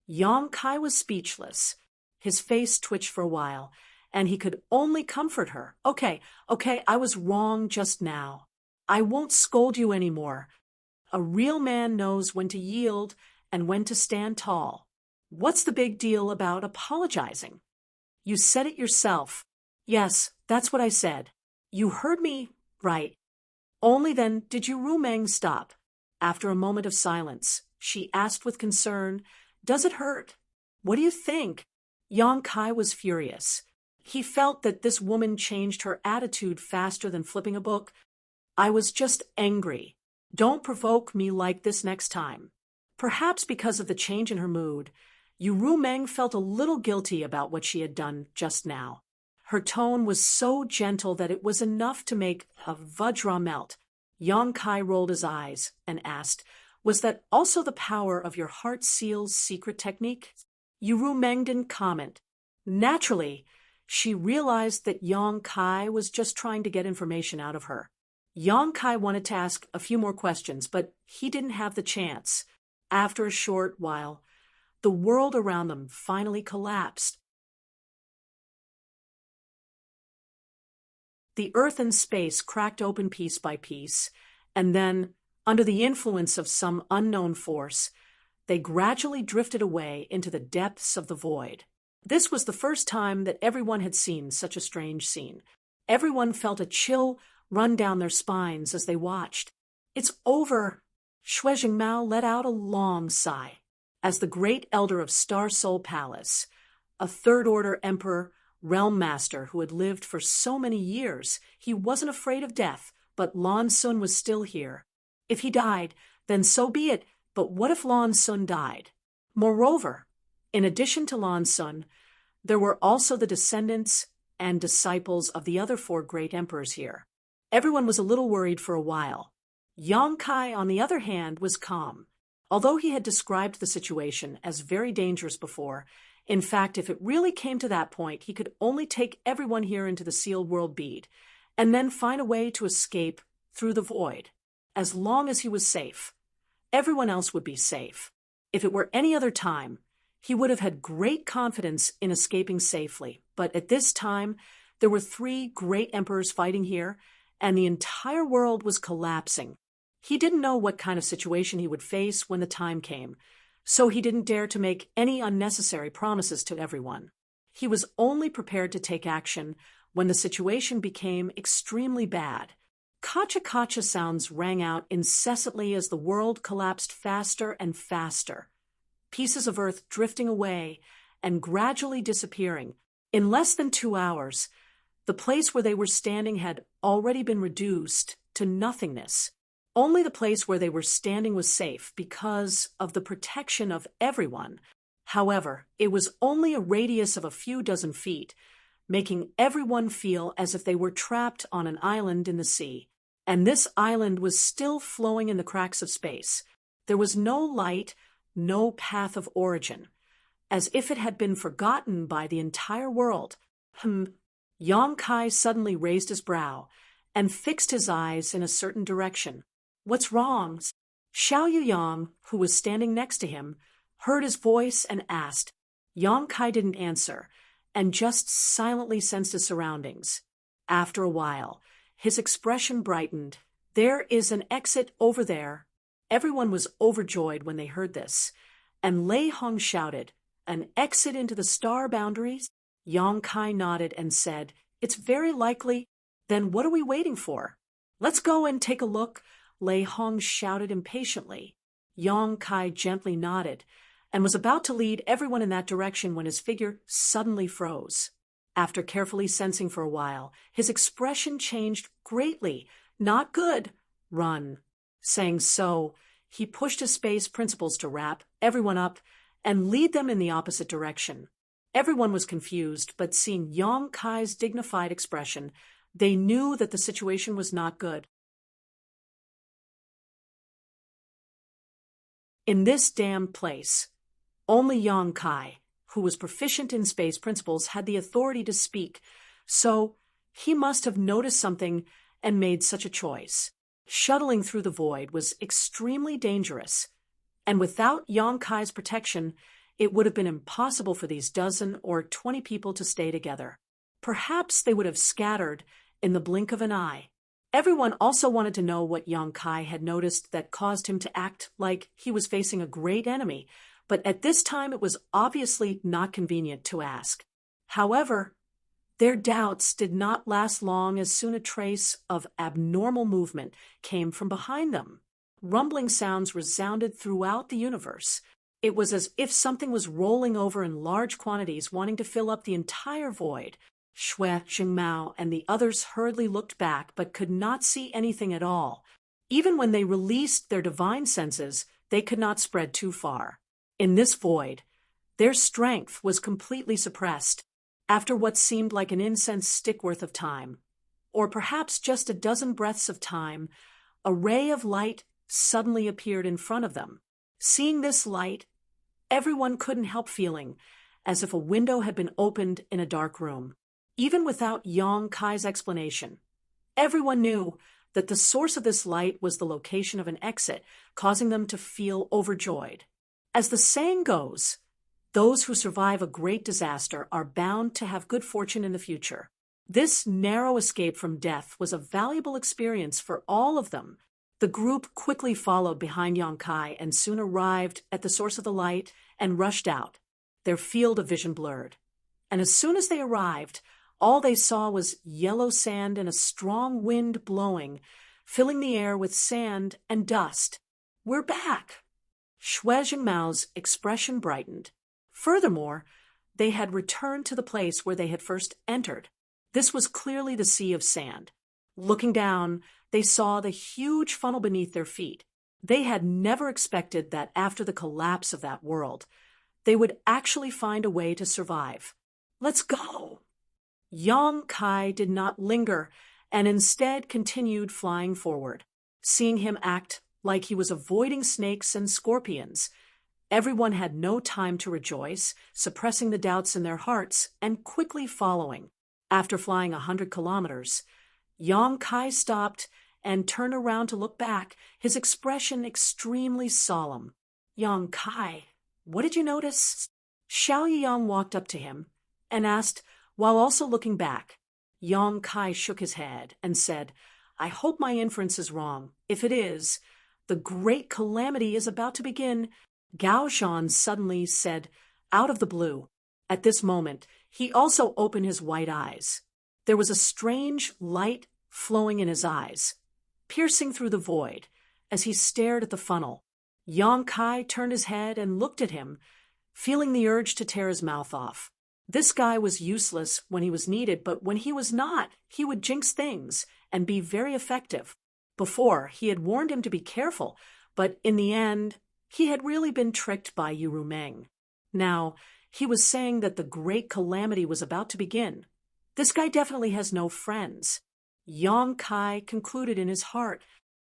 Yong Kai was speechless. His face twitched for a while, and he could only comfort her. Okay, I was wrong just now. I won't scold you anymore. A real man knows when to yield and when to stand tall. What's the big deal about apologizing? You said it yourself. Yes, that's what I said. You heard me right. Only then did Yuru Meng stop. After a moment of silence, she asked with concern, Does it hurt? What do you think? Yong Kai was furious. He felt that this woman changed her attitude faster than flipping a book. I was just angry. Don't provoke me like this next time. Perhaps because of the change in her mood, Yuru Meng felt a little guilty about what she had done just now. Her tone was so gentle that it was enough to make a Vajra melt. Yong Kai rolled his eyes and asked, Was that also the power of your heart seal's secret technique? Yuru Meng didn't comment. Naturally, she realized that Yong Kai was just trying to get information out of her. Yong Kai wanted to ask a few more questions, but he didn't have the chance. After a short while, the world around them finally collapsed. The earth and space cracked open piece by piece, and then, under the influence of some unknown force, they gradually drifted away into the depths of the void. This was the first time that everyone had seen such a strange scene. Everyone felt a chill run down their spines as they watched. It's over. Shui Jingmao let out a long sigh. As the great elder of Star Soul Palace, a third-order emperor, realm master who had lived for so many years, he wasn't afraid of death, but Lan Sun was still here. If he died, then so be it, but what if Lan Sun died? Moreover, in addition to Lan Sun, there were also the descendants and disciples of the other 4 great emperors here. Everyone was a little worried for a while. Yong Kai, on the other hand, was calm. Although he had described the situation as very dangerous before, in fact, if it really came to that point, he could only take everyone here into the sealed world bead, and then find a way to escape through the void. As long as he was safe, everyone else would be safe. If it were any other time, he would have had great confidence in escaping safely. But at this time, there were 3 great emperors fighting here, and the entire world was collapsing. He didn't know what kind of situation he would face when the time came, so he didn't dare to make any unnecessary promises to everyone. He was only prepared to take action when the situation became extremely bad. Kacha-kacha sounds rang out incessantly as the world collapsed faster and faster, pieces of earth drifting away and gradually disappearing. In less than 2 hours, the place where they were standing had already been reduced to nothingness. Only the place where they were standing was safe because of the protection of everyone. However, it was only a radius of a few dozen feet, making everyone feel as if they were trapped on an island in the sea. And this island was still flowing in the cracks of space. There was no light, no path of origin, as if it had been forgotten by the entire world. Yang Kai suddenly raised his brow and fixed his eyes in a certain direction. "What's wrong?" Xiao Yuyang, who was standing next to him, heard his voice and asked. Yang Kai didn't answer, and just silently sensed his surroundings. After a while, his expression brightened. "There is an exit over there." Everyone was overjoyed when they heard this, and Lei Hong shouted, "An exit into the star boundaries?" Yang Kai nodded and said, "It's very likely. Then what are we waiting for? Let's go and take a look," Lei Hong shouted impatiently. Yang Kai gently nodded and was about to lead everyone in that direction when his figure suddenly froze. After carefully sensing for a while, his expression changed greatly. "Not good. Run." Saying so, he pushed his space principles to wrap everyone up and lead them in the opposite direction. Everyone was confused, but seeing Yang Kai's dignified expression, they knew that the situation was not good. In this damned place, only Yang Kai, who was proficient in space principles, had the authority to speak, so he must have noticed something and made such a choice. Shuttling through the void was extremely dangerous, and without Yang Kai's protection, it would have been impossible for these 12 or 20 people to stay together. Perhaps they would have scattered in the blink of an eye. Everyone also wanted to know what Yang Kai had noticed that caused him to act like he was facing a great enemy, but at this time it was obviously not convenient to ask. However, their doubts did not last long as soon a trace of abnormal movement came from behind them. Rumbling sounds resounded throughout the universe. It was as if something was rolling over in large quantities, wanting to fill up the entire void. Xue, Jingmao, and the others hurriedly looked back but could not see anything at all. Even when they released their divine senses, they could not spread too far. In this void, their strength was completely suppressed. After what seemed like an incense stick worth of time, or perhaps just a dozen breaths of time, a ray of light suddenly appeared in front of them. Seeing this light, everyone couldn't help feeling as if a window had been opened in a dark room. Even without Yang Kai's explanation, everyone knew that the source of this light was the location of an exit, causing them to feel overjoyed. As the saying goes, those who survive a great disaster are bound to have good fortune in the future. This narrow escape from death was a valuable experience for all of them. The group quickly followed behind Yang Kai and soon arrived at the source of the light and rushed out, their field of vision blurred. And as soon as they arrived, all they saw was yellow sand and a strong wind blowing, filling the air with sand and dust. "We're back!" Xue Jingmao's expression brightened. Furthermore, they had returned to the place where they had first entered. This was clearly the sea of sand. Looking down, they saw the huge funnel beneath their feet. They had never expected that after the collapse of that world, they would actually find a way to survive. "Let's go!" Yang Kai did not linger and instead continued flying forward. Seeing him act like he was avoiding snakes and scorpions, everyone had no time to rejoice, suppressing the doubts in their hearts and quickly following. After flying 100 kilometers, Yang Kai stopped and turned around to look back, his expression extremely solemn. "Yang Kai, what did you notice?" Xiao Yiyang walked up to him and asked, while also looking back. Yang Kai shook his head and said, I hope my inference is wrong. If it is, the great calamity is about to begin, Gao Zhan suddenly said, out of the blue. At this moment, he also opened his white eyes. There was a strange light flowing in his eyes, piercing through the void, as he stared at the funnel. Yang Kai turned his head and looked at him, feeling the urge to tear his mouth off. This guy was useless when he was needed, but when he was not, he would jinx things and be very effective. Before, he had warned him to be careful, but in the end, he had really been tricked by Yu Meng. Now, he was saying that the great calamity was about to begin. This guy definitely has no friends. Yang Kai concluded in his heart.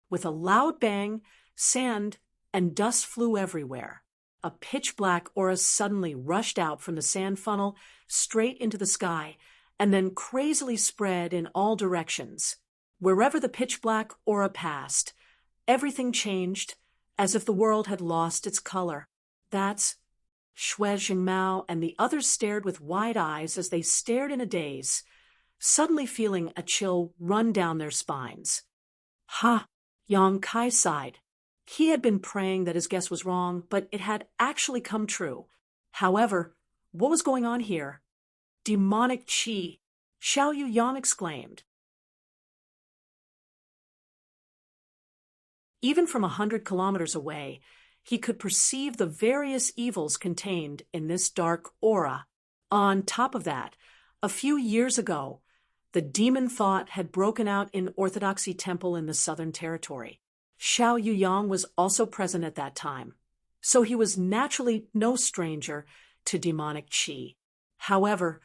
With a loud bang, sand and dust flew everywhere. A pitch-black aura suddenly rushed out from the sand funnel straight into the sky, and then crazily spread in all directions. Wherever the pitch-black aura passed, everything changed, as if the world had lost its color. That's Xue Jingmao and the others stared with wide eyes as they stared in a daze, suddenly feeling a chill run down their spines. Ha! Yang Kai sighed. He had been praying that his guess was wrong, but it had actually come true. However, what was going on here? Demonic qi, Xiao Yuyan exclaimed. Even from 100 kilometers away, he could perceive the various evils contained in this dark aura. On top of that, a few years ago, the demon thought had broken out in Orthodoxy Temple in the Southern Territory. Xiao Yuyan was also present at that time, so he was naturally no stranger to demonic qi. However,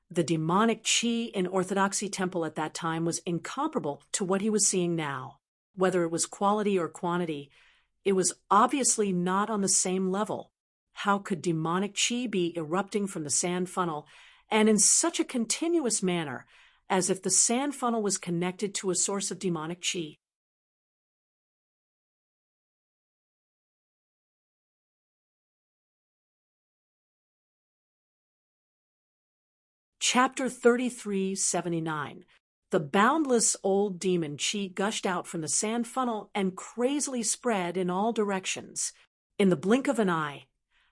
the demonic qi in Orthodoxy Temple at that time was incomparable to what he was seeing now. Whether it was quality or quantity, it was obviously not on the same level. How could demonic qi be erupting from the sand funnel, and in such a continuous manner, as if the sand funnel was connected to a source of demonic qi? Chapter 3379. The boundless old demon qi gushed out from the sand funnel and crazily spread in all directions. In the blink of an eye,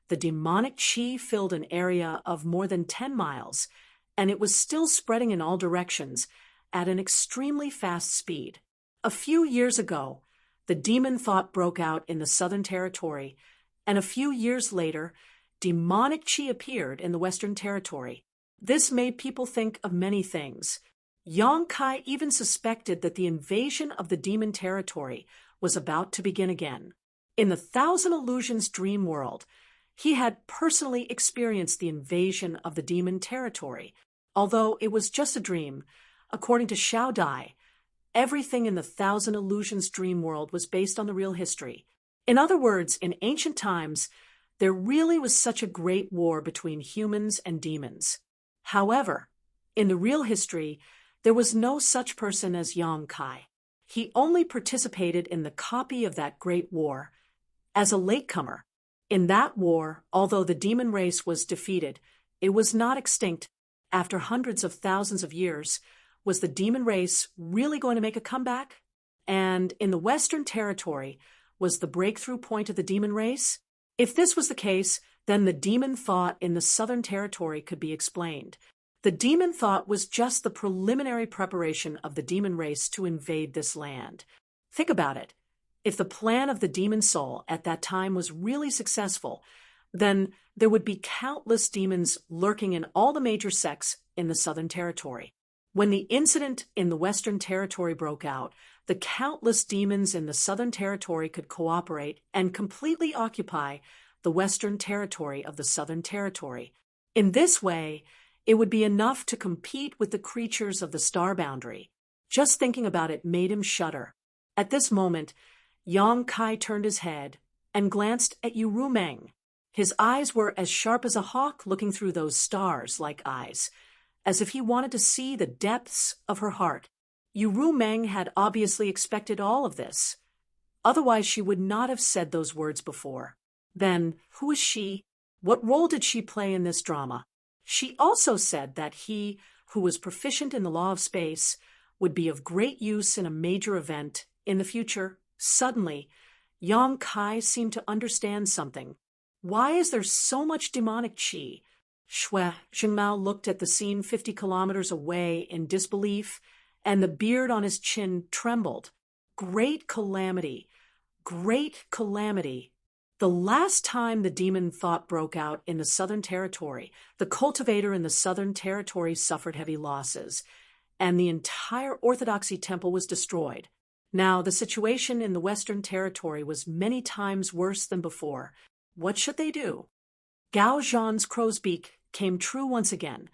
the demonic qi filled an area of more than 10 miles, and it was still spreading in all directions at an extremely fast speed. A few years ago, the demon thought broke out in the Southern Territory, and a few years later, demonic qi appeared in the Western Territory. This made people think of many things. Yang Kai even suspected that the invasion of the demon territory was about to begin again. In the Thousand Illusions dream world, he had personally experienced the invasion of the demon territory. Although it was just a dream, according to Xiao Dai, everything in the Thousand Illusions dream world was based on the real history. In other words, in ancient times, there really was such a great war between humans and demons. However, in the real history, there was no such person as Yang Kai. He only participated in the copy of that great war as a latecomer. In that war, although the demon race was defeated, it was not extinct. After hundreds of thousands of years, was the demon race really going to make a comeback? And in the Western Territory, was the breakthrough point of the demon race? If this was the case, then the demon thought in the Southern Territory could be explained. The demon thought was just the preliminary preparation of the demon race to invade this land. Think about it. If the plan of the demon soul at that time was really successful, then there would be countless demons lurking in all the major sects in the Southern Territory. When the incident in the Western Territory broke out, the countless demons in the Southern Territory could cooperate and completely occupy the Western Territory of the Southern Territory. In this way, it would be enough to compete with the creatures of the star boundary. Just thinking about it made him shudder. At this moment, Yang Kai turned his head and glanced at Yu Meng. His eyes were as sharp as a hawk looking through those stars-like eyes, as if he wanted to see the depths of her heart. Yu Meng had obviously expected all of this. Otherwise, she would not have said those words before. Then, who is she? What role did she play in this drama? She also said that he, who was proficient in the law of space, would be of great use in a major event in the future. Suddenly, Yang Kai seemed to understand something. Why is there so much demonic qi? Shui Jingmao looked at the scene 50 kilometers away in disbelief, and the beard on his chin trembled. Great calamity! Great calamity! The last time the demon thought broke out in the Southern Territory, the cultivator in the Southern Territory suffered heavy losses, and the entire Orthodoxy temple was destroyed. Now, the situation in the Western Territory was many times worse than before. What should they do? Gao Zhan's crow's beak came true once again,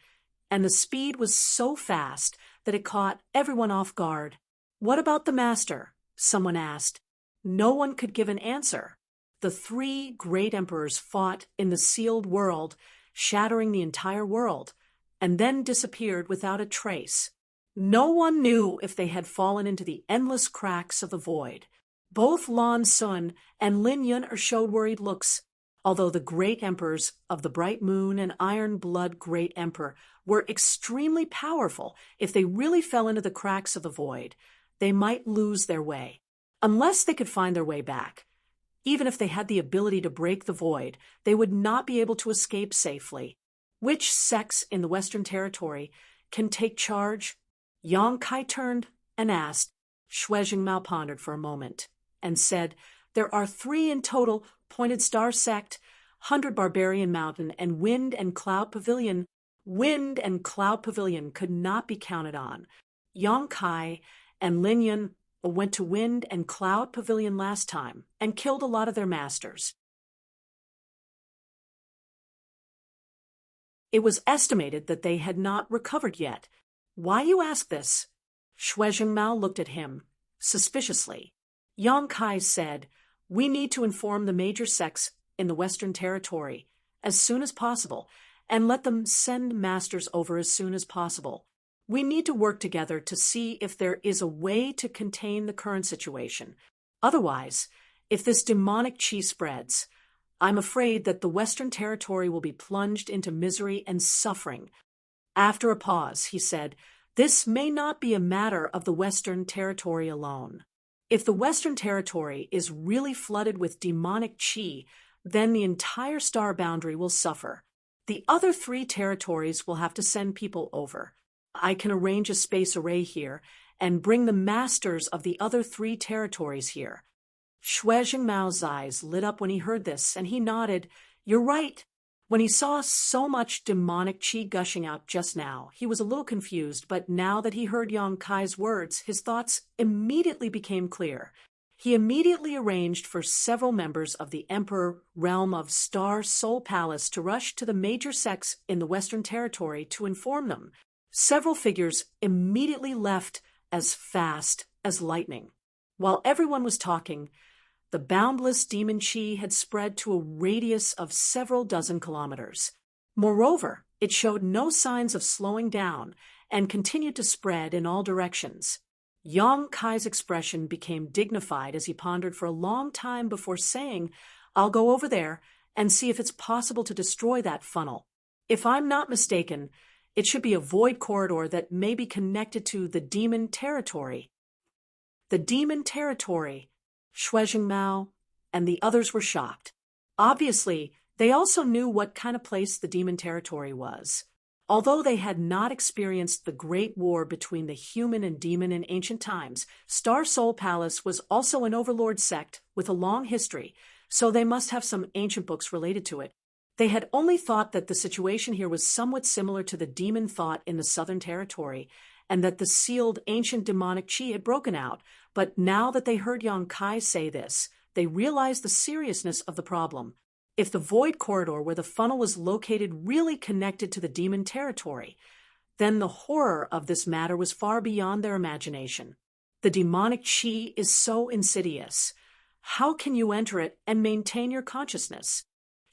and the speed was so fast that it caught everyone off guard. What about the master? Someone asked. No one could give an answer. The three great emperors fought in the sealed world, shattering the entire world, and then disappeared without a trace. No one knew if they had fallen into the endless cracks of the void. Both Lan Sun and Lin Yun showed worried looks. Although the great emperors of the Bright Moon and Iron Blood Great Emperor were extremely powerful, if they really fell into the cracks of the void, they might lose their way, unless they could find their way back. Even if they had the ability to break the void, they would not be able to escape safely. Which sects in the Western Territory can take charge? Yang Kai turned and asked. Shui Jingmao pondered for a moment and said, There are 3 in total: Pointed Star Sect, 100 Barbarian Mountain, and Wind and Cloud Pavilion. Wind and Cloud Pavilion could not be counted on. Yang Kai and Lin Yun went to Wind and Cloud Pavilion last time and killed a lot of their masters. It was estimated that they had not recovered yet. Why you ask this? Shui Jingmao looked at him suspiciously. Yang Kai said, We need to inform the major sects in the Western Territory as soon as possible, and let them send masters over as soon as possible. We need to work together to see if there is a way to contain the current situation. Otherwise, if this demonic qi spreads, I'm afraid that the Western Territory will be plunged into misery and suffering. After a pause, he said, This may not be a matter of the Western Territory alone. If the Western Territory is really flooded with demonic qi, then the entire star boundary will suffer. The other 3 territories will have to send people over. I can arrange a space array here and bring the masters of the other 3 territories here. Shui Jingmao's eyes lit up when he heard this, and he nodded. You're right. When he saw so much demonic qi gushing out just now, he was a little confused, but now that he heard Yang Kai's words, his thoughts immediately became clear. He immediately arranged for several members of the Emperor realm of Star Soul Palace to rush to the major sects in the Western Territory to inform them. Several figures immediately left as fast as lightning. While everyone was talking, the boundless demon qi had spread to a radius of several dozen kilometers. Moreover, it showed no signs of slowing down and continued to spread in all directions. Yang Kai's expression became dignified as he pondered for a long time before saying, I'll go over there and see if it's possible to destroy that funnel. If I'm not mistaken, it should be a void corridor that may be connected to the demon territory. The demon territory. Shui Jingmao and the others were shocked. Obviously, they also knew what kind of place the demon territory was. Although they had not experienced the great war between the human and demon in ancient times, Star Soul Palace was also an overlord sect with a long history, so they must have some ancient books related to it. They had only thought that the situation here was somewhat similar to the demon thought in the Southern Territory, and that the sealed ancient demonic qi had broken out, but now that they heard Yang Kai say this, they realized the seriousness of the problem. If the void corridor where the funnel was located really connected to the demon territory, then the horror of this matter was far beyond their imagination. The demonic qi is so insidious. How can you enter it and maintain your consciousness?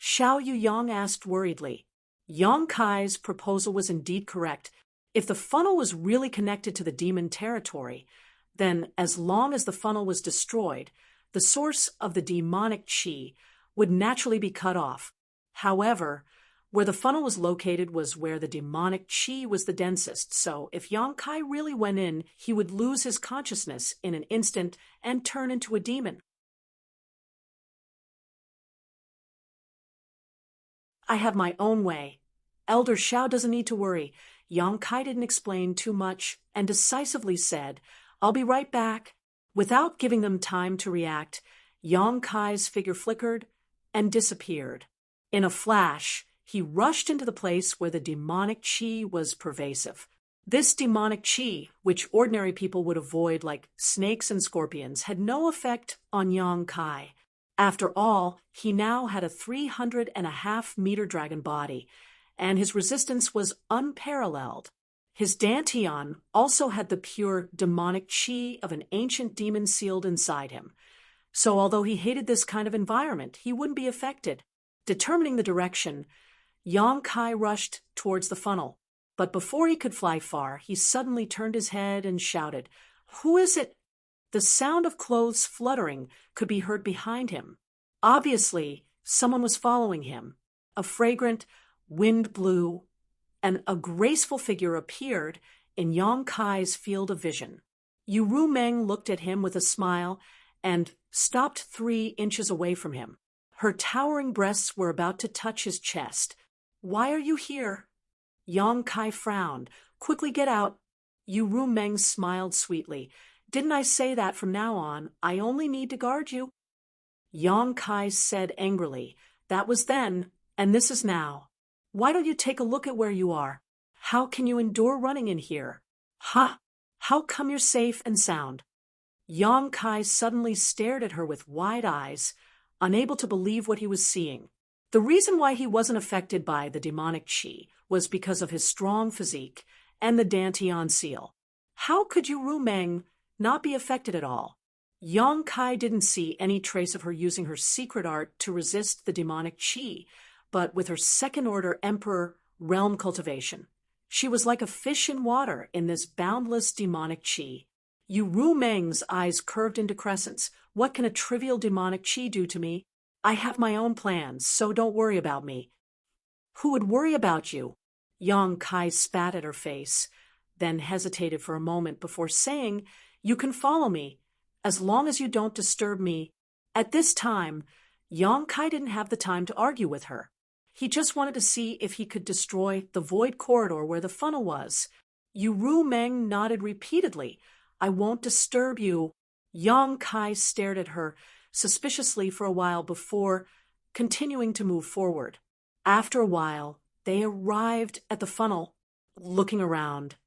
Xiao Yuyang asked worriedly. Yang Kai's proposal was indeed correct. If the funnel was really connected to the demon territory, then as long as the funnel was destroyed, the source of the demonic qi would naturally be cut off. However, Where the funnel was located was where the demonic chi was the densest, so if Yang Kai really went in, he would lose his consciousness in an instant and turn into a demon. I have my own way. Elder Xiao doesn't need to worry. Yang Kai didn't explain too much and decisively said, "I'll be right back." Without giving them time to react, Yang Kai's figure flickered and disappeared. In a flash, he rushed into the place where the demonic chi was pervasive. This demonic chi, which ordinary people would avoid like snakes and scorpions, had no effect on Yang Kai. After all, he now had a 300.5-meter dragon body, and his resistance was unparalleled. His dantian also had the pure demonic chi of an ancient demon sealed inside him. So although he hated this kind of environment, he wouldn't be affected. Determining the direction, Yang Kai rushed towards the funnel. But before he could fly far, he suddenly turned his head and shouted, "Who is it?" The sound of clothes fluttering could be heard behind him. Obviously, someone was following him. A fragrant wind blew, and a graceful figure appeared in Yang Kai's field of vision. Yu Ru Meng looked at him with a smile and stopped 3 inches away from him. Her towering breasts were about to touch his chest. "Why are you here?" Yang Kai frowned. "Quickly get out." Yu Ru Meng smiled sweetly. "Didn't I say that from now on, I only need to guard you?" Yang Kai said angrily, "That was then, and this is now. Why don't you take a look at where you are? How can you endure running in here? Ha! How come you're safe and sound?" Yang Kai suddenly stared at her with wide eyes, unable to believe what he was seeing. The reason why he wasn't affected by the demonic chi was because of his strong physique and the dantian seal. How could Yu Ru Meng not be affected at all? Yang Kai didn't see any trace of her using her secret art to resist the demonic chi, but with her second-order emperor realm cultivation, she was like a fish in water in this boundless demonic chi. Yu Ru Meng's eyes curved into crescents. "What can a trivial demonic chi do to me? I have my own plans, so don't worry about me." "Who would worry about you?" Yang Kai spat at her face, then hesitated for a moment before saying, "You can follow me, as long as you don't disturb me." At this time, Yang Kai didn't have the time to argue with her. He just wanted to see if he could destroy the void corridor where the funnel was. Yu Ru Meng nodded repeatedly. "I won't disturb you." Yang Kai stared at her suspiciously for a while before continuing to move forward. After a while, they arrived at the funnel. Looking around,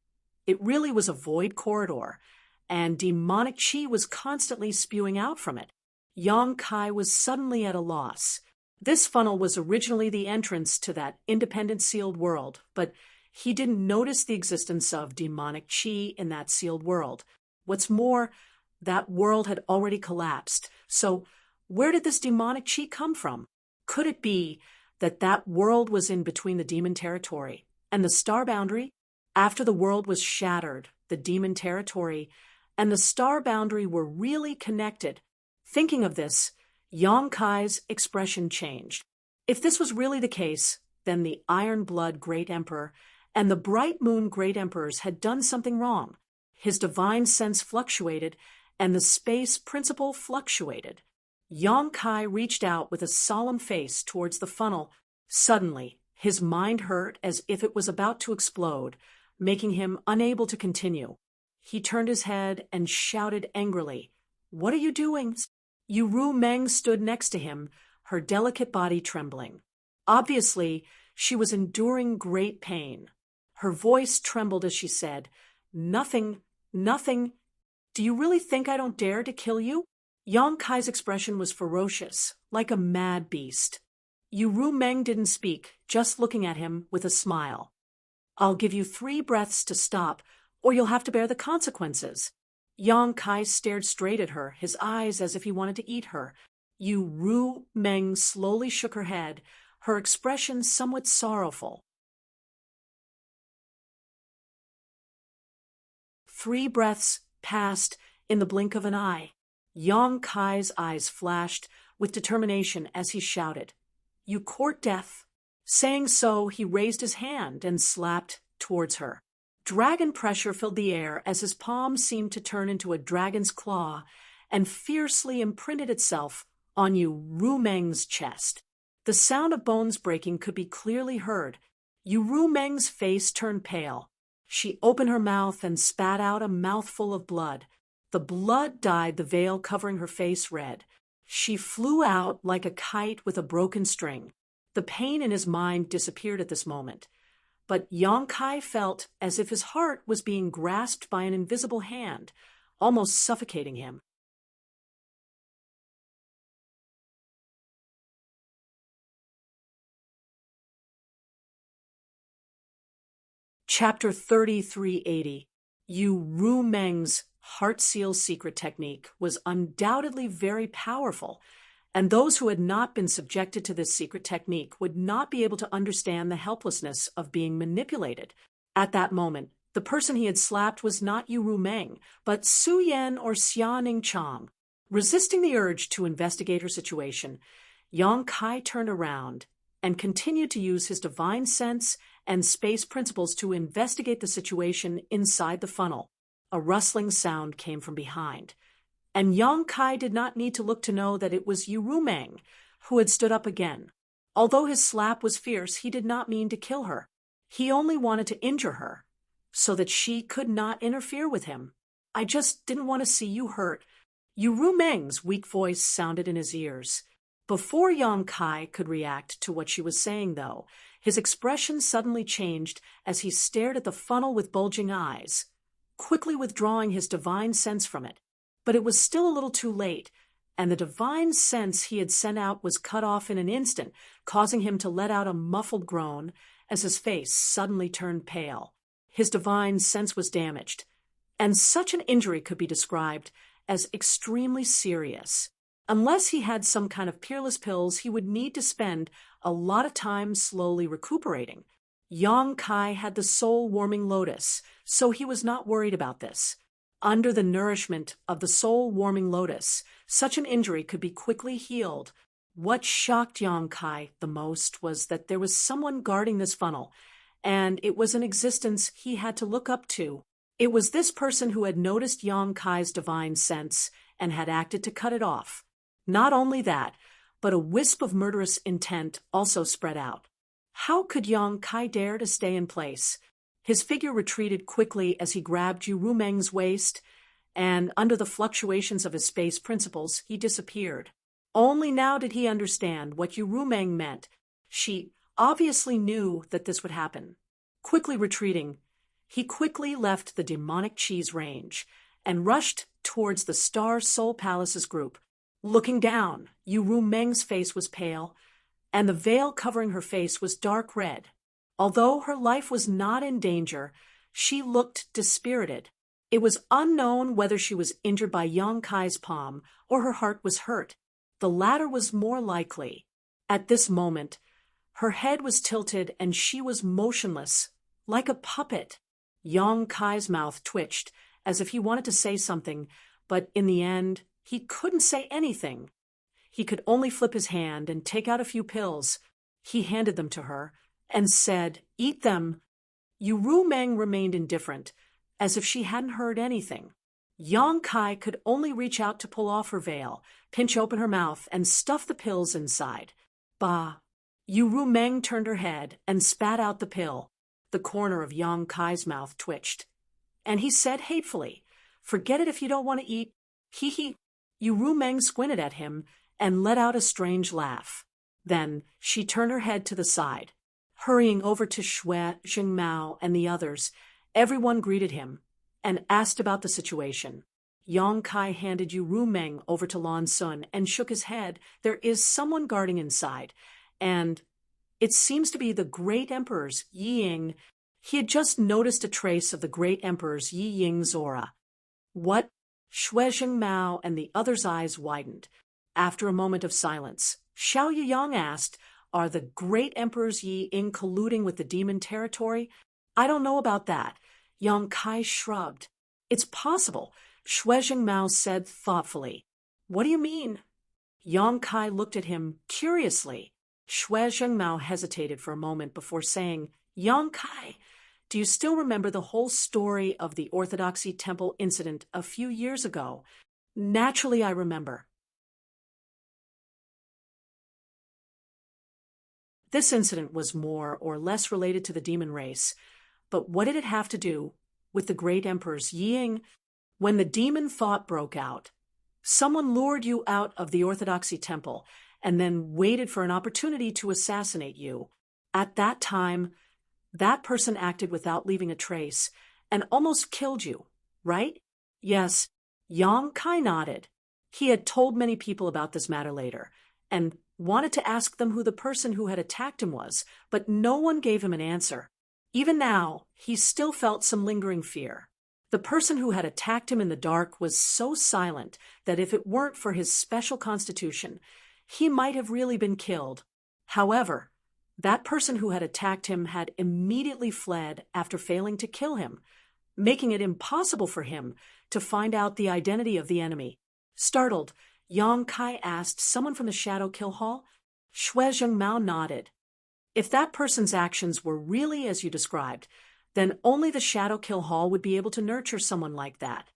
it really was a void corridor, and demonic chi was constantly spewing out from it. Yang Kai was suddenly at a loss. This funnel was originally the entrance to that independent sealed world, but he didn't notice the existence of demonic chi in that sealed world. What's more, that world had already collapsed. So where did this demonic chi come from? Could it be that that world was in between the demon territory and the star boundary? After the world was shattered, the demon territory and the star boundary were really connected. Thinking of this, Yang Kai's expression changed. If this was really the case, then the Iron Blood Great Emperor and the Bright Moon Great Emperors had done something wrong. His divine sense fluctuated, and the space principle fluctuated. Yang Kai reached out with a solemn face towards the funnel. Suddenly, his mind hurt as if it was about to explode, making him unable to continue. He turned his head and shouted angrily, "What are you doing?" Yu Ru Meng stood next to him, her delicate body trembling. Obviously, she was enduring great pain. Her voice trembled as she said, "Nothing, nothing. Do you really think I don't dare to kill you?" Yang Kai's expression was ferocious, like a mad beast. Yu Ru Meng didn't speak, just looking at him with a smile. "I'll give you 3 breaths to stop, or you'll have to bear the consequences." Yang Kai stared straight at her, his eyes as if he wanted to eat her. Yu Ru Meng slowly shook her head, her expression somewhat sorrowful. 3 breaths passed in the blink of an eye. Yang Kai's eyes flashed with determination as he shouted, "You court death, Saying so, he raised his hand and slapped towards her. Dragon pressure filled the air as his palm seemed to turn into a dragon's claw and fiercely imprinted itself on Yu Rumeng's chest. The sound of bones breaking could be clearly heard. Yu Rumeng's face turned pale. She opened her mouth and spat out a mouthful of blood. The blood dyed the veil covering her face red. She flew out like a kite with a broken string. The pain in his mind disappeared at this moment. But Yang Kai felt as if his heart was being grasped by an invisible hand, almost suffocating him. Chapter 3380. Yu Rumeng's Heart Seal Secret Technique was undoubtedly very powerful, and those who had not been subjected to this secret technique would not be able to understand the helplessness of being manipulated. At that moment, the person he had slapped was not Yu Rumeng, but Su Yan or Xianing Chang. Resisting the urge to investigate her situation, Yang Kai turned around and continued to use his divine sense and space principles to investigate the situation inside the funnel. A rustling sound came from behind, and Yang Kai did not need to look to know that it was Yu Rumeng, who had stood up again. Although his slap was fierce, he did not mean to kill her. He only wanted to injure her, so that she could not interfere with him. "I just didn't want to see you hurt." Yu Rumeng's weak voice sounded in his ears. Before Yang Kai could react to what she was saying, though, his expression suddenly changed as he stared at the funnel with bulging eyes, quickly withdrawing his divine sense from it. But it was still a little too late, and the divine sense he had sent out was cut off in an instant, causing him to let out a muffled groan as his face suddenly turned pale. His divine sense was damaged, and such an injury could be described as extremely serious. Unless he had some kind of peerless pills, he would need to spend a lot of time slowly recuperating. Yang Kai had the soul-warming lotus, so he was not worried about this. Under the nourishment of the soul-warming lotus, such an injury could be quickly healed. What shocked Yang Kai the most was that there was someone guarding this funnel, and it was an existence he had to look up to. It was this person who had noticed Yang Kai's divine sense and had acted to cut it off. Not only that, but a wisp of murderous intent also spread out. How could Yang Kai dare to stay in place? His figure retreated quickly as he grabbed Yu Rumeng's waist, and under the fluctuations of his space principles, he disappeared. Only now did he understand what Yu Rumeng meant. She obviously knew that this would happen. Quickly retreating, he quickly left the demonic cheese range and rushed towards the Star Soul Palace's group. Looking down, Yu Rumeng's face was pale, and the veil covering her face was dark red. Although her life was not in danger, she looked dispirited. It was unknown whether she was injured by Yang Kai's palm or her heart was hurt. The latter was more likely. At this moment, her head was tilted and she was motionless, like a puppet. Yang Kai's mouth twitched as if he wanted to say something, but in the end, he couldn't say anything. He could only flip his hand and take out a few pills. He handed them to her and said, "Eat them." Yu Rumeng remained indifferent, as if she hadn't heard anything. Yang Kai could only reach out to pull off her veil, pinch open her mouth, and stuff the pills inside. Bah! Yu Rumeng turned her head and spat out the pill. The corner of Yang Kai's mouth twitched, and he said hatefully, "Forget it if you don't want to eat. Hee." Yu Rumeng squinted at him and let out a strange laugh. Then she turned her head to the side. Hurrying over to Xue, Jingmao, and the others, everyone greeted him and asked about the situation. Yang Kai handed Yu Rumeng over to Lan Sun and shook his head. "There is someone guarding inside, and it seems to be the great emperor's Yi Ying." He had just noticed a trace of the great emperor's Yi Ying's aura. "What?" Xue Jingmao and the others' eyes widened. After a moment of silence, Xiao Yuyang asked, "Are the great emperor's Yi Ying colluding with the demon territory?" "I don't know about that." Yang Kai shrugged. "It's possible," Xue Jingmao said thoughtfully. "What do you mean?" Yang Kai looked at him curiously. Shui Zhengmao hesitated for a moment before saying, Yang Kai, do you still remember the whole story of the Orthodoxy Temple incident a few years ago? Naturally, I remember. This incident was more or less related to the demon race, but what did it have to do with the great emperor's Ying? When the demon thought broke out, someone lured you out of the Orthodoxy Temple and then waited for an opportunity to assassinate you. At that time, that person acted without leaving a trace and almost killed you, right? Yes, Yang Kai nodded. He had told many people about this matter later and wanted to ask them who the person who had attacked him was, but no one gave him an answer. Even now, he still felt some lingering fear. The person who had attacked him in the dark was so silent that if it weren't for his special constitution, he might have really been killed. However, that person who had attacked him had immediately fled after failing to kill him, making it impossible for him to find out the identity of the enemy. Startled, Yang Kai asked someone from the Shadow Kill Hall. Shui Zhengmao nodded. If that person's actions were really as you described, then only the Shadow Kill Hall would be able to nurture someone like that.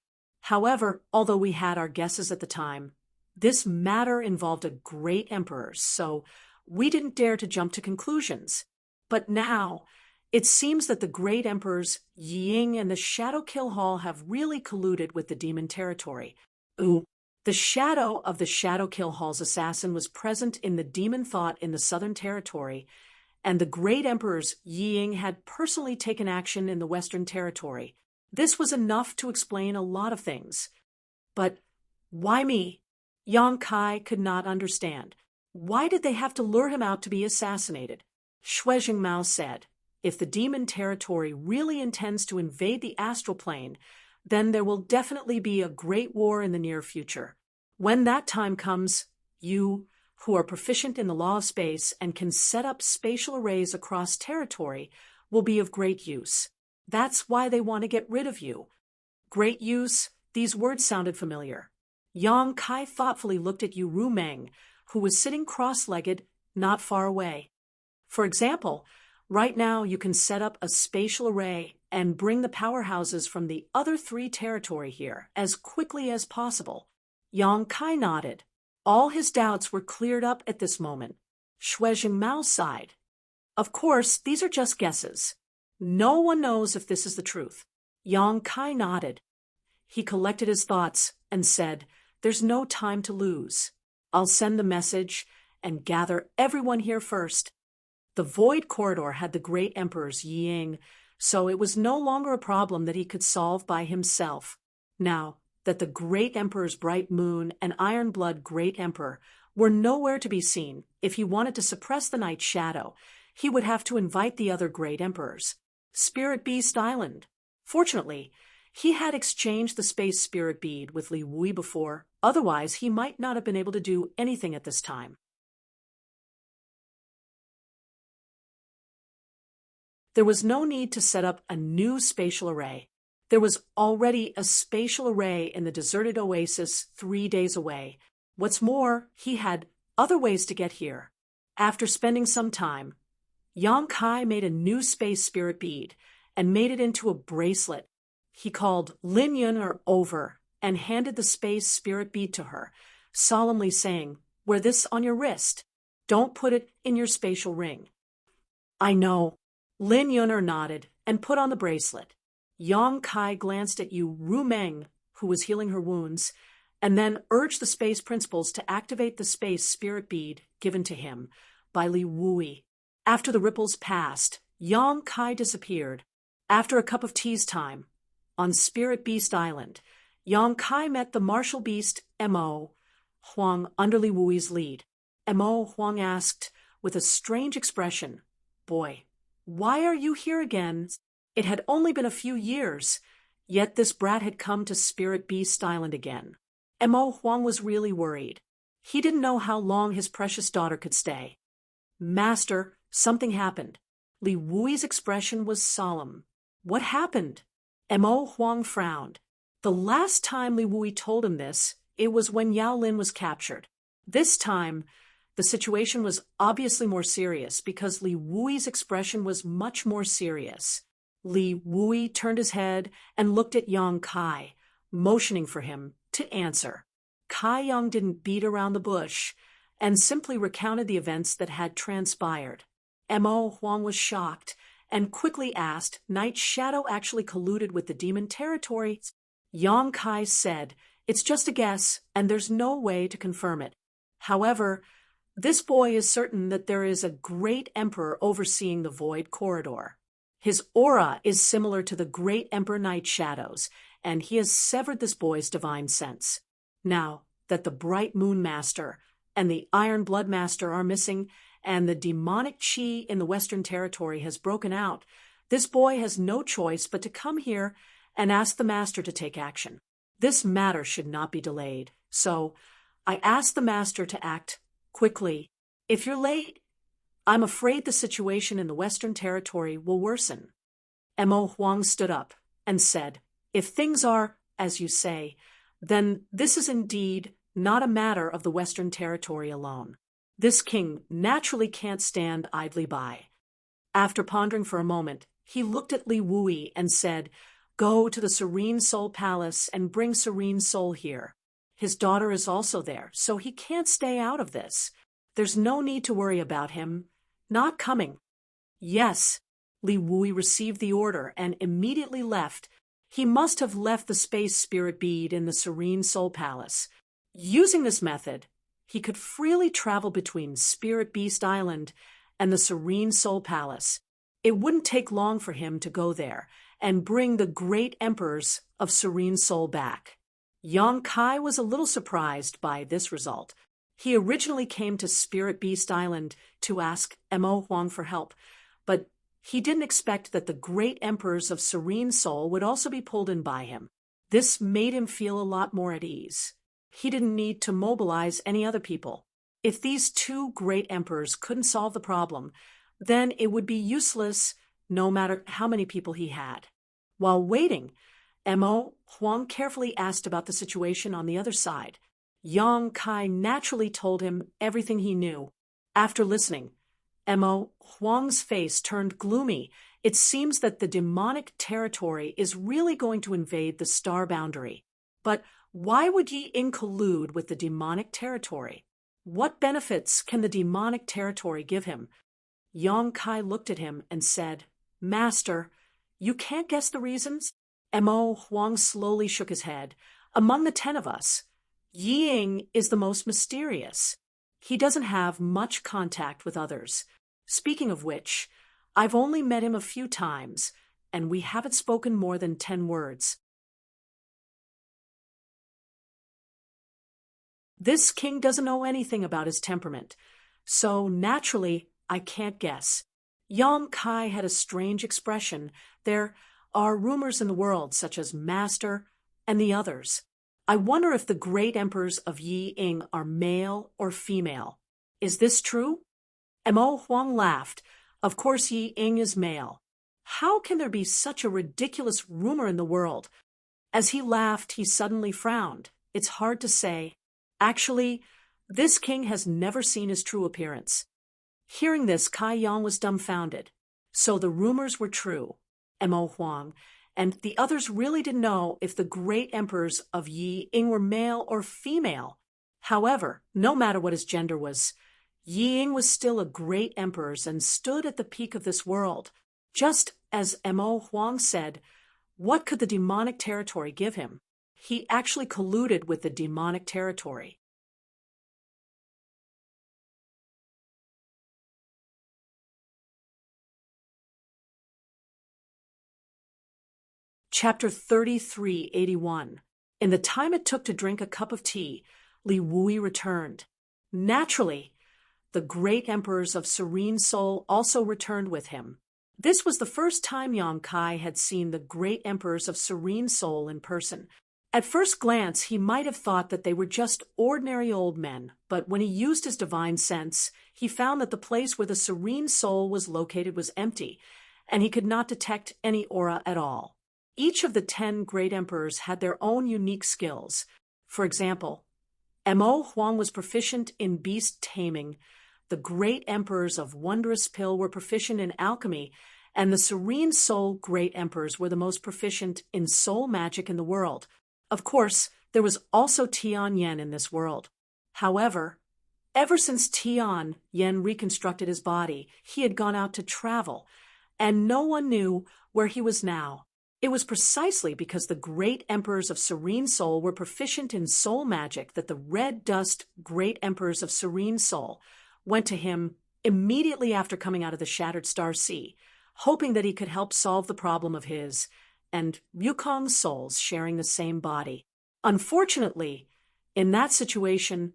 However, although we had our guesses at the time, this matter involved a great emperor, so we didn't dare to jump to conclusions. But now, it seems that the great emperors Ying and the Shadow Kill Hall have really colluded with the demon territory. Ooh. The shadow of the Shadow Kill Hall's assassin was present in the demon thought in the Southern Territory, and the great emperors Ying had personally taken action in the Western Territory. This was enough to explain a lot of things. But why me? Yang Kai could not understand. Why did they have to lure him out to be assassinated? Shui Zhengmao said, if the demon territory really intends to invade the astral plane, then there will definitely be a great war in the near future. When that time comes, you, who are proficient in the law of space and can set up spatial arrays across territory, will be of great use. That's why they want to get rid of you. Great use, these words sounded familiar. Yang Kai thoughtfully looked at Yu Rumeng, who was sitting cross-legged not far away. For example, right now you can set up a spatial array and bring the powerhouses from the other 3 territory here as quickly as possible. Yang Kai nodded. All his doubts were cleared up at this moment. Shui Zhengmao sighed. Of course, these are just guesses. No one knows if this is the truth. Yang Kai nodded. He collected his thoughts and said, there's no time to lose. I'll send the message and gather everyone here first. The Void Corridor had the great emperors Ying, so it was no longer a problem that he could solve by himself. Now that the great emperor's Bright Moon and Ironblood great emperor were nowhere to be seen, if he wanted to suppress the Night Shadow, he would have to invite the other great emperors. Spirit Beast Island. Fortunately, he had exchanged the Space Spirit Bead with Li Wui before, otherwise he might not have been able to do anything at this time. There was no need to set up a new spatial array. There was already a spatial array in the deserted oasis 3 days away. What's more, he had other ways to get here. After spending some time, Yang Kai made a new space spirit bead and made it into a bracelet. He called Lin Yun over and handed the space spirit bead to her, solemnly saying, wear this on your wrist. Don't put it in your spatial ring. I know. Lin Yun nodded and put on the bracelet. Yang Kai glanced at Yu Rumeng, who was healing her wounds, and then urged the space principals to activate the space spirit bead given to him by Li Wui. After the ripples passed, Yang Kai disappeared. After a cup of tea's time, on Spirit Beast Island, Yang Kai met the martial beast Mo Huang under Li Wui's lead. Mo Huang asked, with a strange expression, boy, why are you here again? It had only been a few years, yet this brat had come to Spirit Beast Island again. Mo Huang was really worried. He didn't know how long his precious daughter could stay. Master, something happened. Li Wui's expression was solemn. What happened? Mo Huang frowned. The last time Li Wui told him this, it was when Yao Lin was captured. This time, The situation was obviously more serious because Li Wui's expression was much more serious. Li Wui turned his head and looked at Yang Kai, motioning for him to answer. Kai Yang didn't beat around the bush and simply recounted the events that had transpired. Mo Huang was shocked and quickly asked, Night Shadow actually colluded with the demon territory? Yang Kai said, it's just a guess and there's no way to confirm it. However, this boy is certain that there is a great emperor overseeing the Void Corridor. His aura is similar to the great Emperor Night Shadow's, and he has severed this boy's divine sense. Now that the Bright Moon Master and the Iron Blood Master are missing, and the demonic chi in the Western Territory has broken out, this boy has no choice but to come here and ask the Master to take action. This matter should not be delayed, so I ask the Master to act quickly. If you're late, I'm afraid the situation in the Western Territory will worsen. Mo Huang stood up and said, if things are, as you say, then this is indeed not a matter of the Western Territory alone. This king naturally can't stand idly by. After pondering for a moment, he looked at Li Wui and said, go to the Serene Soul Palace and bring Serene Soul here. His daughter is also there, so he can't stay out of this. There's no need to worry about him not coming. Yes, Li Wui received the order and immediately left. He must have left the space spirit bead in the Serene Soul Palace. Using this method, he could freely travel between Spirit Beast Island and the Serene Soul Palace. It wouldn't take long for him to go there and bring the great emperors of Serene Soul back. Yang Kai was a little surprised by this result. He originally came to Spirit Beast Island to ask Mo Huang for help, but he didn't expect that the great emperors of Serene Soul would also be pulled in by him. This made him feel a lot more at ease. He didn't need to mobilize any other people. If these two great emperors couldn't solve the problem, then it would be useless no matter how many people he had. While waiting, Mo Huang carefully asked about the situation on the other side. Yang Kai naturally told him everything he knew. After listening, Mo Huang's face turned gloomy. It seems that the demonic territory is really going to invade the star boundary. But why would Yi Ying collude with the demonic territory? What benefits can the demonic territory give him? Yang Kai looked at him and said, Master, you can't guess the reasons? Mo Huang slowly shook his head. Among the 10 of us, Yi Ying is the most mysterious. He doesn't have much contact with others. Speaking of which, I've only met him a few times, and we haven't spoken more than 10 words. This king doesn't know anything about his temperament, so naturally I can't guess. Yang Kai had a strange expression. There are rumors in the world, such as Master and the others. I wonder if the great emperors of Yi Ying are male or female. Is this true? Mo Huang laughed. Of course Yi Ying is male. How can there be such a ridiculous rumor in the world? As he laughed, he suddenly frowned. It's hard to say. Actually, this king has never seen his true appearance. Hearing this, Kai Yang was dumbfounded. So the rumors were true. Mo Huang and the others really didn't know if the great emperors of Yi Ying were male or female. However, no matter what his gender was, Yi Ying was still a great emperor and stood at the peak of this world. Just as Mo Huang said, what could the demonic territory give him? He actually colluded with the demonic territory. Chapter 3381. In the time it took to drink a cup of tea, Li Wui returned. Naturally, the great emperors of Serene Soul also returned with him. This was the first time Yang Kai had seen the great emperors of Serene Soul in person. At first glance, he might have thought that they were just ordinary old men, but when he used his divine sense, he found that the place where the Serene Soul was located was empty, and he could not detect any aura at all. Each of the 10 great emperors had their own unique skills. For example, Mo Huang was proficient in beast taming, the great emperors of Wondrous Pill were proficient in alchemy, and the Serene Soul great emperors were the most proficient in soul magic in the world. Of course, there was also Tian Yen in this world. However, ever since Tian Yen reconstructed his body, he had gone out to travel, and no one knew where he was now. It was precisely because the great emperors of Serene Soul were proficient in soul magic that the Red Dust great emperors of Serene Soul went to him immediately after coming out of the Shattered Star Sea, hoping that he could help solve the problem of his and Wukong's souls sharing the same body. Unfortunately, in that situation,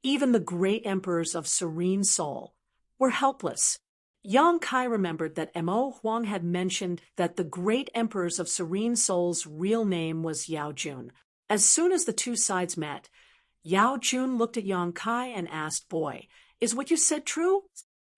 even the great emperors of Serene Soul were helpless. Yang Kai remembered that Mo Huang had mentioned that the great emperors of Serene Soul's real name was Yao Jun. As soon as the two sides met, Yao Jun looked at Yang Kai and asked, "Boy, is what you said true?"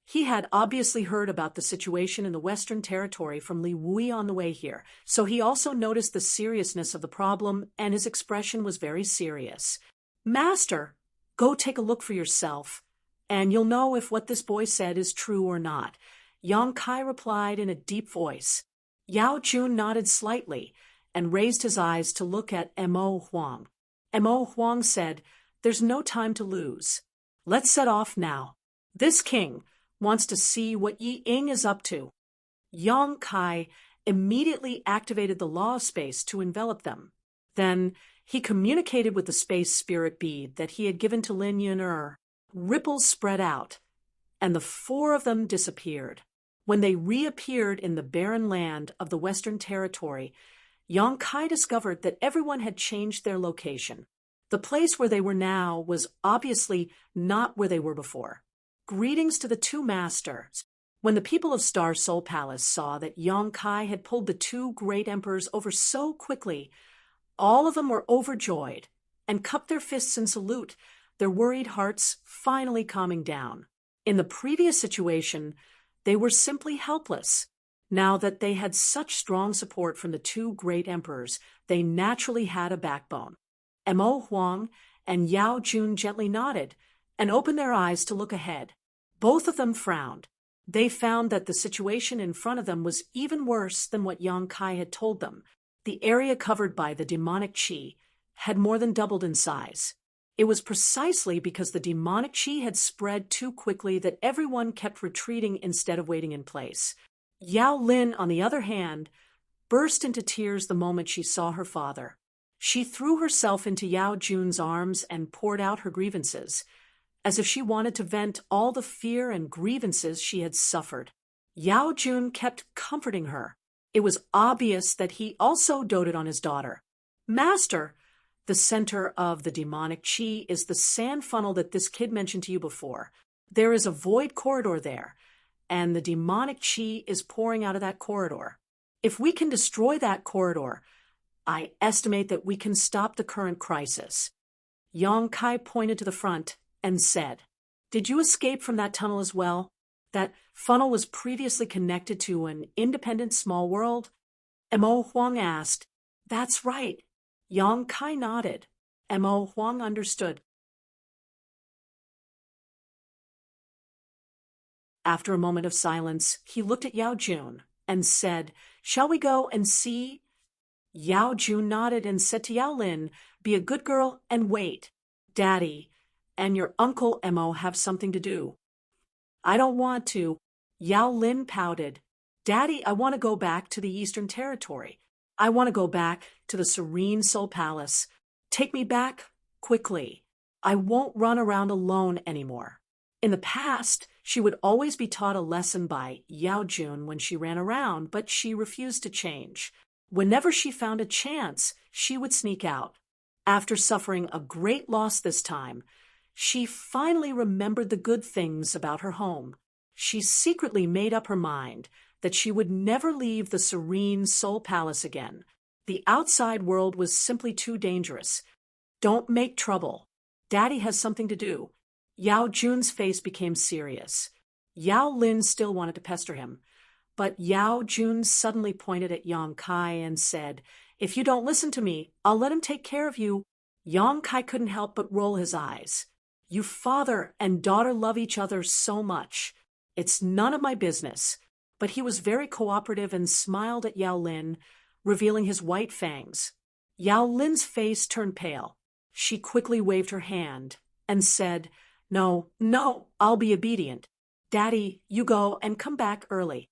He had obviously heard about the situation in the Western Territory from Li Wui on the way here, so he also noticed the seriousness of the problem, and his expression was very serious. "Master, go take a look for yourself, and you'll know if what this boy said is true or not," Yang Kai replied in a deep voice. Yao Jun nodded slightly and raised his eyes to look at Mo Huang. Mo Huang said, "There's no time to lose. Let's set off now. This king wants to see what Yi Ying is up to." Yang Kai immediately activated the law of space to envelop them. Then he communicated with the space spirit bead that he had given to Lin Yun'er. Ripples spread out, and the four of them disappeared. When they reappeared in the barren land of the Western Territory, Yang Kai discovered that everyone had changed their location. The place where they were now was obviously not where they were before. Greetings to the two masters. When the people of Star Soul Palace saw that Yang Kai had pulled the two great emperors over so quickly, all of them were overjoyed and cupped their fists in salute, their worried hearts finally calming down. In the previous situation, they were simply helpless. Now that they had such strong support from the two great emperors, they naturally had a backbone. Mo Huang and Yao Jun gently nodded and opened their eyes to look ahead. Both of them frowned. They found that the situation in front of them was even worse than what Yang Kai had told them. The area covered by the demonic qi had more than doubled in size. It was precisely because the demonic qi had spread too quickly that everyone kept retreating instead of waiting in place. Yao Lin, on the other hand, burst into tears the moment she saw her father. She threw herself into Yao Jun's arms and poured out her grievances, as if she wanted to vent all the fear and grievances she had suffered. Yao Jun kept comforting her. It was obvious that he also doted on his daughter. "Master, the center of the demonic qi is the sand funnel that this kid mentioned to you before. There is a void corridor there, and the demonic qi is pouring out of that corridor. If we can destroy that corridor, I estimate that we can stop the current crisis." Yang Kai pointed to the front and said, "Did you escape from that tunnel as well? That funnel was previously connected to an independent small world?" Mo Huang asked. "That's right." Yang Kai nodded. Mo Huang understood. After a moment of silence, he looked at Yao Jun and said, "Shall we go and see?" Yao Jun nodded and said to Yao Lin, "Be a good girl and wait. Daddy and your uncle Mo have something to do." "I don't want to." Yao Lin pouted. "Daddy, I want to go back to the Eastern Territory. I want to go back to the Serene Soul Palace. Take me back quickly. I won't run around alone anymore." In the past, she would always be taught a lesson by Yao Jun when she ran around, but she refused to change. Whenever she found a chance, she would sneak out. After suffering a great loss this time, she finally remembered the good things about her home. She secretly made up her mind that she would never leave the Serene Soul Palace again. The outside world was simply too dangerous. "Don't make trouble. Daddy has something to do." Yao Jun's face became serious. Yao Lin still wanted to pester him, but Yao Jun suddenly pointed at Yang Kai and said, "If you don't listen to me, I'll let him take care of you." Yang Kai couldn't help but roll his eyes. You father and daughter love each other so much. It's none of my business. But he was very cooperative and smiled at Yao Lin, revealing his white fangs. Yao Lin's face turned pale. She quickly waved her hand and said, No, no, I'll be obedient. Daddy, you go and come back early.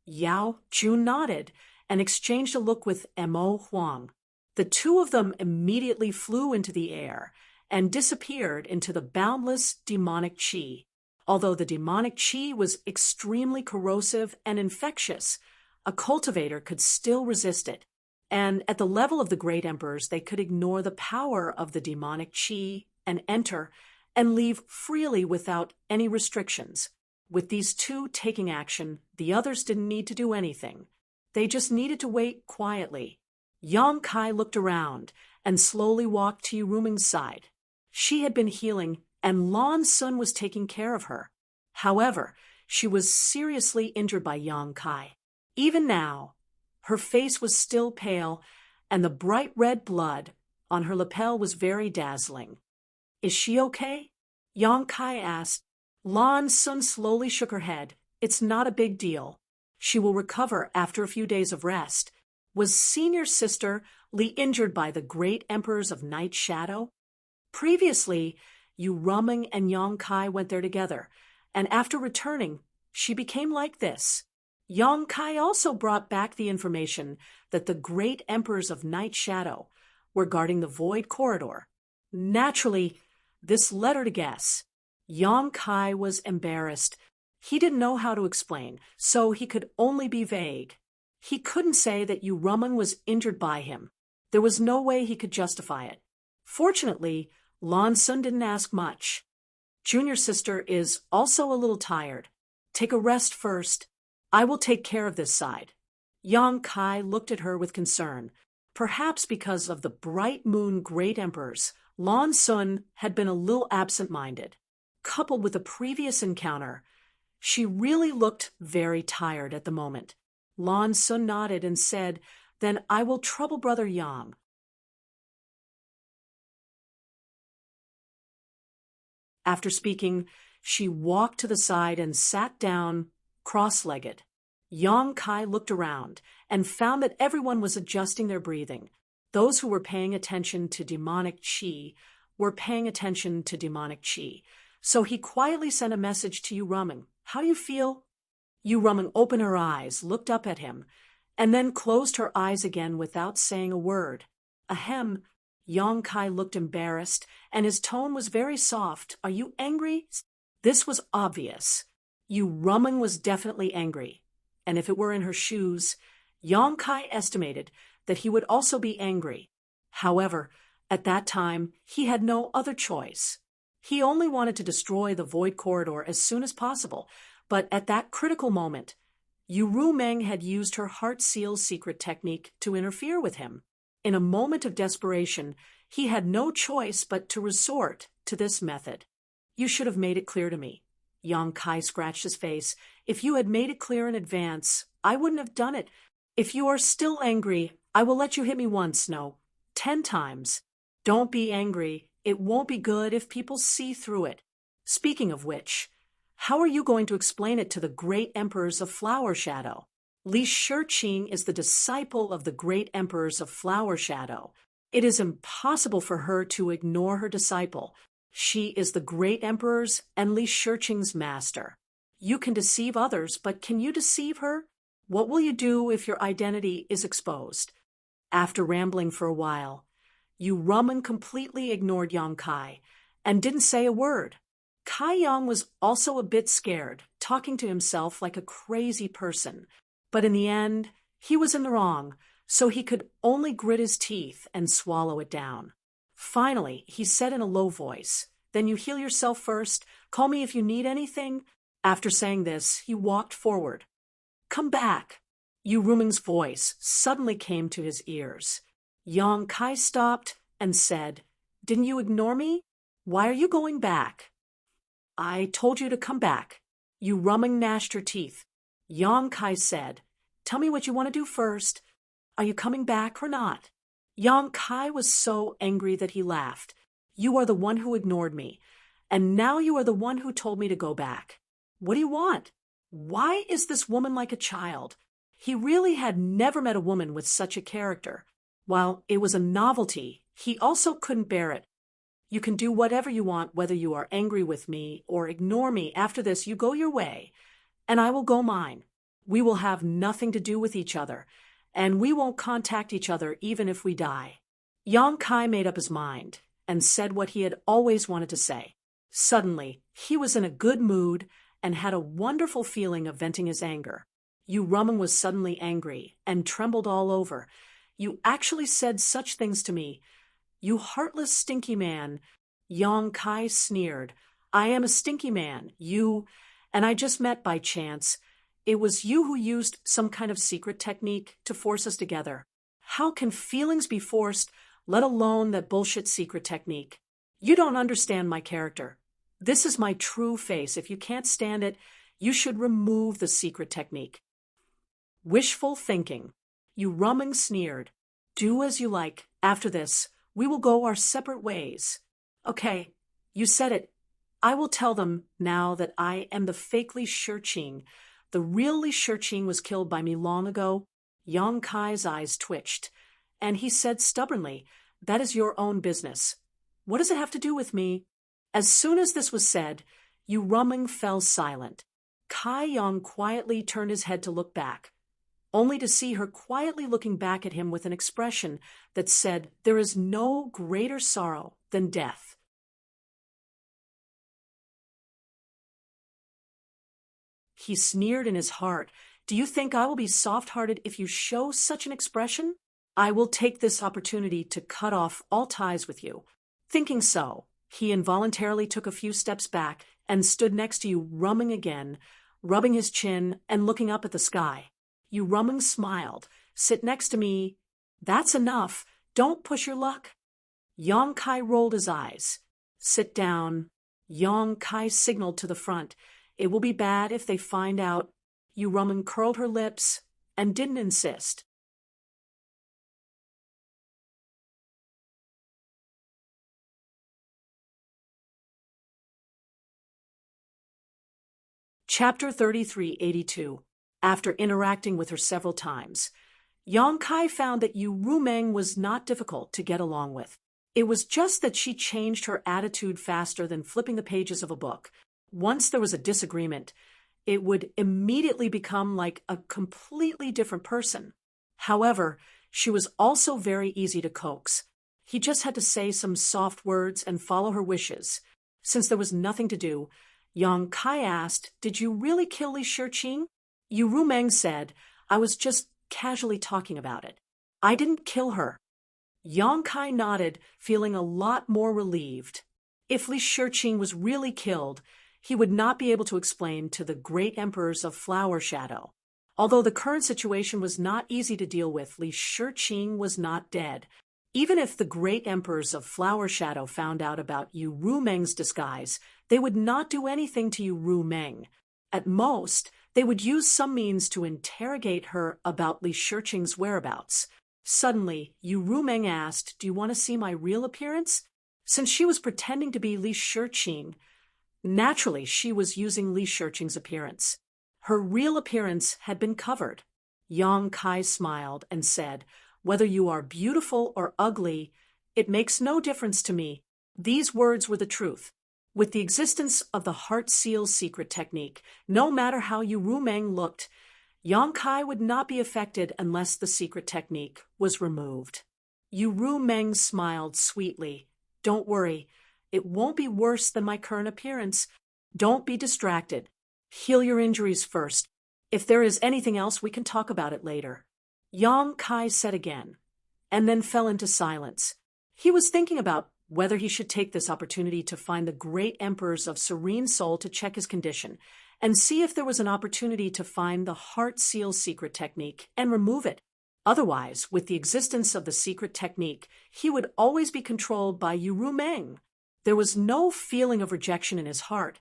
Yao Jun nodded and exchanged a look with Mo Huang. The two of them immediately flew into the air and disappeared into the boundless demonic qi. Although the demonic qi was extremely corrosive and infectious, a cultivator could still resist it. And at the level of the great emperors, they could ignore the power of the demonic qi and enter and leave freely without any restrictions. With these two taking action, the others didn't need to do anything. They just needed to wait quietly. Yang Kai looked around and slowly walked to Yuruming's side. She had been healing, and Lan Sun was taking care of her. However, she was seriously injured by Yang Kai. Even now, her face was still pale, and the bright red blood on her lapel was very dazzling. Is she okay? Yang Kai asked. Lan Sun slowly shook her head. It's not a big deal. She will recover after a few days of rest. Was senior sister Li injured by the great emperors of Night Shadow? Previously, Yu Ruming and Yang Kai went there together, and after returning, she became like this. Yang Kai also brought back the information that the great emperors of Night Shadow were guarding the Void Corridor. Naturally, this led her to guess. Yang Kai was embarrassed. He didn't know how to explain, so he could only be vague. He couldn't say that Yu Ruming was injured by him. There was no way he could justify it. Fortunately, Lan Sun didn't ask much. Junior sister is also a little tired. Take a rest first. I will take care of this side. Yang Kai looked at her with concern. Perhaps because of the bright moon great emperors, Lan Sun had been a little absent-minded. Coupled with a previous encounter, she really looked very tired at the moment. Lan Sun nodded and said, Then I will trouble Brother Yang. After speaking, she walked to the side and sat down, cross-legged. Yang Kai looked around and found that everyone was adjusting their breathing. Those who were paying attention to demonic qi were paying attention to demonic qi. So he quietly sent a message to Yu Ruming. How do you feel? Yu Ruming opened her eyes, looked up at him, and then closed her eyes again without saying a word. Ahem. Yang Kai looked embarrassed, and his tone was very soft. Are you angry? This was obvious. Yu Ruming was definitely angry, and if it were in her shoes, Yang Kai estimated that he would also be angry. However, at that time, he had no other choice. He only wanted to destroy the Void Corridor as soon as possible, but at that critical moment, Yu Ruming had used her Heart Seal secret technique to interfere with him. In a moment of desperation, he had no choice but to resort to this method. You should have made it clear to me. Yang Kai scratched his face. If you had made it clear in advance, I wouldn't have done it. If you are still angry, I will let you hit me once, no, 10 times. Don't be angry. It won't be good if people see through it. Speaking of which, how are you going to explain it to the great emperors of Flower Shadow? Li Shiqing is the disciple of the great emperors of Flower Shadow. It is impossible for her to ignore her disciple. She is the great emperor's and Li Shiqing's master. You can deceive others, but can you deceive her? What will you do if your identity is exposed? After rambling for a while, Yu Ruming completely ignored Yang Kai and didn't say a word. Kai Yang was also a bit scared, talking to himself like a crazy person. But in the end, he was in the wrong, so he could only grit his teeth and swallow it down. Finally, he said in a low voice, Then you heal yourself first. Call me if you need anything. After saying this, he walked forward. Come back. Yu Ruming's voice suddenly came to his ears. Yang Kai stopped and said, Didn't you ignore me? Why are you going back? I told you to come back. Yu Ruming gnashed her teeth. Yang Kai said, Tell me what you want to do first. Are you coming back or not? Yang Kai was so angry that he laughed. You are the one who ignored me, and now you are the one who told me to go back. What do you want? Why is this woman like a child? He really had never met a woman with such a character. While it was a novelty, he also couldn't bear it. You can do whatever you want, whether you are angry with me or ignore me. After this, you go your way, and I will go mine. We will have nothing to do with each other, and we won't contact each other even if we die. Yang Kai made up his mind and said what he had always wanted to say. Suddenly, he was in a good mood and had a wonderful feeling of venting his anger. Yu Rumeng was suddenly angry and trembled all over. You actually said such things to me. You heartless, stinky man. Yang Kai sneered. I am a stinky man. You and I just met by chance. It was you who used some kind of secret technique to force us together. How can feelings be forced, let alone that bullshit secret technique? You don't understand my character. This is my true face. If you can't stand it, you should remove the secret technique. Wishful thinking. Yu Rumeng sneered. Do as you like. After this, we will go our separate ways. Okay, you said it. I will tell them now that I am the fake Li Shiqing. The real Li Shiqing was killed by me long ago. Yang Kai's eyes twitched, and he said stubbornly, that is your own business. What does it have to do with me? As soon as this was said, Yu Rumeng fell silent. Kai Yang quietly turned his head to look back, only to see her quietly looking back at him with an expression that said, there is no greater sorrow than death. He sneered in his heart. Do you think I will be soft-hearted if you show such an expression? I will take this opportunity to cut off all ties with you. Thinking so, he involuntarily took a few steps back and stood next to Yu Rumeng again, rubbing his chin and looking up at the sky. Yu Rumeng smiled. Sit next to me. That's enough. Don't push your luck. Yang Kai rolled his eyes. Sit down. Yang Kai signaled to the front. It will be bad if they find out. Yu Rumeng curled her lips and didn't insist. Chapter 3382. After interacting with her several times, Yang Kai found that Yu Rumeng was not difficult to get along with. It was just that she changed her attitude faster than flipping the pages of a book. Once there was a disagreement, it would immediately become like a completely different person. However, she was also very easy to coax. He just had to say some soft words and follow her wishes. Since there was nothing to do, Yang Kai asked, did you really kill Li Shiqing? Yu Rumeng said, I was just casually talking about it. I didn't kill her. Yang Kai nodded, feeling a lot more relieved. If Li Shiqing was really killed, he would not be able to explain to the great emperors of Flower Shadow. Although the current situation was not easy to deal with, Li Shiqing was not dead. Even if the great emperors of Flower Shadow found out about Yu Rumeng's disguise, they would not do anything to Yu Rumeng. At most, they would use some means to interrogate her about Li Shiqing's whereabouts. Suddenly, Yu Rumeng asked, do you want to see my real appearance? Since she was pretending to be Li Shiqing, naturally she was using Li Shiqing's appearance. Her real appearance had been covered. Yang Kai smiled and said, whether you are beautiful or ugly, it makes no difference to me. These words were the truth. With the existence of the Heart Seal secret technique, no matter how Yu Rumeng looked, Yang Kai would not be affected unless the secret technique was removed. Yu Rumeng smiled sweetly. Don't worry, it won't be worse than my current appearance. Don't be distracted. Heal your injuries first. If there is anything else, we can talk about it later. Yang Kai said again, and then fell into silence. He was thinking about whether he should take this opportunity to find the great emperors of Serene Soul to check his condition, and see if there was an opportunity to find the Heart Seal secret technique and remove it. Otherwise, with the existence of the secret technique, he would always be controlled by Yu Rumeng. There was no feeling of rejection in his heart,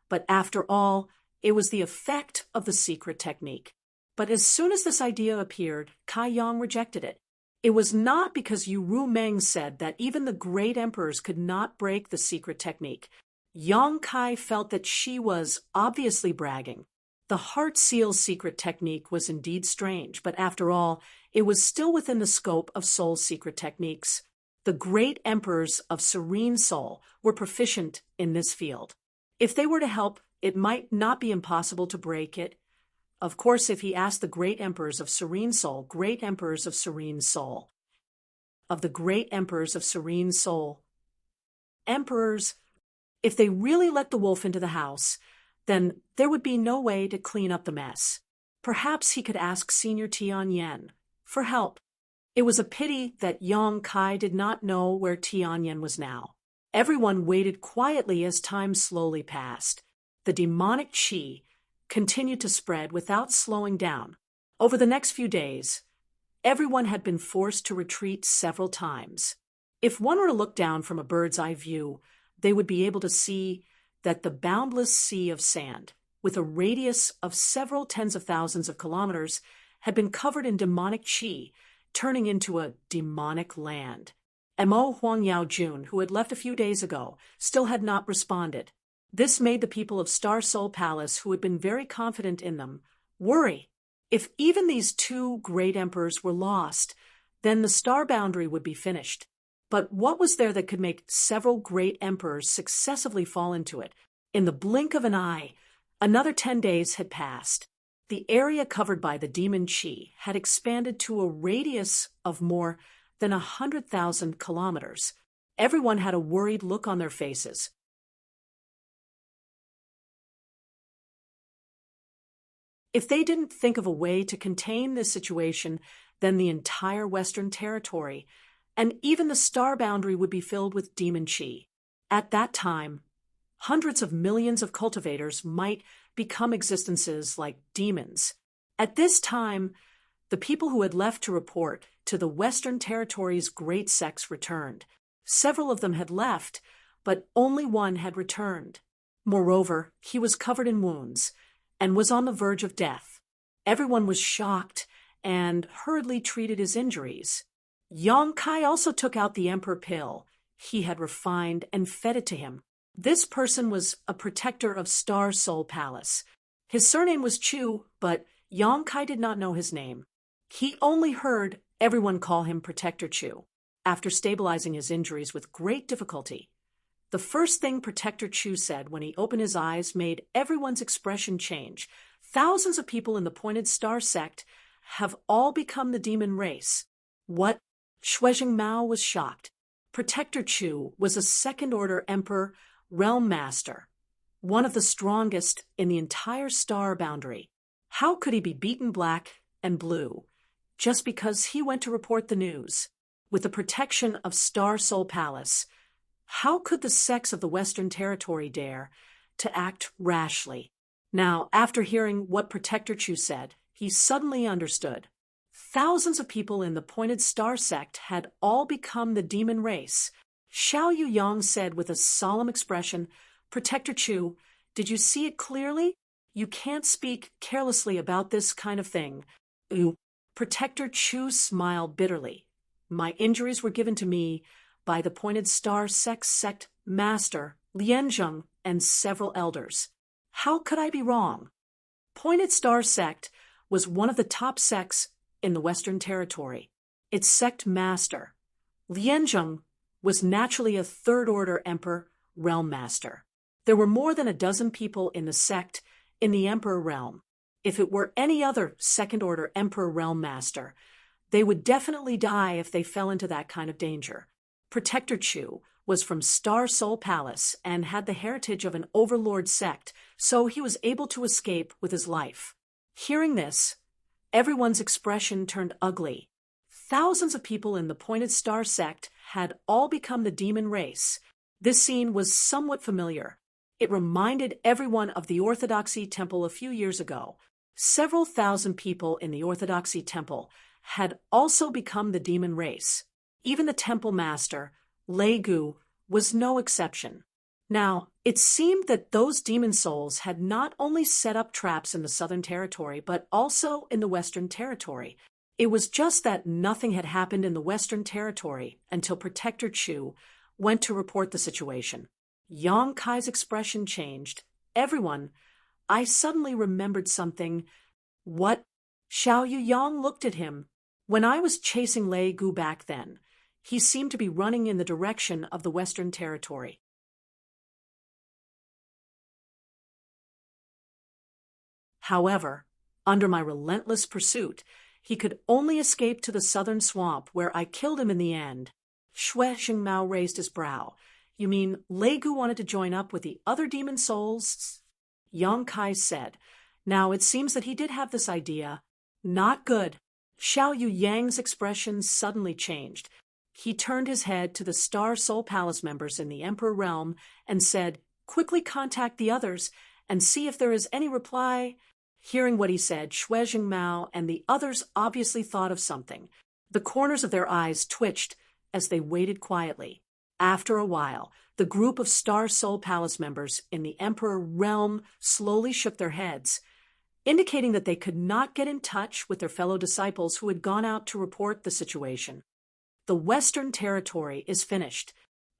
but after all, it was the effect of the secret technique. But as soon as this idea appeared, Kai Yang rejected it. It was not because Yu Meng said that even the great emperors could not break the secret technique. Yang Kai felt that she was obviously bragging. The heart seal's secret technique was indeed strange, but after all, it was still within the scope of soul's secret techniques. The great emperors of serene soul were proficient in this field. If they were to help, it might not be impossible to break it. Of course, if he asked the great emperors of serene soul, great emperors of serene soul, of the great emperors of serene soul, emperors, if they really let the wolf into the house, then there would be no way to clean up the mess. Perhaps he could ask Senior Tianyan for help. It was a pity that Yang Kai did not know where Tianyan was now. Everyone waited quietly as time slowly passed. The demonic qi continued to spread without slowing down. Over the next few days, everyone had been forced to retreat several times. If one were to look down from a bird's eye view, they would be able to see that the boundless sea of sand, with a radius of several tens of thousands of kilometers, had been covered in demonic qi, turning into a demonic land. Mo Huang Yaojun, who had left a few days ago, still had not responded. This made the people of Star Soul Palace, who had been very confident in them, worry. If even these two great emperors were lost, then the star boundary would be finished. But what was there that could make several great emperors successively fall into it? In the blink of an eye, another 10 days had passed. The area covered by the demon qi had expanded to a radius of more than 100,000 kilometers. Everyone had a worried look on their faces. If they didn't think of a way to contain this situation, then the entire Western Territory, and even the star boundary, would be filled with demon qi. At that time, hundreds of millions of cultivators might become existences like demons. At this time, the people who had left to report to the Western Territory's great sects returned. Several of them had left, but only one had returned. Moreover, he was covered in wounds and was on the verge of death. Everyone was shocked and hurriedly treated his injuries. Yang Kai also took out the emperor pill he had refined and fed it to him. This person was a protector of Star Soul Palace. His surname was Chu, but Yang Kai did not know his name. He only heard everyone call him Protector Chu. After stabilizing his injuries with great difficulty, the first thing Protector Chu said when he opened his eyes made everyone's expression change. Thousands of people in the Pointed Star sect have all become the demon race. What? Shuizheng Mao was shocked. Protector Chu was a second-order emperor realm master, one of the strongest in the entire star boundary. How could he be beaten black and blue just because he went to report the news? With the protection of Star Soul Palace, how could the sects of the Western Territory dare to act rashly? Now, after hearing what Protector Chu said, he suddenly understood. Thousands of people in the Pointed Star sect had all become the demon race. Xiao Yuyang said with a solemn expression, "Protector Chu, did you see it clearly? You can't speak carelessly about this kind of thing." Ooh. Protector Chu smiled bitterly. "My injuries were given to me by the Pointed Star sect master, Lianzheng, and several elders. How could I be wrong?" Pointed Star sect was one of the top sects in the Western Territory. Its sect master, Lianzheng, was naturally a third-order emperor realm master. There were more than a dozen people in the sect in the emperor realm. If it were any other second-order emperor realm master, they would definitely die if they fell into that kind of danger. Protector Chu was from Star Soul Palace and had the heritage of an overlord sect, so he was able to escape with his life. Hearing this, everyone's expression turned ugly. Thousands of people in the Pointed Star sect had all become the demon race. This scene was somewhat familiar. It reminded everyone of the Orthodoxy Temple a few years ago. Several thousand people in the Orthodoxy Temple had also become the demon race. Even the temple master, Lei Gu, was no exception. Now, it seemed that those demon souls had not only set up traps in the Southern Territory, but also in the Western Territory. It was just that nothing had happened in the Western Territory until Protector Chu went to report the situation. Yang Kai's expression changed. Everyone, I suddenly remembered something. What? Xiao Yang looked at him. When I was chasing Lei Gu back then, he seemed to be running in the direction of the Western Territory. However, under my relentless pursuit, he could only escape to the southern swamp, where I killed him in the end. Xue Xingmao raised his brow. You mean Lei Gu wanted to join up with the other demon souls? Yang Kai said. Now, it seems that he did have this idea. Not good. Xiao Yang's expression suddenly changed. He turned his head to the Star Soul Palace members in the Emperor Realm and said, quickly contact the others and see if there is any reply. Hearing what he said, Xue Jingmao and the others obviously thought of something. The corners of their eyes twitched as they waited quietly. After a while, the group of Star Soul Palace members in the Emperor Realm slowly shook their heads, indicating that they could not get in touch with their fellow disciples who had gone out to report the situation. The Western Territory is finished.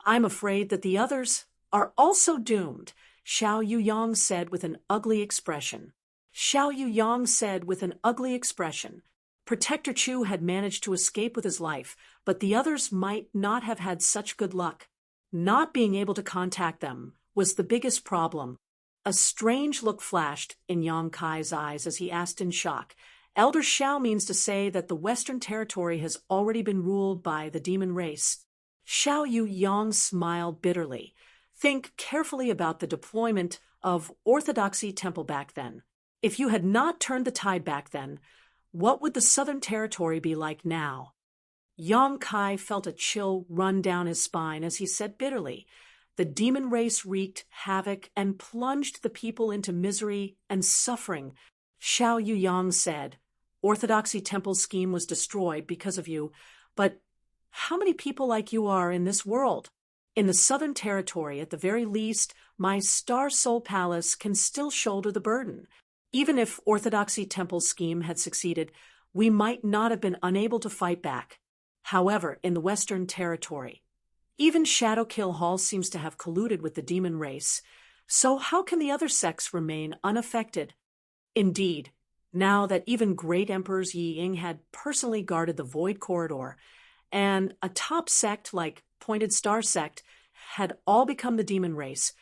I'm afraid that the others are also doomed, Xiao Yang said with an ugly expression. Xiao Yang said with an ugly expression. Protector Chu had managed to escape with his life, but the others might not have had such good luck. Not being able to contact them was the biggest problem. A strange look flashed in Yang Kai's eyes as he asked in shock, Elder Xiao means to say that the Western Territory has already been ruled by the demon race. Xiao Yang smiled bitterly. Think carefully about the deployment of Orthodoxy Temple back then. If you had not turned the tide back then, what would the Southern Territory be like now? Yang Kai felt a chill run down his spine as he said bitterly, the demon race wreaked havoc and plunged the people into misery and suffering. Xiao Yang said, Orthodoxy Temple scheme was destroyed because of you, but how many people like you are in this world? In the Southern Territory, at the very least, my Star Soul Palace can still shoulder the burden. Even if Orthodoxy Temple's scheme had succeeded, we might not have been unable to fight back. However, in the Western Territory, even Shadowkill Hall seems to have colluded with the demon race, so how can the other sects remain unaffected? Indeed, now that even great emperors Yi Ying had personally guarded the Void Corridor, and a top sect like Pointed Star Sect had all become the demon race,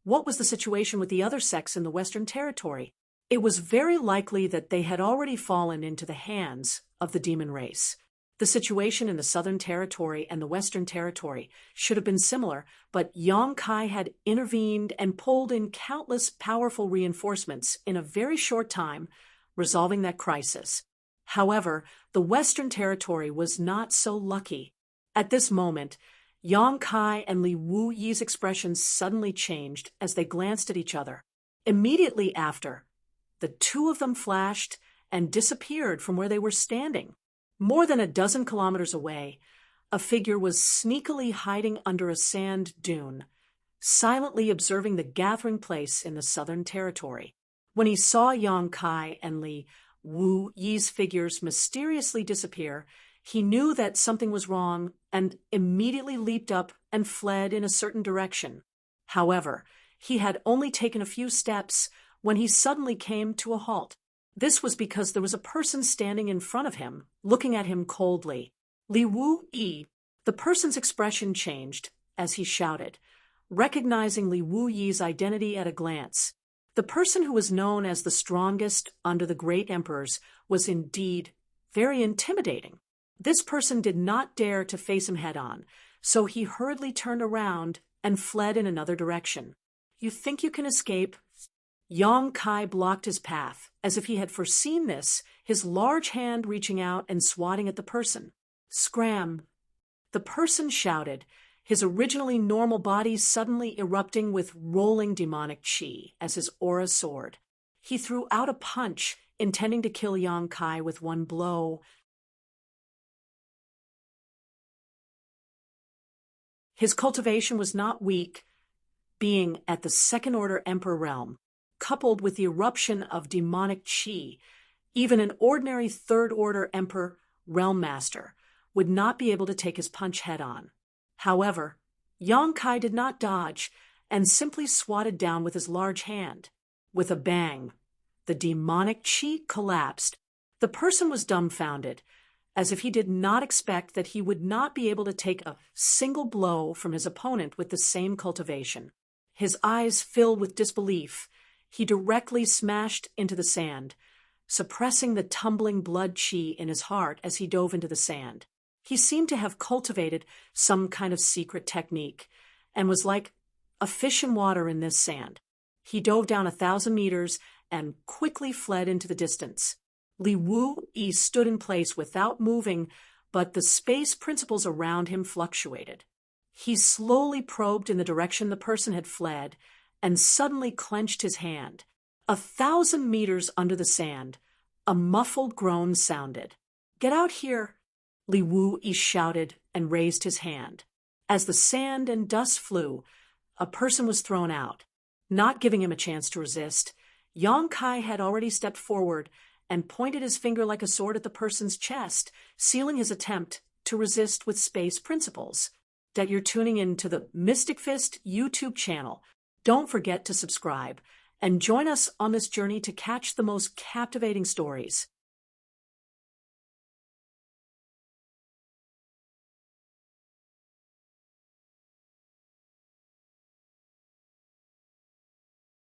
what was the situation with the other sects in the Western Territory? It was very likely that they had already fallen into the hands of the demon race. The situation in the Southern Territory and the Western Territory should have been similar, but Yang Kai had intervened and pulled in countless powerful reinforcements in a very short time, resolving that crisis. However, the Western Territory was not so lucky. At this moment, Yang Kai and Li Wu Yi's expressions suddenly changed as they glanced at each other. Immediately after, the two of them flashed and disappeared from where they were standing. More than a dozen kilometers away, a figure was sneakily hiding under a sand dune, silently observing the gathering place in the Southern Territory. When he saw Yang Kai and Li Wu Yi's figures mysteriously disappear, he knew that something was wrong and immediately leaped up and fled in a certain direction. However, he had only taken a few steps when he suddenly came to a halt. This was because there was a person standing in front of him, looking at him coldly. Li Wu Yi. The person's expression changed as he shouted, recognizing Li Wu Yi's identity at a glance. The person who was known as the strongest under the great emperors was indeed very intimidating. This person did not dare to face him head-on, so he hurriedly turned around and fled in another direction. You think you can escape? Yang Kai blocked his path, as if he had foreseen this, his large hand reaching out and swatting at the person. Scram! The person shouted, his originally normal body suddenly erupting with rolling demonic chi as his aura soared. He threw out a punch, intending to kill Yang Kai with one blow. His cultivation was not weak, being at the second-order Emperor realm. Coupled with the eruption of demonic chi, even an ordinary third-order emperor realm master, would not be able to take his punch head-on. However, Yang Kai did not dodge and simply swatted down with his large hand. With a bang, the demonic chi collapsed. The person was dumbfounded, as if he did not expect that he would not be able to take a single blow from his opponent with the same cultivation. His eyes filled with disbelief, he directly smashed into the sand, suppressing the tumbling blood chi in his heart as he dove into the sand. He seemed to have cultivated some kind of secret technique, and was like a fish in water in this sand. He dove down 1,000 meters and quickly fled into the distance. Li Wu-yi stood in place without moving, but the space principles around him fluctuated. He slowly probed in the direction the person had fled and suddenly clenched his hand. 1,000 meters under the sand, a muffled groan sounded. "Get out here!" Li Wu-yi shouted and raised his hand. As the sand and dust flew, a person was thrown out. Not giving him a chance to resist, Yang Kai had already stepped forward and pointed his finger like a sword at the person's chest, sealing his attempt to resist with space principles. That you're tuning in to the Mystic Fist YouTube channel. Don't forget to subscribe and join us on this journey to catch the most captivating stories.